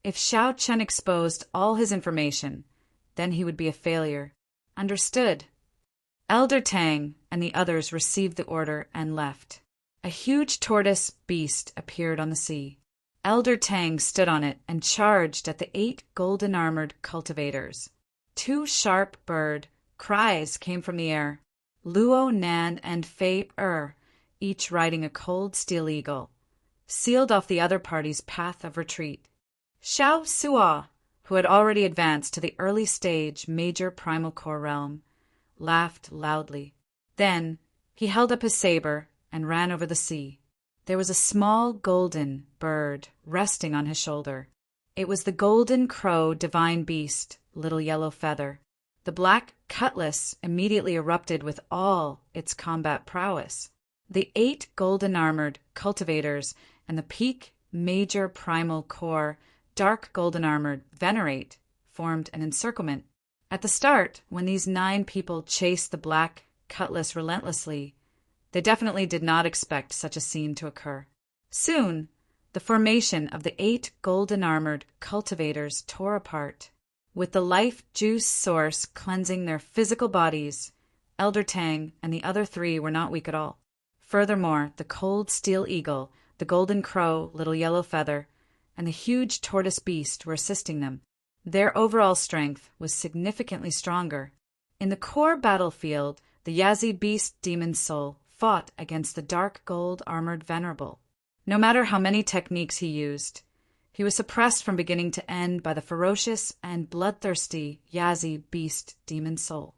If Shao Chen exposed all his information, then he would be a failure. Understood. Elder Tang and the others received the order and left. A huge tortoise beast appeared on the sea. Elder Tang stood on it and charged at the 8 golden-armored cultivators. 2 sharp bird cries came from the air. Luo Nan and Fei Er, each riding a cold steel eagle, sealed off the other party's path of retreat. Shao Suo, who had already advanced to the early stage major primal core realm, laughed loudly. Then he held up his saber and ran over the sea. There was a small golden bird resting on his shoulder. It was the golden crow divine beast, Little Yellow Feather. The black cutlass immediately erupted with all its combat prowess. The 8 golden-armored cultivators and the peak major primal core dark golden-armored venerate formed an encirclement. At the start, when these 9 people chased the black cutlass relentlessly, they definitely did not expect such a scene to occur. Soon, the formation of the 8 golden-armored cultivators tore apart. With the life juice source cleansing their physical bodies, Elder Tang and the other 3 were not weak at all. Furthermore, the cold steel eagle, the golden crow, little yellow feather, and the huge tortoise beast were assisting them. Their overall strength was significantly stronger. In the core battlefield, the Yazi beast demon soul fought against the dark gold-armored venerable. No matter how many techniques he used, he was suppressed from beginning to end by the ferocious and bloodthirsty Yazi beast demon soul.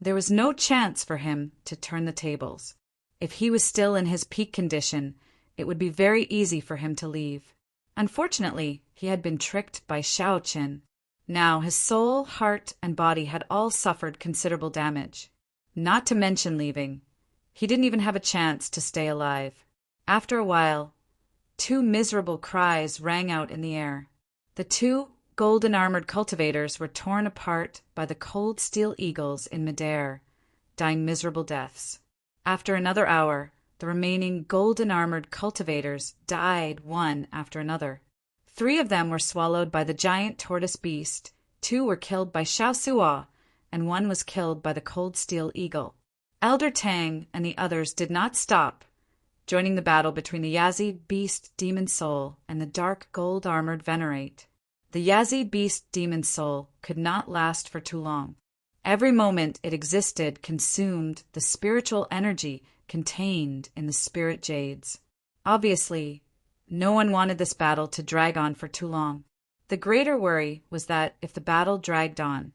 There was no chance for him to turn the tables. If he was still in his peak condition, it would be very easy for him to leave. Unfortunately, he had been tricked by Xiao Qin. Now his soul, heart, and body had all suffered considerable damage. Not to mention leaving. He didn't even have a chance to stay alive. After a while, 2 miserable cries rang out in the air. The 2 golden-armored cultivators were torn apart by the cold steel eagles in midair, dying miserable deaths. After another hour, the remaining golden-armored cultivators died one after another. 3 of them were swallowed by the giant tortoise beast, 2 were killed by Xiao Suo, and 1 was killed by the cold steel eagle. Elder Tang and the others did not stop, joining the battle between the Yazi beast demon soul and the dark gold-armored venerate. The Yazi beast demon soul could not last for too long. Every moment it existed consumed the spiritual energy contained in the spirit jades. Obviously, no one wanted this battle to drag on for too long. The greater worry was that if the battle dragged on,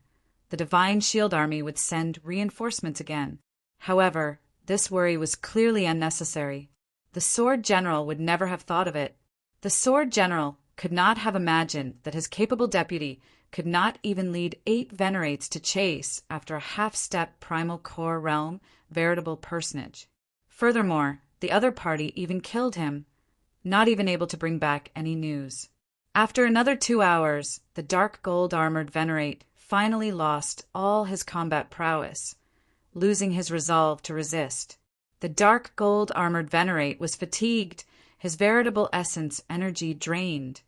the Divine Shield Army would send reinforcements again. However, this worry was clearly unnecessary. The Sword General would never have thought of it. The Sword General could not have imagined that his capable deputy could not even lead 8 venerates to chase after a half-step primal core realm veritable personage. Furthermore, the other party even killed him, not even able to bring back any news. After another 2 hours, the dark gold-armored venerate finally lost all his combat prowess, losing his resolve to resist. The dark gold-armored venerate was fatigued, his veritable essence energy drained,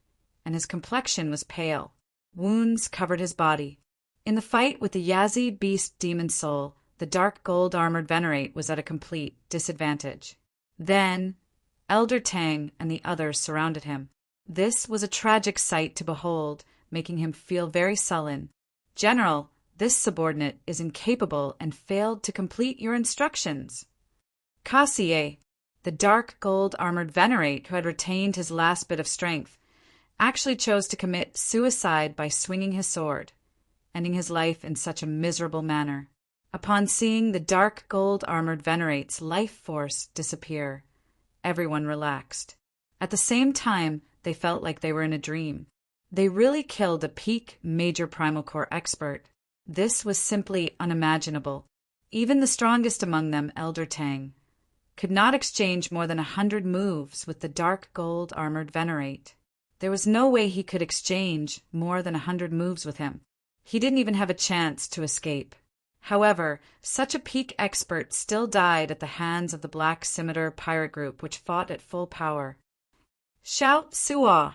and his complexion was pale. Wounds covered his body. In the fight with the Yazi beast demon soul, the dark gold-armored venerate was at a complete disadvantage. Then, Elder Tang and the others surrounded him. This was a tragic sight to behold, making him feel very sullen. "General, this subordinate is incapable and failed to complete your instructions." Cassier, the dark gold-armored venerate who had retained his last bit of strength, actually chose to commit suicide by swinging his sword, ending his life in such a miserable manner. Upon seeing the dark gold-armored venerate's life force disappear, everyone relaxed. At the same time, they felt like they were in a dream. They really killed a peak major primal core expert. This was simply unimaginable. Even the strongest among them, Elder Tang, could not exchange more than 100 moves with the dark gold-armored venerate. There was no way he could exchange more than 100 moves with him. He didn't even have a chance to escape. However, such a peak expert still died at the hands of the Black Scimitar pirate group, which fought at full power. "Xiao Suo,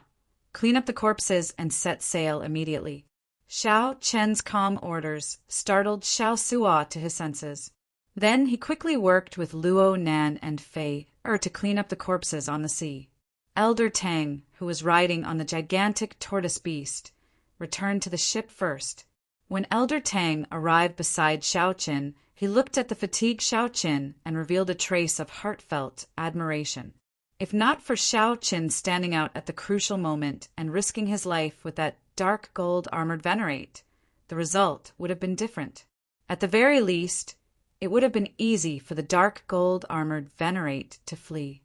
clean up the corpses and set sail immediately." Xiao Chen's calm orders startled Xiao Suo to his senses. Then he quickly worked with Luo Nan and Fei to clean up the corpses on the sea. Elder Tang, who was riding on the gigantic tortoise beast, returned to the ship first. When Elder Tang arrived beside Xiao Qin, he looked at the fatigued Xiao Qin and revealed a trace of heartfelt admiration. If not for Xiao Qin standing out at the crucial moment and risking his life with that dark gold-armored venerate, the result would have been different. At the very least, it would have been easy for the dark gold-armored venerate to flee.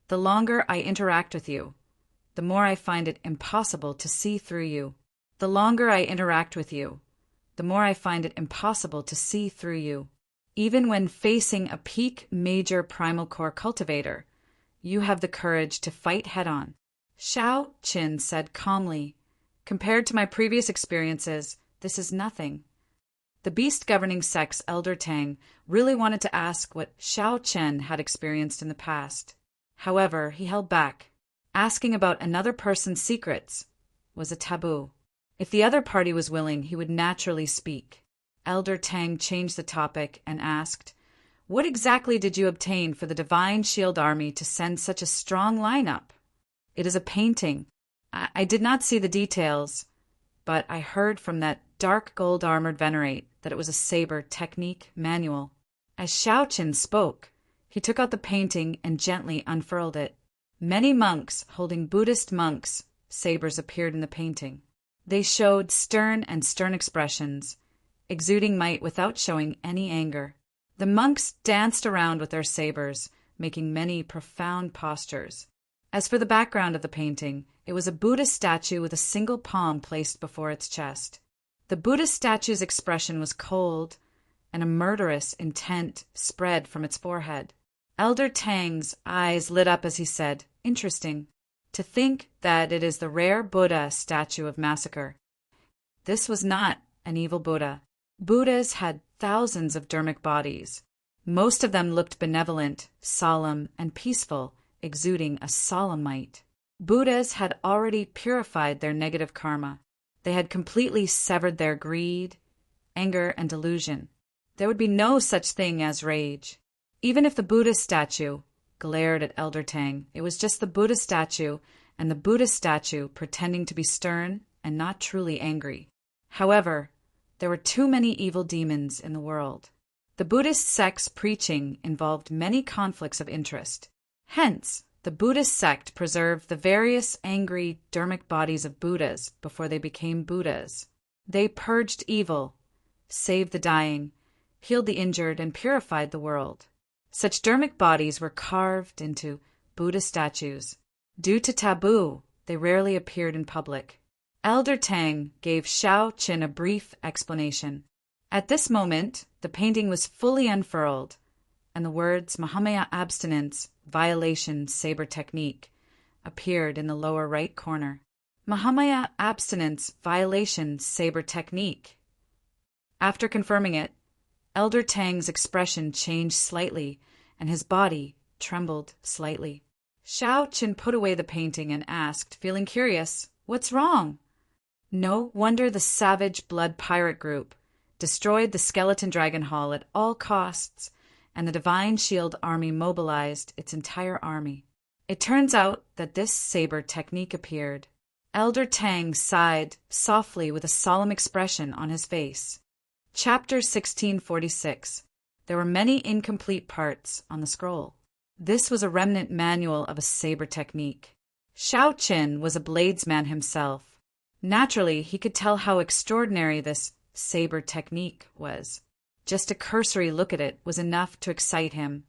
The longer I interact with you, the more I find it impossible to see through you. The longer I interact with you, the more I find it impossible to see through you. Even when facing a peak major primal core cultivator, you have the courage to fight head-on. Shao Qin said calmly, "Compared to my previous experiences, this is nothing." The beast governing sect's Elder Tang really wanted to ask what Shao Chen had experienced in the past. However, he held back. Asking about another person's secrets was a taboo. If the other party was willing, he would naturally speak. Elder Tang changed the topic and asked, "What exactly did you obtain for the Divine Shield Army to send such a strong lineup?" "It is a painting. I did not see the details, but I heard from that dark gold armored venerate that it was a saber technique manual." As Shao Qin spoke, he took out the painting and gently unfurled it. Many monks holding Buddhist monks' sabers appeared in the painting. They showed stern expressions, exuding might without showing any anger. The monks danced around with their sabers, making many profound postures. As for the background of the painting, it was a Buddhist statue with a single palm placed before its chest. The Buddhist statue's expression was cold, and a murderous intent spread from its forehead. Elder Tang's eyes lit up as he said, "Interesting. To think that it is the rare Buddha statue of massacre." This was not an evil Buddha. Buddhas had thousands of dharmic bodies. Most of them looked benevolent, solemn, and peaceful, exuding a solemn might. Buddhas had already purified their negative karma. They had completely severed their greed, anger, and delusion. There would be no such thing as rage. Even if the Buddhist statue glared at Elder Tang, it was just the Buddha statue, and the Buddha statue pretending to be stern and not truly angry. However, there were too many evil demons in the world. The Buddhist sect's preaching involved many conflicts of interest. Hence, the Buddhist sect preserved the various angry, dharmic bodies of Buddhas before they became Buddhas. They purged evil, saved the dying, healed the injured, and purified the world. Such dharmic bodies were carved into Buddha statues. Due to taboo, they rarely appeared in public. Elder Tang gave Shao Qin a brief explanation. At this moment, the painting was fully unfurled, and the words Mahamaya abstinence, violation, saber technique appeared in the lower right corner. Mahamaya abstinence, violation, saber technique. After confirming it, Elder Tang's expression changed slightly, and his body trembled slightly. Shao Qin put away the painting and asked, feeling curious, "What's wrong?" No wonder the savage blood pirate group destroyed the skeleton dragon hall at all costs, and the Divine Shield Army mobilized its entire army. It turns out that this saber technique appeared. Elder Tang sighed softly with a solemn expression on his face. Chapter 1646. There were many incomplete parts on the scroll. This was a remnant manual of a saber technique. Shao Qin was a bladesman himself. Naturally, he could tell how extraordinary this saber technique was. Just a cursory look at it was enough to excite him,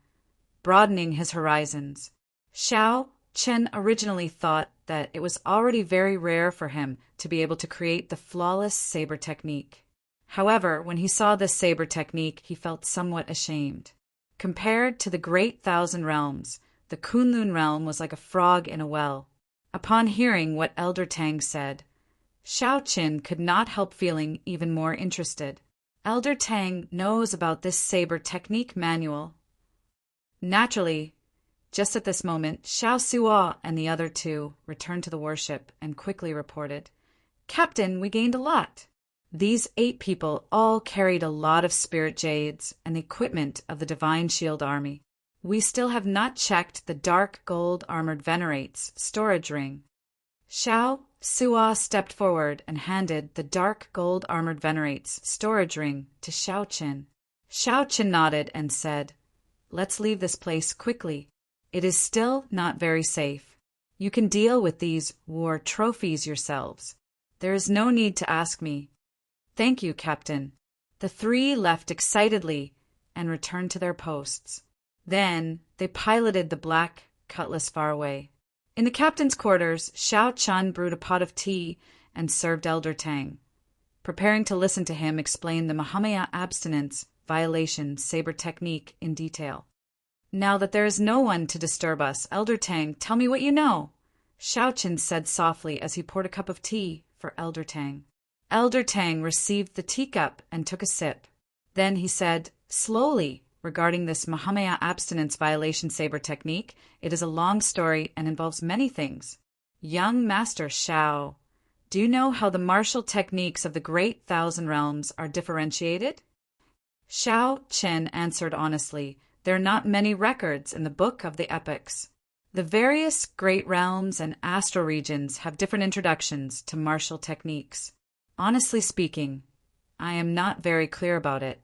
broadening his horizons. Shao Qin originally thought that it was already very rare for him to be able to create the flawless saber technique. However, when he saw this saber technique, he felt somewhat ashamed. Compared to the Great Thousand Realms, the Kunlun realm was like a frog in a well. Upon hearing what Elder Tang said, Shao Qin could not help feeling even more interested. Elder Tang knows about this saber technique manual. Naturally, just at this moment, Xiao Suo and the other two returned to the warship and quickly reported, "Captain, we gained a lot." These 8 people all carried a lot of spirit jades and the equipment of the Divine Shield Army. We still have not checked the dark gold armored venerate's storage ring. Xiao Suo stepped forward and handed the dark gold armored venerate's storage ring to Shao Qin. Shao Qin nodded and said, "Let's leave this place quickly. It is still not very safe. You can deal with these war trophies yourselves. There is no need to ask me." "Thank you, Captain." The 3 left excitedly and returned to their posts. Then they piloted the black cutlass far away. In the captain's quarters, Shao Chun brewed a pot of tea and served Elder Tang. preparing to listen to him explain the Mahamaya abstinence violation saber technique in detail. Now that there is no one to disturb us, Elder Tang, tell me what you know, Xiaoqin said softly as he poured a cup of tea for Elder Tang. Elder Tang received the teacup and took a sip. Then he said, slowly, regarding this Mahamaya abstinence violation saber technique, it is a long story and involves many things. Young Master Xiao, do you know how the martial techniques of the Great Thousand Realms are differentiated? Xiao Chen answered honestly, there are not many records in the Book of the Epics. The various great realms and astral regions have different introductions to martial techniques. Honestly speaking, I am not very clear about it.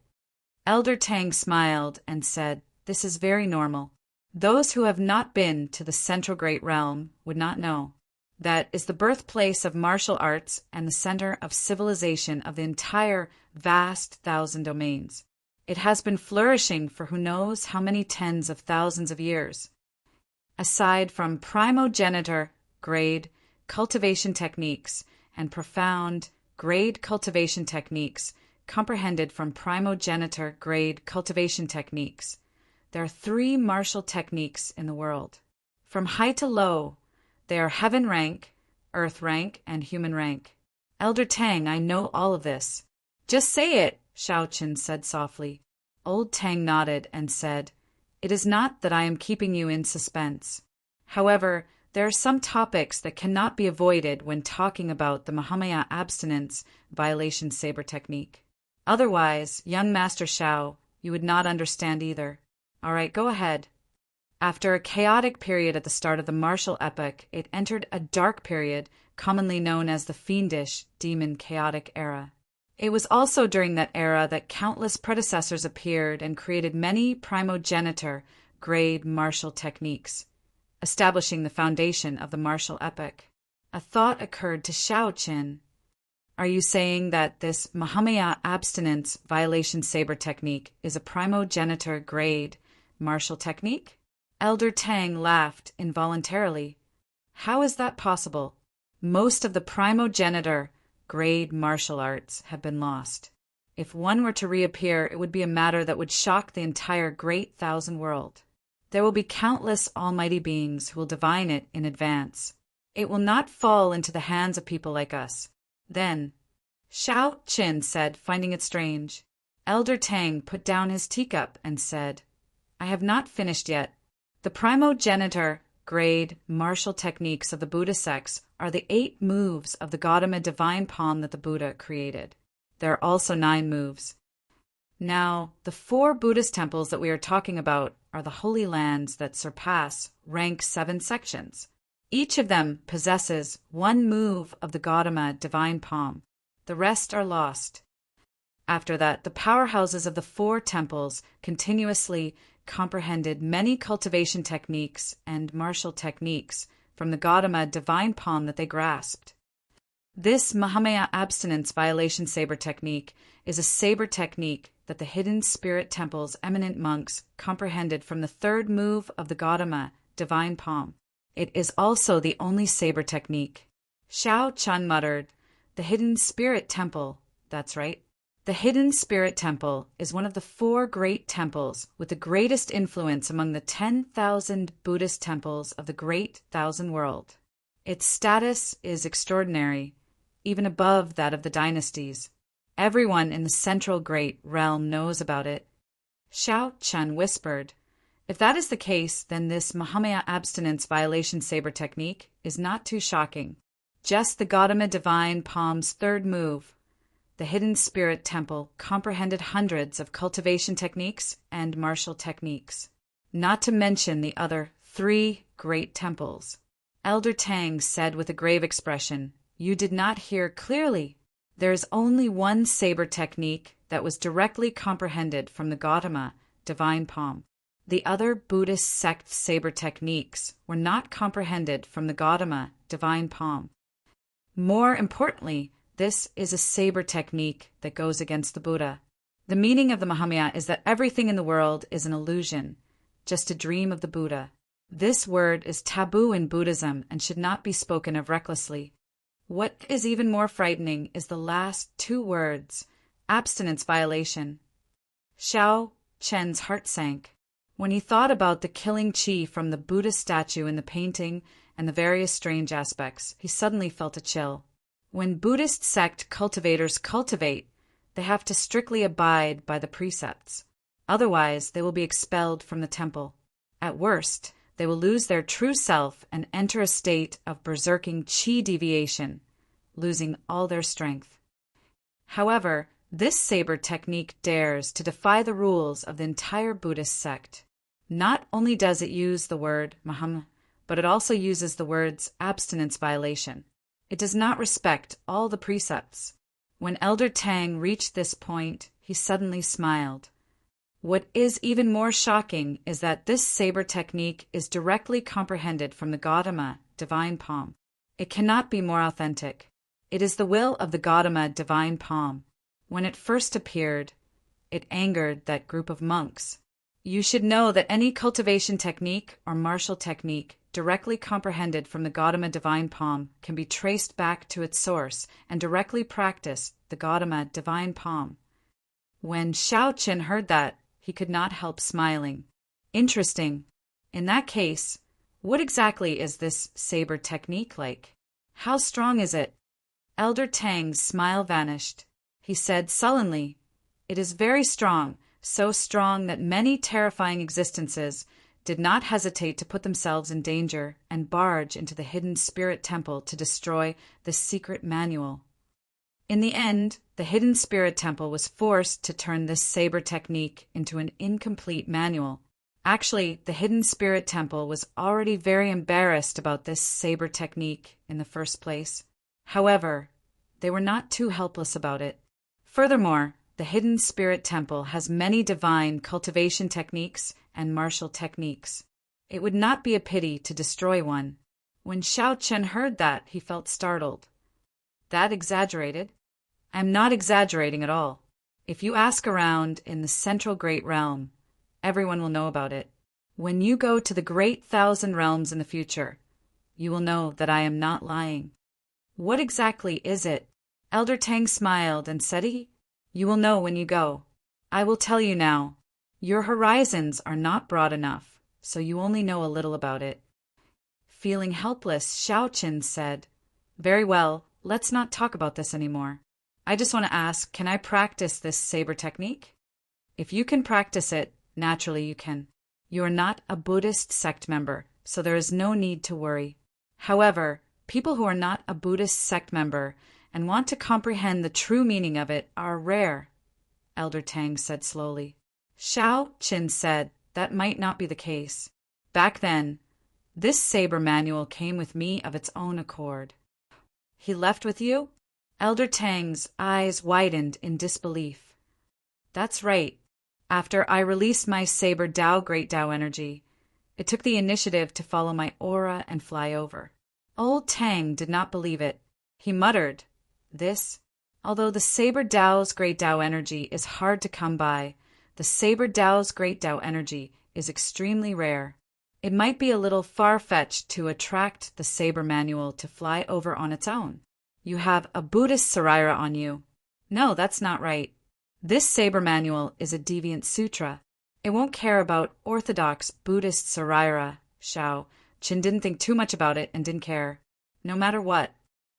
Elder Tang smiled and said, this is very normal. Those who have not been to the Central Great Realm would not know. That is the birthplace of martial arts and the center of civilization of the entire vast thousand domains. It has been flourishing for who knows how many tens of thousands of years. Aside from primogenitor grade cultivation techniques and profound grade cultivation techniques comprehended from primogenitor grade cultivation techniques, there are 3 martial techniques in the world. From high to low, they are heaven rank, earth rank, and human rank. Elder Tang, I know all of this. Just say it, Xiaoqin said softly. Old Tang nodded and said, it is not that I am keeping you in suspense. However, there are some topics that cannot be avoided when talking about the Mahamaya abstinence violation saber technique. Otherwise, young Master Xiao, you would not understand either. All right, go ahead. After a chaotic period at the start of the martial epoch, it entered a dark period, commonly known as the fiendish, demon chaotic era. It was also during that era that countless predecessors appeared and created many primogenitor grade martial techniques, establishing the foundation of the martial epoch. A thought occurred to Xiaoqin. Are you saying that this Mahamaya abstinence violation saber technique is a primogenitor grade martial technique? Elder Tang laughed involuntarily. How is that possible? Most of the primogenitor grade martial arts have been lost. If one were to reappear, it would be a matter that would shock the entire great thousand world. There will be countless almighty beings who will divine it in advance. It will not fall into the hands of people like us. Then, Xiao Qin said, finding it strange. Elder Tang put down his teacup and said, I have not finished yet. The primogenitor grade martial techniques of the Buddha sects are the 8 moves of the Gautama divine palm that the Buddha created. There are also 9 moves. Now, the 4 Buddhist temples that we are talking about are the holy lands that surpass rank 7 sections. Each of them possesses 1 move of the Gautama divine palm. The rest are lost. After that, the powerhouses of the 4 temples continuously comprehended many cultivation techniques and martial techniques from the Gautama divine palm that they grasped. This Mahamaya abstinence violation saber technique is a saber technique that the hidden spirit temple's eminent monks comprehended from the 3rd move of the Gautama divine palm. It is also the only saber technique. Xiao Chun muttered, the hidden spirit temple, that's right. The Hidden Spirit Temple is one of the 4 great temples with the greatest influence among the 10,000 Buddhist temples of the Great Thousand World. Its status is extraordinary, even above that of the dynasties. Everyone in the Central Great Realm knows about it. Xiao Chun whispered, if that is the case, then this Mahamaya abstinence violation saber technique is not too shocking. Just the Gautama divine palm's 3rd move, the Hidden Spirit Temple, comprehended hundreds of cultivation techniques and martial techniques, not to mention the other 3 great temples. Elder Tang said with a grave expression, you did not hear clearly. There is only 1 saber technique that was directly comprehended from the Gautama divine palm. The other Buddhist sect saber techniques were not comprehended from the Gautama divine palm. More importantly, this is a saber technique that goes against the Buddha. The meaning of the Mahamaya is that everything in the world is an illusion, just a dream of the Buddha. This word is taboo in Buddhism and should not be spoken of recklessly. What is even more frightening is the last two words, abstinence violation. Xiao Chen's heart sank. When he thought about the killing qi from the Buddhist statue in the painting and the various strange aspects, he suddenly felt a chill. When Buddhist sect cultivators cultivate, they have to strictly abide by the precepts. Otherwise, they will be expelled from the temple. At worst, they will lose their true self and enter a state of berserking qi deviation, losing all their strength. However, this saber technique dares to defy the rules of the entire Buddhist sect. Not only does it use the word Muhammad, but it also uses the words abstinence violation. It does not respect all the precepts. When Elder Tang reached this point, he suddenly smiled. What is even more shocking is that this saber technique is directly comprehended from the Gautama, divine palm. It cannot be more authentic. It is the will of the Gautama, divine palm. When it first appeared, it angered that group of monks. You should know that any cultivation technique or martial technique directly comprehended from the Gautama divine palm can be traced back to its source and directly practice the Gautama divine palm. When Xiao Qin heard that, he could not help smiling. Interesting. In that case, what exactly is this saber technique like? How strong is it? Elder Tang's smile vanished. He said sullenly, "It is very strong, so strong that many terrifying existences did not hesitate to put themselves in danger and barge into the hidden spirit temple to destroy the secret manual. In the end, the hidden spirit temple was forced to turn this saber technique into an incomplete manual. Actually, the hidden spirit temple was already very embarrassed about this saber technique in the first place. However, they were not too helpless about it. Furthermore, the hidden spirit temple has many divine cultivation techniques and martial techniques. It would not be a pity to destroy one." When Xiao Chen heard that, he felt startled. "That exaggerated?" "I am not exaggerating at all. If you ask around in the central great realm, everyone will know about it. When you go to the great 1,000 realms in the future, you will know that I am not lying." "What exactly is it?" Elder Tang smiled and said, "You will know when you go. I will tell you now. Your horizons are not broad enough, so you only know a little about it." Feeling helpless, Xiao Qin said, "Very well, let's not talk about this anymore. I just want to ask, can I practice this saber technique?" "If you can practice it, naturally you can. You are not a Buddhist sect member, so there is no need to worry. However, people who are not a Buddhist sect member and want to comprehend the true meaning of it are rare," Elder Tang said slowly. Xiao Qin said that might not be the case. "Back then, this saber manual came with me of its own accord." "He left with you?" Elder Tang's eyes widened in disbelief. "That's right. After I released my saber Tao Great Tao energy, it took the initiative to follow my aura and fly over." Old Tang did not believe it. He muttered, "This, although the saber Tao's Great Tao energy is hard to come by, the saber Tao's Great Tao energy is extremely rare. It might be a little far-fetched to attract the saber manual to fly over on its own. You have a Buddhist Saraira on you." "No, that's not right. This saber manual is a deviant sutra. It won't care about orthodox Buddhist Saraira." Xiao Qin didn't think too much about it and didn't care, no matter what.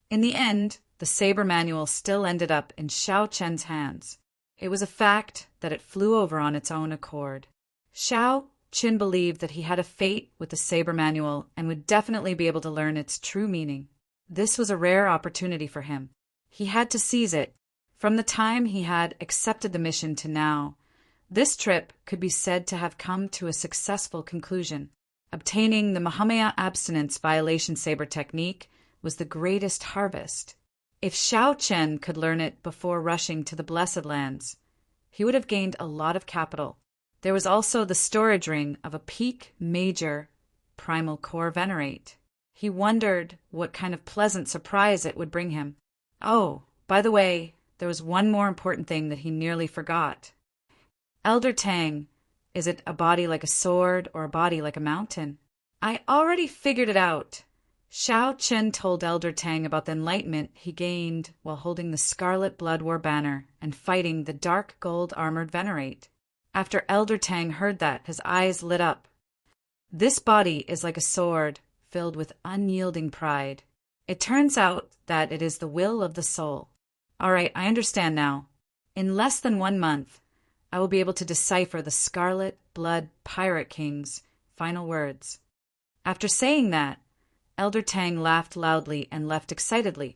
In the end, the saber manual still ended up in Xiao Chen's hands. It was a fact that it flew over on its own accord. Xiao Qin believed that he had a fate with the saber manual and would definitely be able to learn its true meaning. This was a rare opportunity for him. He had to seize it. From the time he had accepted the mission to now, this trip could be said to have come to a successful conclusion. Obtaining the Mahamaya abstinence violation saber technique was the greatest harvest. If Xiao Chen could learn it before rushing to the Blessed Lands, he would have gained a lot of capital. There was also the storage ring of a peak major primal core venerate. He wondered what kind of pleasant surprise it would bring him. Oh, by the way, there was one more important thing that he nearly forgot. "Elder Tang, is it a body like a sword or a body like a mountain?" "I already figured it out. Shao Chen told Elder Tang about the enlightenment he gained while holding the Scarlet Blood War banner and fighting the dark gold armored Venerate. After Elder Tang heard that, his eyes lit up. This body is like a sword, filled with unyielding pride. It turns out that it is the will of the soul. All right, I understand now. In less than 1 month, I will be able to decipher the Scarlet Blood Pirate King's final words. After saying that, Elder Tang laughed loudly and left excitedly,